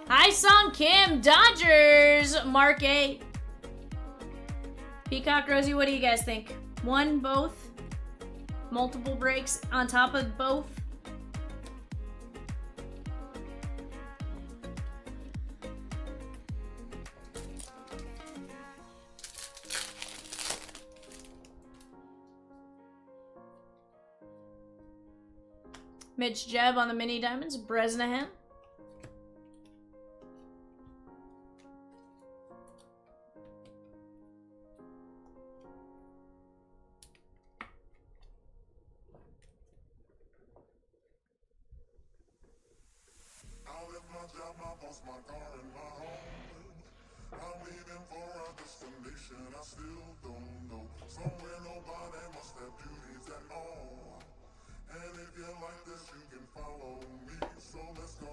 Hi, Song Kim, Dodgers, Mark A. Peacock, Rosie, what do you guys think? One, both? Multiple breaks on top of both? Mitch Jeb on the mini diamonds. Bresnahan.
I left my job, my boss, my car, and my home. I'm leaving for a destination I still don't know. Somewhere nobody must have duties at all. And if you like this, you can follow me. So let's go.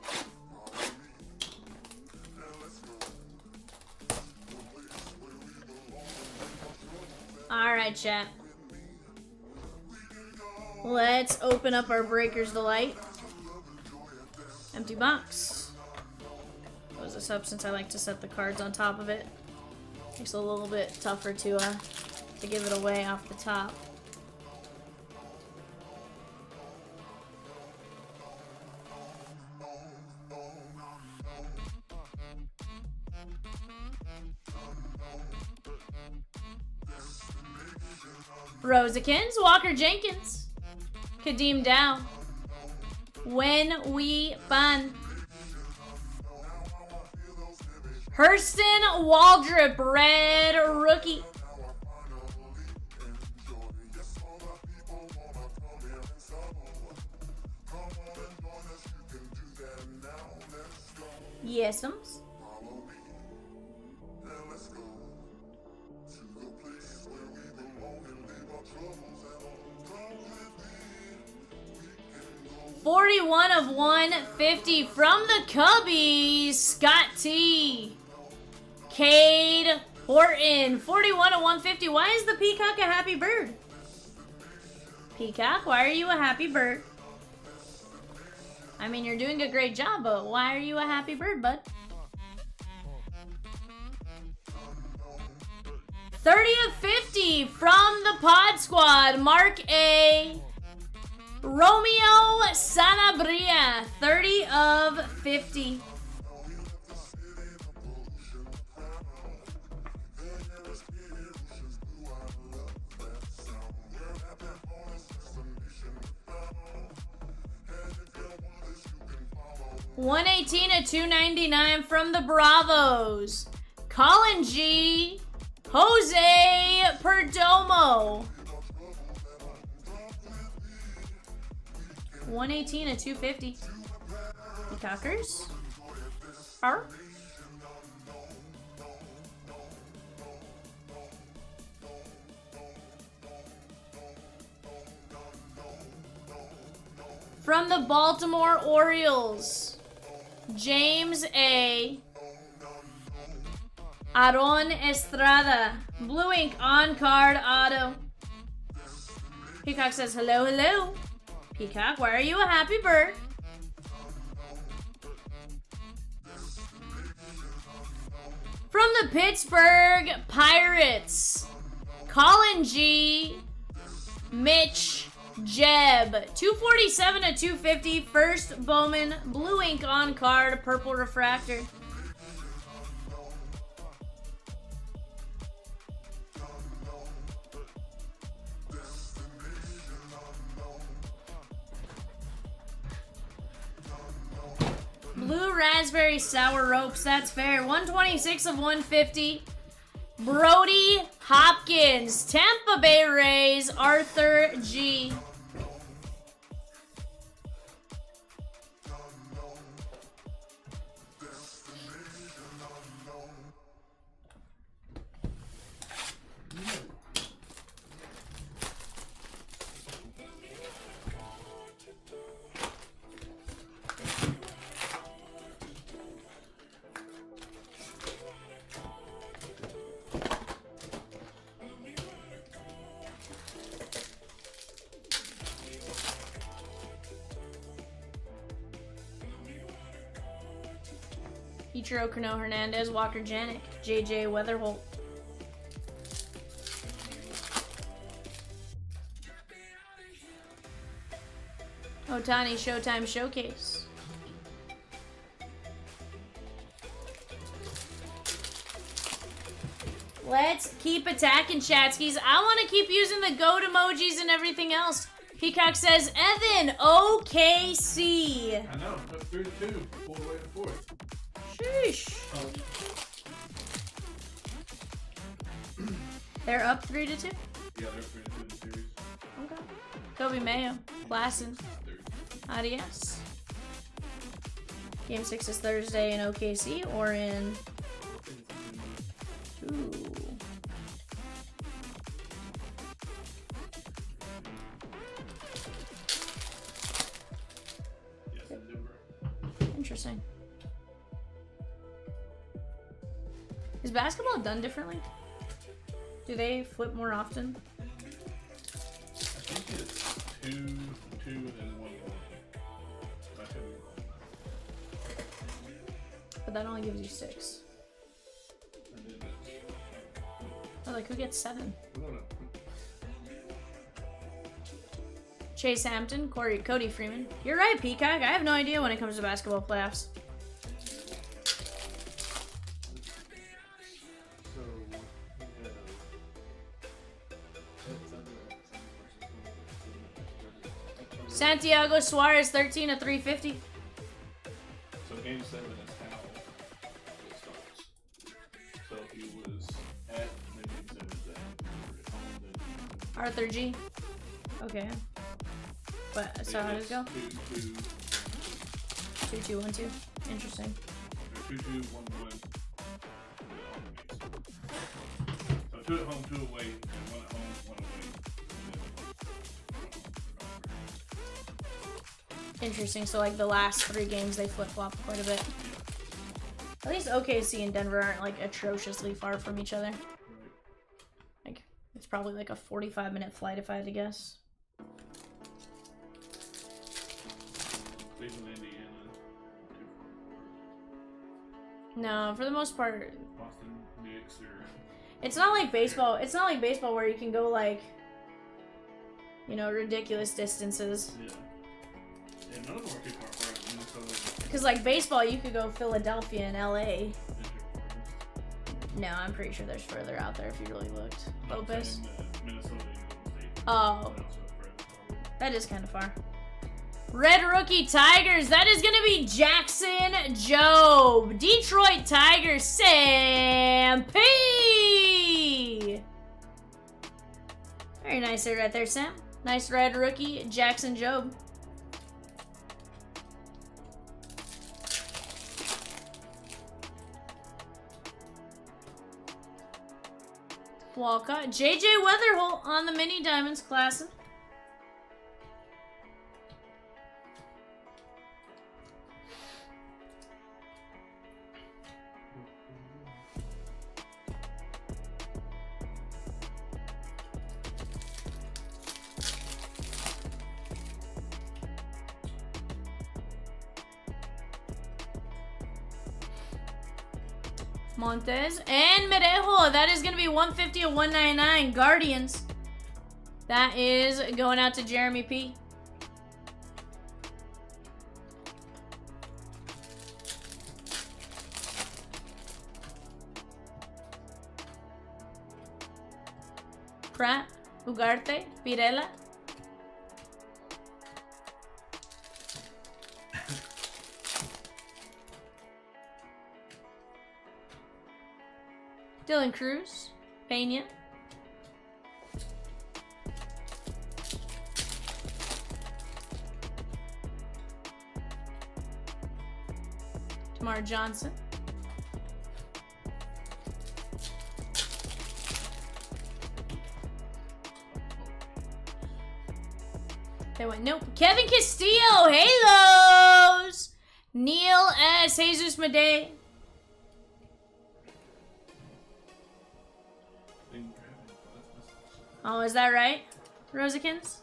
Follow me. And let's go. The place where we belong.
Alright, chat. Let's open up our Breaker's Delight. Empty box. That was a substance I like to set the cards on top of it. Makes it a little bit tougher to give it away off the top. Rosekins, Walker Jenkins, Kadeem Dow, When We Fun, Hurston Waldrop, red rookie. Yesums. '41 of 150 from the Cubbies, Scott T. Cade Horton, 41 of 150. Why is the Peacock a happy bird? Peacock, why are you a happy bird? I mean, you're doing a great job, but why are you a happy bird, bud? 30 of 50 from the Pod Squad, Mark A. Romeo Sanabria, 30 of 50. $118 of $299 from the Bravos, Colin G. Jose Perdomo. 118 of 250. Peacockers. Are. From the Baltimore Orioles, James A. Aaron Estrada, blue ink on card auto. Peacock says hello, hello. Peacock, why are you a happy bird? From the Pittsburgh Pirates, Colin G. Mitch Jeb, 247 of 250, first Bowman, blue ink on card, purple refractor. Blue raspberry sour ropes, that's fair. 126 of 150. Brody Hopkins, Tampa Bay Rays, Arthur G. Ichiro Cano Hernandez, Walker Janik, JJ Weatherholt. Otani Showtime Showcase. Let's keep attacking, Chatskis. I want to keep using the goat emojis and everything else. Peacock says, Evan, OKC.
I know, but 3-2, all the way to fourth.
Sheesh. They're up 3-2?
Yeah, they're 3-2 in the series.
Okay. Kobe Mayo, Klassen. Adios. Game 6 is Thursday in OKC or in... Ooh.
Yes, in Denver.
Interesting. Is basketball done differently? Do they flip more often?
I think it's 2, and then 1 more. I could be wrong.
But that only gives you 6.
And then it's...
Oh, like who gets 7?
We don't know.
Chase Hampton, Cody Freeman. You're right, Peacock. I have no idea when it comes to basketball playoffs.
So,
Santiago Suarez, 13 of 350.
So game 7 is how it starts. So if he was at the game 7 is at home, then
Arthur G. Okay. But so how does it go? 2 2 1 2. Interesting.
2 2 1 1. So 2 at home, 2 away, and 1 at home, 1 away.
Interesting. So like the last 3 games they flip flop quite a bit. At least OKC and Denver aren't like atrociously far from each other. Like it's probably like a 45-minute flight if I had to guess.
Cleveland, Indiana.
No, for the most part,
Boston, Knicks, or
it's not like baseball. It's not like baseball where you can go like, you know, ridiculous distances.
yeah. And none of them are too far apart. Minnesota.
Because like baseball, you could go Philadelphia and LA. No, I'm pretty sure there's further out there if you really looked. Opus.
Minnesota, State.
Oh, that is kind of far. Red Rookie Tigers. That is going to be Jackson Job. Detroit Tigers. Sam P. Very nice there, right there, Sam. Nice red rookie, Jackson Job. Walcott. JJ Weatherholt on the Mini Diamonds Classic. Montez and Merejo. That is going to be 150 of 199. Guardians. That is going out to Jeremy P. Pratt, Ugarte, Pirela. Dylan Cruz, Pena. Tamar Johnson. They went, nope. Kevin Castillo, Halos. Neil S. Jesus Madej. Oh, is that right, Rosikins?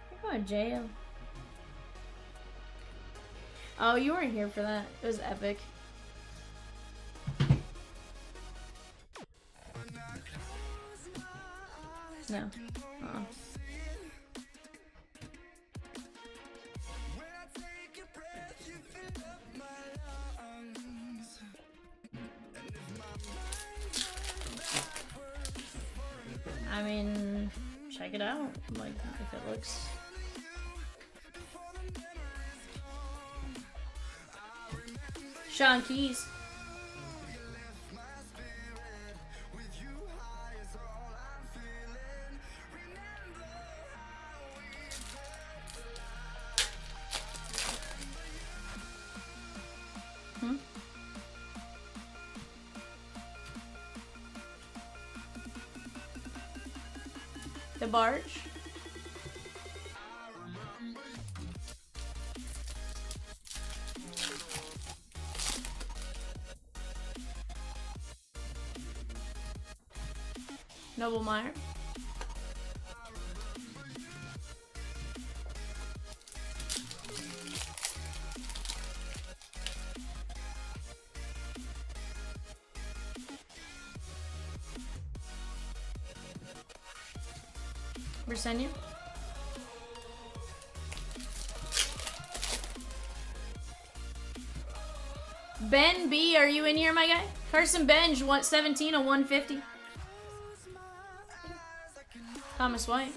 You're going jail. Oh, you weren't here for that. It was epic. No. Uh-uh. I mean, check it out. Like, if it looks. Sean Keys. The barge. Noble Meyer. Briseño. Ben B, are you in here, my guy? Carson Benj, 17 of 150. Thomas White.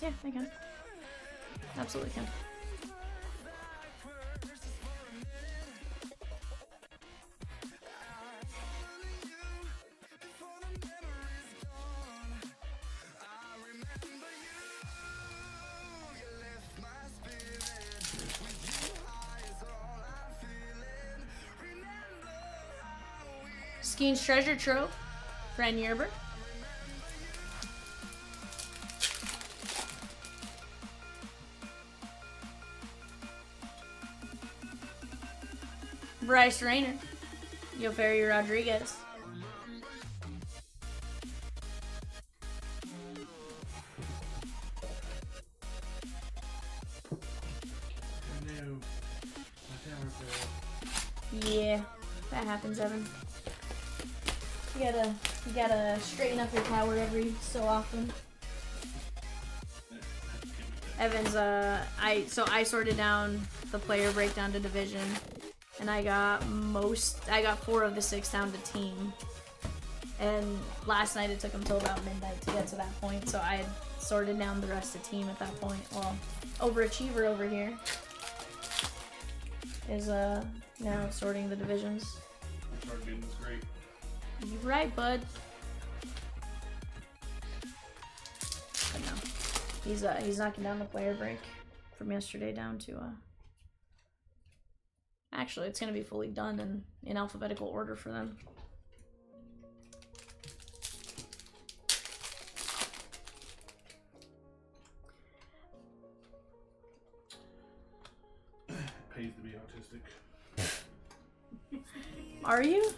Yeah, I can. Absolutely can. Skeen's Treasure Trove, Fran Yerber. Bryce Rayner, Yoferry Rodriguez.
No. My tower failed.
Yeah, that happens, Evan. You gotta straighten up your tower every so often. Evan's I sorted down the player breakdown to division, and I got 4 of the 6 down to team. And last night it took him till about midnight to get to that point, so I had sorted down the rest of team at that point. Well, overachiever over here is now sorting the divisions.
Card game was great.
You're right, bud. But no, he's knocking down the player break from yesterday down to Actually, it's gonna be fully done in alphabetical order for them.
Pays to be autistic.
Are you?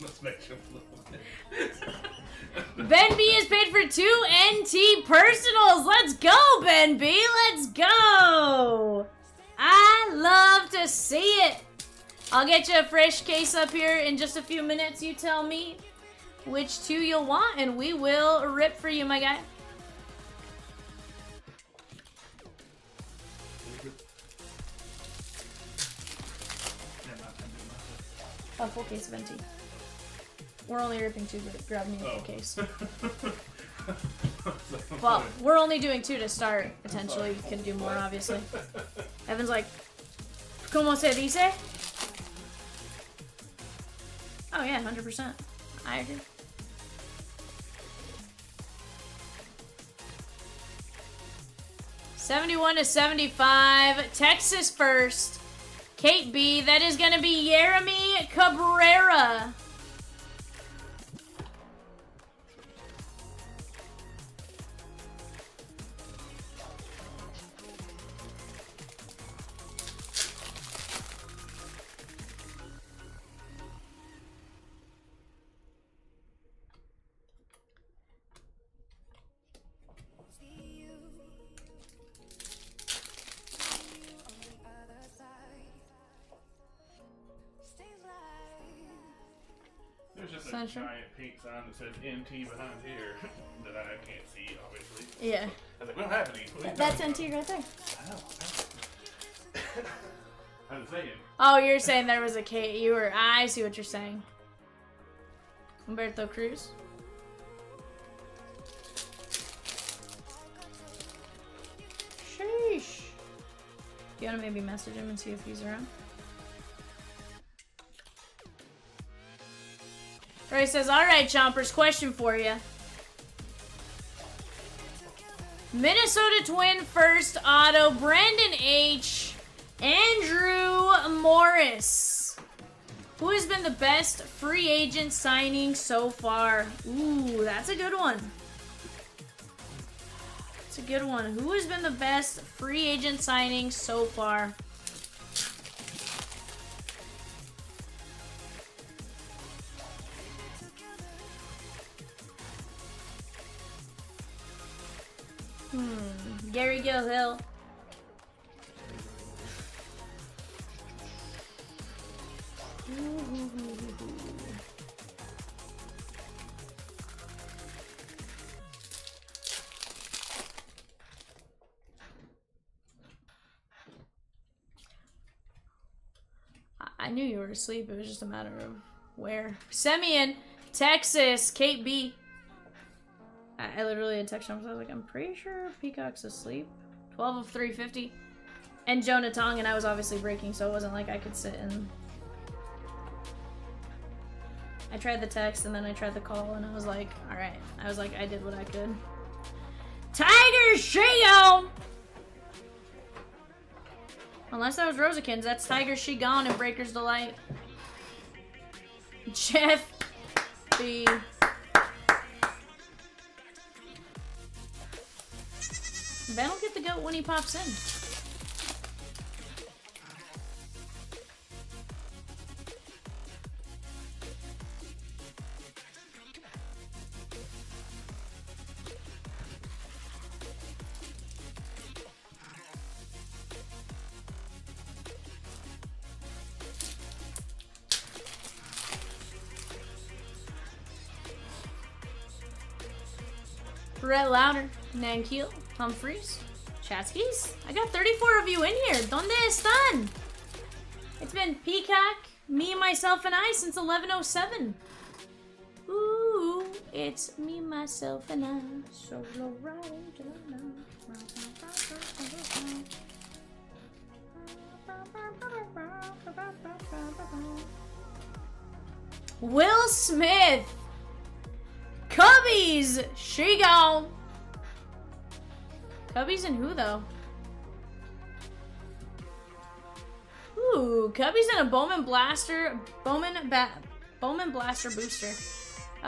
Let's make sure a little bit.
Ben B is paid for 2 NT personals. Let's go, Ben B. Let's go. I love to see it. I'll get you a fresh case up here in just a few minutes. You tell me which 2 you'll want, and we will rip for you, my guy. A full case of NT. We're only ripping 2, but grab me a full case. Well, we're only doing 2 to start. Potentially, you can do more, obviously. Evan's like, ¿Cómo se dice? Oh yeah, 100%. I agree. $71 to $75. Texas first. Kate B. That is going to be Jeremy Cabrera.
There's just a
Sunshine.
giant pink sign that says NT behind here that I can't see, obviously.
Yeah.
I was like, we don't have any. What are you
That's
talking
NT right there.
about? I know. I was saying.
Oh, you're saying there was a K. You were. I see what you're saying. Humberto Cruz. Sheesh. Do you want to maybe message him and see if he's around? Ray says, alright, Chompers, question for you. Minnesota Twin first auto, Brandon H. Andrew Morris. Who has been the best free agent signing so far? Ooh, that's a good one. That's a good one. Who has been the best free agent signing so far? Gary Gilhill. I knew you were asleep. It was just a matter of where. Semyon, Texas, Kate B. I literally had text Chomps. I was like, I'm pretty sure Peacock's asleep. 12 of 350. And Jonah Tong, and I was obviously breaking, so it wasn't like I could sit and... I tried the text, and then I tried the call, and I was like, alright. I was like, I did what I could. Tiger Shigon! Unless that was Rosakins, that's Tiger Shigon and Breaker's Delight. Jeff B. Ben will get the goat when he pops in. Brett Louder, Nankeel, Humphreys, Chatskis. I got 34 of you in here. ¿Dónde están? It's been Peacock, me, myself, and I since 11:07. Ooh, it's me, myself, and I. Solo riding to the night. Will Smith. Cubbies! She gone! Cubbies and who, though? Ooh, Cubbies and a Bowman Blaster. Bowman Blaster booster.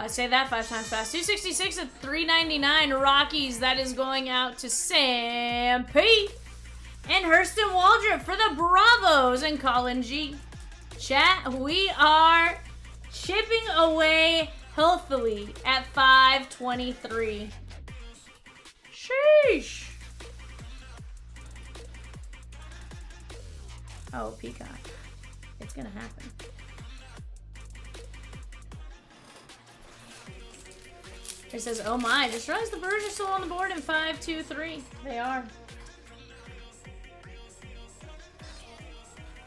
Say that 5 times fast. 266 at 399. Rockies. That is going out to Sam P. And Hurston Waldrop for the Bravos and Colin G. Chat, we are chipping away healthily at 523. Sheesh. Oh, Peacock. It's gonna happen. It says, oh my, just realized the birds are still on the board in 523. They are.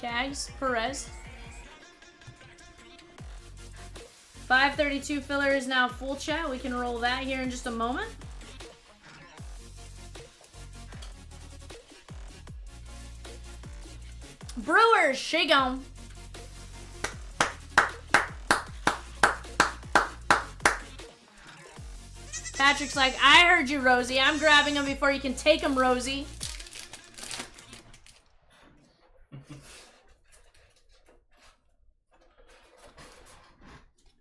Cags, Perez. 532 filler is now full chat. We can roll that here in just a moment. Brewers, Shigon. Patrick's like, I heard you, Rosie. I'm grabbing him before you can take him, Rosie.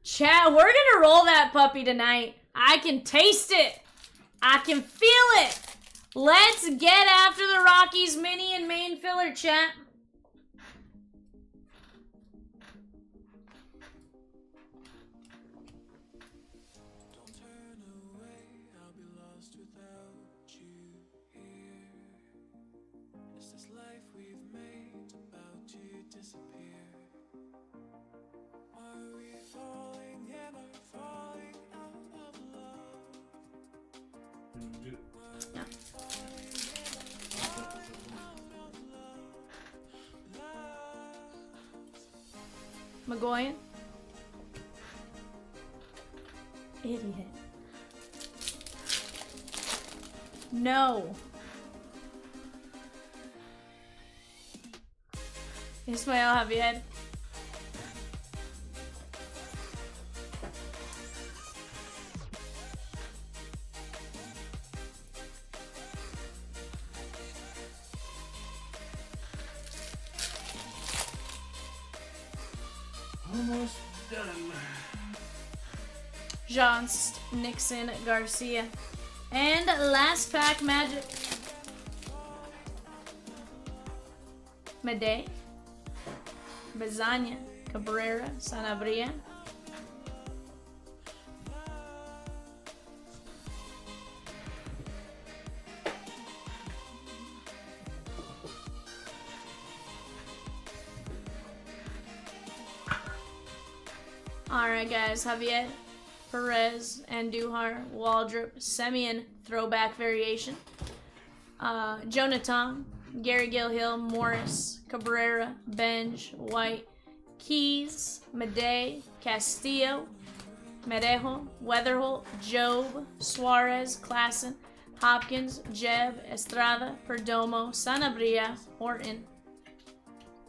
Chat, we're gonna roll that puppy tonight. I can taste it. I can feel it. Let's get after the Rockies mini and main filler, chat.
Don't turn away, I'll be lost without you here. Is this life we've made about to disappear? Are we falling in or falling out of love?
No. McGoyan. Idiot. No. Ismael Javier.
Almost done.
Johnst, Nixon, Garcia. And last pack Magic. Mede. Bazania. Cabrera. Sanabria. Alright guys, Javier, Perez, Andujar, Waldrop, Semyon, throwback variation. Jonathan, Gary Gilhill, Morris, Cabrera, Benj, White, Keys, Medei, Castillo, Merejo, Weatherholt, Job, Suarez, Klassen, Hopkins, Jeb, Estrada, Perdomo, Sanabria, Horton,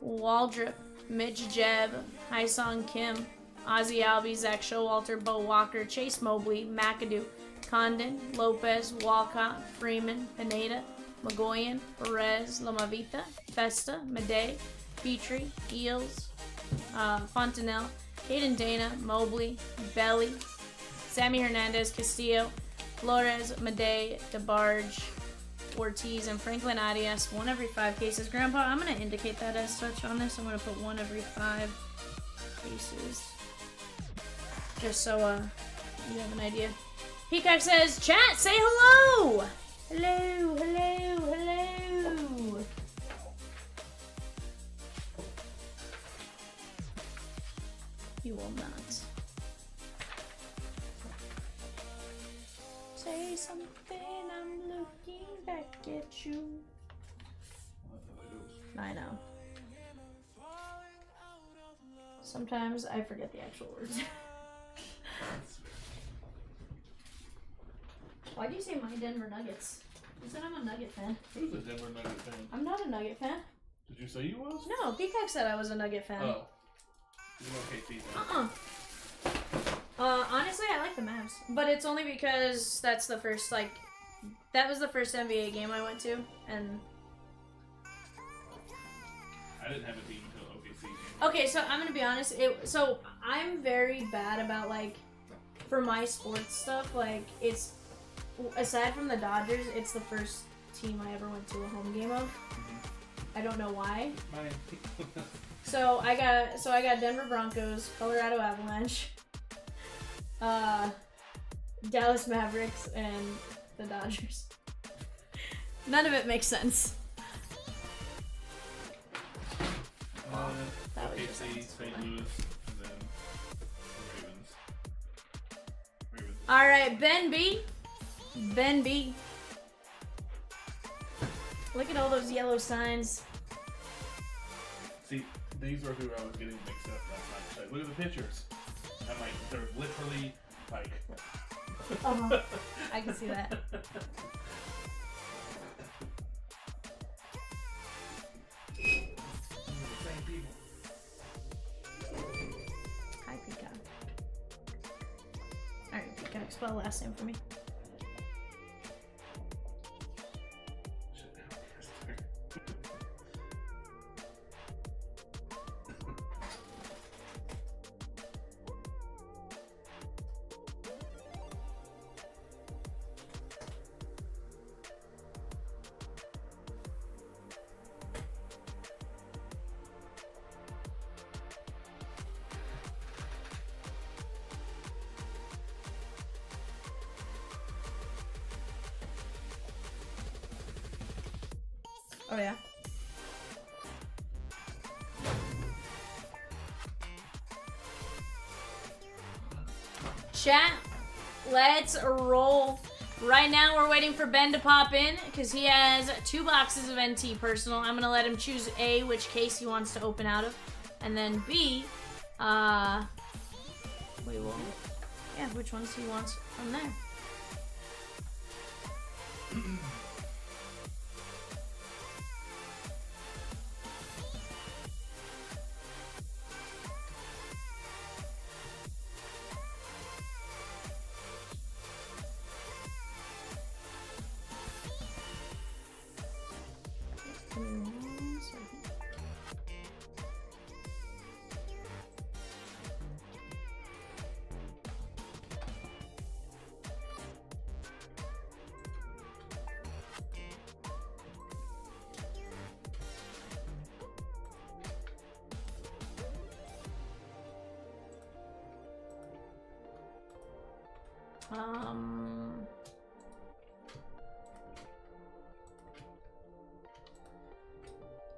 Waldrop, Mitch Jeb, Hyesung Kim, Ozzy Albies, Zach Showalter, Bo Walker, Chase Mobley, McAdoo, Condon, Lopez, Walcott, Freeman, Pineda, Magoyan, Perez, Lomavita, Festa, Medei, Petrie, Eels, Fontanelle, Caden Dana, Mobley, Belly, Sammy Hernandez, Castillo, Flores, Medei, DeBarge, Ortiz, and Franklin Arias. 1 every 5 cases. Grandpa, I'm going to indicate that as such on this. I'm going to put 1 every 5 cases. Just so you have an idea. Peacock says, chat, say hello! Hello, hello, hello! You will not. Say something, I'm looking back at you. I know. Sometimes I forget the actual words. Why'd you say my Denver Nuggets? You said I'm a Nugget fan.
Who's a Denver Nugget fan?
I'm not a Nugget fan.
Did you say you was?
No, Peacock said I was a Nugget fan.
Oh. You're KT fan.
Honestly, I like the Mavs. But it's only because that's the first, like, that was the first NBA game I went to, and...
I didn't have a team until OKC came.
Okay, so I'm gonna be honest, so I'm very bad about, like, for my sports stuff, like, it's, aside from the Dodgers, it's the first team I ever went to a home game of. I don't know why.
Mine.
So I got Denver Broncos, Colorado Avalanche, Dallas Mavericks, and the Dodgers. None of it makes sense. That was just
OKC,
sense.
St. Louis, and then the Ravens.
All right, Ben B. Ben B. Look at all those yellow signs.
See, these are who I was getting mixed up last night. Like, look at the pictures. I'm like, they're literally like.
I can see that.
Same people.
Hi, Peacock. Alright, Peacock, spell last name for me.
Shut down.
Oh, yeah. Chat, let's roll. Right now, we're waiting for Ben to pop in because he has 2 boxes of NT personal. I'm going to let him choose A, which case he wants to open out of. And then B, we will, yeah, which ones he wants from there. Give me 1 second.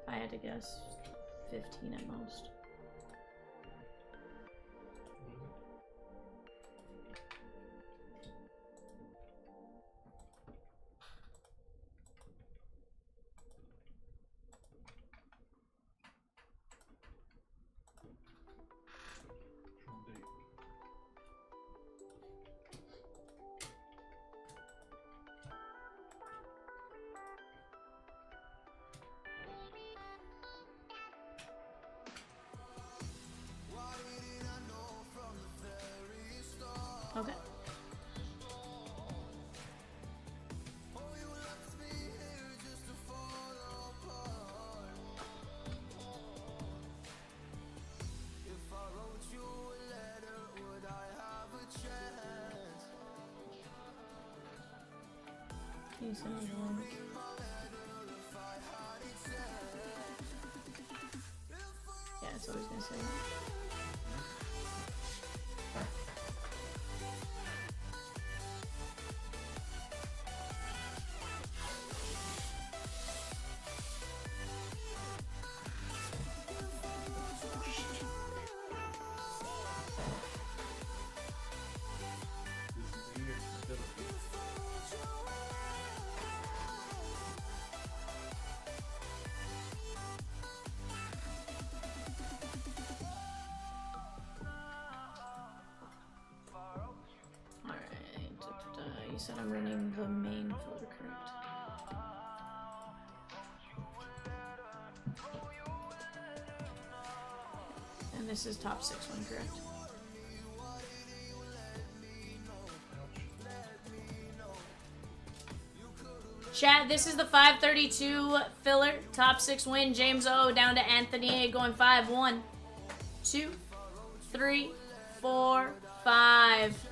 If I had to guess, 15 at most. You send me the link. Yeah, it's always gonna say that. You said I'm running the main filler, correct? And this is top 6 one, correct? Chat, this is the 532 filler. Top 6 win. James O down to Anthony A going 5. 1, 2, 3, 4, 5.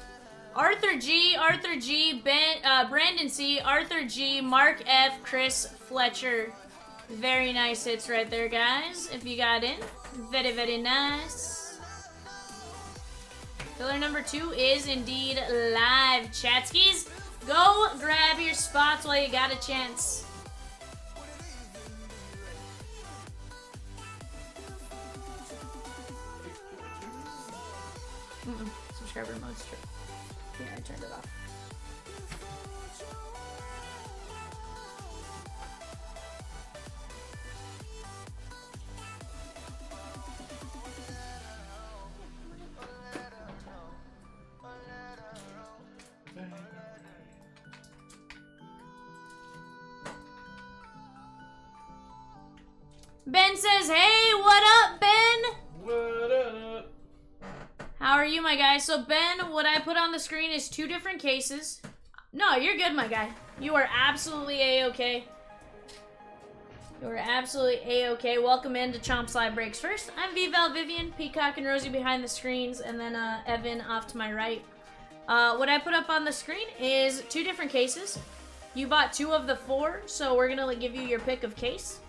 Arthur G, Ben, Brandon C, Arthur G, Mark F, Chris Fletcher. Very nice hits right there, guys. If you got in, very, very nice. Filler number 2 is indeed live. Chatskis, go grab your spots while you got a chance. Subscriber mode's true. Yeah, I turned it off. Ben says, hey, what up, Ben?
What up?
How are you, my guy? So, Ben, what I put on the screen is 2 different cases. No, you're good, my guy. You are absolutely A-okay. You are absolutely A-okay. Welcome into Chomps Live Breaks. First, I'm Vivan, Peacock, and Rosie behind the screens, and then Evan off to my right. What I put up on the screen is 2 different cases. You bought 2 of the 4, so we're going to give you your pick of case.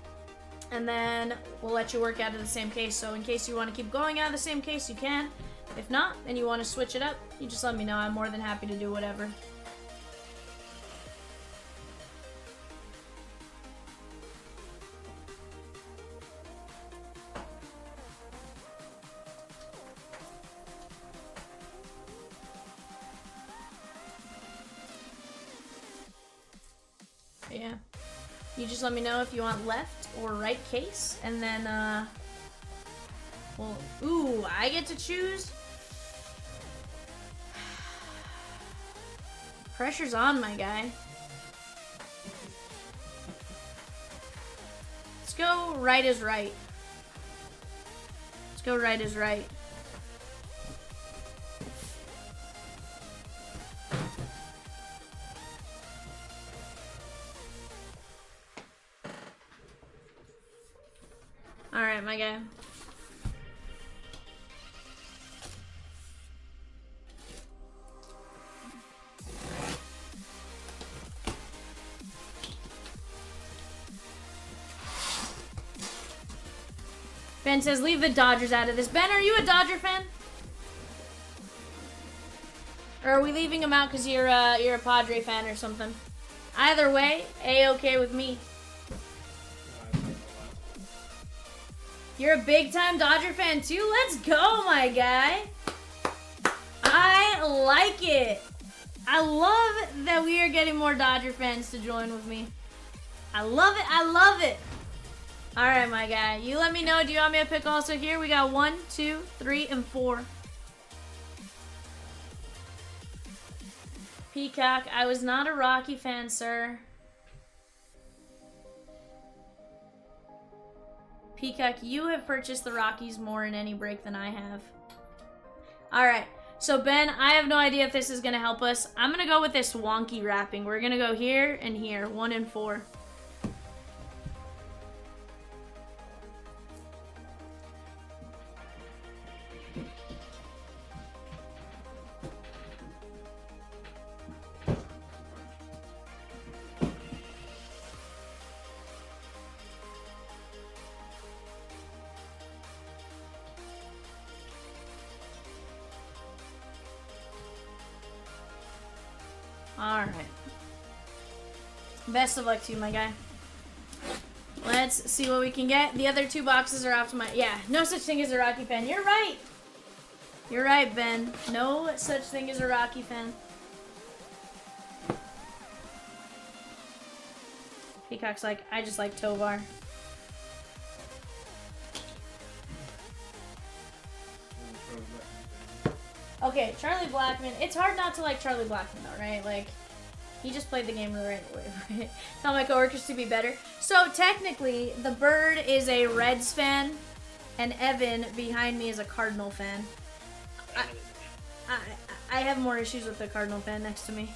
And then we'll let you work out of the same case. So in case you want to keep going out of the same case, you can. If not, and you want to switch it up, you just let me know. I'm more than happy to do whatever. Yeah. You just let me know if you want left or right case, and then, well, ooh, I get to choose? Pressure's on, my guy. Let's go right is right. Let's go right is right. Alright, my guy. Ben says, leave the Dodgers out of this. Ben, are you a Dodger fan? Or are we leaving him out because you're a Padre fan or something? Either way, A-okay with me. You're a big-time Dodger fan too? Let's go, my guy. I like it. I love that we are getting more Dodger fans to join with me. I love it. I love it. All right, my guy. You let me know. Do you want me to pick also here? We got 1, 2, 3, and 4. Peacock, I was not a Rocky fan, sir. Peacock, you have purchased the Rockies more in any break than I have. Alright, so Ben, I have no idea if this is going to help us. I'm going to go with this wonky wrapping. We're going to go here and here, 1 and 4. Alright. Best of luck to you, my guy. Let's see what we can get. The other 2 boxes are off to my... Yeah, no such thing as a Rocky fan. You're right. You're right, Ben. No such thing as a Rocky fan. Peacock's like, I just like Tovar. Okay, Charlie Blackmon. It's hard not to like Charlie Blackmon, though, right? Like, he just played the game the right way. Tell my coworkers to be better. So, technically, the Bird is a Reds fan, and Evan, behind me, is a Cardinal fan. I have more issues with the Cardinal fan next to me.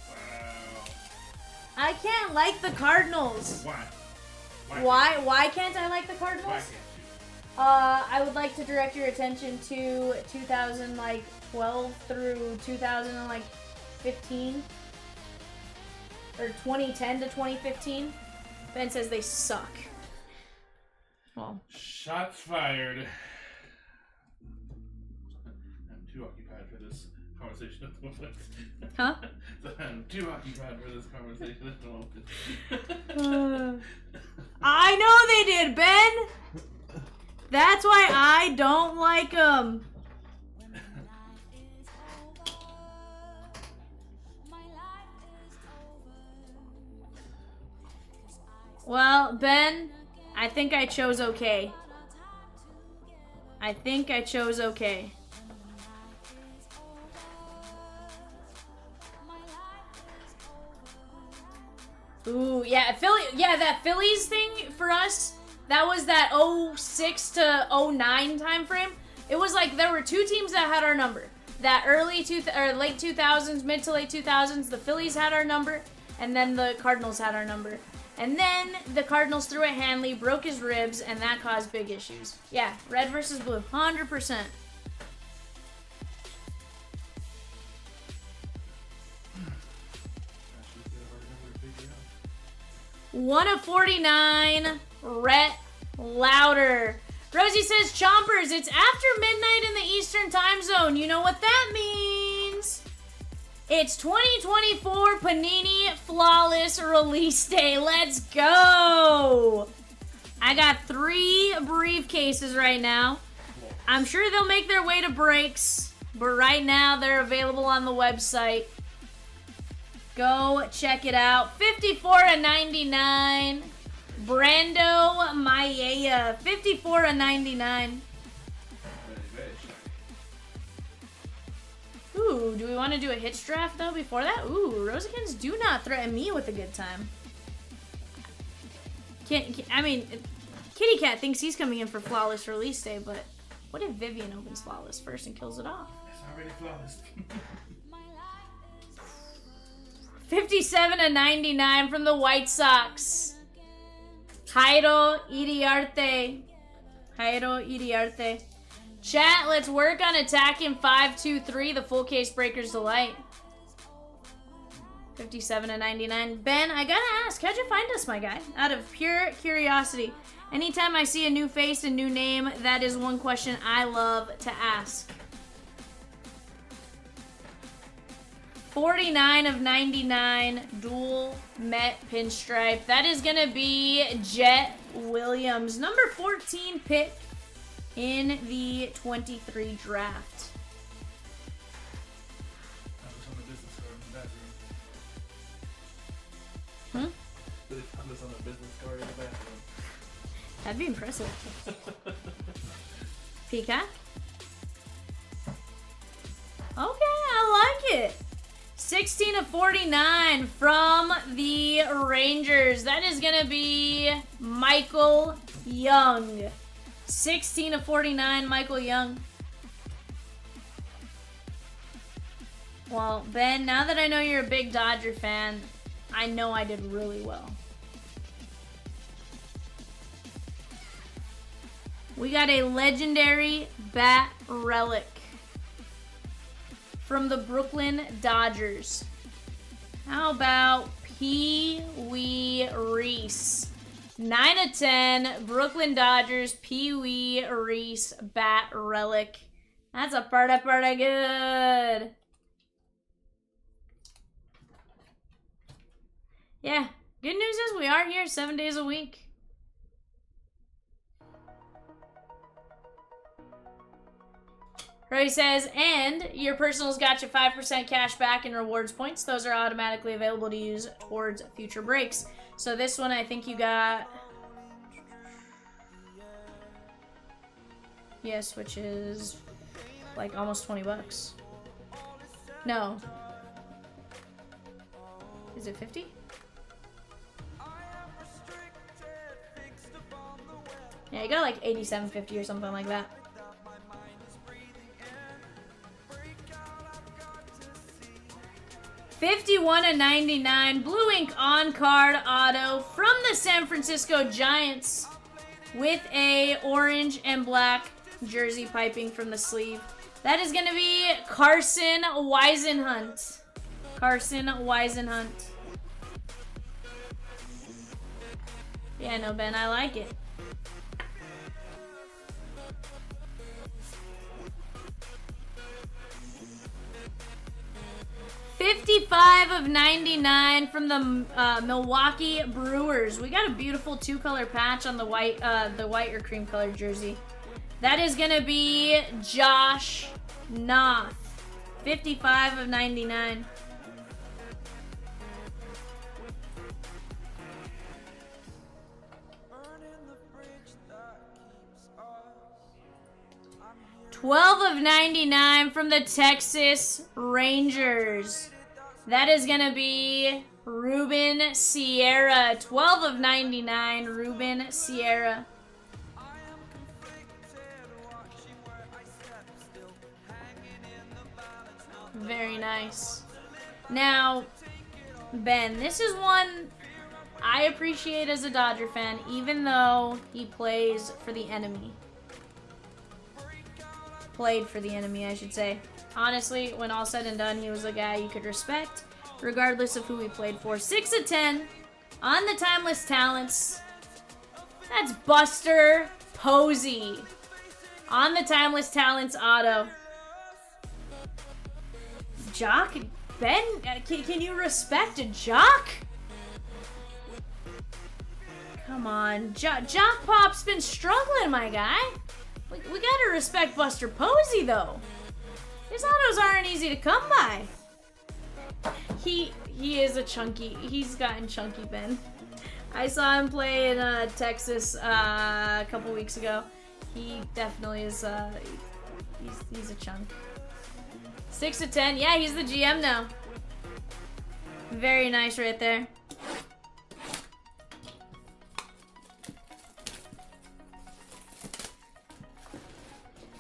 Wow.
I can't like the Cardinals.
Why?
Why can't I like the Cardinals?
Why can't you?
I would like to direct your attention to 2012 through 2015, or 2010 to 2015. Ben says they suck. Well,
Shots fired. I'm too occupied for this conversation at the moment.
huh?
I'm too occupied for this conversation at the moment.
I know they did, Ben. That's why I don't like them. Well, Ben, I think I chose okay. I think I chose okay. Ooh, yeah, that Phillies thing for us, that was that 06 to 09 time frame. It was like there were 2 teams that had our number. That late 2000s, mid to late 2000s, the Phillies had our number, and then the Cardinals had our number. And then the Cardinals threw at Hanley, broke his ribs, and that caused big issues. Yeah, red versus blue, 100%. One of 49, Rhett Louder. Rosie says, Chompers, it's after midnight in the Eastern time zone. You know what that means? It's 2024 Panini Flawless Release Day. Let's go. I got 3 briefcases right now. I'm sure they'll make their way to breaks, but right now they're available on the website. Go check it out. 54/99. Brando Mayea. 54/99. Ooh, do we want to do a hits draft though before that? Ooh, Rosikins do not threaten me with a good time. I mean, Kitty Cat thinks he's coming in for Flawless Release Day, but what if Vivian opens Flawless first and kills it off?
It's already flawless.
57/99 from the White Sox. Jairo Iriarte. Chat, let's work on attacking 5-2-3, the full case Breakers Delight. 57/99. Ben, I gotta ask, how'd you find us, my guy? Out of pure curiosity. Anytime I see a new face and new name, that is one question I love to ask. 49/99 dual Met pinstripe. That is gonna be Jet Williams, number 14 pick in the 23 draft.
I was on the business card in the bathroom.
Hmm?
I was on the business card in the bathroom.
That'd be impressive. Peacock? Okay, I like it. 16/49 from the Rangers. That is going to be Michael Young. 16/49, Michael Young. Well, Ben, now that I know you're a big Dodger fan, I know I did really well. We got a legendary bat relic from the Brooklyn Dodgers. How about Pee Wee Reese? 9/10, Brooklyn Dodgers, Pee Wee Reese bat relic. That's a pretty good. Yeah. Good news is we are here 7 days a week. Roy says, and your personals got you 5% cash back in rewards points. Those are automatically available to use towards future breaks. So this one, I think you got... Yes, which is like almost 20 bucks. No. Is it 50? Yeah, you got like 87.50 or something like that. $51.99 Blue Ink on card auto from the San Francisco Giants with a orange and black jersey piping from the sleeve. That is going to be Carson Weisenhunt. Carson Weisenhunt. Yeah, no, Ben, I like it. $55 of 99 from the Milwaukee Brewers. We got a beautiful 2-color patch on the white or cream colored jersey. That is gonna be Josh Noth. 55 of 99. $12 of 99 from the Texas Rangers. That is going to be Ruben Sierra. 12 of 99, Ruben Sierra. Very nice. Now, Ben, this is one I appreciate as a Dodger fan, even though he plays for the enemy. Played for the enemy, I should say. Honestly, when all said and done, he was a guy you could respect, regardless of who he played for. 6 of 10 on the Timeless Talents. That's Buster Posey on the Timeless Talents auto. Jock? Ben, can you respect a Jock? Come on. Jock Pop's been struggling, my guy. We gotta respect Buster Posey, though. His autos aren't easy to come by. He is a chunky. He's gotten chunky, Ben. I saw him play in Texas a couple weeks ago. He definitely is. He's a chunk. 6 of 10. Yeah, he's the GM now. Very nice right there.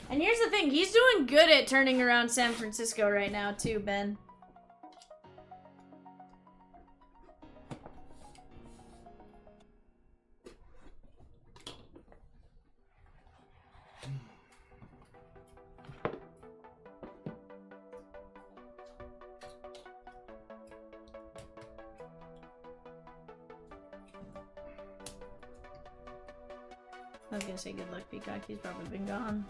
And here's the thing, he's doing good at turning around San Francisco right now too, Ben. I was gonna say good luck, Peacock. He's probably been gone.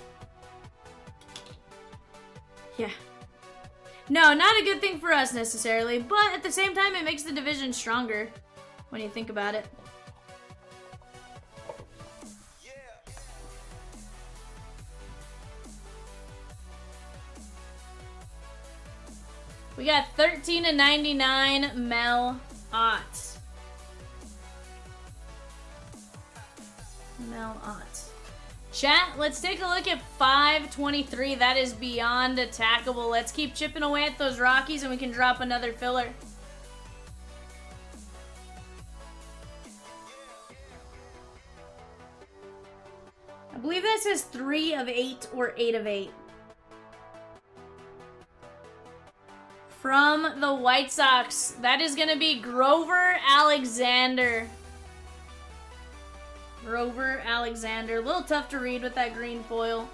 Yeah. No, not a good thing for us necessarily, but at the same time, it makes the division stronger when you think about it. We got 13 of 99 Mel Ott. Mel Ott. Chat, let's take a look at 523. That is beyond attackable. Let's keep chipping away at those Rockies and we can drop another filler. I believe that says 3 of 8 or 8 of 8. From the White Sox, that is going to be Grover Alexander. Grover Alexander. A little tough to read with that green foil.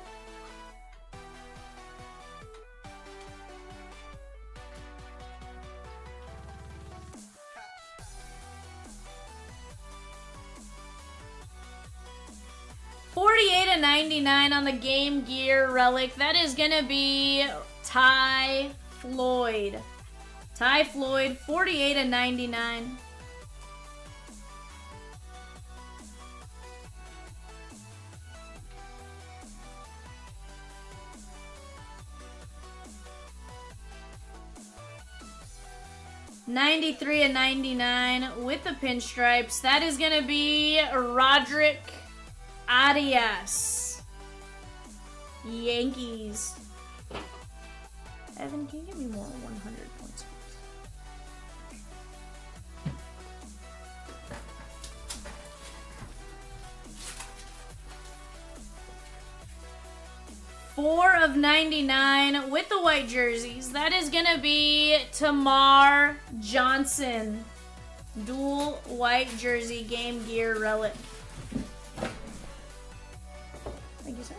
$48 of 99 on the Game Gear relic. That is going to be Ty Floyd. Ty Floyd, 48 of 99. 93 and 99 with the pinstripes. That is going to be Roderick Arias. Yankees. Evan, can you give me more 100 points? 4 of 99 with the white jerseys. That is going to be Tamar Johnson. Dual white jersey Game Gear relic. Thank you, sir.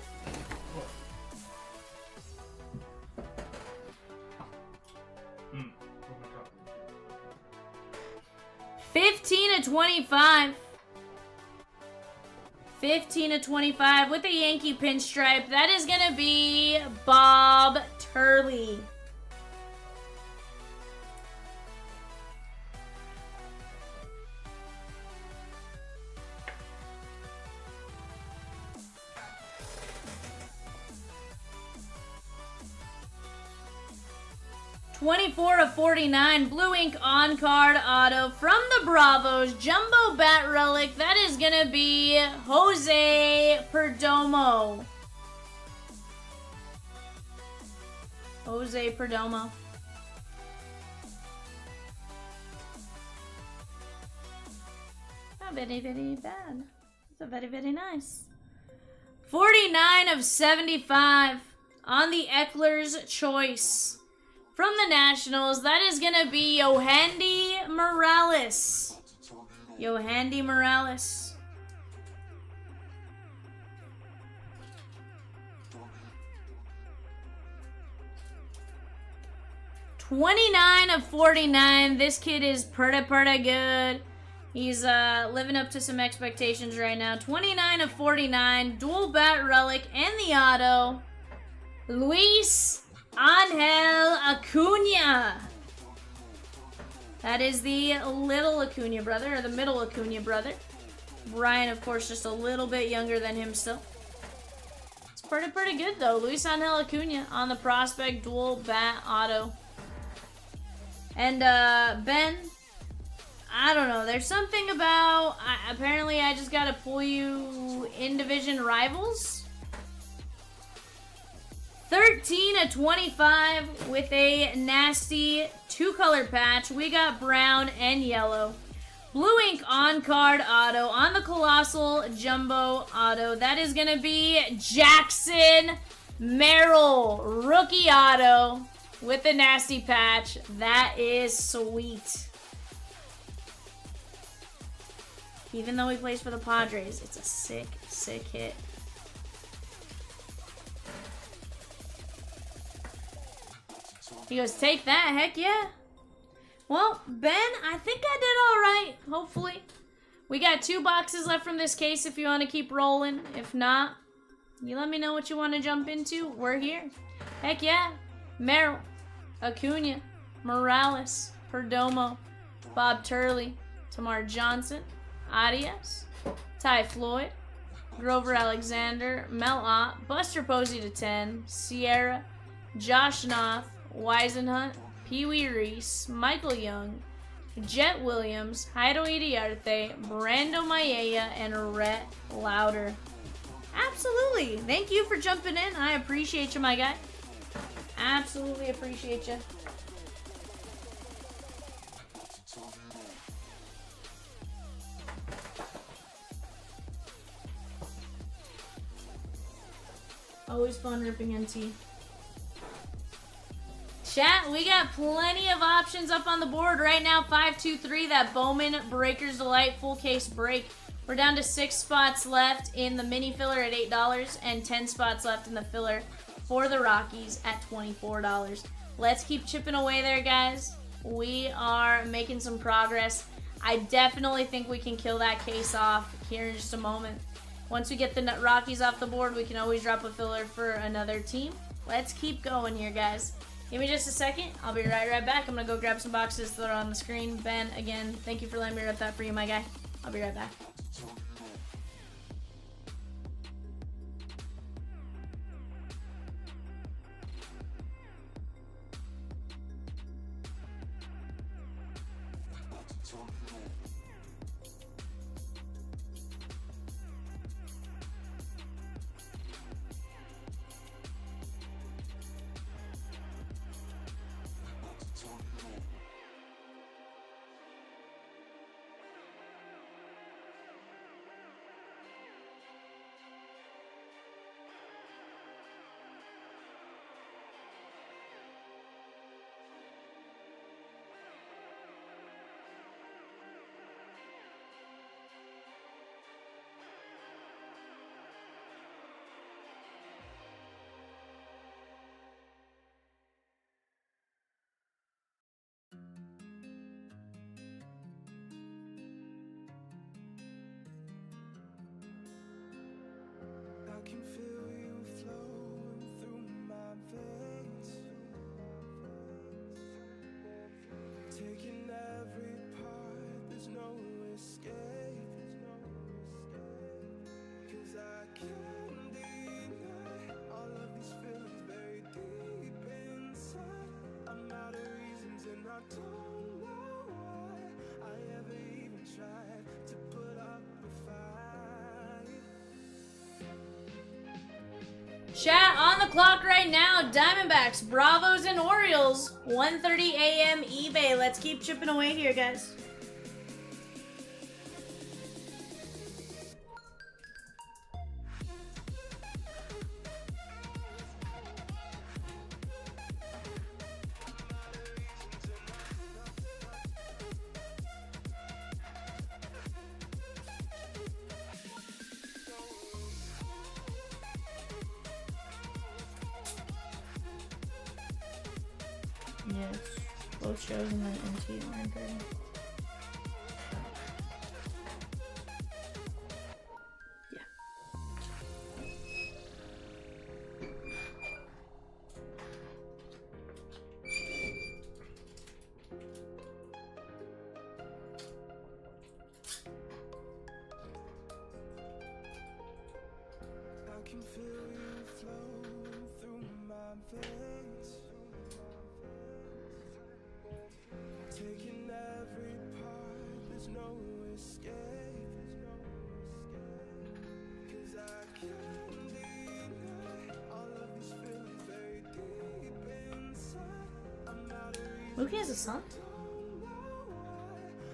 15 of 25. 15 of 25 with the Yankee pinstripe. That is going to be Bob Turley. $24 of 49 blue ink on card auto from the Bravos jumbo bat relic. That is gonna be Jose Perdomo. Jose Perdomo. Not very, very bad. It's very, very nice. 49 of 75 on the Eckler's choice. From the Nationals, that is going to be Yohandy Morales. Yohandy Morales. $29 of 49. This kid is pretty good. He's living up to some expectations right now. 29 of 49. Dual bat relic and the auto. Luis Angel Acuna. That is the little Acuna brother, or the middle Acuna brother. Brian, of course, just a little bit younger than him still. It's pretty good, though. Luis Angel Acuna on the prospect dual bat auto. And, Ben, I don't know. There's something about... apparently, I just got to pull you in-division rivals. 13 of 25 with a nasty two-color patch. We got brown and yellow. Blue ink on-card auto on the Colossal Jumbo auto. That is going to be Jackson Merrill. Rookie auto with the nasty patch. That is sweet. Even though he plays for the Padres, it's a sick hit. He goes, take that, heck yeah. Well, Ben, I think I did all right, hopefully. We got 2 boxes left from this case if you want to keep rolling. If not, you let me know what you want to jump into. We're here. Heck yeah. Merrill, Acuna, Morales, Perdomo, Bob Turley, Tamar Johnson, Arias, Ty Floyd, Grover Alexander, Mel Ott, Buster Posey to 10, Sierra, Josh Noth, Weisenhunt, Pee Wee Reese, Michael Young, Jet Williams, Jairo Iriarte, Brando Maella, and Rhett Lauder. Absolutely. Thank you for jumping in. I appreciate you, my guy. Absolutely appreciate you. Always fun ripping NT. Chat, we got plenty of options up on the board right now. 523, that Bowman Breaker's Delight full case break. We're down to 6 spots left in the mini filler at $8 and 10 spots left in the filler for the Rockies at $24. Let's keep chipping away there, guys. We are making some progress. I definitely think we can kill that case off here in just a moment. Once we get the Rockies off the board, we can always drop a filler for another team. Let's keep going here, guys. Give me just a second. I'll be right back. I'm going to go grab some boxes that are on the screen. Ben, again, thank you for letting me rip that for you, my guy. I'll be right back. Chat on the clock right now. Diamondbacks, Bravos, and Orioles. 1:30 a.m. eBay. Let's keep chipping away here, guys. Yes, both shows in the NT aren't ready. Yeah.
I can feel you flow through my veins, taking every part, there's no escape. 'Cause I can't deny all of these feelings very deep inside. I'm not a reason,
Mookie has a son?
don't know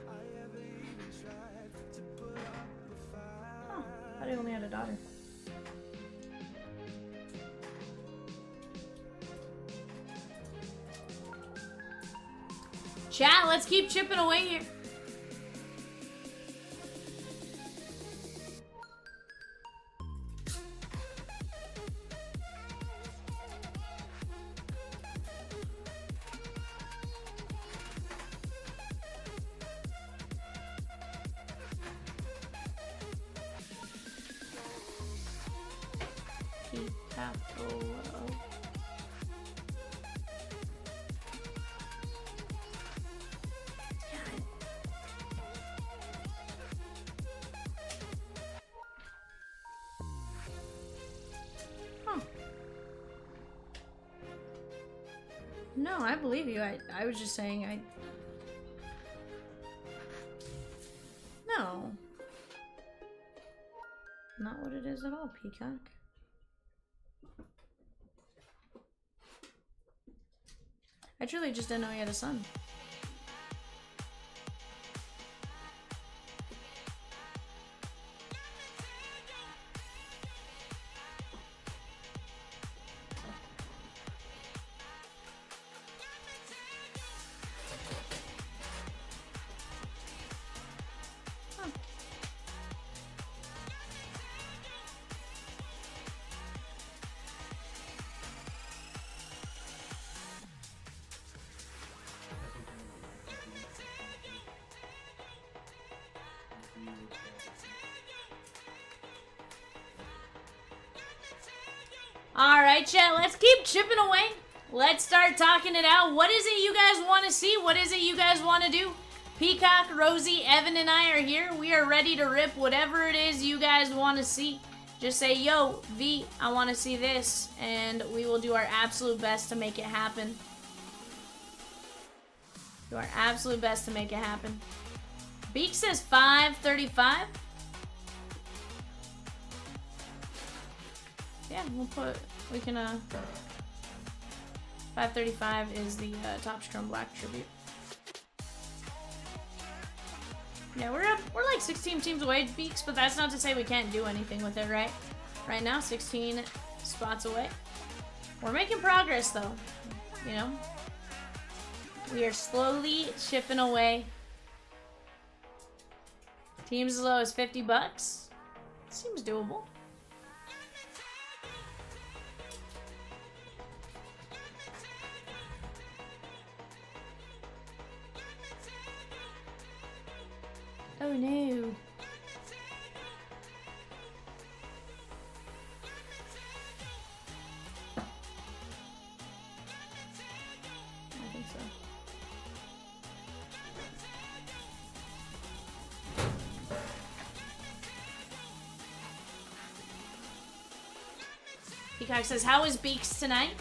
why I ever even tried to put up a fight.
Oh, I thought he only had a daughter. Chat, let's keep chipping away here. Keep tap, oh. No, I believe you. I was just saying No. Not what it is at all, Peacock. I truly just didn't know he had a son. Alright, chat, let's keep chipping away. Let's start talking it out. What is it you guys want to see? What is it you guys want to do? Peacock, Rosie, Evan, and I are here. We are ready to rip whatever it is you guys want to see. Just say, yo, V, I want to see this, and we will do our absolute best to make it happen. Do our absolute best to make it happen. Beak says 535. Yeah, we can, 535 is the Top Chrome Black tribute. Yeah, we're like 16 teams away, Beaks, but that's not to say we can't do anything with it, right? Right now, 16 spots away. We're making progress, though, you know? We are slowly chipping away. Teams as low as 50 bucks. Seems doable. Oh no. I think so. Peacock says, how is Beaks tonight?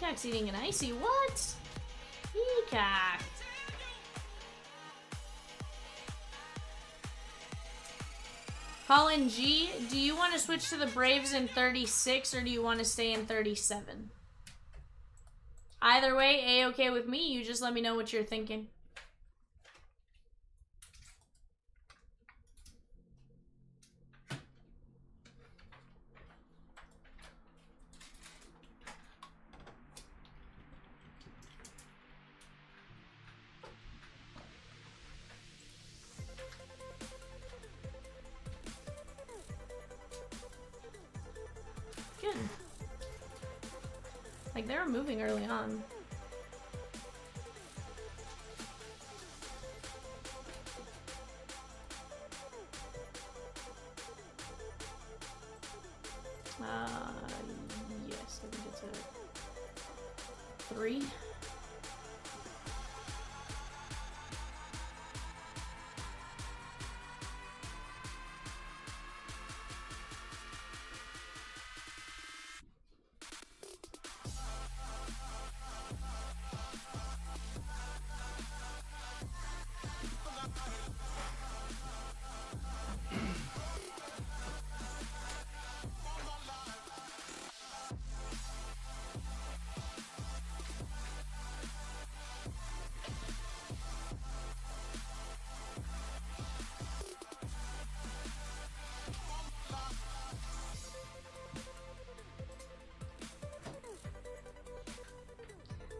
Peacock's eating an icy. What? Peacock. Colin G, do you want to switch to the Braves in 36 or do you want to stay in 37? Either way, A-okay with me. You just let me know what you're thinking. Good. Like, they were moving early on. Yes, I think it's a 3.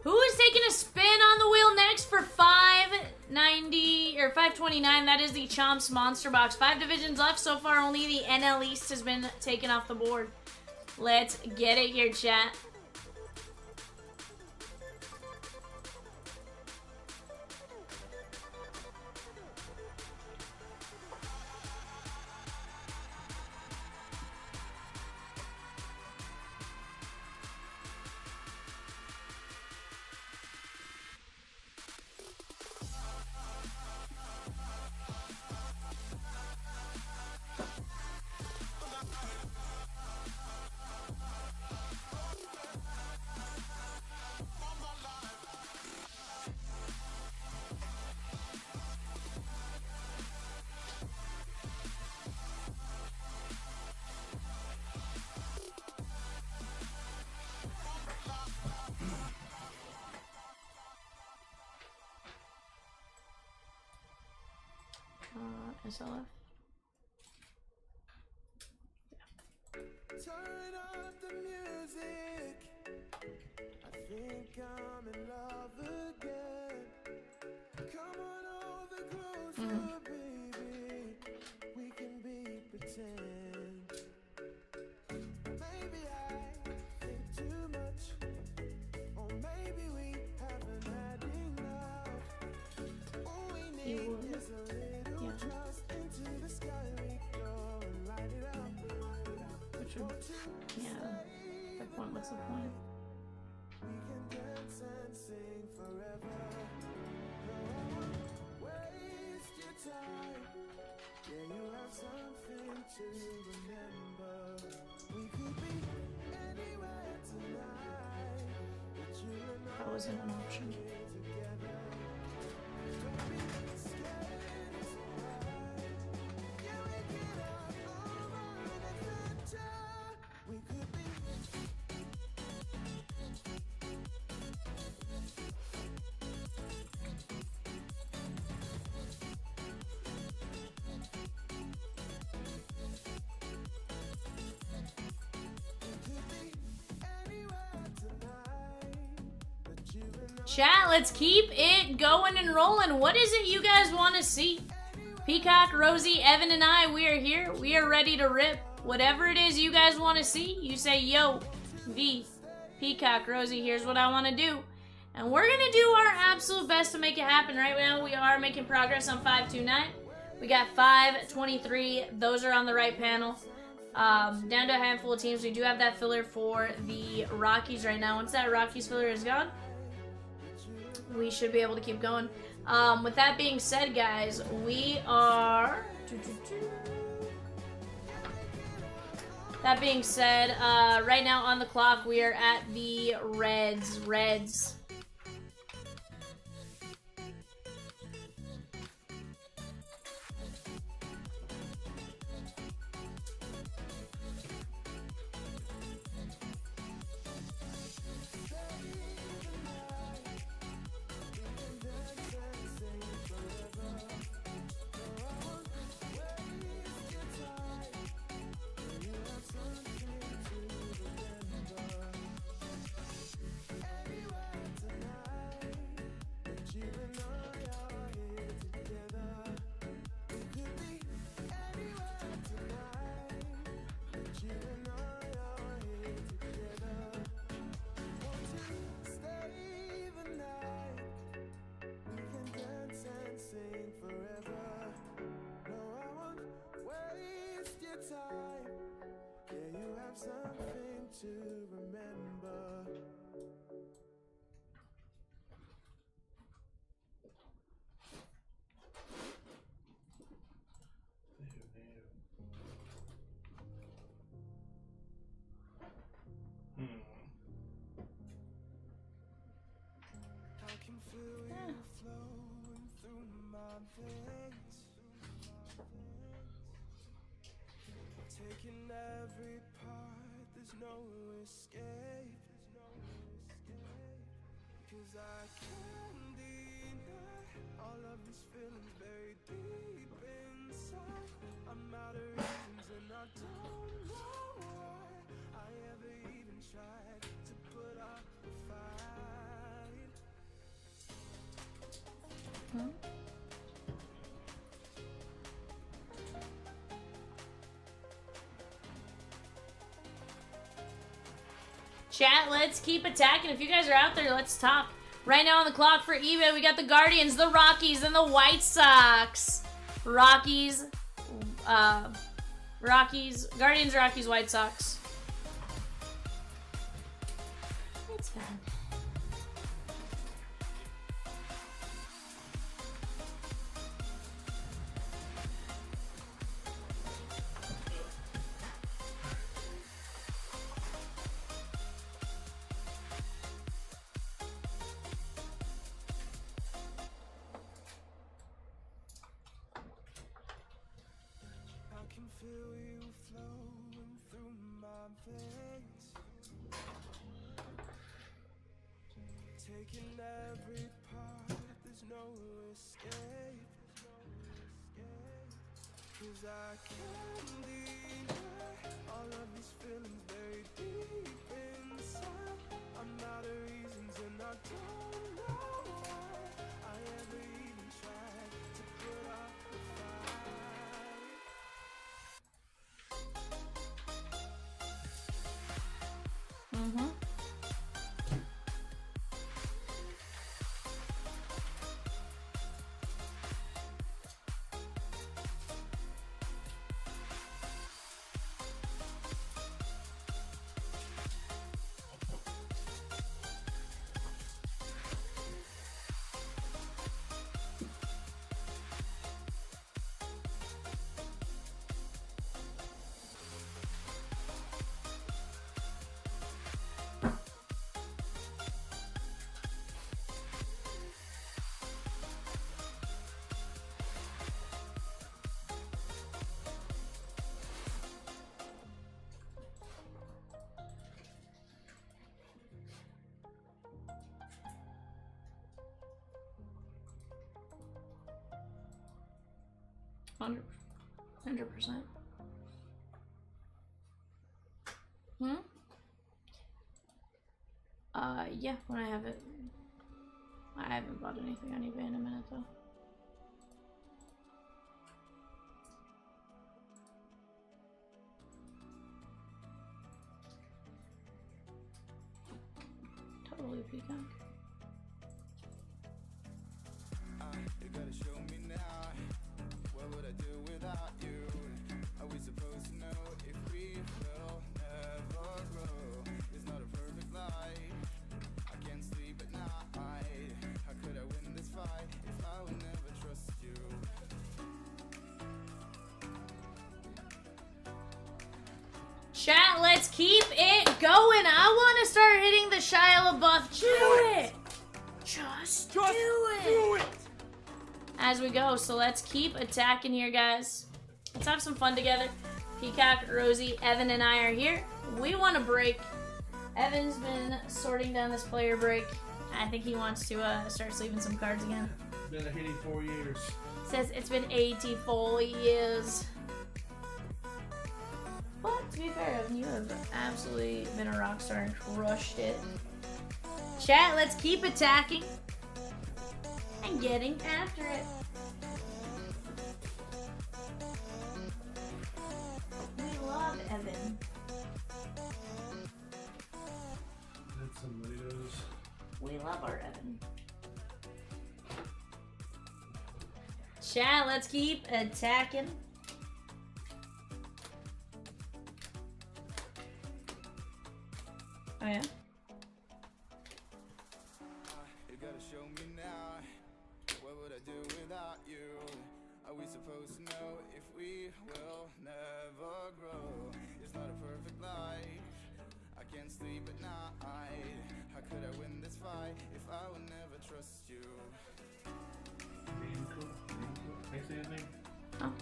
Who is taking a spin on the wheel next for 590 or 529? That is the Chomps Monster Box. 5 divisions left so far. Only the NL East has been taken off the board. Let's get it here, chat. SLF.
Turn up the music. I think I'm in love again. Come on over closer, baby. We can be pretend. Maybe I think too much, or maybe we haven't had enough. All we need is a little trust into the sky. We go and light it up.
Yeah. The point, what's the point?
We can dance and sing forever. No, I won't waste your time. Yeah, you have something to remember. We could be anywhere tonight, but you and I
That wasn't an option.
together. Don't be scared, it's alright. Yeah, we could have all our adventure. We could be.
Chat, let's keep it going and rolling. What is it you guys want to see? Peacock, Rosie, Evan, and I, we are here. We are ready to rip. Whatever it is you guys want to see, you say, yo, V, Peacock, Rosie, here's what I want to do. And we're going to do our absolute best to make it happen. Right now, we are making progress on 529. We got 523. Those are on the right panel. Down to a handful of teams. We do have that filler for the Rockies right now. Once that Rockies filler is gone, we should be able to keep going. With that being said, guys, we are That being said, right now on the clock, we are at the Reds. Reds.
Taking every part, there's no escape. 'Cause I can't deny all of these feelings buried deep inside. I'm out of reasons and I don't know why I ever even tried to put up a fight.
Chat, let's keep attacking. If you guys are out there, let's talk. Right now on the clock for eBay, we got the Guardians, the Rockies, and the White Sox. Guardians, Rockies, White Sox. It's fine.
Feel you flowing through my veins, taking every part, there's no escape. 'Cause I can't deny all of these feelings buried deep inside. I'm out of reasons and I don't know why I ever even tried to put up a fight.
$100%. Yeah, when I have it. I haven't bought anything on eBay in a minute though. Totally peacock.
You gotta show me now. What would I do without you? Are we supposed to know if we will never grow? It's not a perfect life. I can't sleep at night. How could I win this fight if I would never trust you?
Chat, let's keep it going. I want to start hitting the Shia LaBeouf. Do it. Just do it. As we go, so let's keep attacking here, guys. Let's have some fun together. Peacock, Rosie, Evan, and I are here. We want to break. Evan's been sorting down this player break. I think he wants to start sleeving some cards again.
Been a hitting 4 years.
Says it's been 84 years. But to be fair, Evan, you have absolutely been a rock star and crushed it. Chat, let's keep attacking and getting after it. We love Evan.
Had some Litos.
We love our Evan. Chat, let's keep attacking. Oh yeah?
You gotta show me now. What would I do without you? Are we supposed to know if we will never grow? It's not a perfect life. I can't sleep at night. How could I win this fight if I would never trust you?
Thanks, Anthony.
Oh.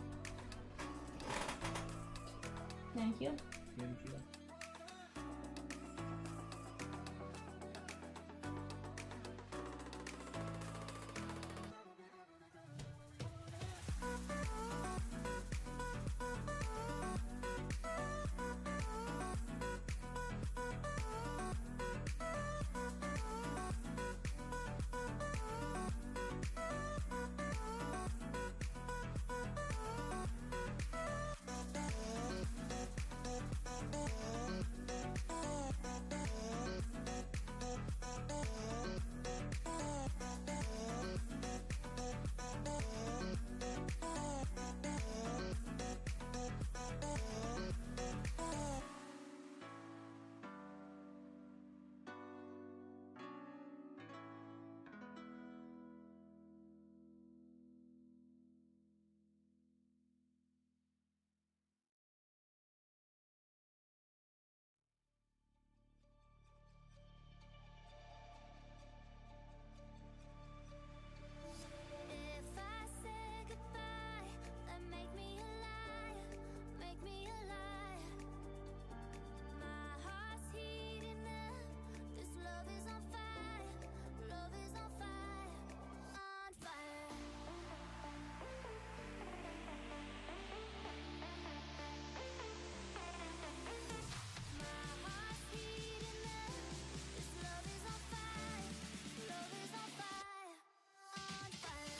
Thank you.
Thank you.
If I say goodbye, then make me alive, make me alive. My heart's heating up, this love is on fire, love is on fire, on fire. My heart's heating up, this love is on fire, love is on fire, on fire.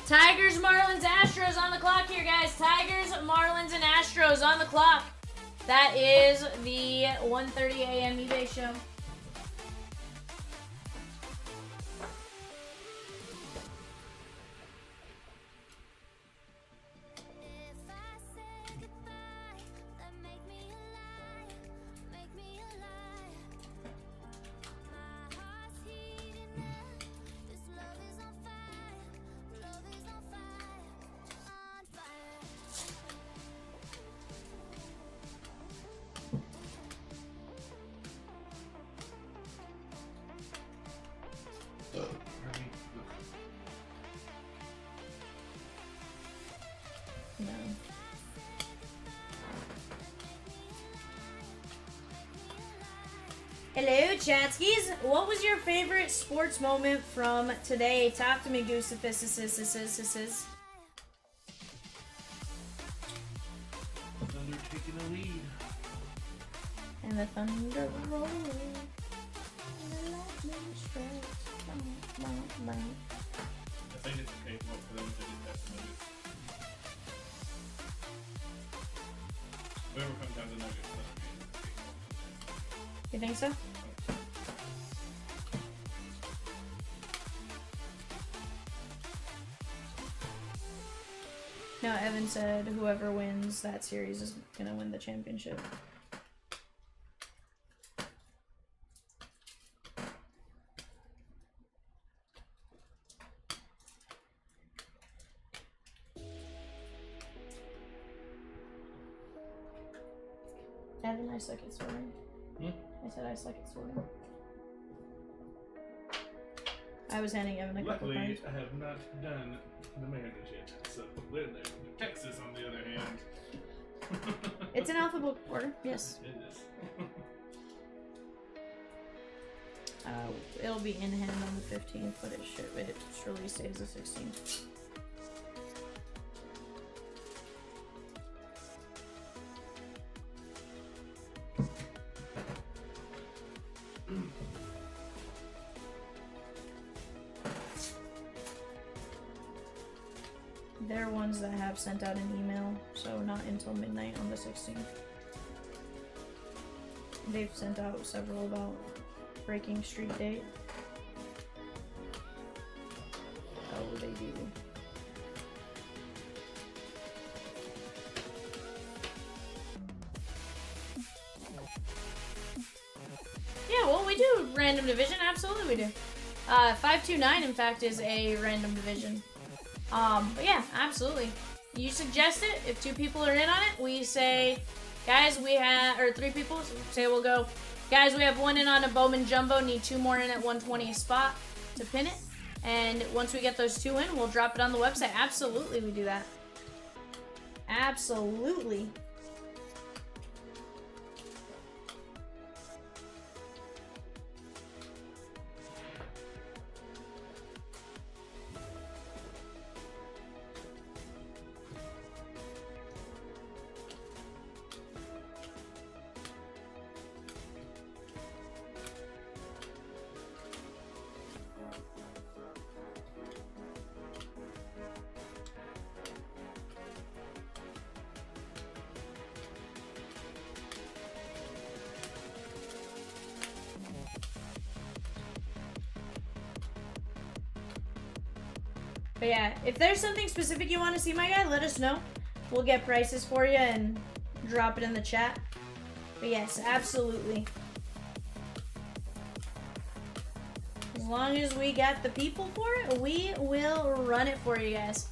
Tigers, Marlins, Astros on the clock here, guys. Tigers, Marlins, and Astros on the clock. That is the 1:30 a.m. eBay show.
If I say goodbye, then make me alive, make me alive. My heart's heating up, this love is on fire, love is on fire, on fire.
No. Hello, Chatskis. What was your favorite sports moment from today? Talk to me, Goosefist.
Thunder taking the lead.
And the thunder rolling. And the lightning strikes. Bang, bang, bang.
I think it's okay for them to get that nuggets. Whoever comes down to nuggets, that'll be
You think so? No, Evan said whoever wins that series is gonna win the championship. Evan, I suck at sorting. I said I suck at sorting. I was handing Evan a couple
Luckily,
cards.
I have not done the Mariners yet, so we're there. Texas, on the other hand.
It's in alphabetical order, yes.
It is.
It'll be in hand on the 15th, but it surely stays the 16th. They're ones that have sent out an email, so not until midnight on the 16th. They've sent out several about breaking street date. Oh, they do. Yeah, well, we do random division. Absolutely, we do. 529, in fact, is a random division. But yeah, absolutely. You suggest it. If 2 people are in on it, we say, guys, we have, or 3 people, say we'll go, guys, we have 1 in on a Bowman Jumbo, need 2 more in at 120 spot to pin it. And once we get those 2 in, we'll drop it on the website. Absolutely, we do that. Absolutely. But yeah, if there's something specific you want to see, my guy, let us know. We'll get prices for you and drop it in the chat. But yes, absolutely. As long as we got the people for it, we will run it for you guys.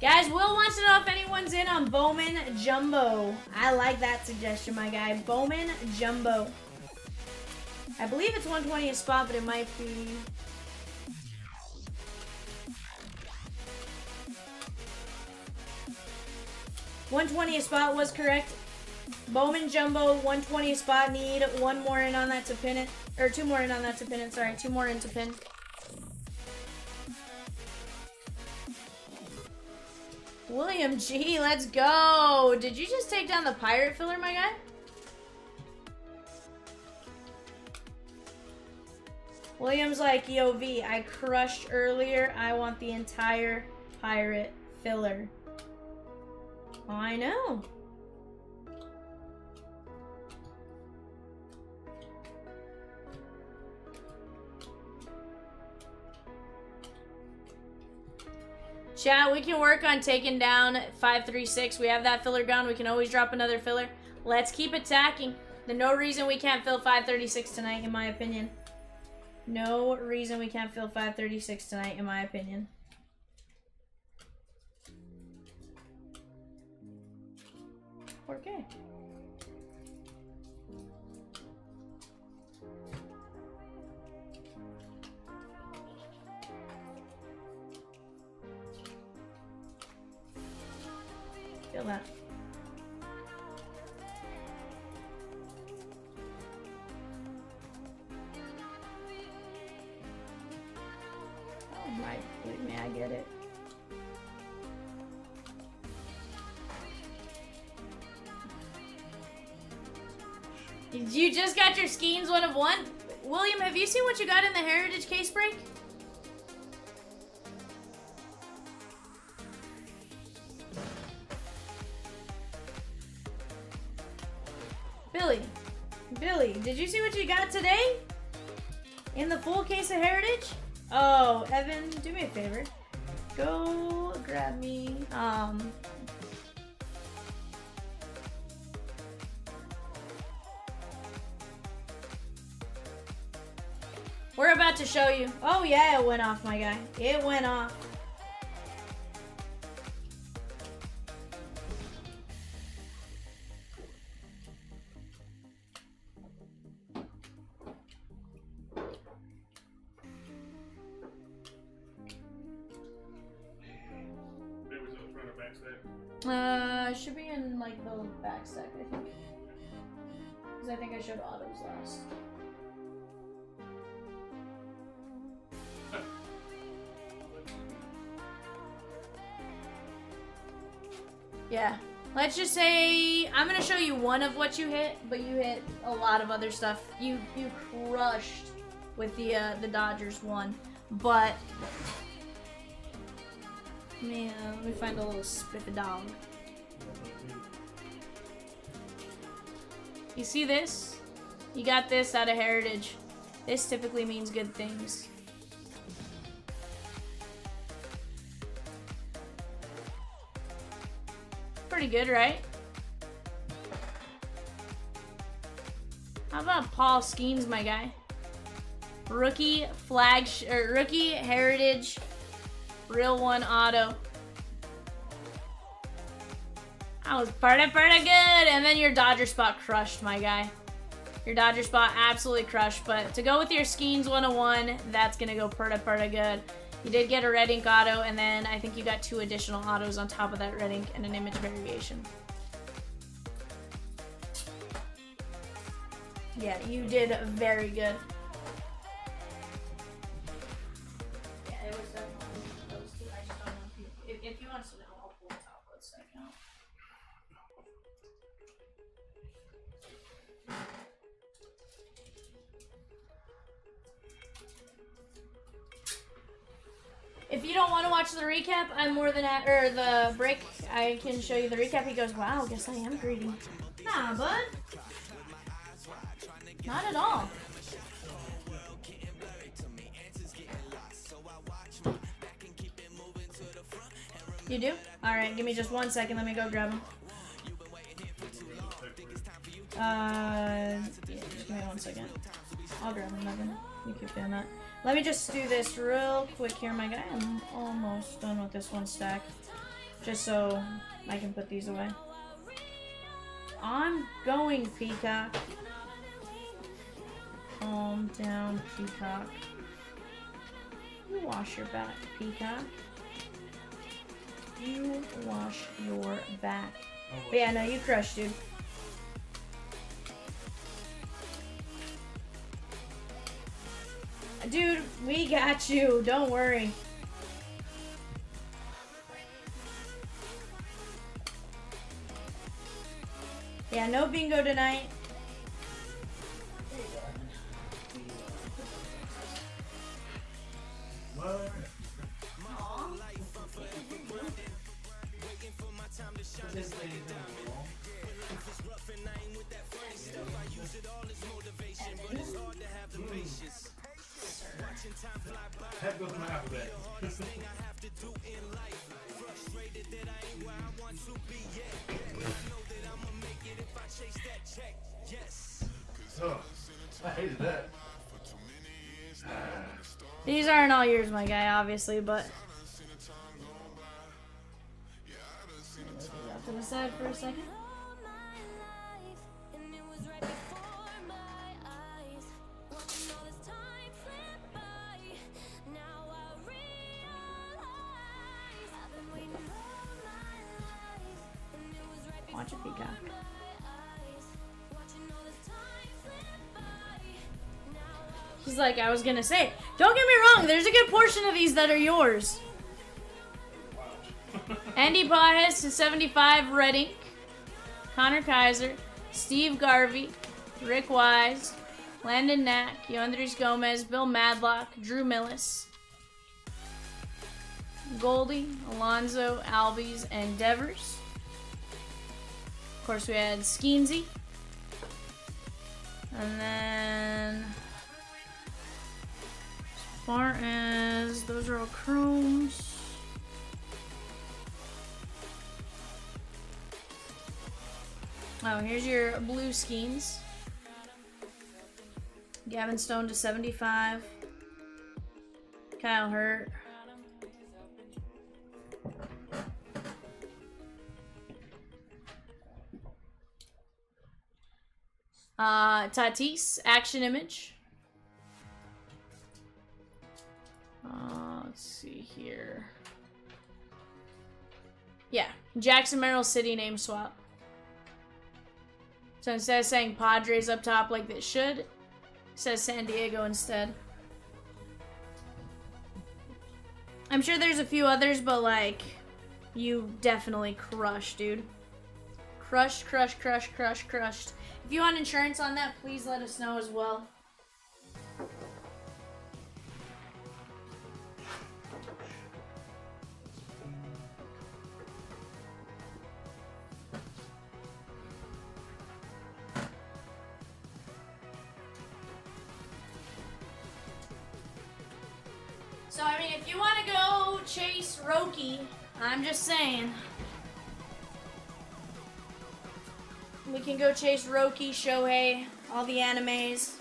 Guys, Will wants to know if anyone's in on Bowman Jumbo. I like that suggestion, my guy. Bowman Jumbo. I believe it's 120 a spot, but it might be... $120 a spot was correct. Bowman Jumbo, 120 a spot. Need 1 more in on that to pin it. Or 2 more in on that to pin it. Sorry, 2 more in to pin. William G, let's go. Did you just take down the pirate filler, my guy? William's like, yo, V, I crushed earlier. I want the entire pirate filler. I know. Chat, we can work on taking down 536. We have that filler gun. We can always drop another filler. Let's keep attacking. There's no reason we can't fill 536 tonight, in my opinion. No reason we can't fill 536 tonight, in my opinion. Okay. Feel that. Oh my, believe me, I get it. You just got your Skeens 1 of 1? William, have you seen what you got in the Heritage case break? Billy, did you see what you got today? In the full case of Heritage? Oh, Evan, do me a favor. Go grab me. We're about to show you. Oh yeah, it went off, my guy. It went off.
There was a front or back stack.
Should be in like the back stack, I think. Because I think I showed autos last. Yeah. Let's just say I'm gonna show you one of what you hit, but you hit a lot of other stuff. You crushed with the Dodgers one, but man, let me find a little spiffy dog. You see this? You got this out of Heritage. This typically means good things. Pretty good, right? How about Paul Skeens, my guy? Rookie rookie Heritage Real One Auto. That was pretty good. And then your Dodger spot crushed, my guy. Your Dodger spot absolutely crushed. But to go with your Skeens 101, that's gonna go pretty good. You did get a red ink auto, and then I think you got 2 additional autos on top of that red ink and an image variation. Yeah, you did very good. Yeah, it was definitely those 2. I just don't know if you want to know, I'll pull the top one second. If you don't want to watch the recap, I'm more than or the break. I can show you the recap. He goes, "Wow, guess I am greedy." Nah, bud. Not at all. You do? All right, give me just 1 second. Let me go grab him. Yeah, just give me 1 second. I'll grab him, Megan. You keep doing that. Let me just do this real quick here, my guy. I'm almost done with this one stack. Just so I can put these away. I'm going, Peacock. Calm down, Peacock. You wash your back, Peacock. You wash your back. But yeah, no, you crushed, dude. Dude, we got you. Don't worry. Yeah, no bingo tonight.
What? That goes my alphabet. Oh, I hated that.
These aren't all yours, my guy, obviously, but off to the side for a second. Watch it, Peacock. He's like, I was gonna say, don't get me wrong, there's a good portion of these that are yours. Andy Pajes to 75 red ink. Connor Kaiser, Steve Garvey, Rick Wise, Landon Knack, Yoandres Gomez, Bill Madlock, Drew Millis, Goldie, Alonzo, Albies, and Devers. Of course, we had Skeensy. And then, as far as those are all chromes. Oh, here's your blue Skeens. Gavin Stone to 75. Kyle Hurt. Tatis, action image. Let's see here. Yeah, Jackson Merrill City name swap. So instead of saying Padres up top like they should, it says San Diego instead. I'm sure there's a few others, but like, you definitely crushed, dude. Crushed, crushed, crushed, crushed, crushed. If you want insurance on that, please let us know as well. So, I mean, if you want to go chase Roki, I'm just saying. We can go chase Roki, Shohei, all the animes.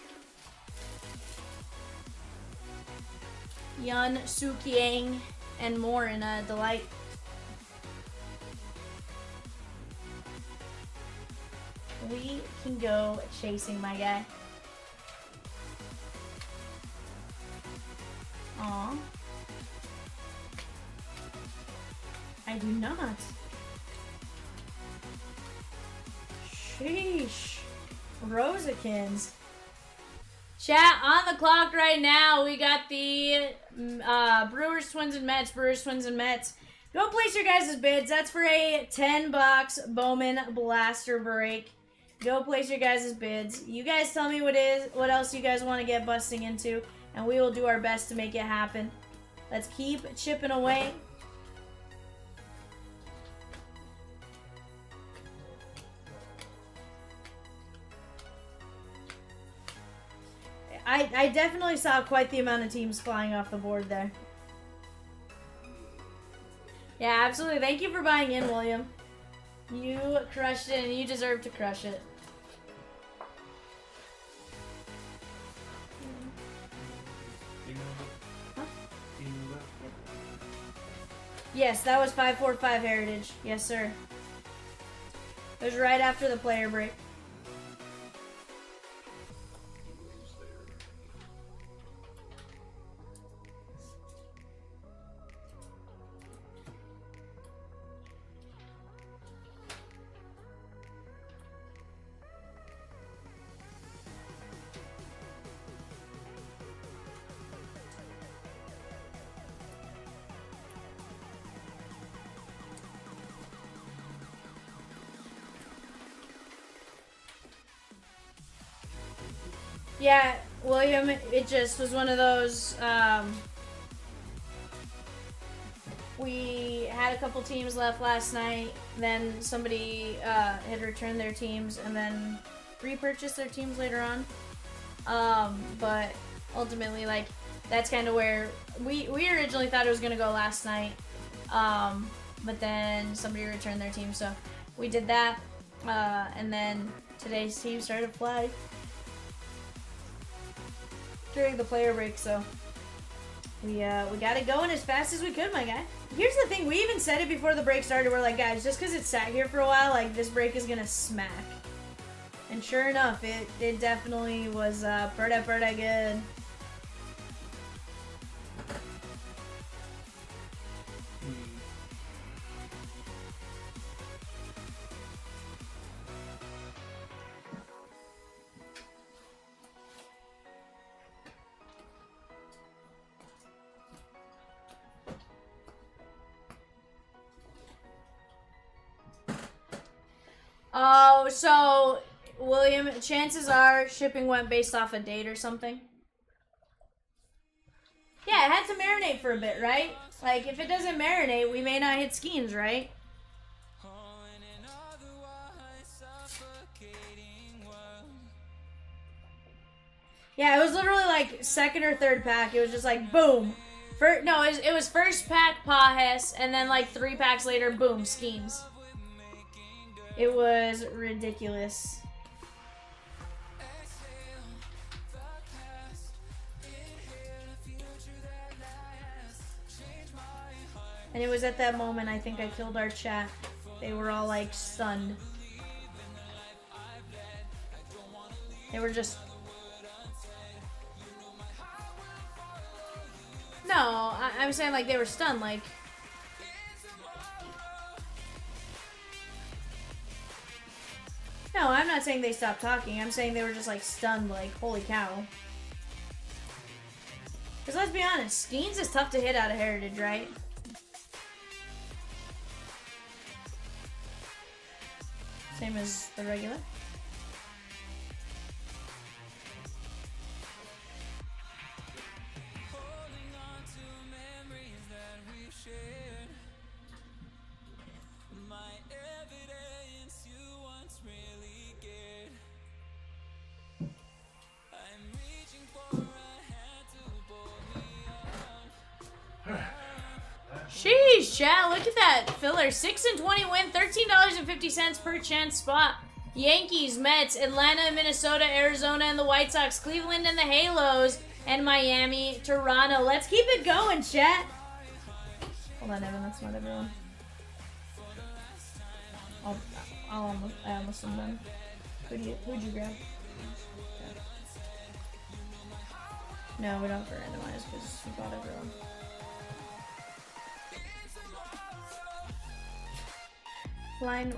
Yun, Sukiang, and more in a Delight. We can go chasing, my guy. Aw. I do not. Sheesh. Rosakins. Chat, on the clock right now. We got the Brewers, Twins, and Mets. Brewers, Twins, and Mets. Go place your guys' bids. That's for a 10-box Bowman Blaster break. Go place your guys' bids. You guys tell me what else you guys want to get busting into, and we will do our best to make it happen. Let's keep chipping away. I definitely saw quite the amount of teams flying off the board there. Yeah, absolutely. Thank you for buying in, William. You crushed it, and you deserve to crush it. Huh? Yes, that was 545 Heritage. Yes, sir. It was right after the player break. Yeah, William, it just was one of those, we had a couple teams left last night, then somebody had returned their teams and then repurchased their teams later on. But ultimately, like, that's kind of where we originally thought it was going to go last night, but then somebody returned their team, so we did that, and then today's team started to fly during the player break, so we got it going as fast as we could, my guy. Here's the thing, we even said it before the break started. We're like, guys, just because it sat here for a while, like, this break is gonna smack. And sure enough, it definitely was pretty good. Oh, so, William, chances are shipping went based off a date or something. Yeah, it had to marinate for a bit, right? Like, if it doesn't marinate, we may not hit Skeens, right? Yeah, it was literally like second or third pack. It was just like, boom. No, it was first pack Pajes, and then like 3 packs later, boom, Skeens. It was ridiculous. And it was at that moment I think I killed our chat. They were all like stunned. They were just... No, I'm saying like they were stunned, like... No, I'm not saying they stopped talking. I'm saying they were just like stunned, like, holy cow. Because let's be honest, Skeens is tough to hit out of Heritage, right? Same as the regular. Sheesh, chat, look at that filler. 6 and 20 win, $13.50 per chance spot. Yankees, Mets, Atlanta, Minnesota, Arizona, and the White Sox, Cleveland and the Halos, and Miami, Toronto. Let's keep it going, chat. Hold on, Evan, that's not everyone. I almost am done. Who'd you grab? Okay. No, we don't have to randomize because we got everyone. Line,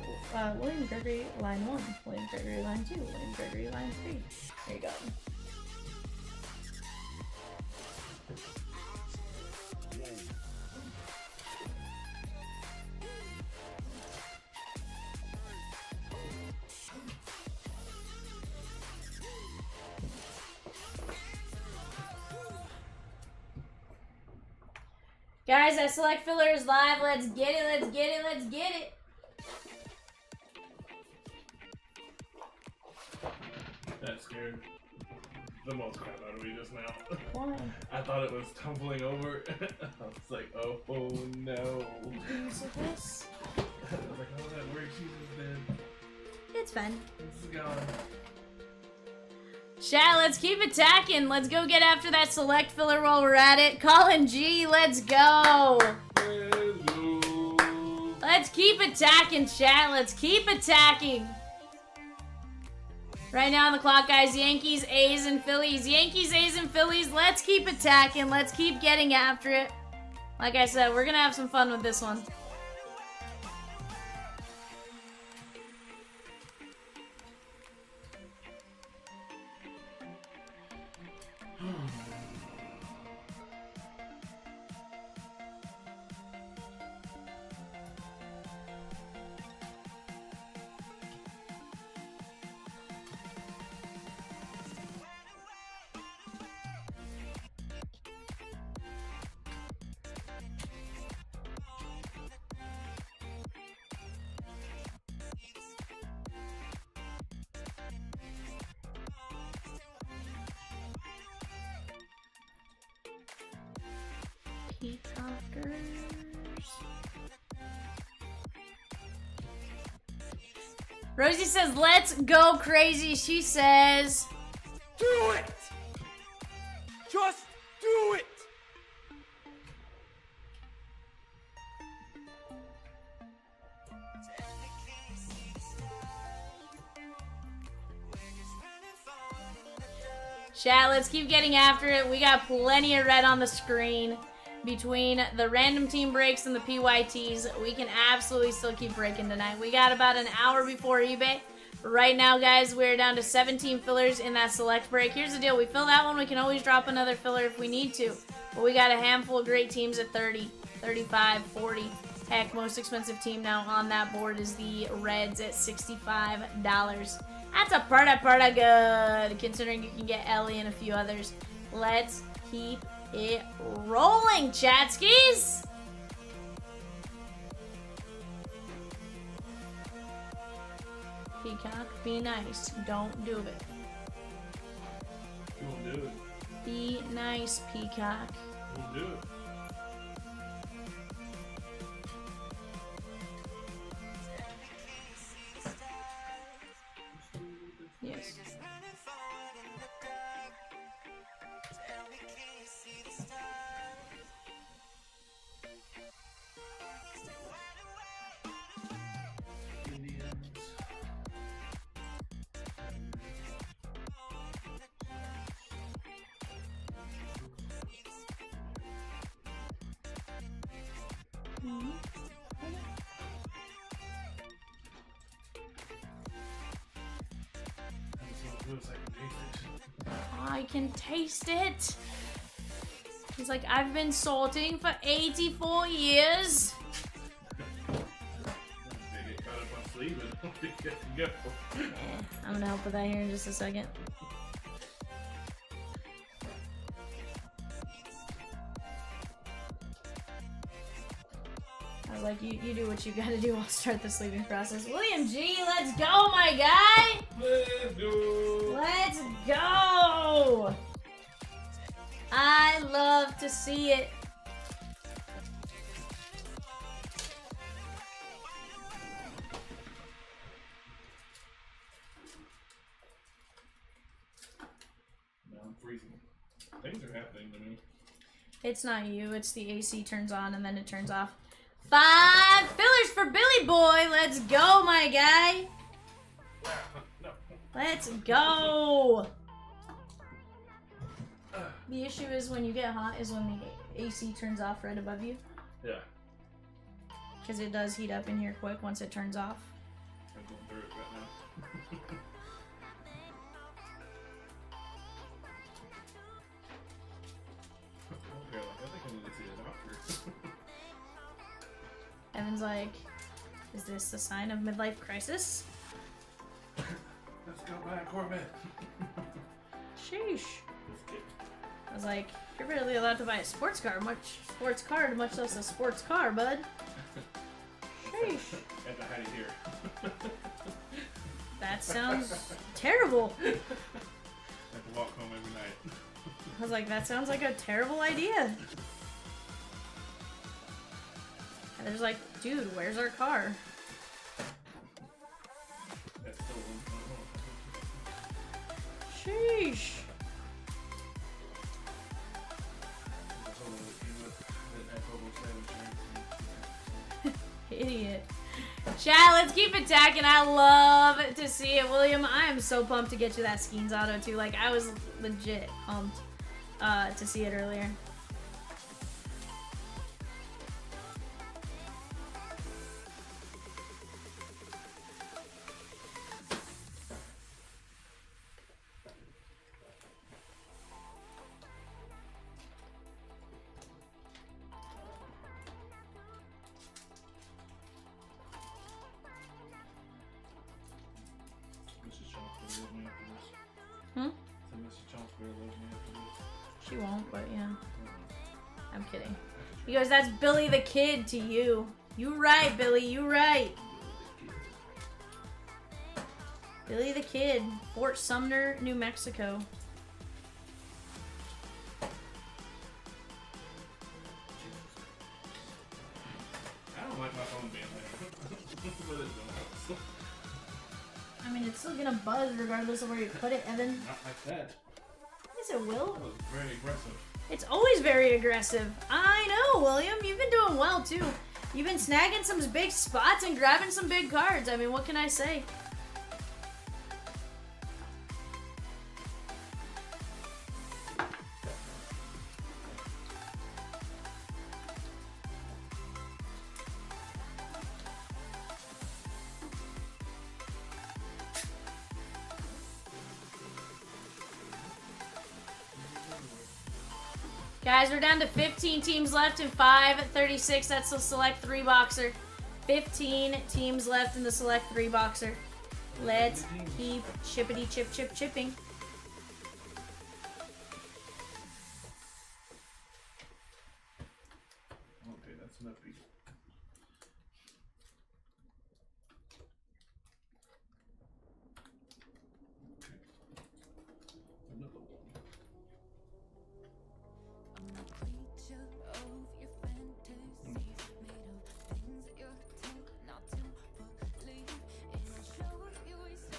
William Gregory, line 1. William Gregory, line 2. William Gregory, line 3. There you go. Guys, that select filler is live. Let's get it, let's get it, let's get it.
That scared the most crap out of me just now.
Why?
I thought it was tumbling over. I was like, oh no.
Use of this.
I was like, oh, that weird cheese is dead.
It's fine.
This is gone.
Chat, let's keep attacking. Let's go get after that select filler while we're at it. Colin G, let's go.
Hello.
Let's keep attacking, chat. Let's keep attacking. Right now on the clock, guys, Yankees, A's, and Phillies. Yankees, A's, and Phillies. Let's keep attacking. Let's keep getting after it. Like I said, we're going to have some fun with this one. Peacockers. Rosie says, let's go crazy. She says,
Do it! Just do it!
chat, let's keep getting after it. We got plenty of red on the screen. Between the random team breaks and the PYTs, we can absolutely still keep breaking tonight. We got about an hour before eBay. Right now, guys, we're down to 17 fillers in that select break. Here's the deal. We fill that one. We can always drop another filler if we need to. But we got a handful of great teams at 30, 35, 40. Heck, most expensive team now on that board is the Reds at $65. That's a parta good, considering you can get Ellie and a few others. Let's keep it rolling, chatskis! Peacock, be nice. Don't do it.
You won't do it.
Be nice, Peacock.
You won't do it.
I can taste it. He's like, I've been salting for 84 years.
They get caught up on sleep and don't be good to go.
I'm gonna help with that here in just a second. I was like, you do what you gotta do. I'll start the sleeping process. William G, let's go, my guy!
Let's go.
Let's go! I love to see it.
Now I'm freezing. Things are happening to me.
It's not you, it's the AC turns on and then it turns off. 5 fillers for Billy Boy. Let's go, my guy.
No.
Let's go. The issue is when you get hot is when the AC turns off right above you.
Yeah.
Because it does heat up in here quick once it turns off.
I'm going through it right now. Okay, like, I think I need to see a doctor.
Evan's like, is this a sign of midlife crisis?
Let's go buy a Corvette.
Sheesh.
Let's get
I was like, you're barely allowed to buy a sports car, much less a sports car, bud. Sheesh.
at the height here.
That sounds terrible.
I have to walk home every night.
I was like, that sounds like a terrible idea. And there's like, dude, where's our car?
That's still
Sheesh. Idiot. Chat, let's keep attacking. I love to see it, William. I am so pumped to get you that Skeens auto too. Like, I was legit pumped to see it earlier.
Mrs. Chomps will love me after this.
Hmm?
So Mrs. Chomps will love me after this.
She won't, but yeah. I'm kidding. He goes, that's Billy the Kid to you. You right, Billy, you right. Billy the Kid, Fort Sumner, New Mexico.
I don't like my phone being there. But it's not.
I mean, it's still gonna buzz regardless of where you put it, Evan.
Not like that.
Yes, it will.
That was very aggressive.
It's always very aggressive. I know, William. You've been doing well, too. You've been snagging some big spots and grabbing some big cards. I mean, what can I say? Guys, we're down to 15 teams left in 5:36. That's the select 3-boxer. 15 teams left in the select 3-boxer. Let's keep chippity chip chip chipping.
Okay, that's nuppy. Okay. Another one.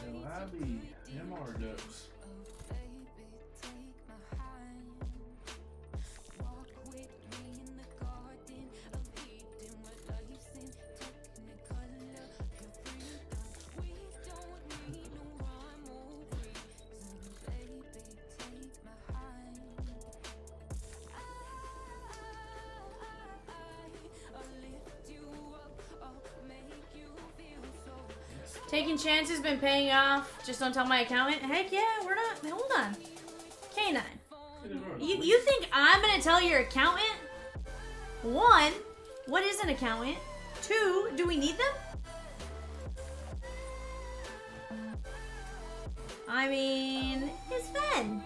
Will I be him or ducks?
Taking chances been paying off. Just don't tell my accountant. Heck yeah, we're not. Hold on. K9. You think I'm gonna tell your accountant? One, what is an accountant? Two, do we need them? I mean, it's Ben.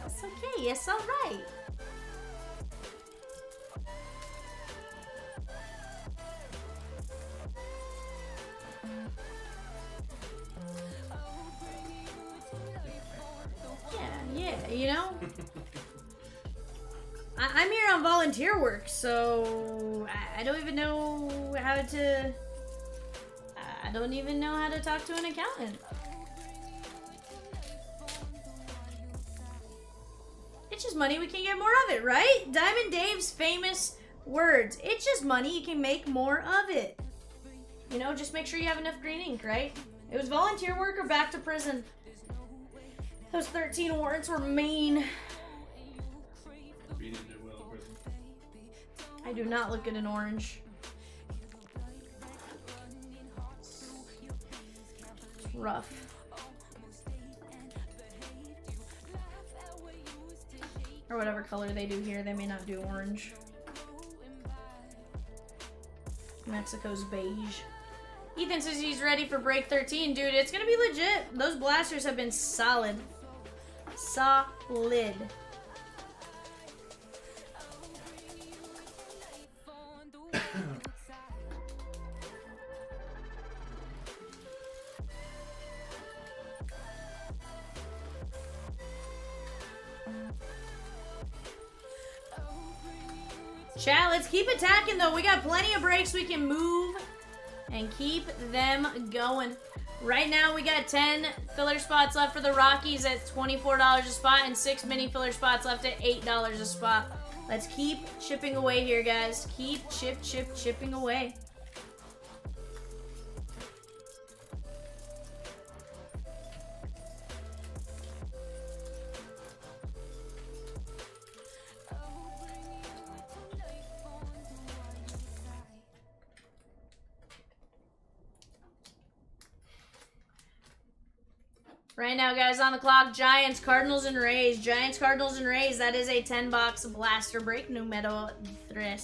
It's okay, it's alright. Yeah, you know? I'm here on volunteer work, so I don't even know how to... I don't even know how to talk to an accountant. It's just money, we can get more of it, right? Diamond Dave's famous words. It's just money, you can make more of it. You know, just make sure you have enough green ink, right? It was volunteer work or back to prison. Those 13 warrants were mean. I do not look good in orange. It's rough. Or whatever color they do here, they may not do orange. Mexico's beige. Ethan says he's ready for break 13. Dude, it's gonna be legit. Those blasters have been solid. Solid. Chat, let's keep attacking though. We got plenty of breaks we can move and keep them going. Right now we got 10 filler spots left for the Rockies at $24 a spot and 6 mini filler spots left at $8 a spot. Let's keep chipping away here, guys. Keep chipping away. Right now, guys, on the clock, Giants, Cardinals, and Rays. Giants, Cardinals, and Rays. That is a 10-box blaster break. Numero 13.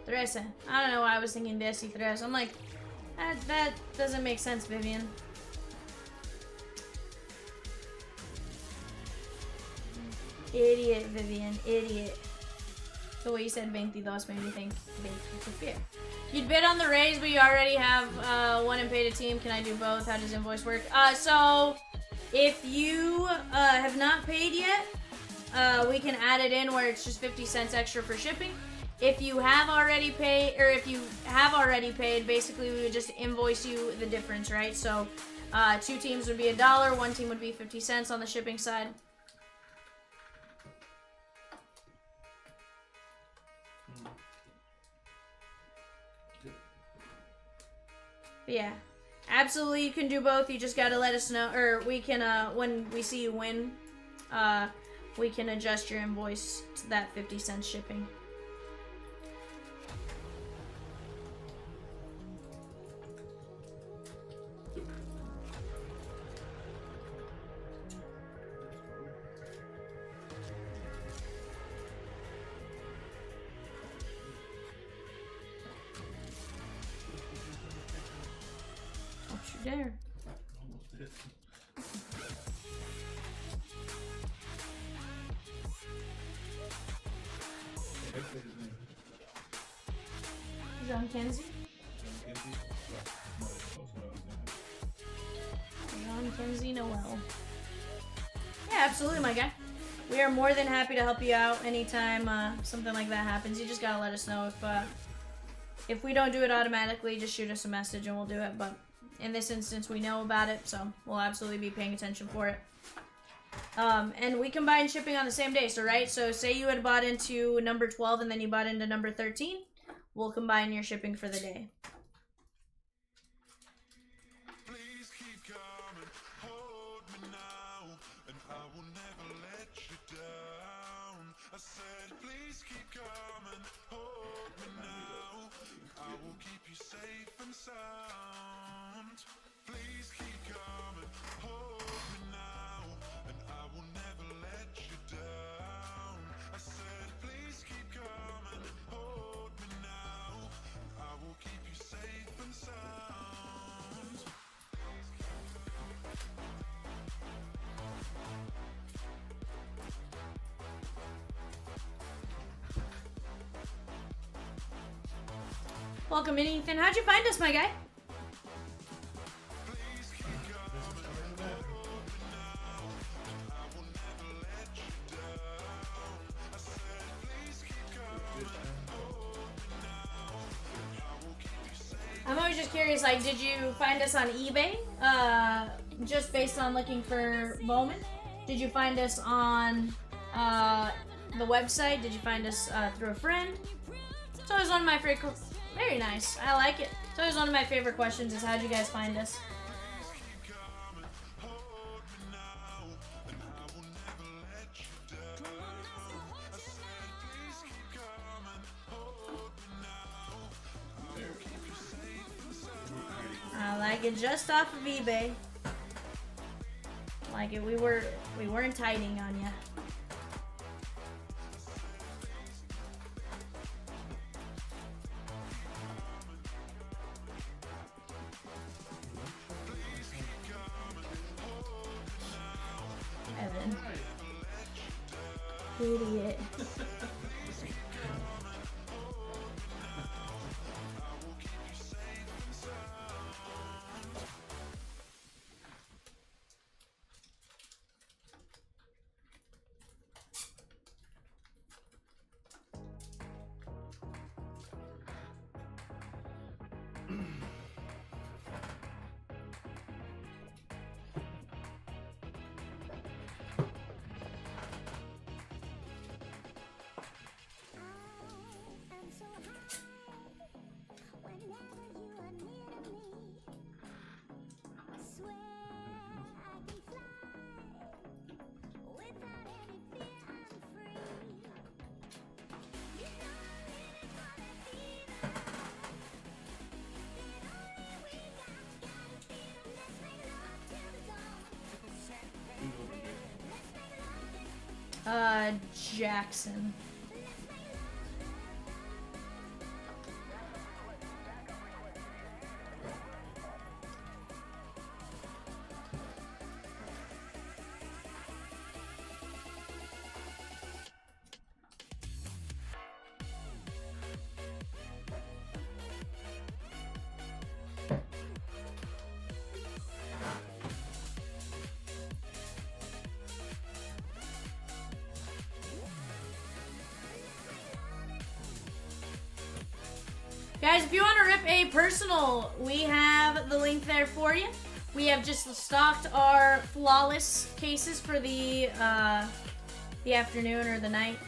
Teresa. I don't know why I was thinking Desi Teresa. I'm like, that doesn't make sense, Vivian. Idiot, Vivian. Idiot. The way you said 22 made me think 22. You'd bid on the Rays, but you already have one and paid a team. Can I do both? How does invoice work? So, if you have not paid yet, we can add it in where it's just 50 cents extra for shipping. If you have already paid, or if you have already paid, basically we would just invoice you the difference, right? So, 2 teams would be $1, 1 team would be 50 cents on the shipping side. But yeah, absolutely you can do both. You just gotta let us know, or we can, when we see you win, we can adjust your invoice to that 50 cents shipping. Dare. John Kenzie? John Kenzie Noel. Yeah, absolutely, my guy. We are more than happy to help you out anytime something like that happens. You just gotta let us know if we don't do it automatically, just shoot us a message and we'll do it, but in this instance, we know about it, so we'll absolutely be paying attention for it. And we combine shipping on the same day. So, right? So, say you had bought into number 12 and then you bought into number 13. We'll combine your shipping for the day.
Please keep coming, hold me now, and I will never let you down. I said, please keep coming, hold me now, and I will keep you safe and sound. Please keep coming, hold me now, and I will never let you down. I said, please keep coming, hold me now, and I will keep you safe and sound.
Welcome in, Ethan. How'd you find us, my guy? I'm always just curious, like, did you find us on eBay? Just based on looking for Bowman? Did you find us on the website? Did you find us through a friend? It's always one of my favorite. Very nice. I like it. It's always one of my favorite questions is how'd you guys find us? I like it just off of eBay. Like it, we weren't hiding on ya. Evan. Idiot.
I'm so high whenever you are near to me. I swear I can fly without any fear. I'm free. You know I'm living for that fever. That only we got a fever. Let's make love till the dawn. Let's make love.
Jackson. Guys, if you want to rip a personal, we have the link there for you. We have just stocked our flawless cases for the afternoon or the night.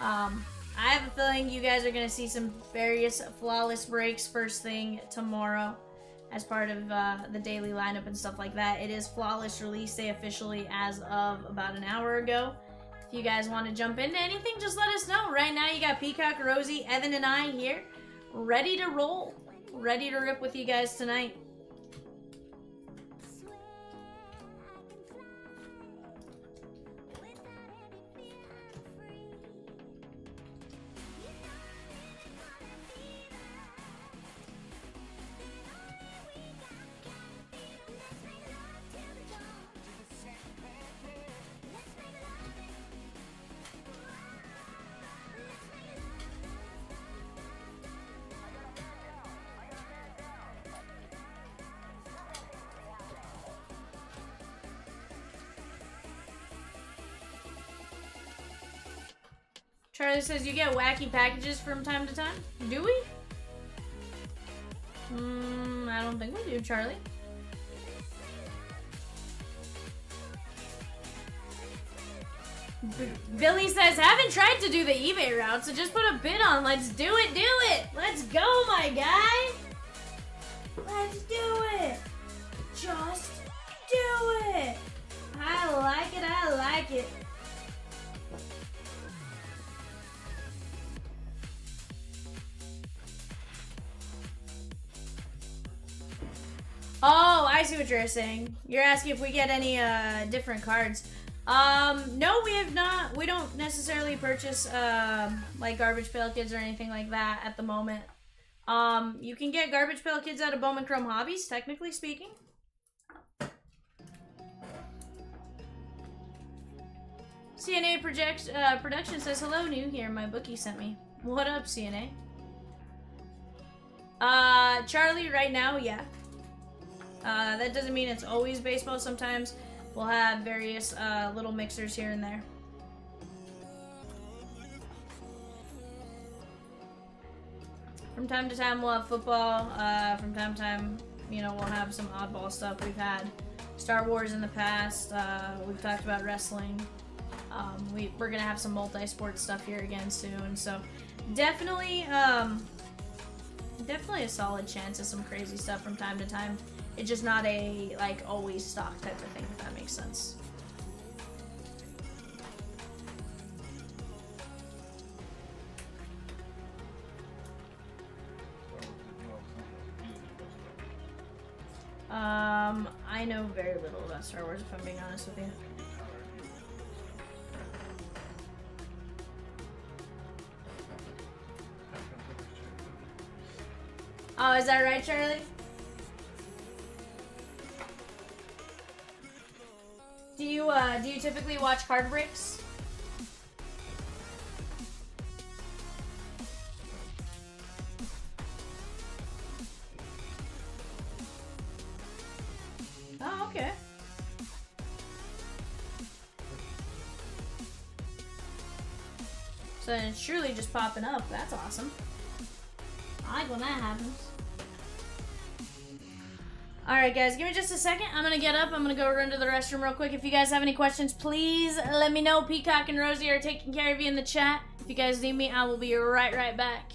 I have a feeling you guys are going to see some various flawless breaks first thing tomorrow as part of the daily lineup and stuff like that. It is flawless release day officially as of about an hour ago. If you guys want to jump into anything, just let us know. Right now, you got Peacock, Rosie, Evan, and I here. Ready to roll, ready to rip with you guys tonight.
Swear I can fly without any fear. I'm free. You know I'm living for that fever. That only we got a fever. Let's make love till the dawn. Let's make love. Let's make love.
Charlie says you get wacky packages from time to time. Do we? I don't think we do, Charlie. Billy says, haven't tried to do the eBay route, so just put a bid on. Let's do it, do it. Let's go, my guy. Let's do it. Just do it. I like it, I like it. Oh, I see what you're saying. You're asking if we get any different cards. No, we have not. We don't necessarily purchase like Garbage Pail Kids or anything like that at the moment. You can get Garbage Pail Kids out of Bowman Chrome Hobbies, technically speaking. CNA Production says, hello, new here. My bookie sent me. What up, CNA? Charlie, right now, yeah. That doesn't mean it's always baseball. Sometimes we'll have various little mixers here and there. From time to time, we'll have football. From time to time, you know, we'll have some oddball stuff. We've had Star Wars in the past. We've talked about wrestling. We're gonna have some multi-sport stuff here again soon. So definitely, definitely a solid chance of some crazy stuff from time to time. It's just not a, like, always stock type of thing, if that makes sense. I know very little about Star Wars, if I'm being honest with you. Oh, is that right, Charlie? Do you typically watch Card Breaks? Oh, okay. So then it's truly just popping up. That's awesome. I like when that happens. Alright guys, give me just a second. I'm gonna get up. I'm gonna go run to the restroom real quick. If you guys have any questions, please let me know. Peacock and Rosie are taking care of you in the chat. If you guys need me, I will be right back.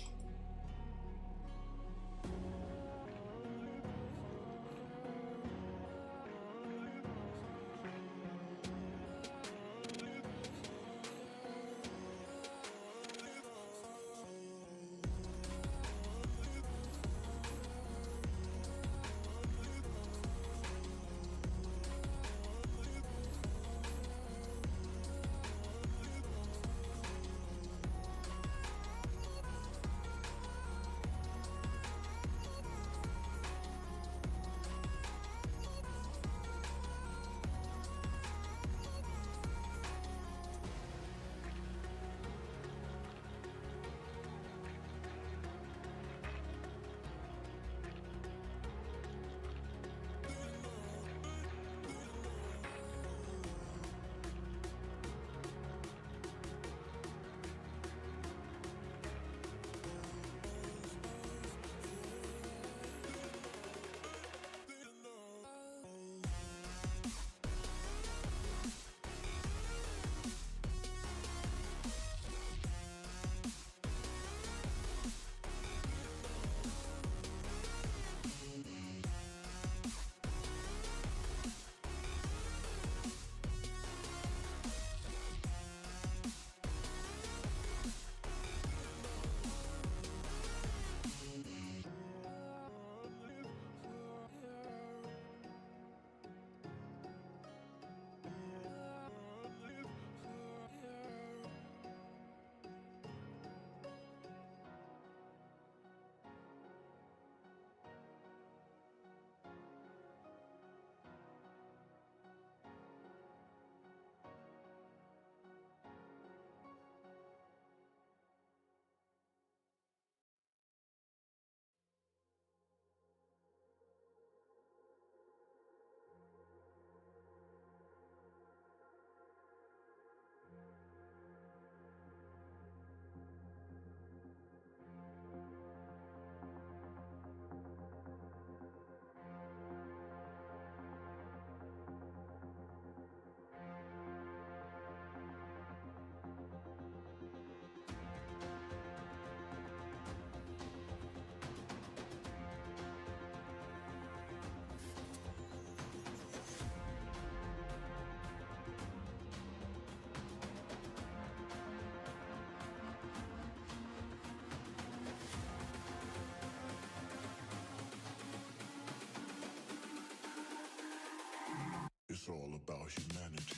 about humanity.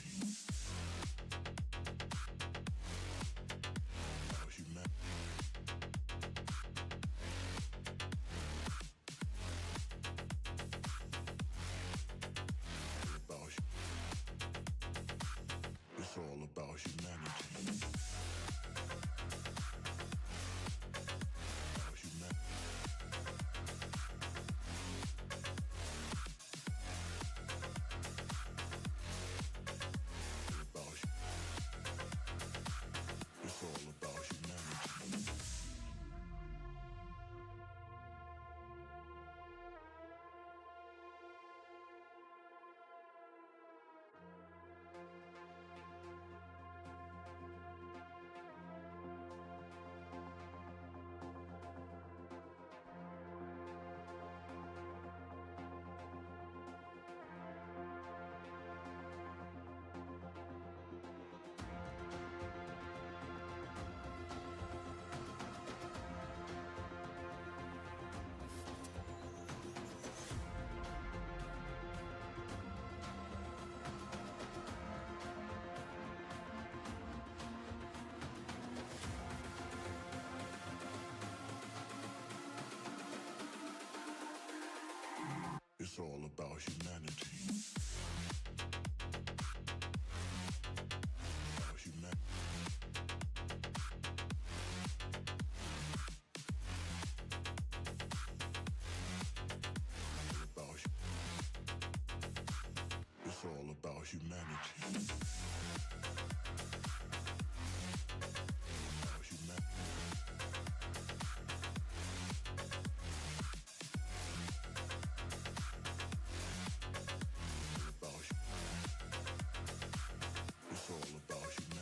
About humanity. It's all about humanity. About humanity. It's all about humanity. It's all about humanity. About humanity. It's all about humanity. About humanity. It's all about humanity.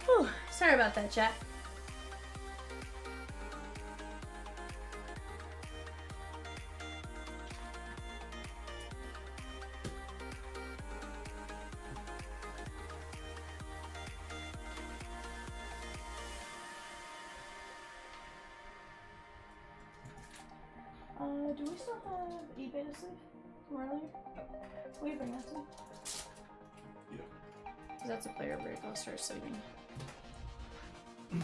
Whew, sorry about that, chat. Do we still have eBay to sleep from earlier? Will you bring that to me?
Yeah.
'Cause that's a player break, I'll start sleeping. You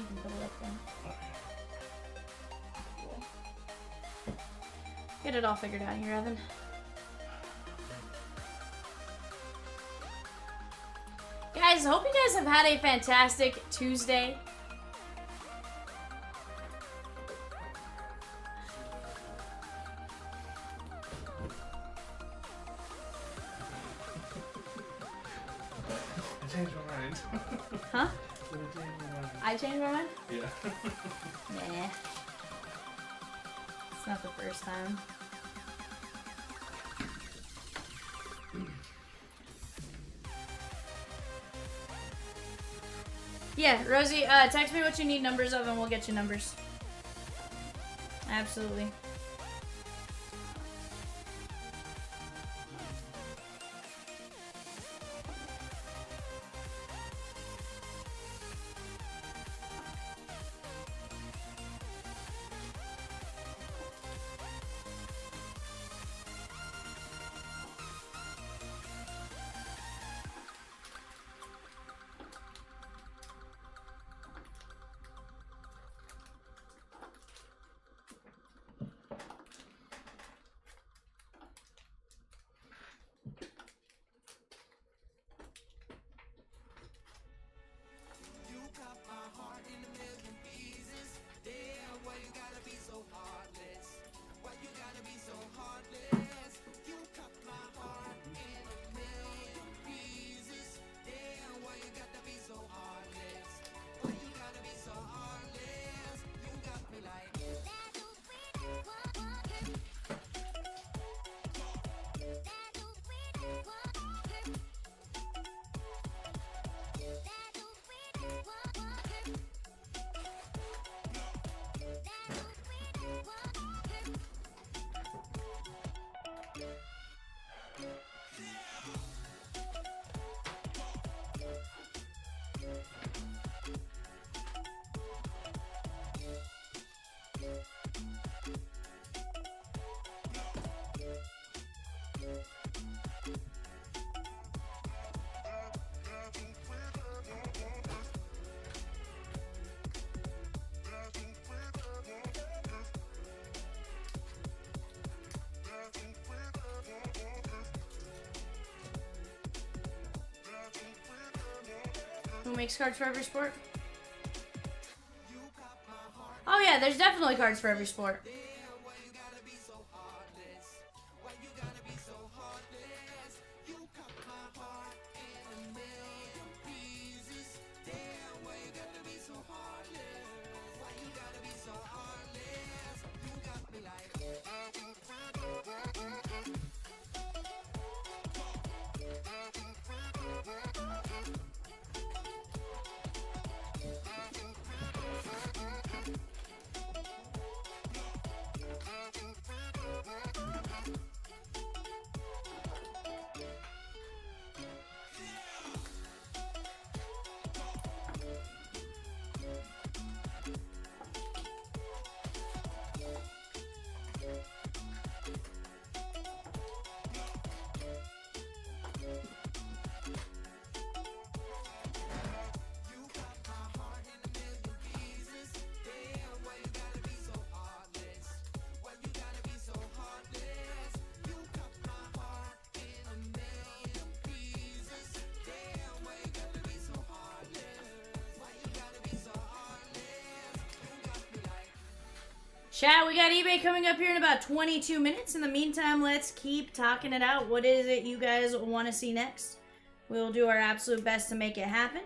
can put it up then. Get it all figured out here, Evan. Guys, hope you guys have had a fantastic Tuesday.
I changed my mind.
Huh?
Did I change my mind?
I changed my mind?
Yeah.
Nah. It's not the first time. Yeah, Rosie, text me what you need numbers of and we'll get you numbers. Absolutely.
You cut my heart in a million pieces. Damn, why you gotta be so heartless? Why you gotta be so heartless? You cut my heart in a million pieces. Damn, why you gotta be so heartless? Why you gotta be so heartless? You got me like.
Who makes cards for every sport? Oh yeah, there's definitely cards for every sport. Chat, we got eBay coming up here in about 22 minutes. In the meantime, let's keep talking it out. What is it you guys want to see next? We'll do our absolute best to make it happen.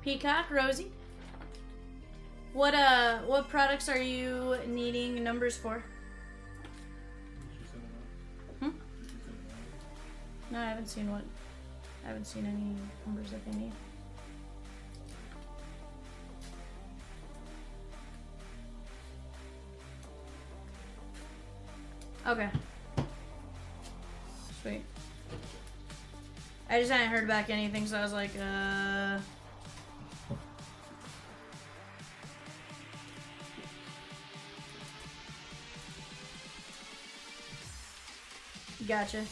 Peacock, Rosie. What products are you needing numbers for? Hmm? No, I haven't seen what. I haven't seen any numbers that they need. Okay. Sweet. I just hadn't heard back anything, so I was like, Gotcha.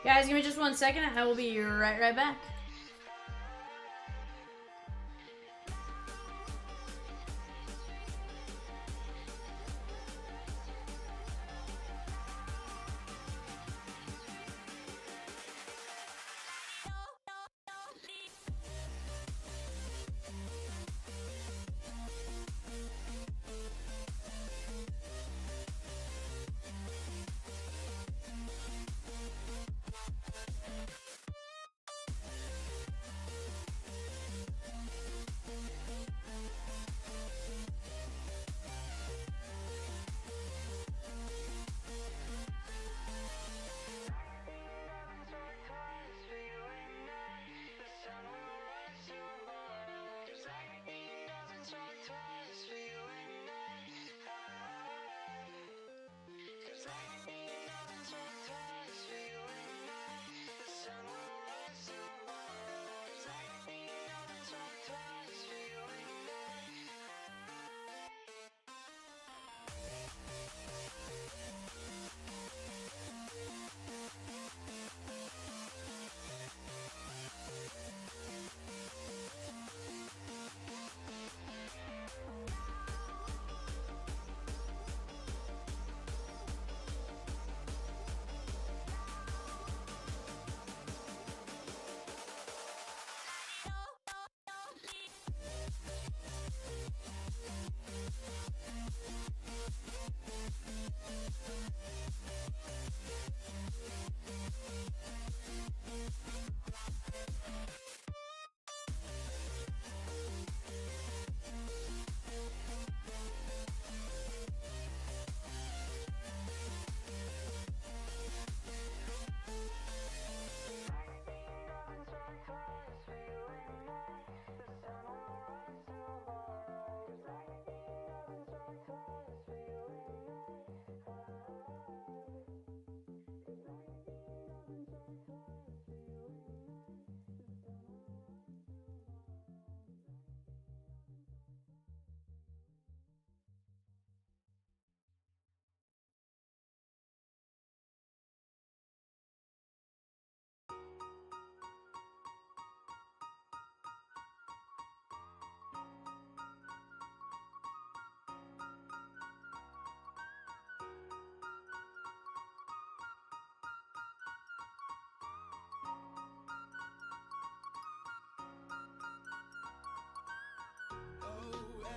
Guys, give me just 1 second. I will be right back.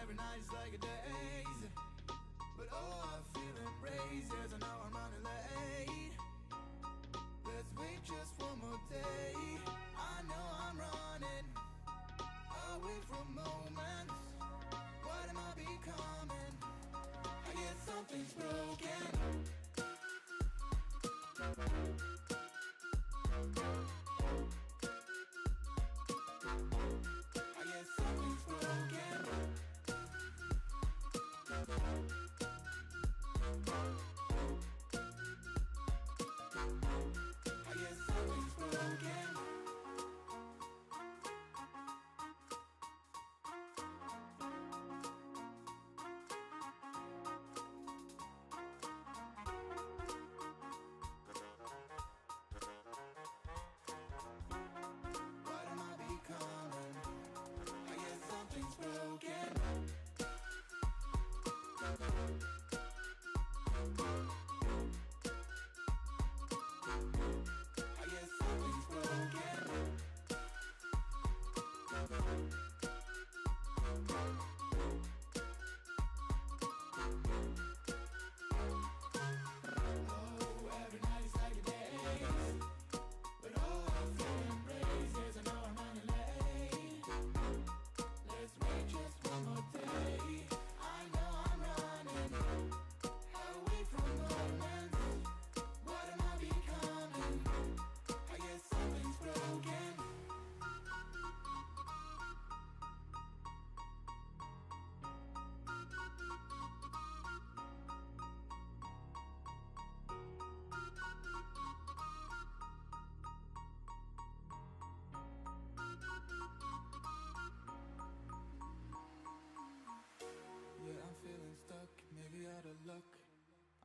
every night is like a daze. But oh, I feel embraced, yes, I know I'm running late. Let's wait just one more day. I know I'm running away from moments. What am I becoming? I guess something's broken. I guess something's broken. I guess something's broken. What am I becoming? I guess something's broken. I guess something's broken. Oh, every night is like a daze. But oh, I feel embraced, yes, I know I'm running late. Let's wait just one more day. I know I'm running away from moments. What am I becoming? I guess something's broken. Yeah, I'm feeling stuck, maybe out of luck.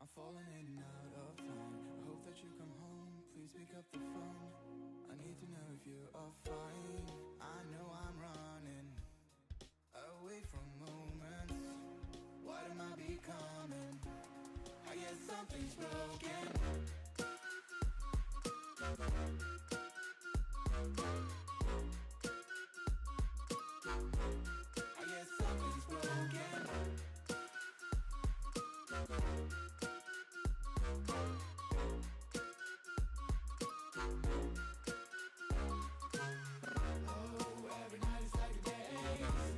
I'm falling in and out of line. I hope that you come home, please pick up the phone. I need to know if you are fine. I know I'm running away from moments. What am I becoming? I guess something's broken. I guess something's broken. Oh, every night is like a daze.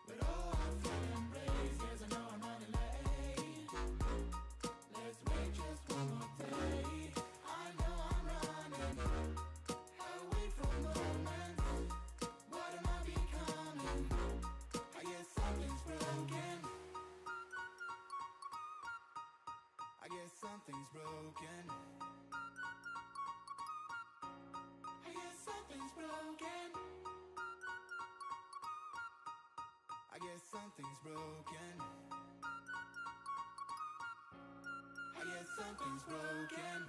But oh, I feel embraced, yes, I know I'm running late. Let's wait just one more day. I know I'm running away from moments. What am I becoming? I guess something's broken. I guess something's broken. I guess something's broken. I guess something's broken. I guess something's broken.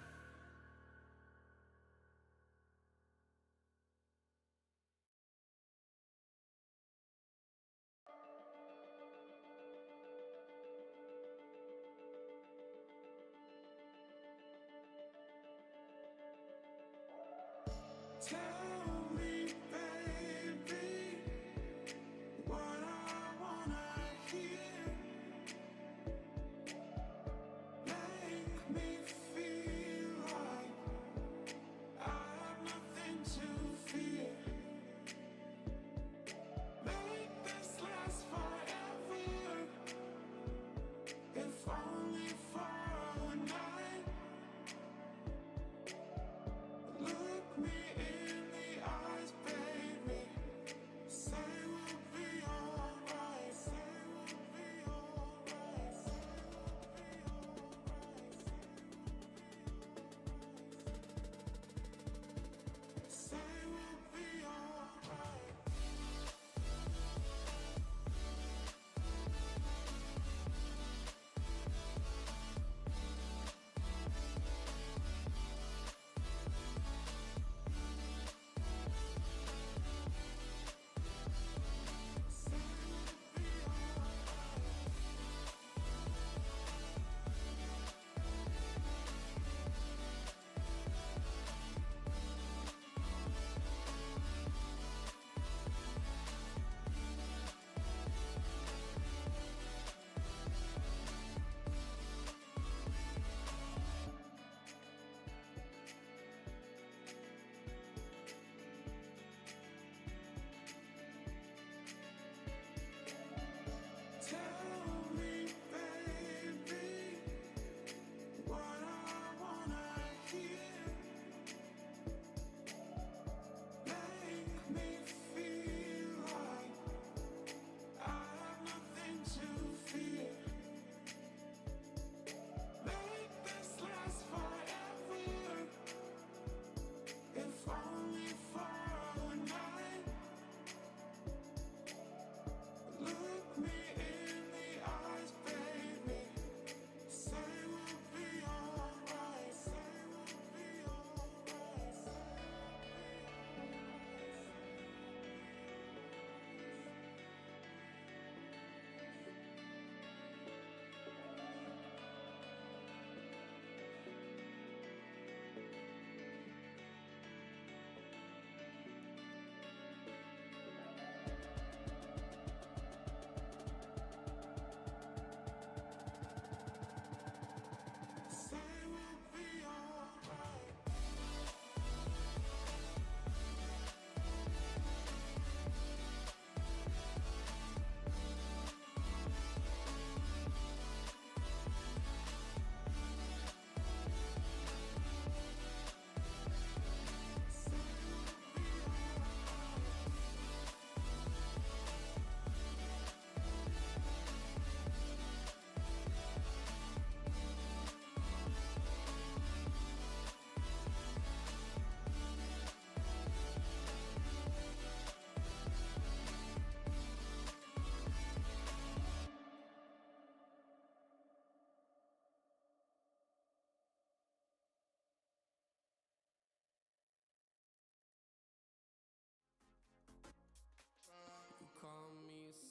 Tell me, baby, what I wanna hear. Make me feel like I have nothing to fear. Make this last forever, if only for a night. Look me in the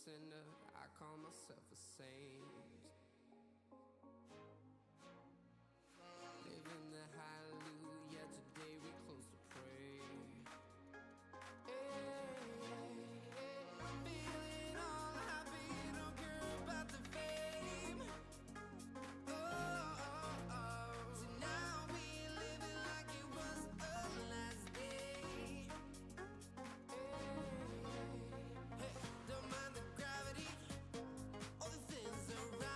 sinner, I call myself a saint. Living the hallelujah, today we close to pray. I'm feeling all happy, don't care about the fame. So now we living like it was our last day. Hey, don't mind the gravity, all the things around.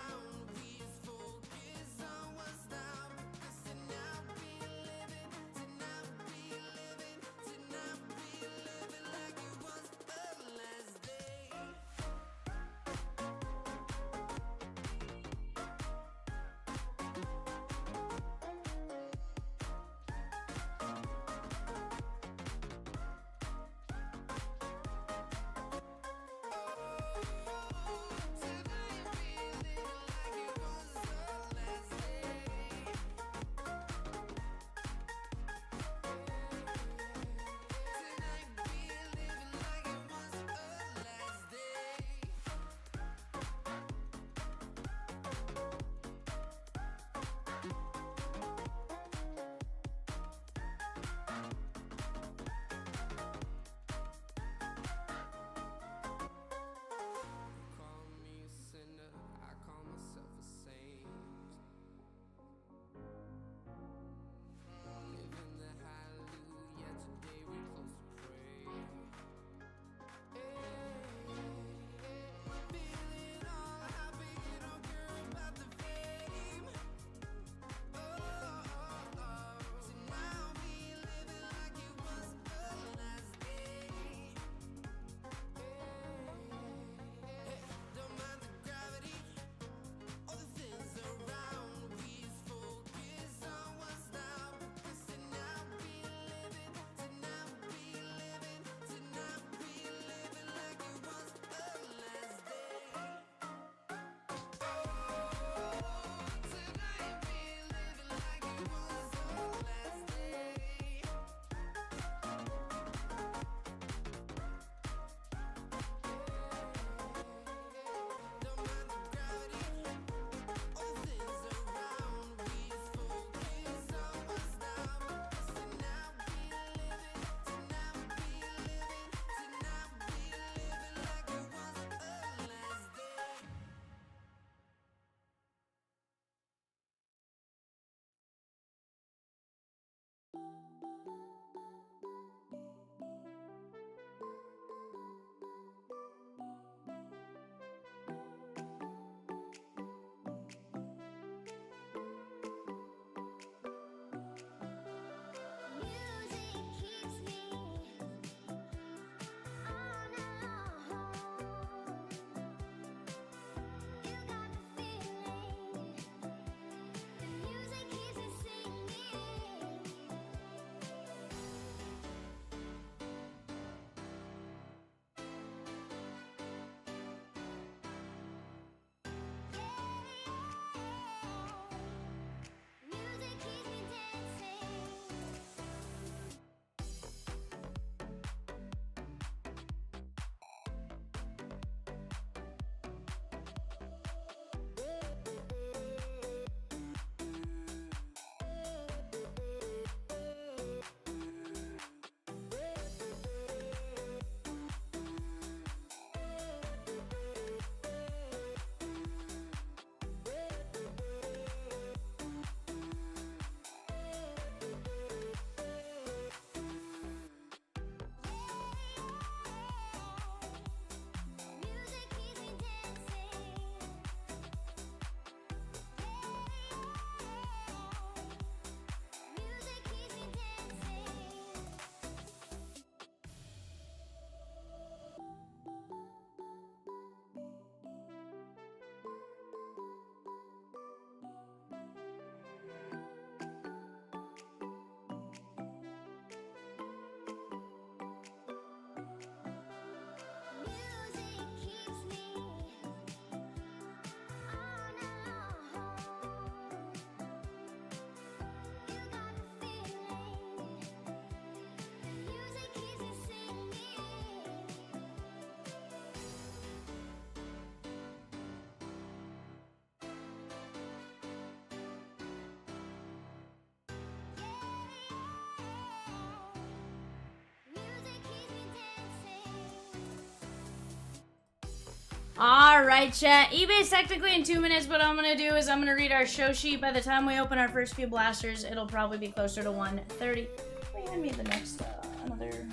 Alright, chat. eBay's technically in 2 minutes, but what I'm going to do is I'm going to read our show sheet. By the time we open our first few blasters, it'll probably be closer to 1:30. Wait, hand me the next, another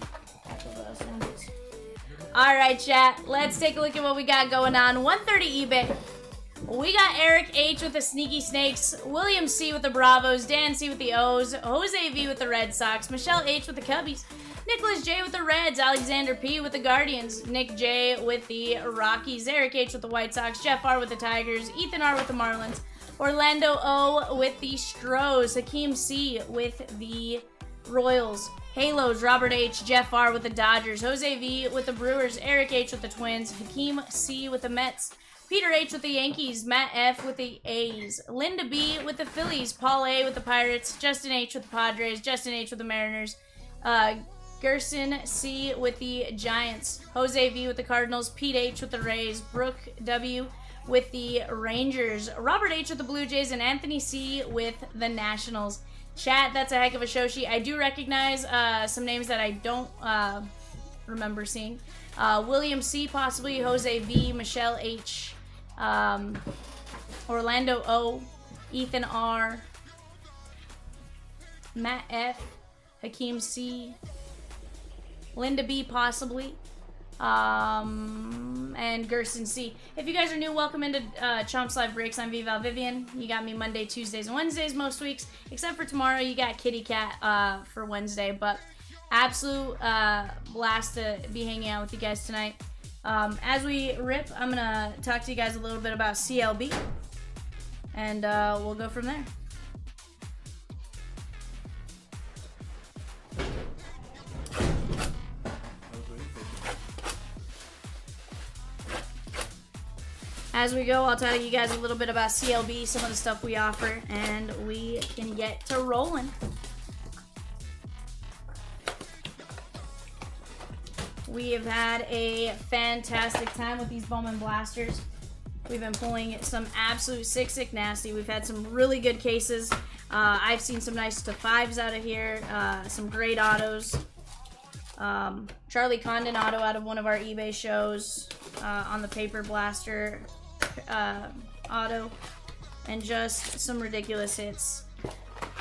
half of us. Alright, chat. Let's take a look at what we got going on. 130 eBay. We got Eric H with the Sneaky Snakes, William C with the Bravos, Dan C with the O's, Jose V with the Red Sox, Michelle H with the Cubbies, Nicholas J with the Reds, Alexander P with the Guardians, Nick J with the Rockies, Eric H with the White Sox, Jeff R with the Tigers, Ethan R with the Marlins, Orlando O with the Stros, Hakeem C with the Royals, Halos, Robert H, Jeff R with the Dodgers, Jose V with the Brewers, Eric H with the Twins, Hakeem C with the Mets, Peter H with the Yankees, Matt F with the A's, Linda B with the Phillies, Paul A with the Pirates, Justin H with the Padres, Justin H with the Mariners, Gerson C with the Giants, Jose V with the Cardinals, Pete H with the Rays, Brooke W with the Rangers, Robert H with the Blue Jays, and Anthony C with the Nationals. Chat, that's a heck of a show sheet. I do recognize some names that I don't remember seeing. William C possibly, Jose V, Michelle H, Orlando O, Ethan R, Matt F, Hakeem C, Linda B possibly, and Gerson C. If you guys are new, welcome into Chomps Live Breaks. I'm Vivan. You got me Monday, Tuesdays, and Wednesdays most weeks, except for tomorrow. You got Kitty Cat for Wednesday, but absolute blast to be hanging out with you guys tonight. As we rip, I'm gonna talk to you guys a little bit about CLB, and we'll go from there. As we go, I'll tell you guys a little bit about CLB, some of the stuff we offer, and we can get to rolling. We have had a fantastic time with these Bowman blasters. We've been pulling some absolute sick nasty. We've had some really good cases. I've seen some nice to fives out of here, some great autos. Charlie Condon auto out of one of our eBay shows on the paper blaster auto, and just some ridiculous hits.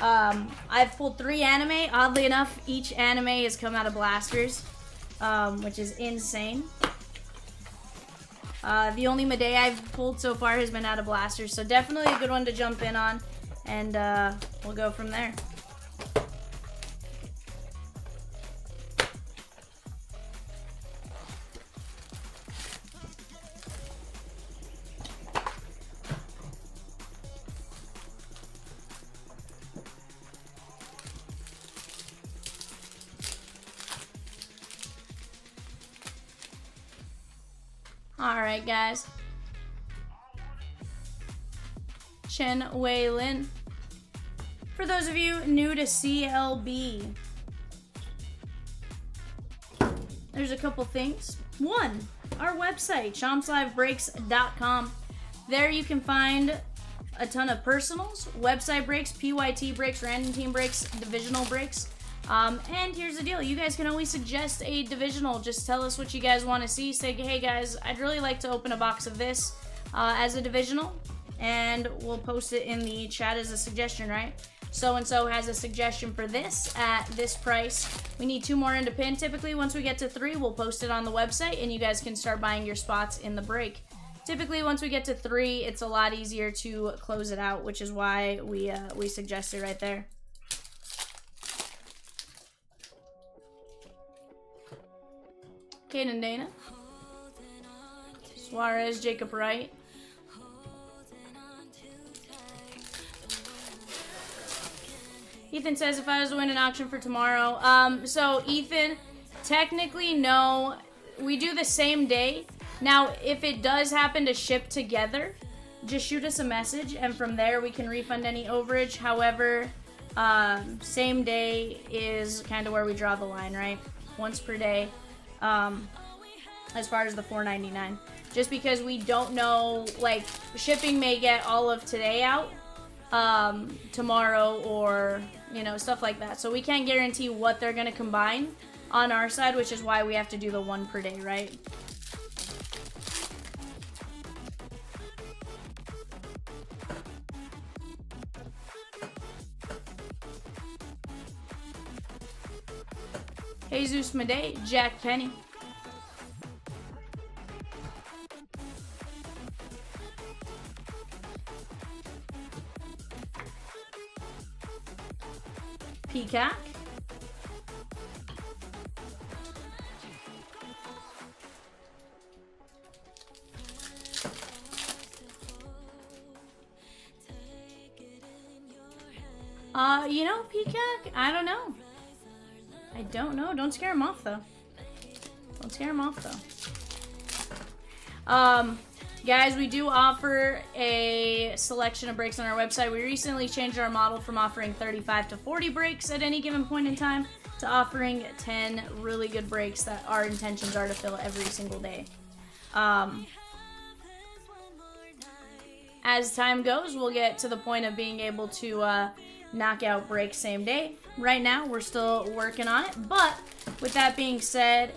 I've pulled 3 anime. Oddly enough, each anime has come out of blasters, which is insane. The only Madei I've pulled so far has been out of blasters, so definitely a good one to jump in on, and we'll go from there. Alright, guys. Chen Wei Lin. For those of you new to CLB, there's a couple things. One, our website, chompslivebreaks.com. There you can find a ton of personals, website breaks, PYT breaks, random team breaks, divisional breaks. And here's the deal, you guys can always suggest a divisional. Just tell us what you guys want to see. Say, hey guys, I'd really like to open a box of this as a divisional, and we'll post it in the chat as a suggestion, right? So-and-so has a suggestion for this at this price. We need 2 more into pin. Typically, once we get to 3, we'll post it on the website, and you guys can start buying your spots in the break. Typically, once we get to 3, it's a lot easier to close it out, which is why we suggest it right there. Caden Dana, Suarez, Jacob Wright, Ethan says if I was to win an auction for tomorrow. So Ethan, technically no, we do the same day. Now, if it does happen to ship together, just shoot us a message, and from there we can refund any overage. However, same day is kind of where we draw the line, right? Once per day. As far as the $4.99, just because we don't know, like, shipping may get all of today out tomorrow, or you know, stuff like that, so we can't guarantee what they're gonna combine on our side, which is why we have to do the 1 per day, right? Jesus Madej, Jack Penny. Peacock. You know, Peacock, I don't know. I don't know. Don't scare him off, though. Don't scare him off, though. Guys, we do offer a selection of breaks on our website. We recently changed our model from offering 35 to 40 breaks at any given point in time to offering 10 really good breaks that our intentions are to fill every single day. As time goes, we'll get to the point of being able to knock out breaks same day. Right now, we're still working on it, but with that being said,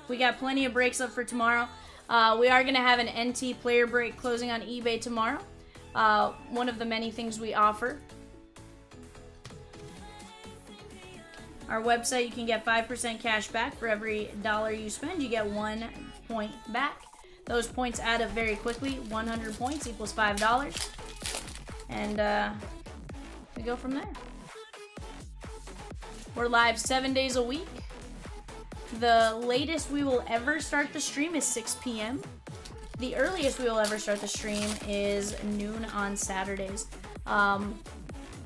we got plenty of breaks up for tomorrow. We are going to have an NT player break closing on eBay tomorrow. One of the many things we offer. Our website, you can get 5% cash back for every dollar you spend. You get 1 point back. Those points add up very quickly. 100 points equals $5. And we go from there. We're live 7 days a week. The latest we will ever start the stream is 6 p.m. The earliest we will ever start the stream is noon on Saturdays.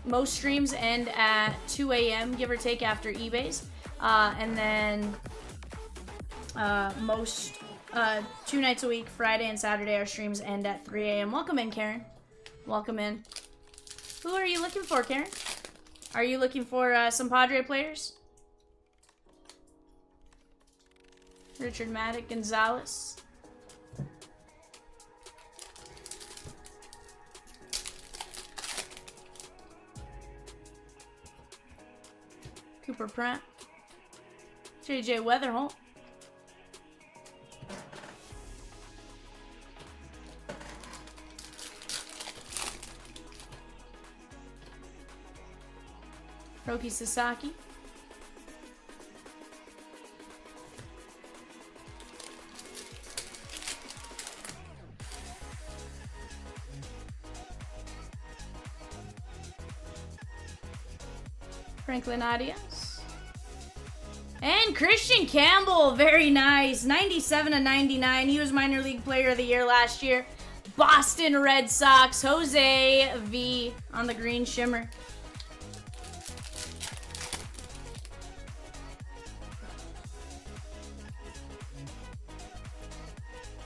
Most streams end at 2 a.m., give or take, after eBay's. And then most 2 nights a week, Friday and Saturday, our streams end at 3 a.m. Welcome in, Karen. Welcome in. Who are you looking for, Karen? Are you looking for some Padre players? Richard Maddock, Gonzalez. Cooper Pratt. JJ Weatherholt. Roki Sasaki. Franklin Arias. And Christian Campbell, very nice. 97 of 99. He was minor league player of the year last year. Boston Red Sox, Jose V on the green shimmer.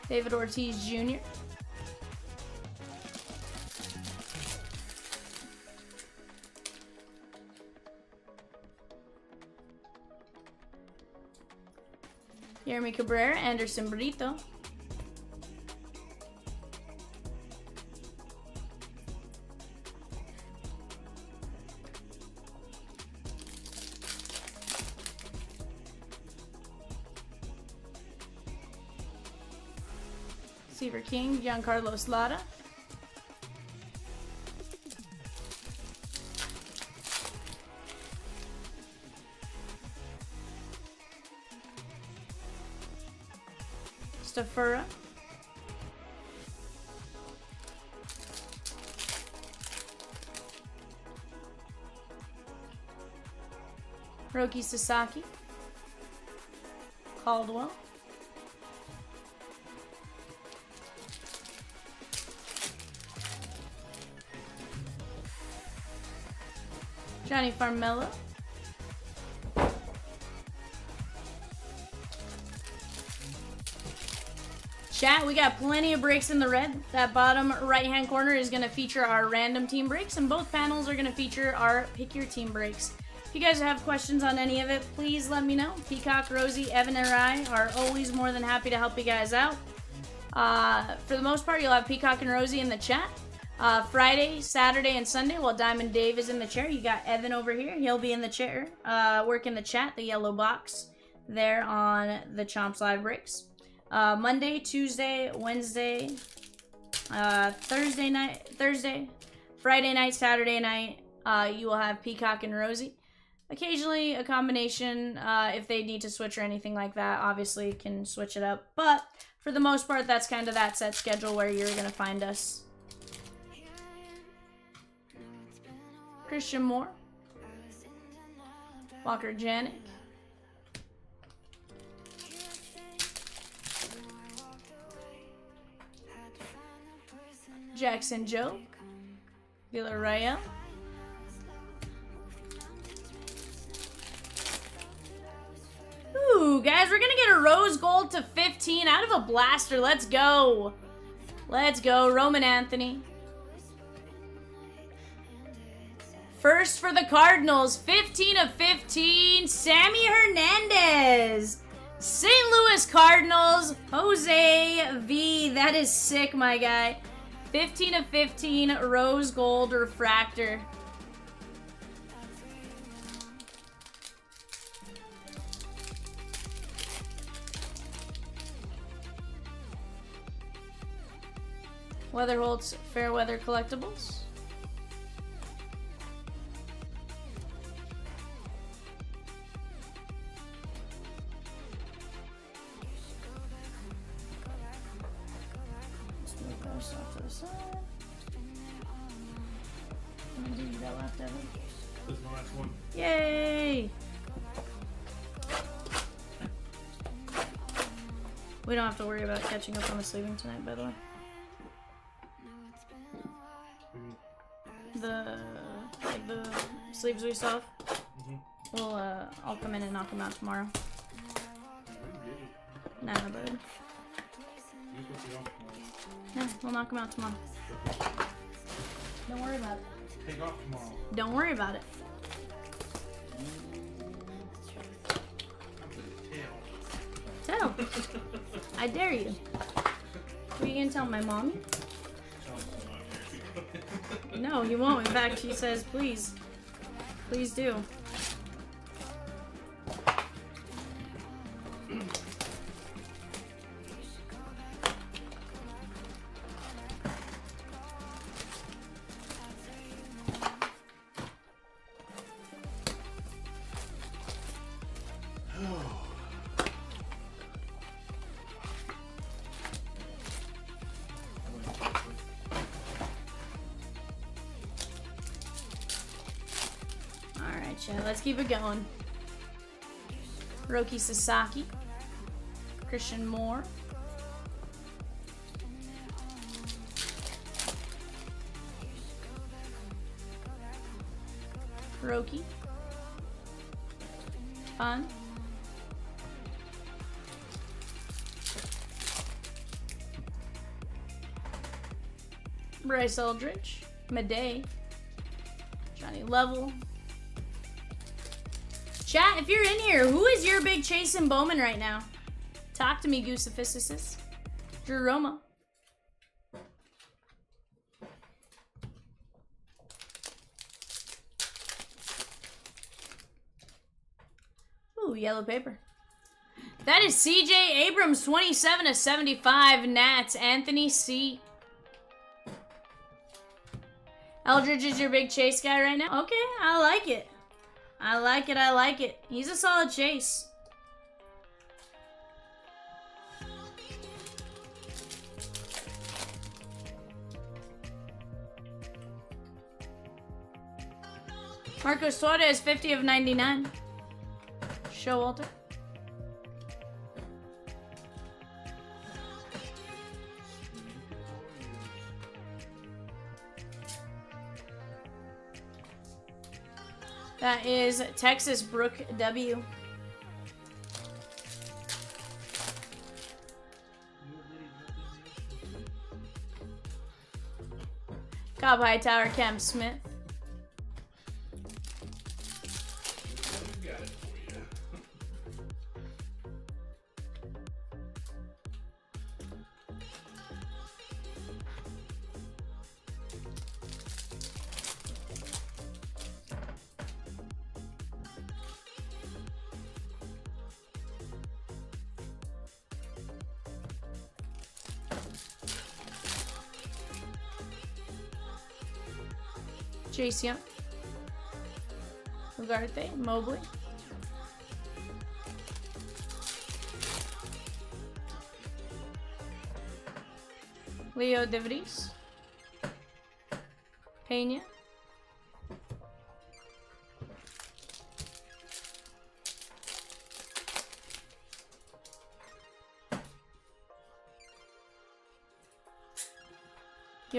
David Ortiz Jr. Jeremy Cabrera, Anderson Brito. Seaver King, Giancarlo Slada. Stafura. Roki Sasaki. Caldwell. Johnny Farmelo. Chat, we got plenty of breaks in the red. That bottom right-hand corner is going to feature our random team breaks, and both panels are going to feature our pick your team breaks. If you guys have questions on any of it, please let me know. Peacock, Rosie, Evan, and I are always more than happy to help you guys out. For the most part, you'll have Peacock and Rosie in the chat. Friday, Saturday, and Sunday, while Diamond Dave is in the chair, you got Evan over here. He'll be in the chair, working the chat, the yellow box there on the Chomps Live breaks. Monday, Tuesday, Wednesday, Thursday, Friday night, Saturday night, you will have Peacock and Rosie. Occasionally a combination, if they need to switch or anything like that, obviously can switch it up. But for the most part, that's kind of that set schedule where you're going to find us. Christian Moore. Walker Janik. Jackson Joe. Villarreal. Ooh, guys, we're gonna get a rose gold to 15 out of a blaster. Let's go. Let's go, Roman Anthony. First for the Cardinals, 15 of 15, Sammy Hernandez. St. Louis Cardinals, Jose V. That is sick, my guy. 15 of 15, rose gold refractor. Weatherholt's Fairweather Collectibles. Off to the side. How many you got left, Evan?
This is the last one.
Yay! We don't have to worry about catching up on the sleeving tonight, by the way. The sleeves we saw. We'll I'll come in and knock them out tomorrow. Nah, bud. Yeah, we'll knock them out tomorrow. Don't worry about it.
Take off tomorrow.
Don't worry about it. Tell. I dare you. What are you gonna tell my mommy? No, you won't. In fact, she says, please. Please do. Let's keep it going. Roki Sasaki. Christian Moore. Roki. Fun. Bryce Eldridge. Madej. Johnny Level. Chat, if you're in here, who is your big chase in Bowman right now? Talk to me, Goosephysicis. Jeroma. Ooh, yellow paper. That is CJ Abrams, 27 of 75. Nats, Anthony C. Eldridge is your big chase guy right now? Okay, I like it. I like it, I like it. He's a solid chase. Marcos Suarez, 50 of 99. Showalter. That is Texas Brooke W. Cobb Hightower, Cam Smith.
Got it for you.
Chase Young. Ugarte, Mobley. Leo DeVries. Pena.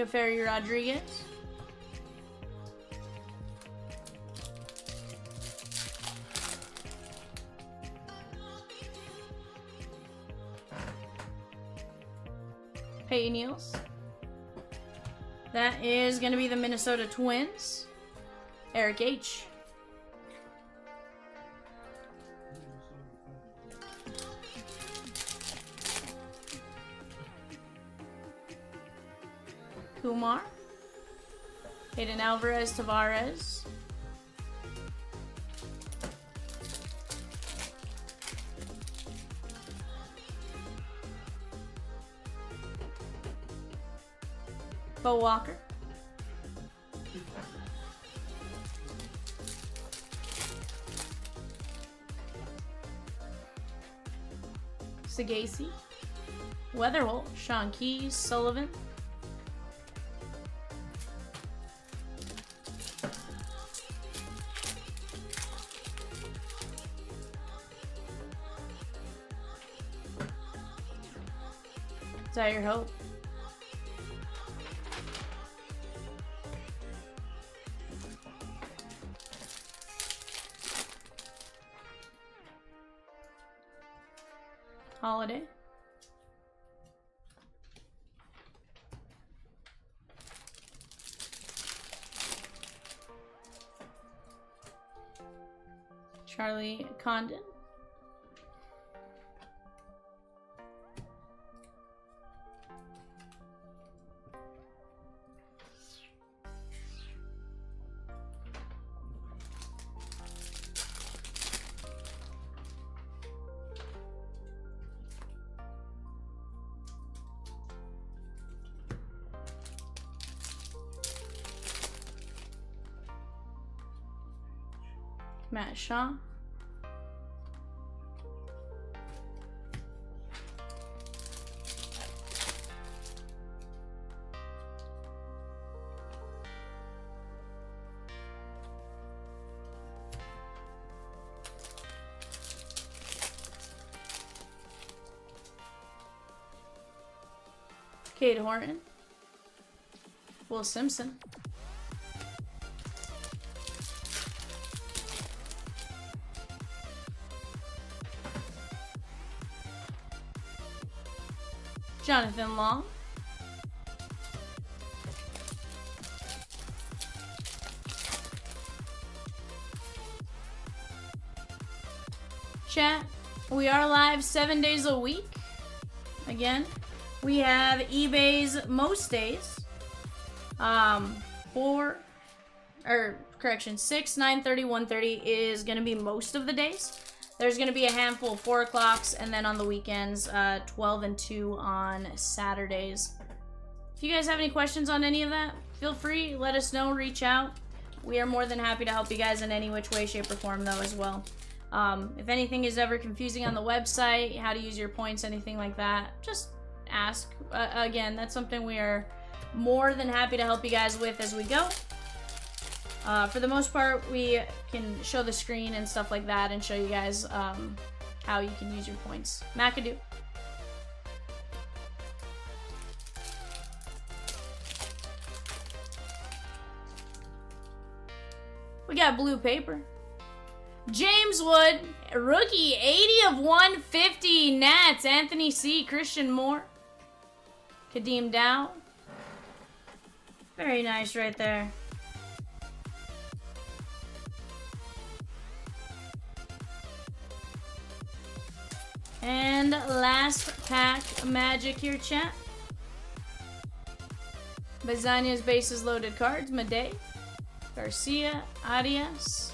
Ferry Rodriguez. Peyton Neals. That is going to be the Minnesota Twins. Eric H. Kumar. Hayden Alvarez Tavares. Bo Walker. Sagasi. Weatherhole. Sean Keys. Sullivan. Is that your hope? Holiday. Charlie Condon. Matt Shaw. Cade Horton. Will Simpson. Jonathan Long. Chat, we are live 7 days a week. Again, we have eBay's most days. 6, 9:30, 1:30 is going to be most of the days. There's going to be a handful of 4 o'clocks, and then on the weekends, 12 and 2 on Saturdays. If you guys have any questions on any of that, feel free, let us know, reach out. We are more than happy to help you guys in any which way, shape, or form, though, as well. If anything is ever confusing on the website, how to use your points, anything like that, just ask. Again, that's something we are more than happy to help you guys with as we go. For the most part, we can show the screen and stuff like that and show you guys how you can use your points. McAdoo. We got blue paper. James Wood, rookie, 80 of 150 Nats. Anthony C, Christian Moore. Kadeem Dow. Very nice right there. And last pack Magic here, chat. Bazania's bases loaded cards. Madej. Garcia. Arias.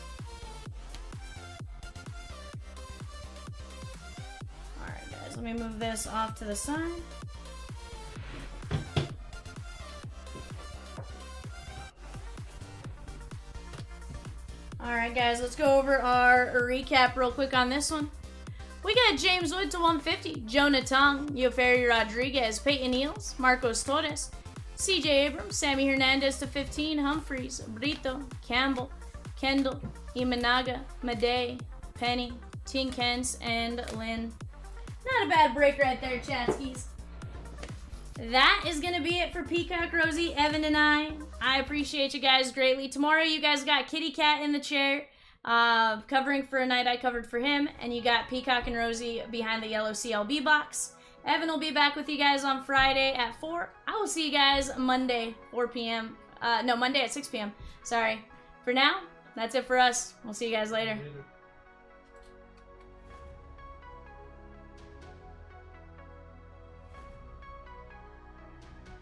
Alright, guys. Let me move this off to the side. Alright, guys, let's go over our recap real quick on this one. We got James Wood to 150, Jonah Tong, Yoferi Rodriguez, Peyton Eels, Marcos Torres, CJ Abrams, Sammy Hernandez to 15, Humphreys, Brito, Campbell, Kendall, Imanaga, Madej, Penny, Tinkens, and Lynn. Not a bad break right there, Chatskis. That is going to be it for Peacock, Rosie, Evan, and I. I appreciate you guys greatly. Tomorrow, you guys got Kitty Cat in the chair, covering for a night I covered for him, and you got Peacock and Rosie behind the yellow CLB box. Evan will be back with you guys on Friday at 4. I will see you guys Monday, 4 p.m. No, Monday at 6 p.m. Sorry. For now, that's it for us. We'll see you guys later.
Later.